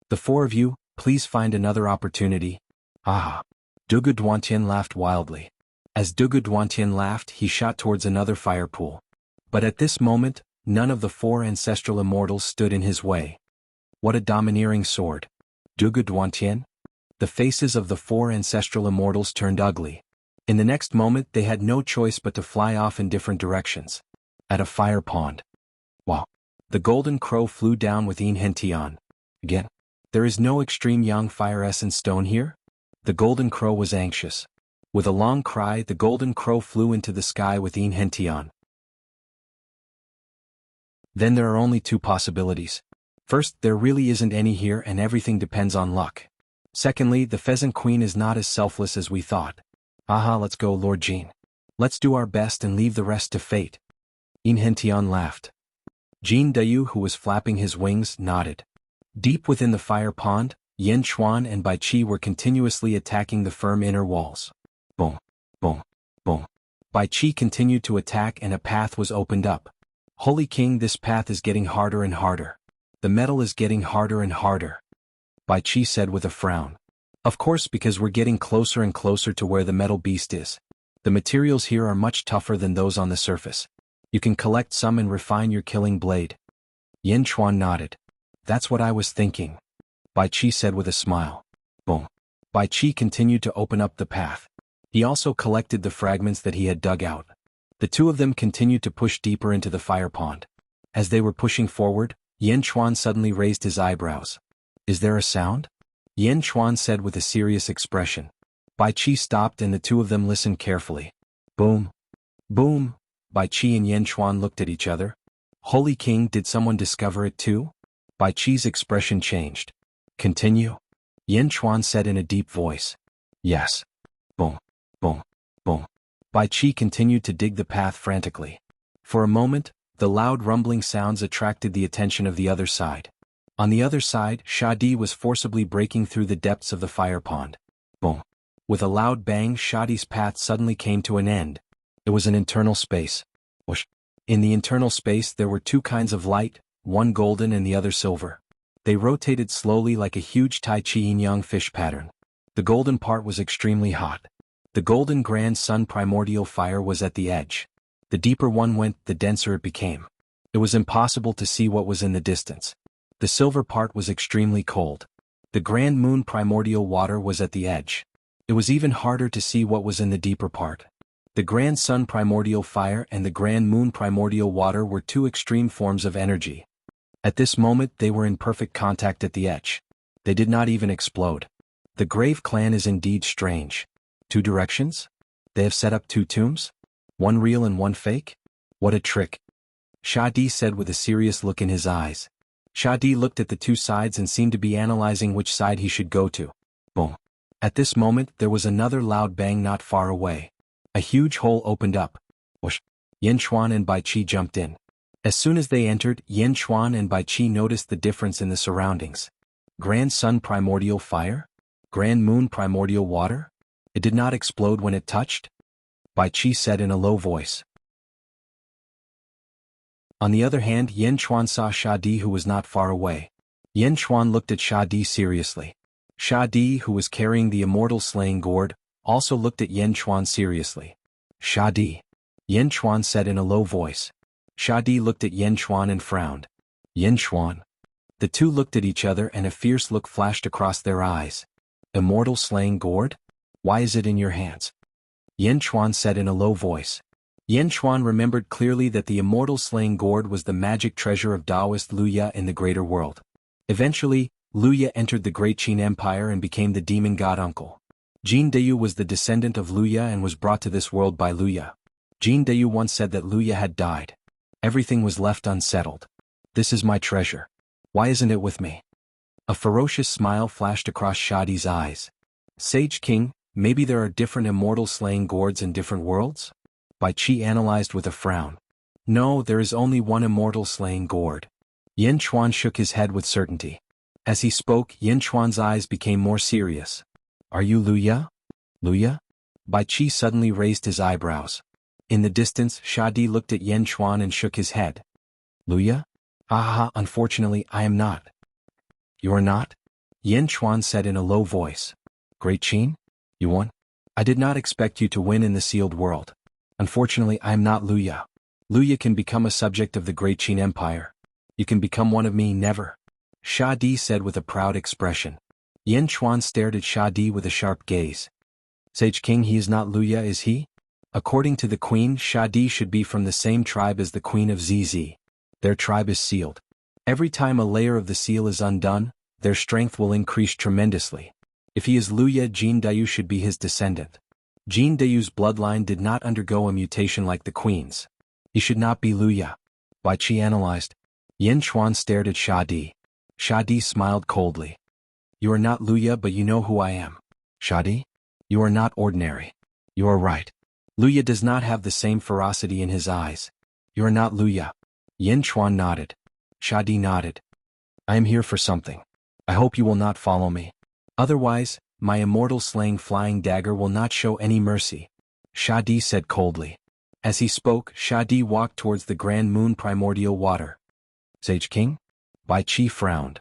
The 4 of you, please find another opportunity. Ah. Dugu Duantian laughed wildly. As Dugu Duantian laughed, he shot towards another fire pool. But at this moment, none of the 4 ancestral immortals stood in his way. What a domineering sword. Dugu Duantian? The faces of the 4 ancestral immortals turned ugly. In the next moment they had no choice but to fly off in different directions. At a fire pond. Wow. The golden crow flew down with Yin Hentian. Again. There is no extreme young fire essence stone here? The golden crow was anxious. With a long cry, the golden crow flew into the sky with Yin Hentian. Then there are only 2 possibilities. First, there really isn't any here and everything depends on luck. Secondly, the pheasant queen is not as selfless as we thought. Aha, let's go, Lord Jean. Let's do our best and leave the rest to fate. Yin Hentian laughed. Jean Dayu, who was flapping his wings, nodded. Deep within the fire pond, Yan Chuan and Bai Qi were continuously attacking the firm inner walls. Boom, boom, boom. Bai Qi continued to attack and a path was opened up. Holy King, this path is getting harder and harder. The metal is getting harder and harder. Bai Qi said with a frown. Of course, because we're getting closer and closer to where the metal beast is. The materials here are much tougher than those on the surface. You can collect some and refine your killing blade. Yan Chuan nodded. That's what I was thinking. Bai Qi said with a smile. Boom. Bai Qi continued to open up the path. He also collected the fragments that he had dug out. The 2 of them continued to push deeper into the fire pond. As they were pushing forward, Yan Chuan suddenly raised his eyebrows. Is there a sound? Yan Chuan said with a serious expression. Bai Qi stopped and the 2 of them listened carefully. Boom. Boom. Bai Qi and Yan Chuan looked at each other. Holy King, did someone discover it too? Bai Qi's expression changed. Continue. Yan Chuan said in a deep voice. Yes. Boom. Boom. Boom. Bai Qi continued to dig the path frantically. For a moment, the loud rumbling sounds attracted the attention of the other side. On the other side, Shadi was forcibly breaking through the depths of the fire pond. Boom. With a loud bang, Shadi's path suddenly came to an end. It was an internal space. Whoosh. In the internal space there were 2 kinds of light, one golden and the other silver. They rotated slowly like a huge Tai Chi yin-yang fish pattern. The golden part was extremely hot. The golden grand sun primordial fire was at the edge. The deeper one went, the denser it became. It was impossible to see what was in the distance. The silver part was extremely cold. The grand moon primordial water was at the edge. It was even harder to see what was in the deeper part. The grand sun primordial fire and the grand moon primordial water were 2 extreme forms of energy. At this moment they were in perfect contact at the edge. They did not even explode. The Grave clan is indeed strange. 2 directions? They have set up 2 tombs? One real and one fake? What a trick. Shadi said with a serious look in his eyes. Shadi looked at the 2 sides and seemed to be analyzing which side he should go to. Boom. At this moment there was another loud bang not far away. A huge hole opened up. Whoosh. Yin Chuan and Bai Qi jumped in. As soon as they entered, Yin Chuan and Bai Qi noticed the difference in the surroundings. Grand Sun primordial fire? Grand Moon primordial water? It did not explode when it touched? Bai Qi said in a low voice. On the other hand, Yin Chuan saw Shadi who was not far away. Yin Chuan looked at Shadi seriously. Shadi, who was carrying the immortal slaying gourd, also looked at Yin Chuan seriously. Shadi. Yin Chuan said in a low voice. Shadi looked at Yin Chuan and frowned. Yin Chuan. The 2 looked at each other and a fierce look flashed across their eyes. Immortal slaying gourd? Why is it in your hands? Yin Chuan said in a low voice. Yin Chuan remembered clearly that the immortal slaying gourd was the magic treasure of Taoist Luya in the greater world. Eventually, Luya entered the Great Qin Empire and became the demon god uncle. Jin Deyu was the descendant of Luya and was brought to this world by Luya. Jin Deyu once said that Luya had died. Everything was left unsettled. This is my treasure. Why isn't it with me? A ferocious smile flashed across Shadi's eyes. Sage King, maybe there are different immortal slaying gourds in different worlds? Bai Qi analyzed with a frown. No, there is only one immortal slaying gourd. Yin Chuan shook his head with certainty. As he spoke, Yin Chuan's eyes became more serious. Are you Luya? Luya? Bai Qi suddenly raised his eyebrows. In the distance, Shadi looked at Yin Chuan and shook his head. Luya? Unfortunately, I am not. You are not? Yin Chuan said in a low voice. Great Qin? You won? I did not expect you to win in the sealed world. Unfortunately, I am not Luya. Luya can become a subject of the Great Qin Empire. You can become one of me, never. Shadi said with a proud expression. Yin Chuan stared at Shadi with a sharp gaze. Sage King, he is not Luya, is he? According to the queen, Shadi should be from the same tribe as the queen of ZZ. Their tribe is sealed. Every time a layer of the seal is undone, their strength will increase tremendously. If he is Luya, Jin Dayu should be his descendant. Jin Dayu's bloodline did not undergo a mutation like the queen's. He should not be Luya. Bai Qi analyzed. Yin Chuan stared at Shadi. Shadi smiled coldly. You are not Luya, but you know who I am. Shadi? You are not ordinary. You are right. Luya does not have the same ferocity in his eyes. You are not Luya. Yin Chuan nodded. Shadi nodded. I am here for something. I hope you will not follow me. Otherwise, my immortal slaying flying dagger will not show any mercy. Shadi said coldly. As he spoke, Shadi walked towards the Grand Moon primordial water. Sage King? Bai Qi frowned.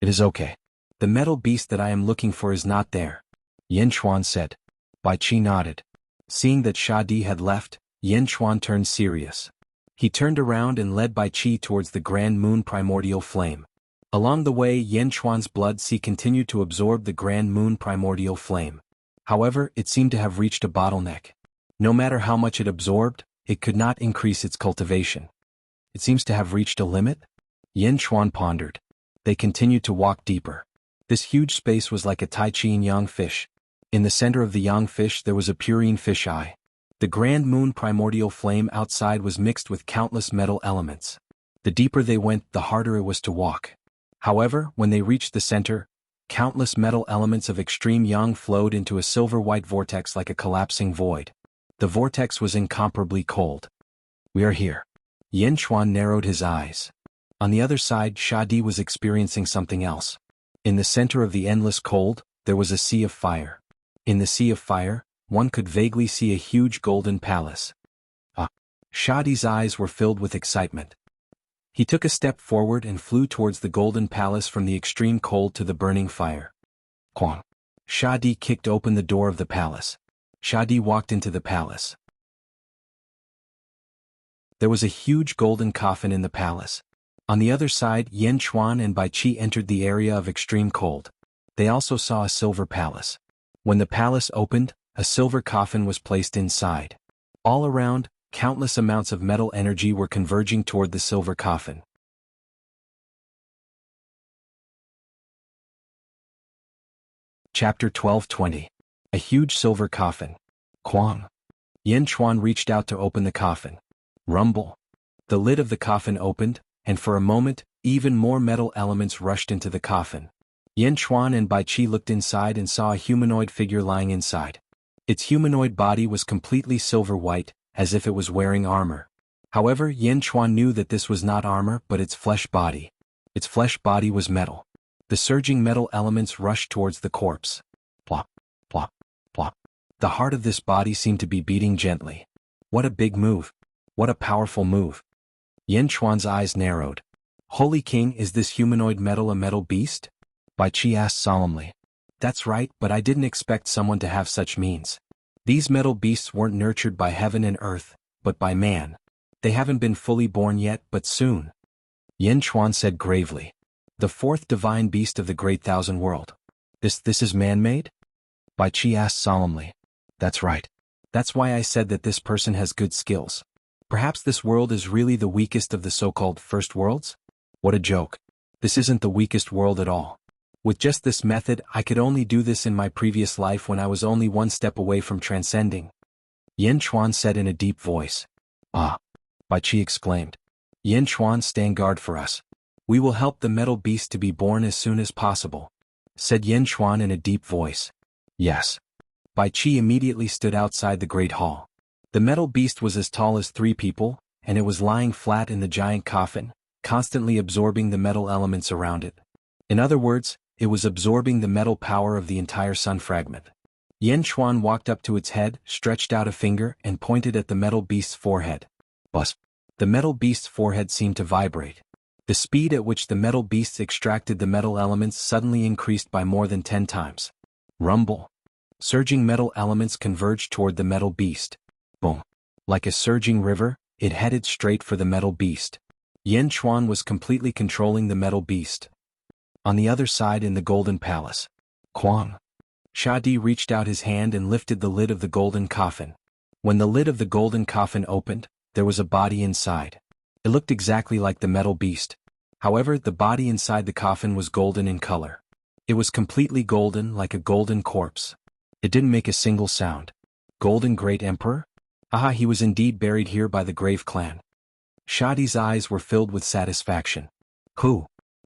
It is okay. The metal beast that I am looking for is not there. Yin Chuan said. Bai Qi nodded. Seeing that Shadi had left, Yin Chuan turned serious. He turned around and led Bai Qi towards the Grand Moon primordial flame. Along the way, Yin Chuan's blood sea continued to absorb the Grand Moon primordial flame. However, it seemed to have reached a bottleneck. No matter how much it absorbed, it could not increase its cultivation. It seems to have reached a limit? Yin Chuan pondered. They continued to walk deeper. This huge space was like a Tai Chi yang fish. In the center of the yang fish there was a purine fish eye. The Grand Moon primordial flame outside was mixed with countless metal elements. The deeper they went, the harder it was to walk. However, when they reached the center, countless metal elements of extreme yang flowed into a silver-white vortex like a collapsing void. The vortex was incomparably cold. We are here. Yin Chuan narrowed his eyes. On the other side, Shadi was experiencing something else. In the center of the endless cold, there was a sea of fire. In the sea of fire, one could vaguely see a huge golden palace. Shadi's eyes were filled with excitement. He took a step forward and flew towards the golden palace from the extreme cold to the burning fire. Quang. Shadi kicked open the door of the palace. Shadi walked into the palace. There was a huge golden coffin in the palace. On the other side, Yin Chuan and Bai Qi entered the area of extreme cold. They also saw a silver palace. When the palace opened, a silver coffin was placed inside. All around, countless amounts of metal energy were converging toward the silver coffin. Chapter 1220. A huge silver coffin. Quang. Yin Chuan reached out to open the coffin. Rumble. The lid of the coffin opened, and for a moment, even more metal elements rushed into the coffin. Yin Chuan and Bai Qi looked inside and saw a humanoid figure lying inside. Its humanoid body was completely silver white, as if it was wearing armor. However, Yin Chuan knew that this was not armor but its flesh body. Its flesh body was metal. The surging metal elements rushed towards the corpse. Plop, plop, plop. The heart of this body seemed to be beating gently. What a big move. What a powerful move. Yin Chuan's eyes narrowed. Holy King, is this humanoid metal a metal beast? Bai Qi asked solemnly. That's right, but I didn't expect someone to have such means. These metal beasts weren't nurtured by heaven and earth, but by man. They haven't been fully born yet, but soon. Yin Chuan said gravely. The fourth divine beast of the great thousand world. This is man-made? Bai Qi asked solemnly. That's right. That's why I said that this person has good skills. Perhaps this world is really the weakest of the so-called first worlds? What a joke. This isn't the weakest world at all. With just this method, I could only do this in my previous life when I was only one step away from transcending. Yin Chuan said in a deep voice. Ah! Bai Qi exclaimed. Yin Chuan, stand guard for us. We will help the metal beast to be born as soon as possible, said Yin Chuan in a deep voice. Yes. Bai Qi immediately stood outside the great hall. The metal beast was as tall as 3 people, and it was lying flat in the giant coffin, constantly absorbing the metal elements around it. In other words, it was absorbing the metal power of the entire sun fragment. Yin Chuan walked up to its head, stretched out a finger, and pointed at the metal beast's forehead. Buzz. The metal beast's forehead seemed to vibrate. The speed at which the metal beasts extracted the metal elements suddenly increased by more than 10 times. Rumble. Surging metal elements converged toward the metal beast. Boom. Like a surging river, it headed straight for the metal beast. Yin Chuan was completely controlling the metal beast. On the other side in the golden palace. Quang. Shadi reached out his hand and lifted the lid of the golden coffin. When the lid of the golden coffin opened, there was a body inside. It looked exactly like the metal beast. However, the body inside the coffin was golden in color. It was completely golden, like a golden corpse. It didn't make a single sound. Golden Great Emperor? Ah, he was indeed buried here by the Grave clan. Shadi's eyes were filled with satisfaction. Who?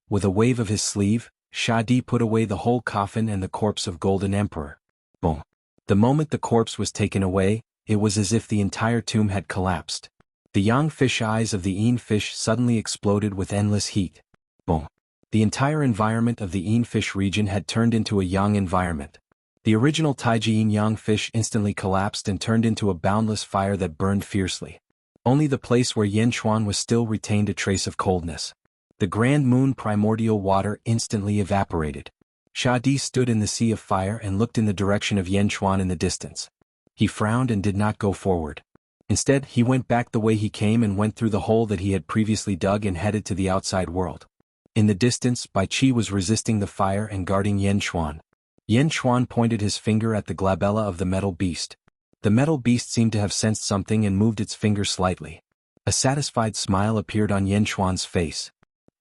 With a wave of his sleeve, Shadi put away the whole coffin and the corpse of Golden Emperor. Boom. The moment the corpse was taken away, it was as if the entire tomb had collapsed. The young fish eyes of the Yin fish suddenly exploded with endless heat. Boom. The entire environment of the Yin fish region had turned into a yang environment. The original Taiji Yin yang fish instantly collapsed and turned into a boundless fire that burned fiercely. Only the place where Yin Chuan was still retained a trace of coldness. The grand moon primordial water instantly evaporated. Shadi stood in the sea of fire and looked in the direction of Yin Chuan in the distance. He frowned and did not go forward. Instead, he went back the way he came and went through the hole that he had previously dug and headed to the outside world. In the distance, Bai Qi was resisting the fire and guarding Yin Chuan. Yin Chuan pointed his finger at the glabella of the metal beast. The metal beast seemed to have sensed something and moved its finger slightly. A satisfied smile appeared on Yin Chuan's face.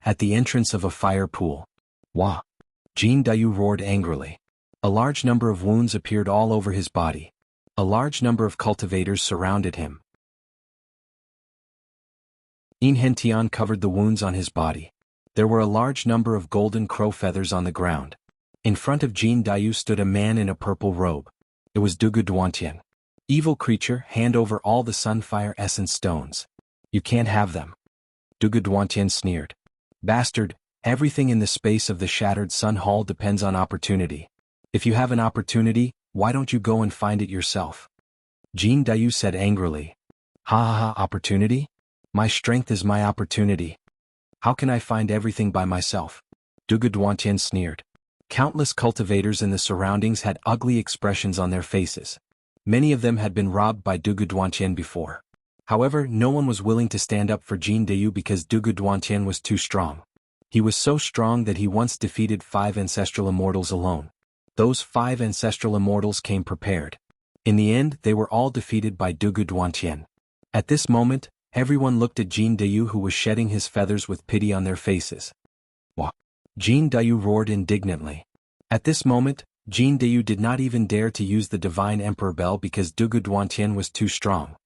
At the entrance of a fire pool. Wah! Jin Dayu roared angrily. A large number of wounds appeared all over his body. A large number of cultivators surrounded him. Yin Hentian covered the wounds on his body. There were a large number of golden crow feathers on the ground. In front of Jin Dayu stood a man in a purple robe. It was Dugu Duantian. Evil creature, hand over all the sunfire essence stones. You can't have them. Dugu Duantian sneered. Bastard, everything in the space of the shattered sun hall depends on opportunity. If you have an opportunity, why don't you go and find it yourself? Jin Dayu said angrily. Ha ha ha, opportunity? My strength is my opportunity. How can I find everything by myself? Dugu Duantian sneered. Countless cultivators in the surroundings had ugly expressions on their faces. Many of them had been robbed by Dugu Duantian before. However, no one was willing to stand up for Jin Dayu because Dugu Duantian was too strong. He was so strong that he once defeated 5 ancestral immortals alone. Those 5 ancestral immortals came prepared. In the end, they were all defeated by Dugu Duantian. At this moment, everyone looked at Jin Dayu, who was shedding his feathers with pity on their faces. Wah! Jin Dayu roared indignantly. At this moment, Jin Dayu did not even dare to use the Divine Emperor Bell because Dugu Duantian was too strong.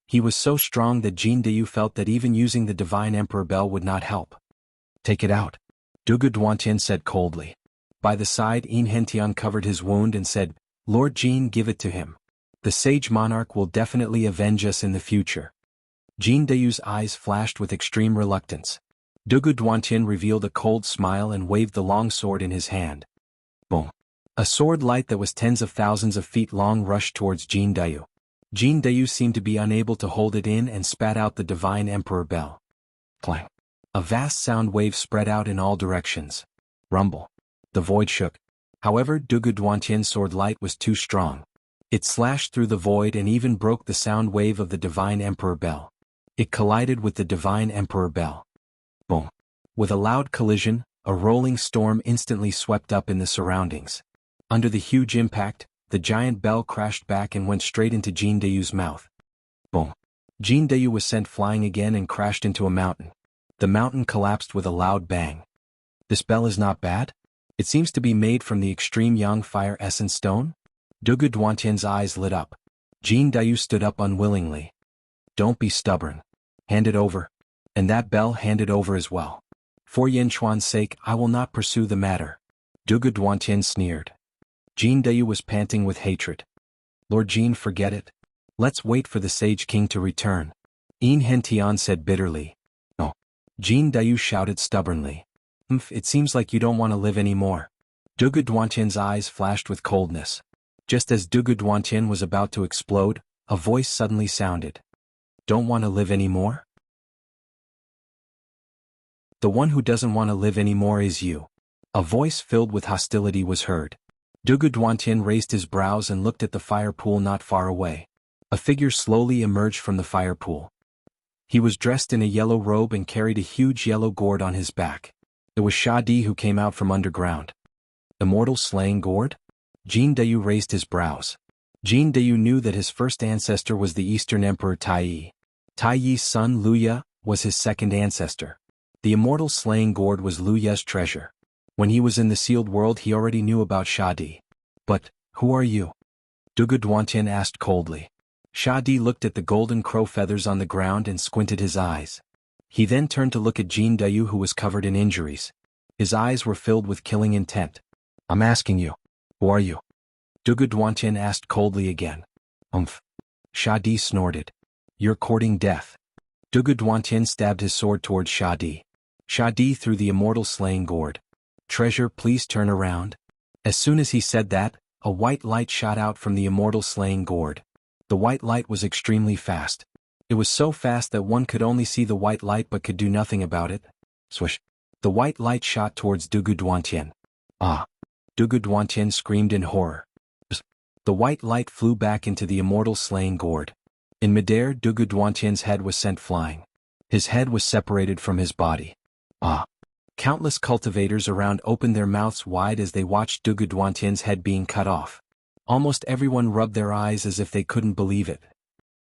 He was so strong that Jin Dayu felt that even using the Divine Emperor Bell would not help. Take it out, Dugu Duantian said coldly. By the side, Yin Hentian covered his wound and said, Lord Jin, give it to him. The sage monarch will definitely avenge us in the future. Jin Dayu's eyes flashed with extreme reluctance. Dugu Duantian revealed a cold smile and waved the long sword in his hand. Boom. A sword light that was tens of thousands of feet long rushed towards Jin Dayu. Jin Dayu seemed to be unable to hold it in and spat out the Divine Emperor Bell. Clang. A vast sound wave spread out in all directions. Rumble. The void shook. However, Dugu Duantian's sword light was too strong. It slashed through the void and even broke the sound wave of the Divine Emperor Bell. It collided with the Divine Emperor Bell. Boom. With a loud collision, a rolling storm instantly swept up in the surroundings. Under the huge impact, the giant bell crashed back and went straight into Jin Dayu's mouth. Boom. Jin Dayu was sent flying again and crashed into a mountain. The mountain collapsed with a loud bang. This bell is not bad? It seems to be made from the extreme yang fire essence stone? Dugu Duantian's eyes lit up. Jin Dayu stood up unwillingly. Don't be stubborn. Hand it over. And that bell hand it over as well. For Yanchuan's sake, I will not pursue the matter. Dugu Duantian sneered. Jin Dayu was panting with hatred. Lord Jin, forget it. Let's wait for the Sage King to return. Yin Hentian said bitterly. No. Jin Dayu shouted stubbornly. It seems like you don't want to live anymore. Dugu Duantian's eyes flashed with coldness. Just as Dugu Duantian was about to explode, a voice suddenly sounded. Don't want to live anymore? The one who doesn't want to live anymore is you. A voice filled with hostility was heard. Dugu Duantian raised his brows and looked at the fire pool not far away. A figure slowly emerged from the fire pool. He was dressed in a yellow robe and carried a huge yellow gourd on his back. It was Shadi who came out from underground. Immortal slaying gourd? Jin Dayu raised his brows. Jin Dayu knew that his first ancestor was the Eastern Emperor Tai Yi. Tai Yi's son Luya was his second ancestor. The immortal slaying gourd was Luya's treasure. When he was in the sealed world he already knew about Shadi. But, who are you? Dugu Duantian asked coldly. Shadi looked at the golden crow feathers on the ground and squinted his eyes. He then turned to look at Jin Dayu who was covered in injuries. His eyes were filled with killing intent. I'm asking you. Who are you? Dugu Duantian asked coldly again. Shadi snorted. You're courting death. Dugu Duantian stabbed his sword towards Shadi. Shadi threw the immortal slaying gourd. Treasure, please turn around. As soon as he said that, a white light shot out from the immortal slaying gourd. The white light was extremely fast. It was so fast that one could only see the white light but could do nothing about it. Swish. The white light shot towards Dugu Duantian. Ah! Dugu Duantian screamed in horror. The white light flew back into the immortal slaying gourd. In midair, Dugu Duantian's head was sent flying. His head was separated from his body. Ah! Countless cultivators around opened their mouths wide as they watched Dugu Duantian's head being cut off. Almost everyone rubbed their eyes as if they couldn't believe it.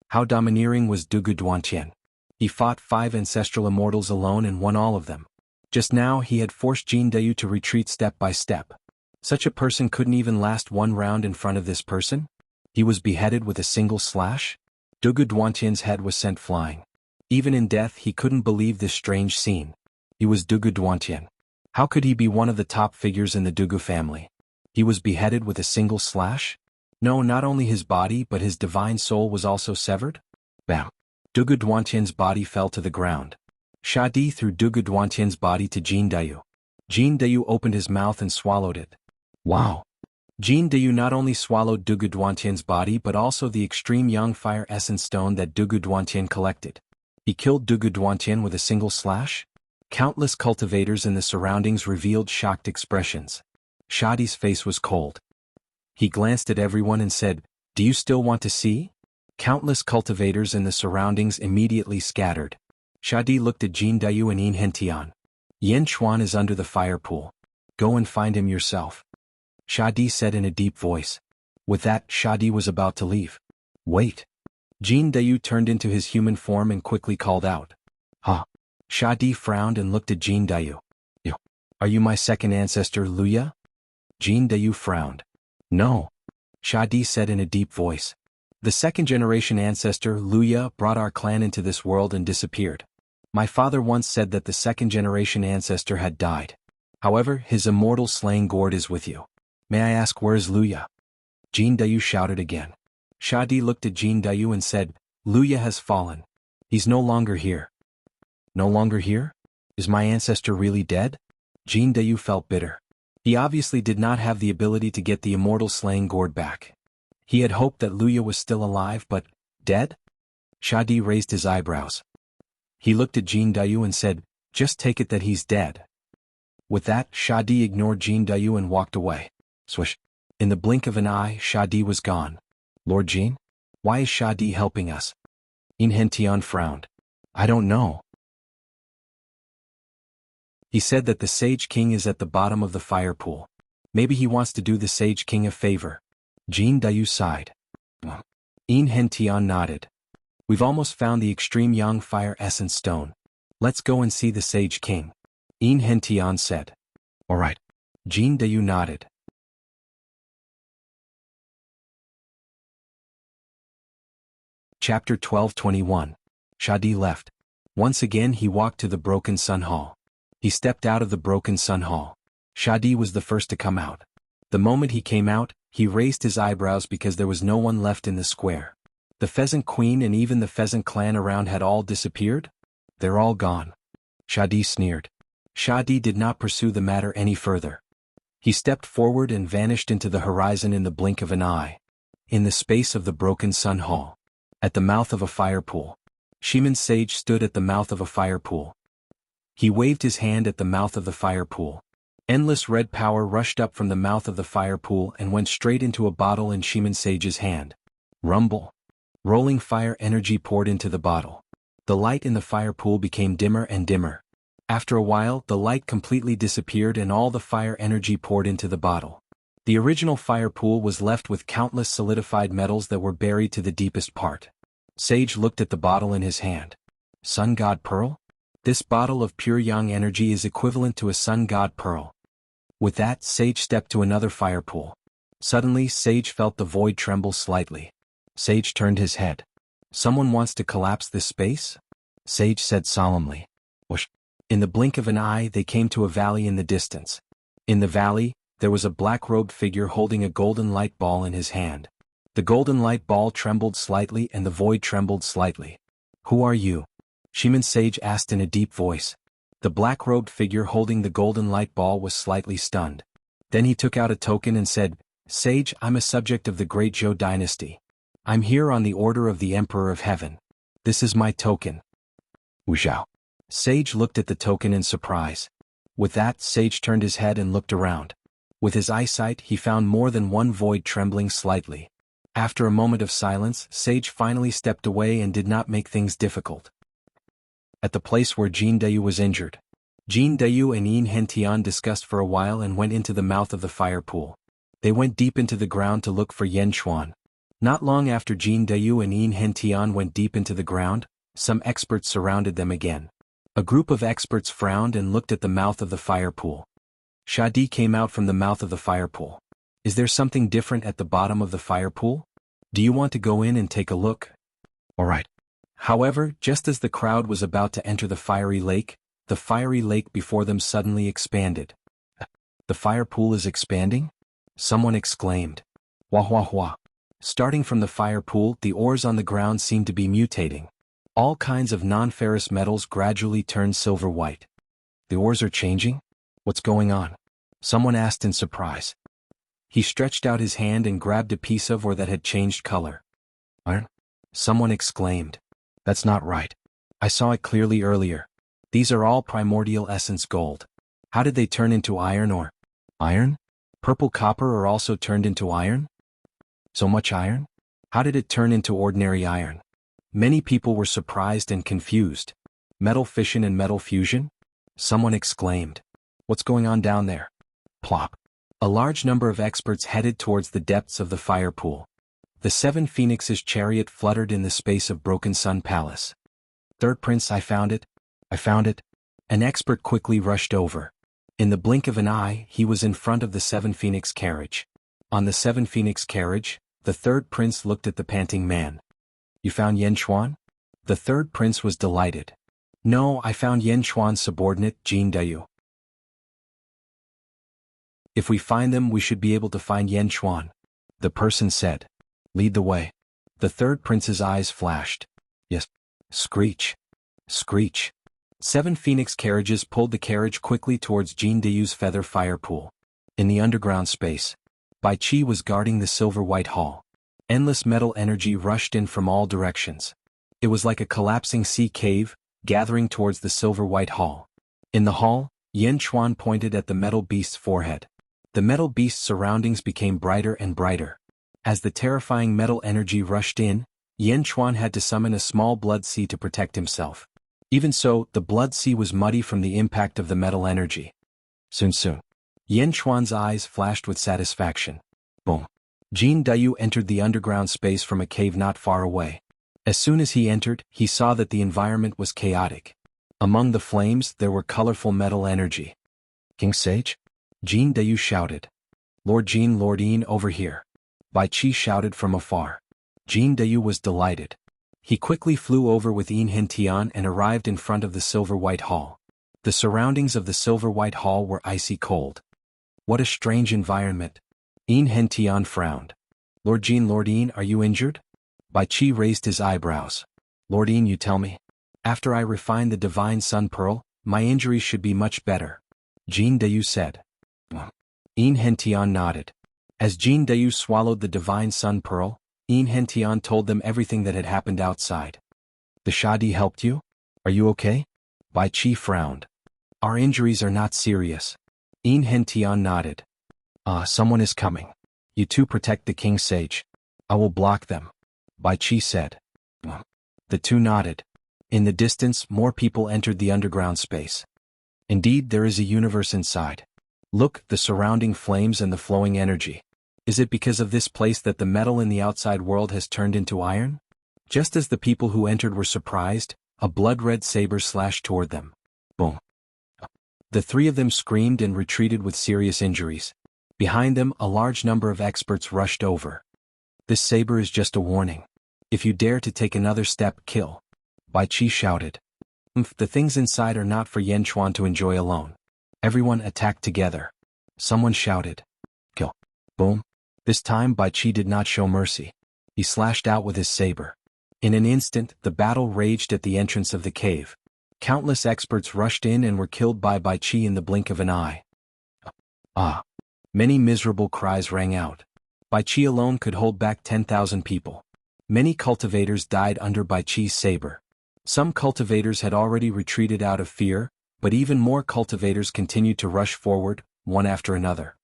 How domineering was Dugu Duantian. He fought 5 ancestral immortals alone and won all of them. Just now he had forced Jin Dayu to retreat step by step. Such a person couldn't even last one round in front of this person? He was beheaded with a single slash? Dugu Duantian's head was sent flying. Even in death he couldn't believe this strange scene. He was Dugu Duantian. How could he be one of the top figures in the Dugu family? He was beheaded with a single slash? No, not only his body but his divine soul was also severed? Bam! Dugu Duantian's body fell to the ground. Shadi threw Dugu Duantian's body to Jin Dayu. Jin Dayu opened his mouth and swallowed it. Wow! Jin Dayu not only swallowed Dugu Duantian's body but also the extreme yang fire essence stone that Dugu Duantian collected. He killed Dugu Duantian with a single slash? Countless cultivators in the surroundings revealed shocked expressions. Shadi's face was cold. He glanced at everyone and said, "Do you still want to see?" Countless cultivators in the surroundings immediately scattered. Shadi looked at Jin Dayu and Yin Hentian. Yen Chuan is under the fire pool. Go and find him yourself. Shadi said in a deep voice. With that, Shadi was about to leave. Wait. Jin Dayu turned into his human form and quickly called out. Huh. Shadi frowned and looked at Jin Dayu. Are you my second ancestor, Luya? Jin Dayu frowned. No. Shadi said in a deep voice. The second-generation ancestor, Luya, brought our clan into this world and disappeared. My father once said that the second-generation ancestor had died. However, his immortal slaying gourd is with you. May I ask where is Luya? Jin Dayu shouted again. Shadi looked at Jin Dayu and said, Luya has fallen. He's no longer here. No longer here? Is my ancestor really dead? Jin Dayu felt bitter. He obviously did not have the ability to get the immortal slaying gourd back. He had hoped that Luya was still alive but, dead? Shadi raised his eyebrows. He looked at Jin Dayu and said, just take it that he's dead. With that, Shadi ignored Jin Dayu and walked away. Swish. In the blink of an eye, Shadi was gone. Lord Jin? Why is Shadi helping us? In Hentian frowned. I don't know. He said that the Sage King is at the bottom of the fire pool. Maybe he wants to do the Sage King a favor. Jin Dayu sighed. In Hentian nodded. We've almost found the extreme Yang Fire Essence Stone. Let's go and see the Sage King. In Hentian said. Alright. Jin Dayu nodded. Chapter 12:21. Shadi left. Once again he walked to the Broken Sun Hall. He stepped out of the Broken Sun Hall. Shadi was the first to come out. The moment he came out, he raised his eyebrows because there was no one left in the square. The Pheasant Queen and even the Pheasant clan around had all disappeared? They're all gone. Shadi sneered. Shadi did not pursue the matter any further. He stepped forward and vanished into the horizon in the blink of an eye. In the space of the Broken Sun Hall. At the mouth of a fire pool. Shiman Sage stood at the mouth of a fire pool. He waved his hand at the mouth of the fire pool. Endless red power rushed up from the mouth of the fire pool and went straight into a bottle in Shiman Sage's hand. Rumble. Rolling fire energy poured into the bottle. The light in the fire pool became dimmer and dimmer. After a while, the light completely disappeared and all the fire energy poured into the bottle. The original fire pool was left with countless solidified metals that were buried to the deepest part. Sage looked at the bottle in his hand. Sun God Pearl? This bottle of pure Yang energy is equivalent to a Sun God Pearl. With that, Sage stepped to another fire pool. Suddenly, Sage felt the void tremble slightly. Sage turned his head. Someone wants to collapse this space? Sage said solemnly. Whoosh. In the blink of an eye, they came to a valley in the distance. In the valley, there was a black-robed figure holding a golden light ball in his hand. The golden light ball trembled slightly and the void trembled slightly. Who are you? Shiman Sage asked in a deep voice. The black-robed figure holding the golden light ball was slightly stunned. Then he took out a token and said, Sage, I'm a subject of the Great Zhou dynasty. I'm here on the order of the Emperor of Heaven. This is my token. Wuxia. Sage looked at the token in surprise. With that, Sage turned his head and looked around. With his eyesight, he found more than one void trembling slightly. After a moment of silence, Sage finally stepped away and did not make things difficult. At the place where Jin Dayu was injured. Jin Dayu and Yin Hentian discussed for a while and went into the mouth of the fire pool. They went deep into the ground to look for Yen Chuan. Not long after Jin Dayu and Yin Hentian went deep into the ground, some experts surrounded them again. A group of experts frowned and looked at the mouth of the fire pool. Shadi came out from the mouth of the fire pool. Is there something different at the bottom of the fire pool? Do you want to go in and take a look? Alright. However, just as the crowd was about to enter the fiery lake before them suddenly expanded. The fire pool is expanding? Someone exclaimed. Wah wah wah. Starting from the fire pool, the ores on the ground seemed to be mutating. All kinds of non-ferrous metals gradually turned silver-white. The ores are changing? What's going on? Someone asked in surprise. He stretched out his hand and grabbed a piece of ore that had changed color. Iron? Someone exclaimed. That's not right. I saw it clearly earlier. These are all primordial essence gold. How did they turn into iron or... Iron? Purple copper are also turned into iron? So much iron? How did it turn into ordinary iron? Many people were surprised and confused. Metal fission and metal fusion? Someone exclaimed. What's going on down there? Plop. A large number of experts headed towards the depths of the fire pool. The Seven Phoenixes' chariot fluttered in the space of Broken Sun Palace. Third Prince, I found it. I found it. An expert quickly rushed over. In the blink of an eye, he was in front of the Seven Phoenix carriage. On the 7 Phoenix carriage, the third prince looked at the panting man. You found Yan Chuan? The third prince was delighted. No, I found Yan Chuan's subordinate, Jin Dayu. If we find them, we should be able to find Yan Chuan, the person said. Lead the way. The third prince's eyes flashed. Yes. Screech. Screech. 7 Phoenix carriages pulled the carriage quickly towards Jin Dayu's feather fire pool. In the underground space, Bai Qi was guarding the silver-white hall. Endless metal energy rushed in from all directions. It was like a collapsing sea cave, gathering towards the silver-white hall. In the hall, Yan Chuan pointed at the metal beast's forehead. The metal beast's surroundings became brighter and brighter. As the terrifying metal energy rushed in, Yan Chuan had to summon a small blood sea to protect himself. Even so, the blood sea was muddy from the impact of the metal energy. Soon. Yan Chuan's eyes flashed with satisfaction. Boom. Jin Dayu entered the underground space from a cave not far away. As soon as he entered, he saw that the environment was chaotic. Among the flames, there were colorful metal energy. King Sage? Jin Dayu shouted. Lord Jin, over here. Bai Qi shouted from afar. Jin Dayu was delighted. He quickly flew over with Yin Hentian and arrived in front of the silver-white hall. The surroundings of the silver-white hall were icy cold. What a strange environment. Yin Hentian frowned. Lord Jin, are you injured? Bai Qi raised his eyebrows. Lord Yin, you tell me. After I refine the divine sun pearl, my injuries should be much better. Jin Dayu said. Yin Hentian nodded. As Jin Dayu swallowed the divine sun pearl, Yin Hentian told them everything that had happened outside. The Shadi helped you? Are you okay? Bai Qi frowned. Our injuries are not serious. Yin Hentian nodded. Someone is coming. You two protect the King Sage. I will block them. Bai Qi said. The two nodded. In the distance, more people entered the underground space. Indeed, there is a universe inside. Look, the surrounding flames and the flowing energy. Is it because of this place that the metal in the outside world has turned into iron? Just as the people who entered were surprised, a blood-red saber slashed toward them. Boom. The three of them screamed and retreated with serious injuries. Behind them, a large number of experts rushed over. This saber is just a warning. If you dare to take another step, kill. Bai Qi shouted. The things inside are not for Yan Chuan to enjoy alone. Everyone attacked together. Someone shouted. Kill. Boom. This time Bai Qi did not show mercy. He slashed out with his saber. In an instant, the battle raged at the entrance of the cave. Countless experts rushed in and were killed by Bai Qi in the blink of an eye. Many miserable cries rang out. Bai Qi alone could hold back 10,000 people. Many cultivators died under Bai Qi's saber. Some cultivators had already retreated out of fear, but even more cultivators continued to rush forward, one after another.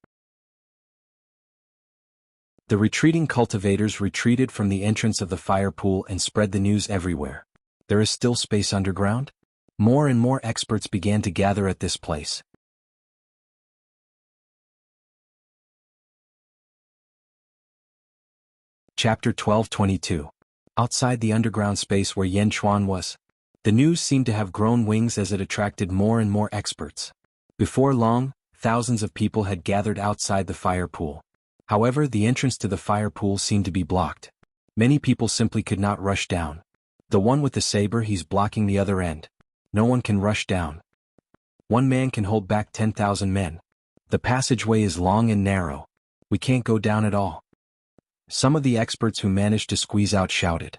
The retreating cultivators retreated from the entrance of the fire pool and spread the news everywhere. There is still space underground? More and more experts began to gather at this place. Chapter 12:22. Outside the underground space where Yan Chuan was, the news seemed to have grown wings as it attracted more and more experts. Before long, thousands of people had gathered outside the fire pool. However, the entrance to the fire pool seemed to be blocked. Many people simply could not rush down. The one with the saber, he's blocking the other end. No one can rush down. One man can hold back 10,000 men. The passageway is long and narrow. We can't go down at all. Some of the experts who managed to squeeze out shouted.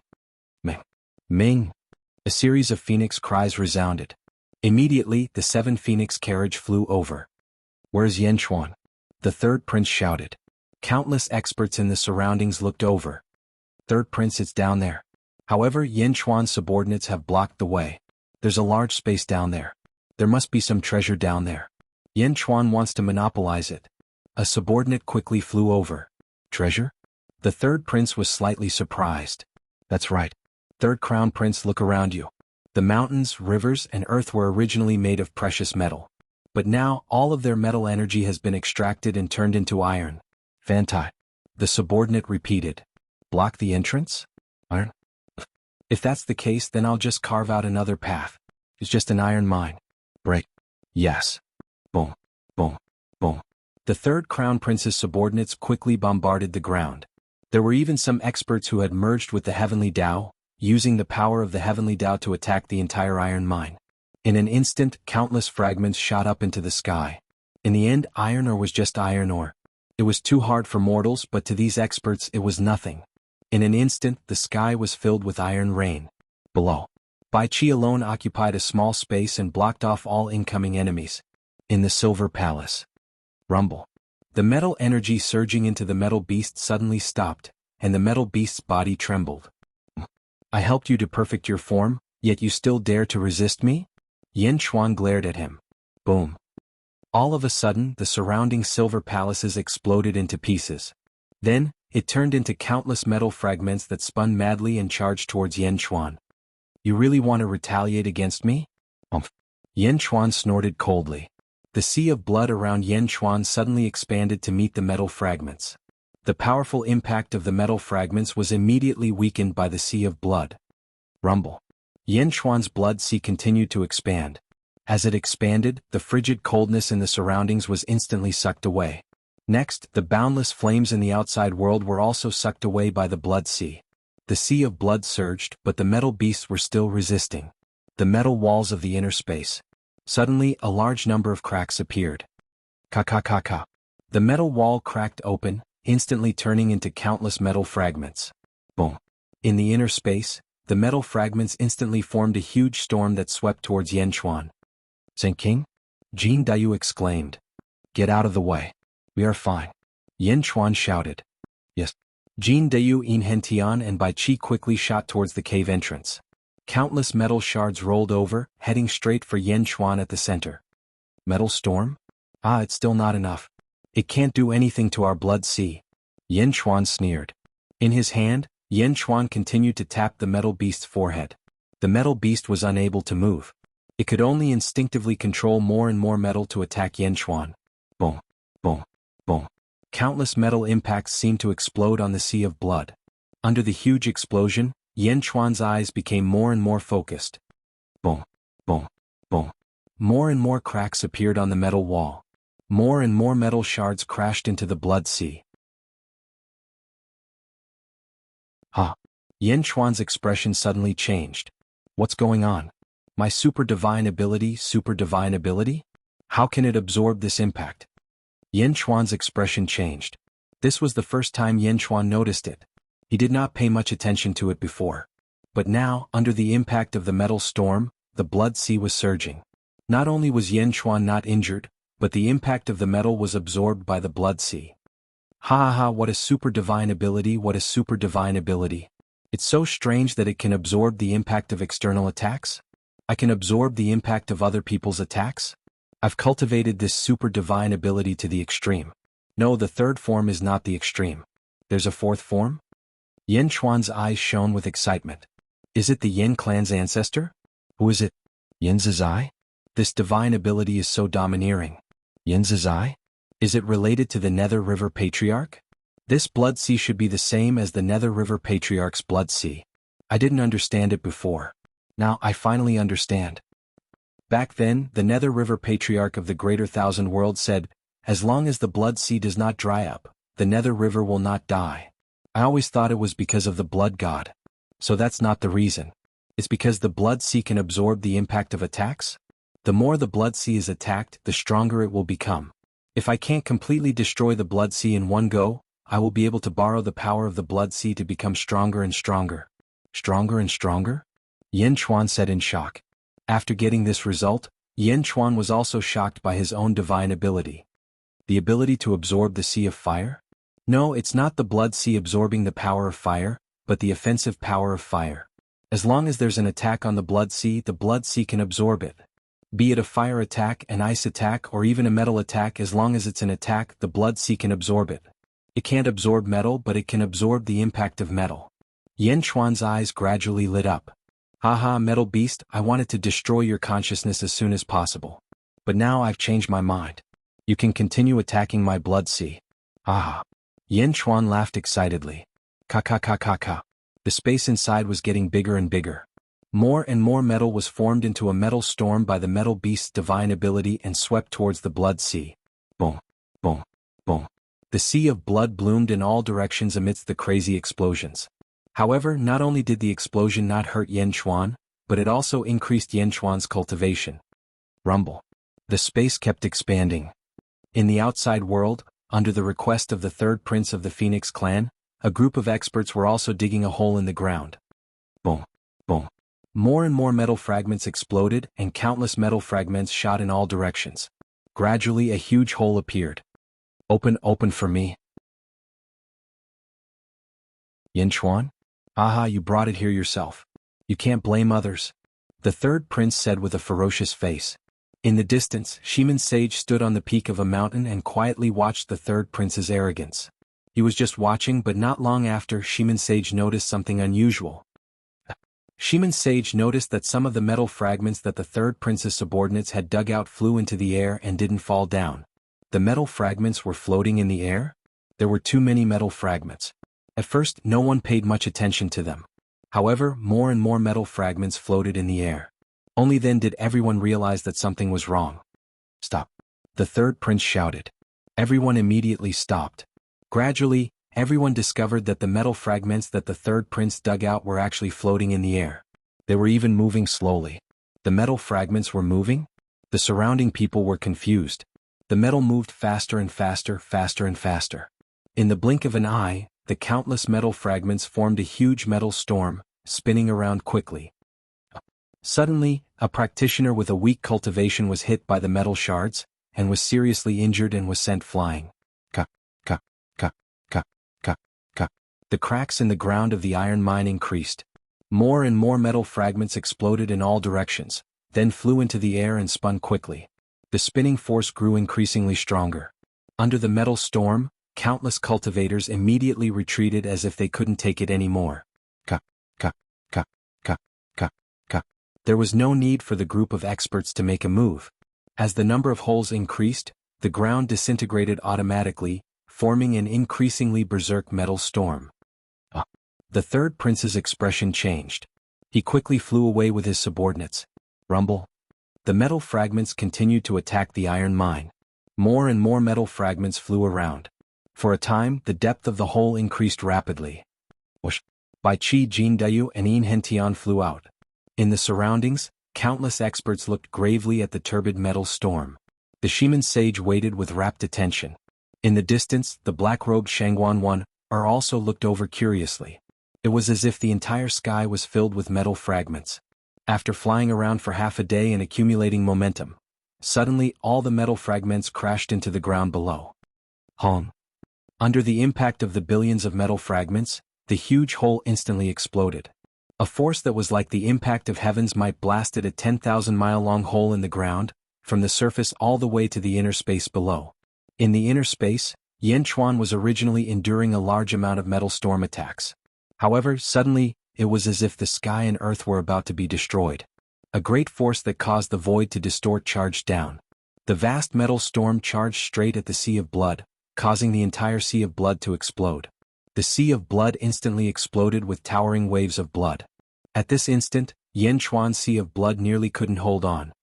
Ming! Ming! A series of phoenix cries resounded. Immediately, the 7 Phoenix carriage flew over. Where's Yan Chuan? The third prince shouted. Countless experts in the surroundings looked over. Third prince, it's down there. However, Yan Chuan's subordinates have blocked the way. There's a large space down there. There must be some treasure down there. Yan Chuan wants to monopolize it. A subordinate quickly flew over. Treasure? The third prince was slightly surprised. That's right. Third crown prince, look around you. The mountains, rivers, and earth were originally made of precious metal. But now, all of their metal energy has been extracted and turned into iron. Fantai. The subordinate repeated. Block the entrance? Iron? If that's the case, then I'll just carve out another path. It's just an iron mine. Break. Yes. Boom. Boom. Boom. The third crown prince's subordinates quickly bombarded the ground. There were even some experts who had merged with the heavenly Tao, using the power of the heavenly Tao to attack the entire iron mine. In an instant, countless fragments shot up into the sky. In the end, iron ore was just iron ore. It was too hard for mortals, but to these experts it was nothing. In an instant, the sky was filled with iron rain. Below, Bai Qi alone occupied a small space and blocked off all incoming enemies. In the Silver Palace. Rumble. The metal energy surging into the metal beast suddenly stopped, and the metal beast's body trembled. I helped you to perfect your form, yet you still dare to resist me? Yin Chuan glared at him. Boom. All of a sudden, the surrounding silver palaces exploded into pieces. Then, it turned into countless metal fragments that spun madly and charged towards Yin Chuan. You really want to retaliate against me? Yin Chuan snorted coldly. The sea of blood around Yin Chuan suddenly expanded to meet the metal fragments. The powerful impact of the metal fragments was immediately weakened by the sea of blood. Rumble. Yin Chuan's blood sea continued to expand. As it expanded, the frigid coldness in the surroundings was instantly sucked away. Next, the boundless flames in the outside world were also sucked away by the blood sea. The sea of blood surged, but the metal beasts were still resisting. The metal walls of the inner space. Suddenly, a large number of cracks appeared. Ka. The metal wall cracked open, instantly turning into countless metal fragments. Boom. In the inner space, the metal fragments instantly formed a huge storm that swept towards Yin Chuan. Zhen King? Jin Dayu exclaimed. Get out of the way. We are fine. Yin Chuan shouted. Yes. Jin Dayu, Yin Hentian and Bai Qi quickly shot towards the cave entrance. Countless metal shards rolled over, heading straight for Yin Chuan at the center. Metal storm? It's still not enough. It can't do anything to our blood sea. Yin Chuan sneered. In his hand, Yin Chuan continued to tap the metal beast's forehead. The metal beast was unable to move. It could only instinctively control more and more metal to attack Yin Chuan. Boom. Boom. Boom. Countless metal impacts seemed to explode on the sea of blood. Under the huge explosion, Yin Chuan's eyes became more and more focused. Boom. Boom. Boom. More and more cracks appeared on the metal wall. More and more metal shards crashed into the blood sea. Yin Chuan's expression suddenly changed. What's going on? My super divine ability? How can it absorb this impact? Yin Chuan's expression changed. This was the first time Yin Chuan noticed it. He did not pay much attention to it before. But now, under the impact of the metal storm, the blood sea was surging. Not only was Yin Chuan not injured, but the impact of the metal was absorbed by the blood sea. What a super divine ability, It's so strange that it can absorb the impact of external attacks? I can absorb the impact of other people's attacks? I've cultivated this super divine ability to the extreme. No, the third form is not the extreme. There's a fourth form? Yin Chuan's eyes shone with excitement. Is it the Yin clan's ancestor? Who is it? Yin Zizai? This divine ability is so domineering. Yin Zizai? Is it related to the Nether River Patriarch? This blood sea should be the same as the Nether River Patriarch's blood sea. I didn't understand it before. Now I finally understand. Back then, the Nether River Patriarch of the Greater Thousand Worlds said, as long as the blood sea does not dry up, the Nether River will not die. I always thought it was because of the blood god. So that's not the reason. It's because the blood sea can absorb the impact of attacks? The more the blood sea is attacked, the stronger it will become. If I can't completely destroy the blood sea in one go, I will be able to borrow the power of the blood sea to become stronger and stronger. Stronger and stronger? Yin Chuan said in shock. After getting this result, Yin Chuan was also shocked by his own divine ability. The ability to absorb the sea of fire? No, it's not the blood sea absorbing the power of fire, but the offensive power of fire. As long as there's an attack on the blood sea can absorb it. Be it a fire attack, an ice attack, or even a metal attack, as long as it's an attack, the blood sea can absorb it. It can't absorb metal, but it can absorb the impact of metal. Yin Chuan's eyes gradually lit up. Metal beast, I wanted to destroy your consciousness as soon as possible. But now I've changed my mind. You can continue attacking my blood sea. Yin Chuan laughed excitedly. Ka. The space inside was getting bigger and bigger. More and more metal was formed into a metal storm by the metal beast's divine ability and swept towards the blood sea. Boom. Boom. Boom. The sea of blood bloomed in all directions amidst the crazy explosions. However, not only did the explosion not hurt Yan Chuan, but it also increased Yan Chuan's cultivation. Rumble. The space kept expanding. In the outside world, under the request of the third prince of the Phoenix clan, a group of experts were also digging a hole in the ground. Boom. Boom. More and more metal fragments exploded and countless metal fragments shot in all directions. Gradually a huge hole appeared. Open for me. Yan Chuan? Aha, you brought it here yourself. You can't blame others. The third prince said with a ferocious face. In the distance, Shiman Sage stood on the peak of a mountain and quietly watched the third prince's arrogance. He was just watching, but not long after, Shiman Sage noticed something unusual. Shiman Sage noticed that some of the metal fragments that the third prince's subordinates had dug out flew into the air and didn't fall down. The metal fragments were floating in the air? There were too many metal fragments. At first, no one paid much attention to them. However, more and more metal fragments floated in the air. Only then did everyone realize that something was wrong. Stop. The third prince shouted. Everyone immediately stopped. Gradually, everyone discovered that the metal fragments that the third prince dug out were actually floating in the air. They were even moving slowly. The metal fragments were moving? The surrounding people were confused. The metal moved faster and faster, faster and faster. In the blink of an eye, the countless metal fragments formed a huge metal storm, spinning around quickly. Suddenly, a practitioner with a weak cultivation was hit by the metal shards, and was seriously injured and was sent flying. Ka, ka, ka, ka, ka, ka. The cracks in the ground of the iron mine increased. More and more metal fragments exploded in all directions, then flew into the air and spun quickly. The spinning force grew increasingly stronger. Under the metal storm, countless cultivators immediately retreated as if they couldn't take it anymore. Ka, ka, ka, ka, ka, ka. There was no need for the group of experts to make a move. As the number of holes increased, the ground disintegrated automatically, forming an increasingly berserk metal storm. The third prince's expression changed. He quickly flew away with his subordinates. Rumble. The metal fragments continued to attack the iron mine. More and more metal fragments flew around. For a time, the depth of the hole increased rapidly. Whoosh! Bai Qi Jindayu and Yin Hentian flew out. In the surroundings, countless experts looked gravely at the turbid metal storm. The Shiman sage waited with rapt attention. In the distance, the black-robed Shangguan also looked over curiously. It was as if the entire sky was filled with metal fragments. After flying around for half a day and accumulating momentum, suddenly all the metal fragments crashed into the ground below. Hong. Under the impact of the billions of metal fragments, the huge hole instantly exploded. A force that was like the impact of heaven's might blasted a 10,000-mile-long hole in the ground, from the surface all the way to the inner space below. In the inner space, Yan Chuan was originally enduring a large amount of metal storm attacks. However, suddenly, it was as if the sky and earth were about to be destroyed. A great force that caused the void to distort charged down. The vast metal storm charged straight at the sea of blood, causing the entire sea of blood to explode. The sea of blood instantly exploded with towering waves of blood. At this instant, Yan Chuan's sea of blood nearly couldn't hold on.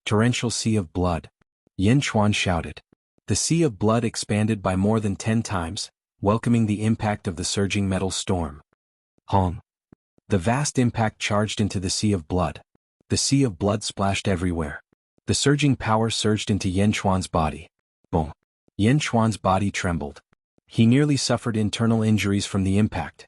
Torrential sea of blood. Yan Chuan shouted. The sea of blood expanded by more than 10 times, welcoming the impact of the surging metal storm. Hong. The vast impact charged into the sea of blood. The sea of blood splashed everywhere. The surging power surged into Yan Chuan's body. Boom. Yan Chuan's body trembled. He nearly suffered internal injuries from the impact.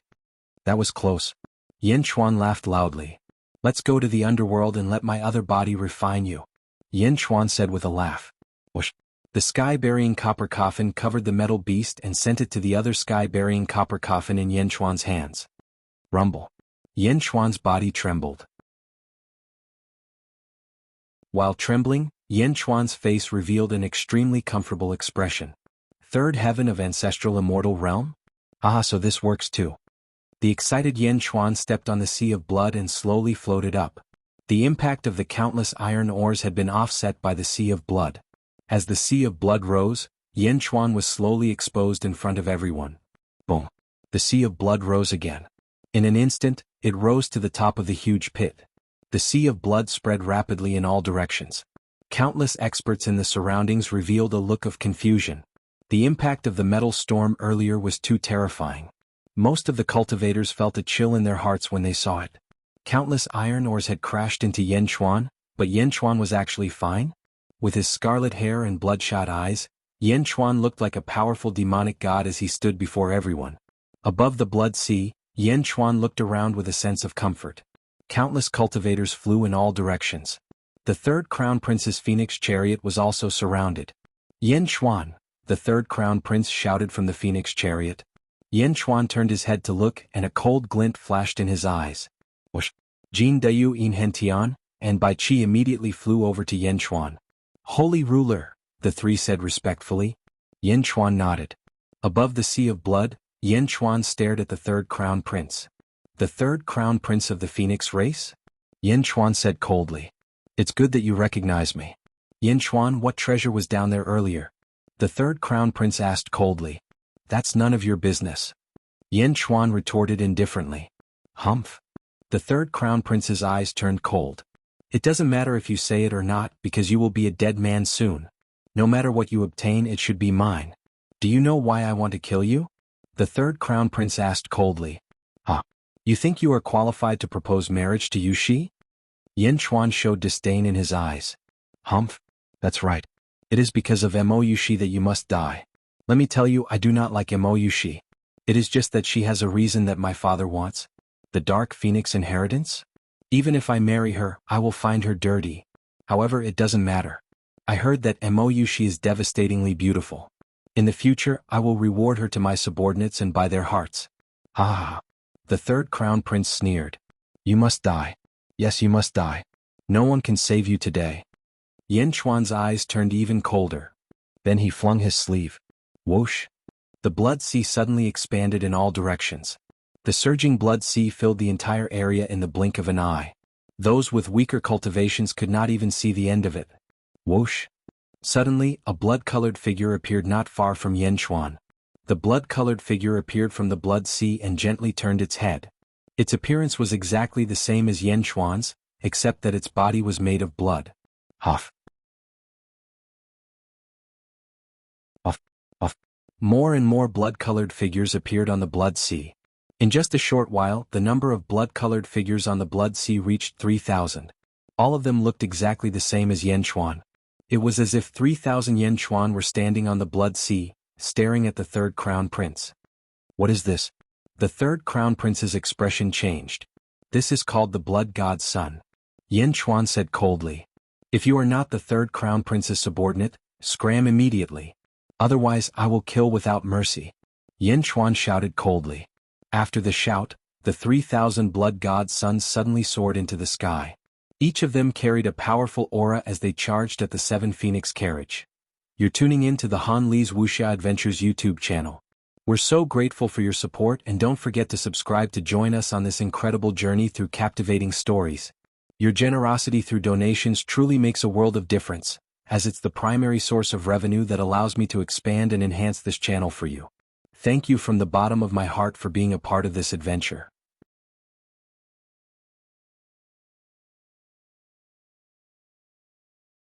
That was close. Yan Chuan laughed loudly. Let's go to the underworld and let my other body refine you. Yan Chuan said with a laugh. Whoosh. The sky-burying copper coffin covered the metal beast and sent it to the other sky-burying copper coffin in Yan Chuan's hands. Rumble. Yan Chuan's body trembled. While trembling, Yan Chuan's face revealed an extremely comfortable expression. Third heaven of ancestral immortal realm? Ah, so this works too. The excited Yan Chuan stepped on the sea of blood and slowly floated up. The impact of the countless iron ores had been offset by the sea of blood. As the sea of blood rose, Yan Chuan was slowly exposed in front of everyone. Boom. The sea of blood rose again. In an instant, it rose to the top of the huge pit. The sea of blood spread rapidly in all directions. Countless experts in the surroundings revealed a look of confusion. The impact of the metal storm earlier was too terrifying. Most of the cultivators felt a chill in their hearts when they saw it. Countless iron ores had crashed into Yan Chuan, but Yan Chuan was actually fine? With his scarlet hair and bloodshot eyes, Yan Chuan looked like a powerful demonic god as he stood before everyone. Above the blood sea, Yan Chuan looked around with a sense of comfort. Countless cultivators flew in all directions. The third crown prince's phoenix chariot was also surrounded. Yan Chuan, the third crown prince shouted from the phoenix chariot. Yan Chuan turned his head to look and a cold glint flashed in his eyes. Whoosh! Jin Dayu in Hentian, and Bai Chi immediately flew over to Yan Chuan. Holy ruler, the three said respectfully. Yan Chuan nodded. Above the sea of blood, Yan Chuan stared at the third crown prince. The third crown prince of the phoenix race? Yan Chuan said coldly. It's good that you recognize me. Yan Chuan, what treasure was down there earlier? The third crown prince asked coldly. That's none of your business. Yan Chuan retorted indifferently. Humph. The third crown prince's eyes turned cold. It doesn't matter if you say it or not because you will be a dead man soon. No matter what you obtain, it should be mine. Do you know why I want to kill you? The third crown prince asked coldly. Huh? You think you are qualified to propose marriage to Yushi? Yan Chuan showed disdain in his eyes. Humph. That's right. It is because of Mo Yushi that you must die. Let me tell you, I do not like Mo Yushi. It is just that she has a reason that my father wants. The Dark Phoenix inheritance? Even if I marry her, I will find her dirty. However, it doesn't matter. I heard that Mo Yushi is devastatingly beautiful. In the future, I will reward her to my subordinates and buy their hearts. Ha ha ha. The third crown prince sneered. You must die. Yes, you must die. No one can save you today. Yan Chuan's eyes turned even colder. Then he flung his sleeve. Whoosh! The blood sea suddenly expanded in all directions. The surging blood sea filled the entire area in the blink of an eye. Those with weaker cultivations could not even see the end of it. Whoosh! Suddenly, a blood-colored figure appeared not far from Yan Chuan. The blood-colored figure appeared from the blood sea and gently turned its head. Its appearance was exactly the same as Yan Chuan's, except that its body was made of blood. Huff! Huff! Huff! More and more blood-colored figures appeared on the blood sea. In just a short while, the number of blood-colored figures on the blood sea reached 3,000. All of them looked exactly the same as Yan Chuan. It was as if 3,000 Yan Chuan were standing on the blood sea, staring at the third crown prince. What is this? The third crown prince's expression changed. This is called the blood god's son. Yan Chuan said coldly. If you are not the third crown prince's subordinate, scram immediately. Otherwise I will kill without mercy. Yan Chuan shouted coldly. After the shout, the 3,000 blood god's sons suddenly soared into the sky. Each of them carried a powerful aura as they charged at the 7 Phoenix carriage. You're tuning in to the Han Li's Wuxia Adventures YouTube channel. We're so grateful for your support and don't forget to subscribe to join us on this incredible journey through captivating stories. Your generosity through donations truly makes a world of difference, as it's the primary source of revenue that allows me to expand and enhance this channel for you. Thank you from the bottom of my heart for being a part of this adventure.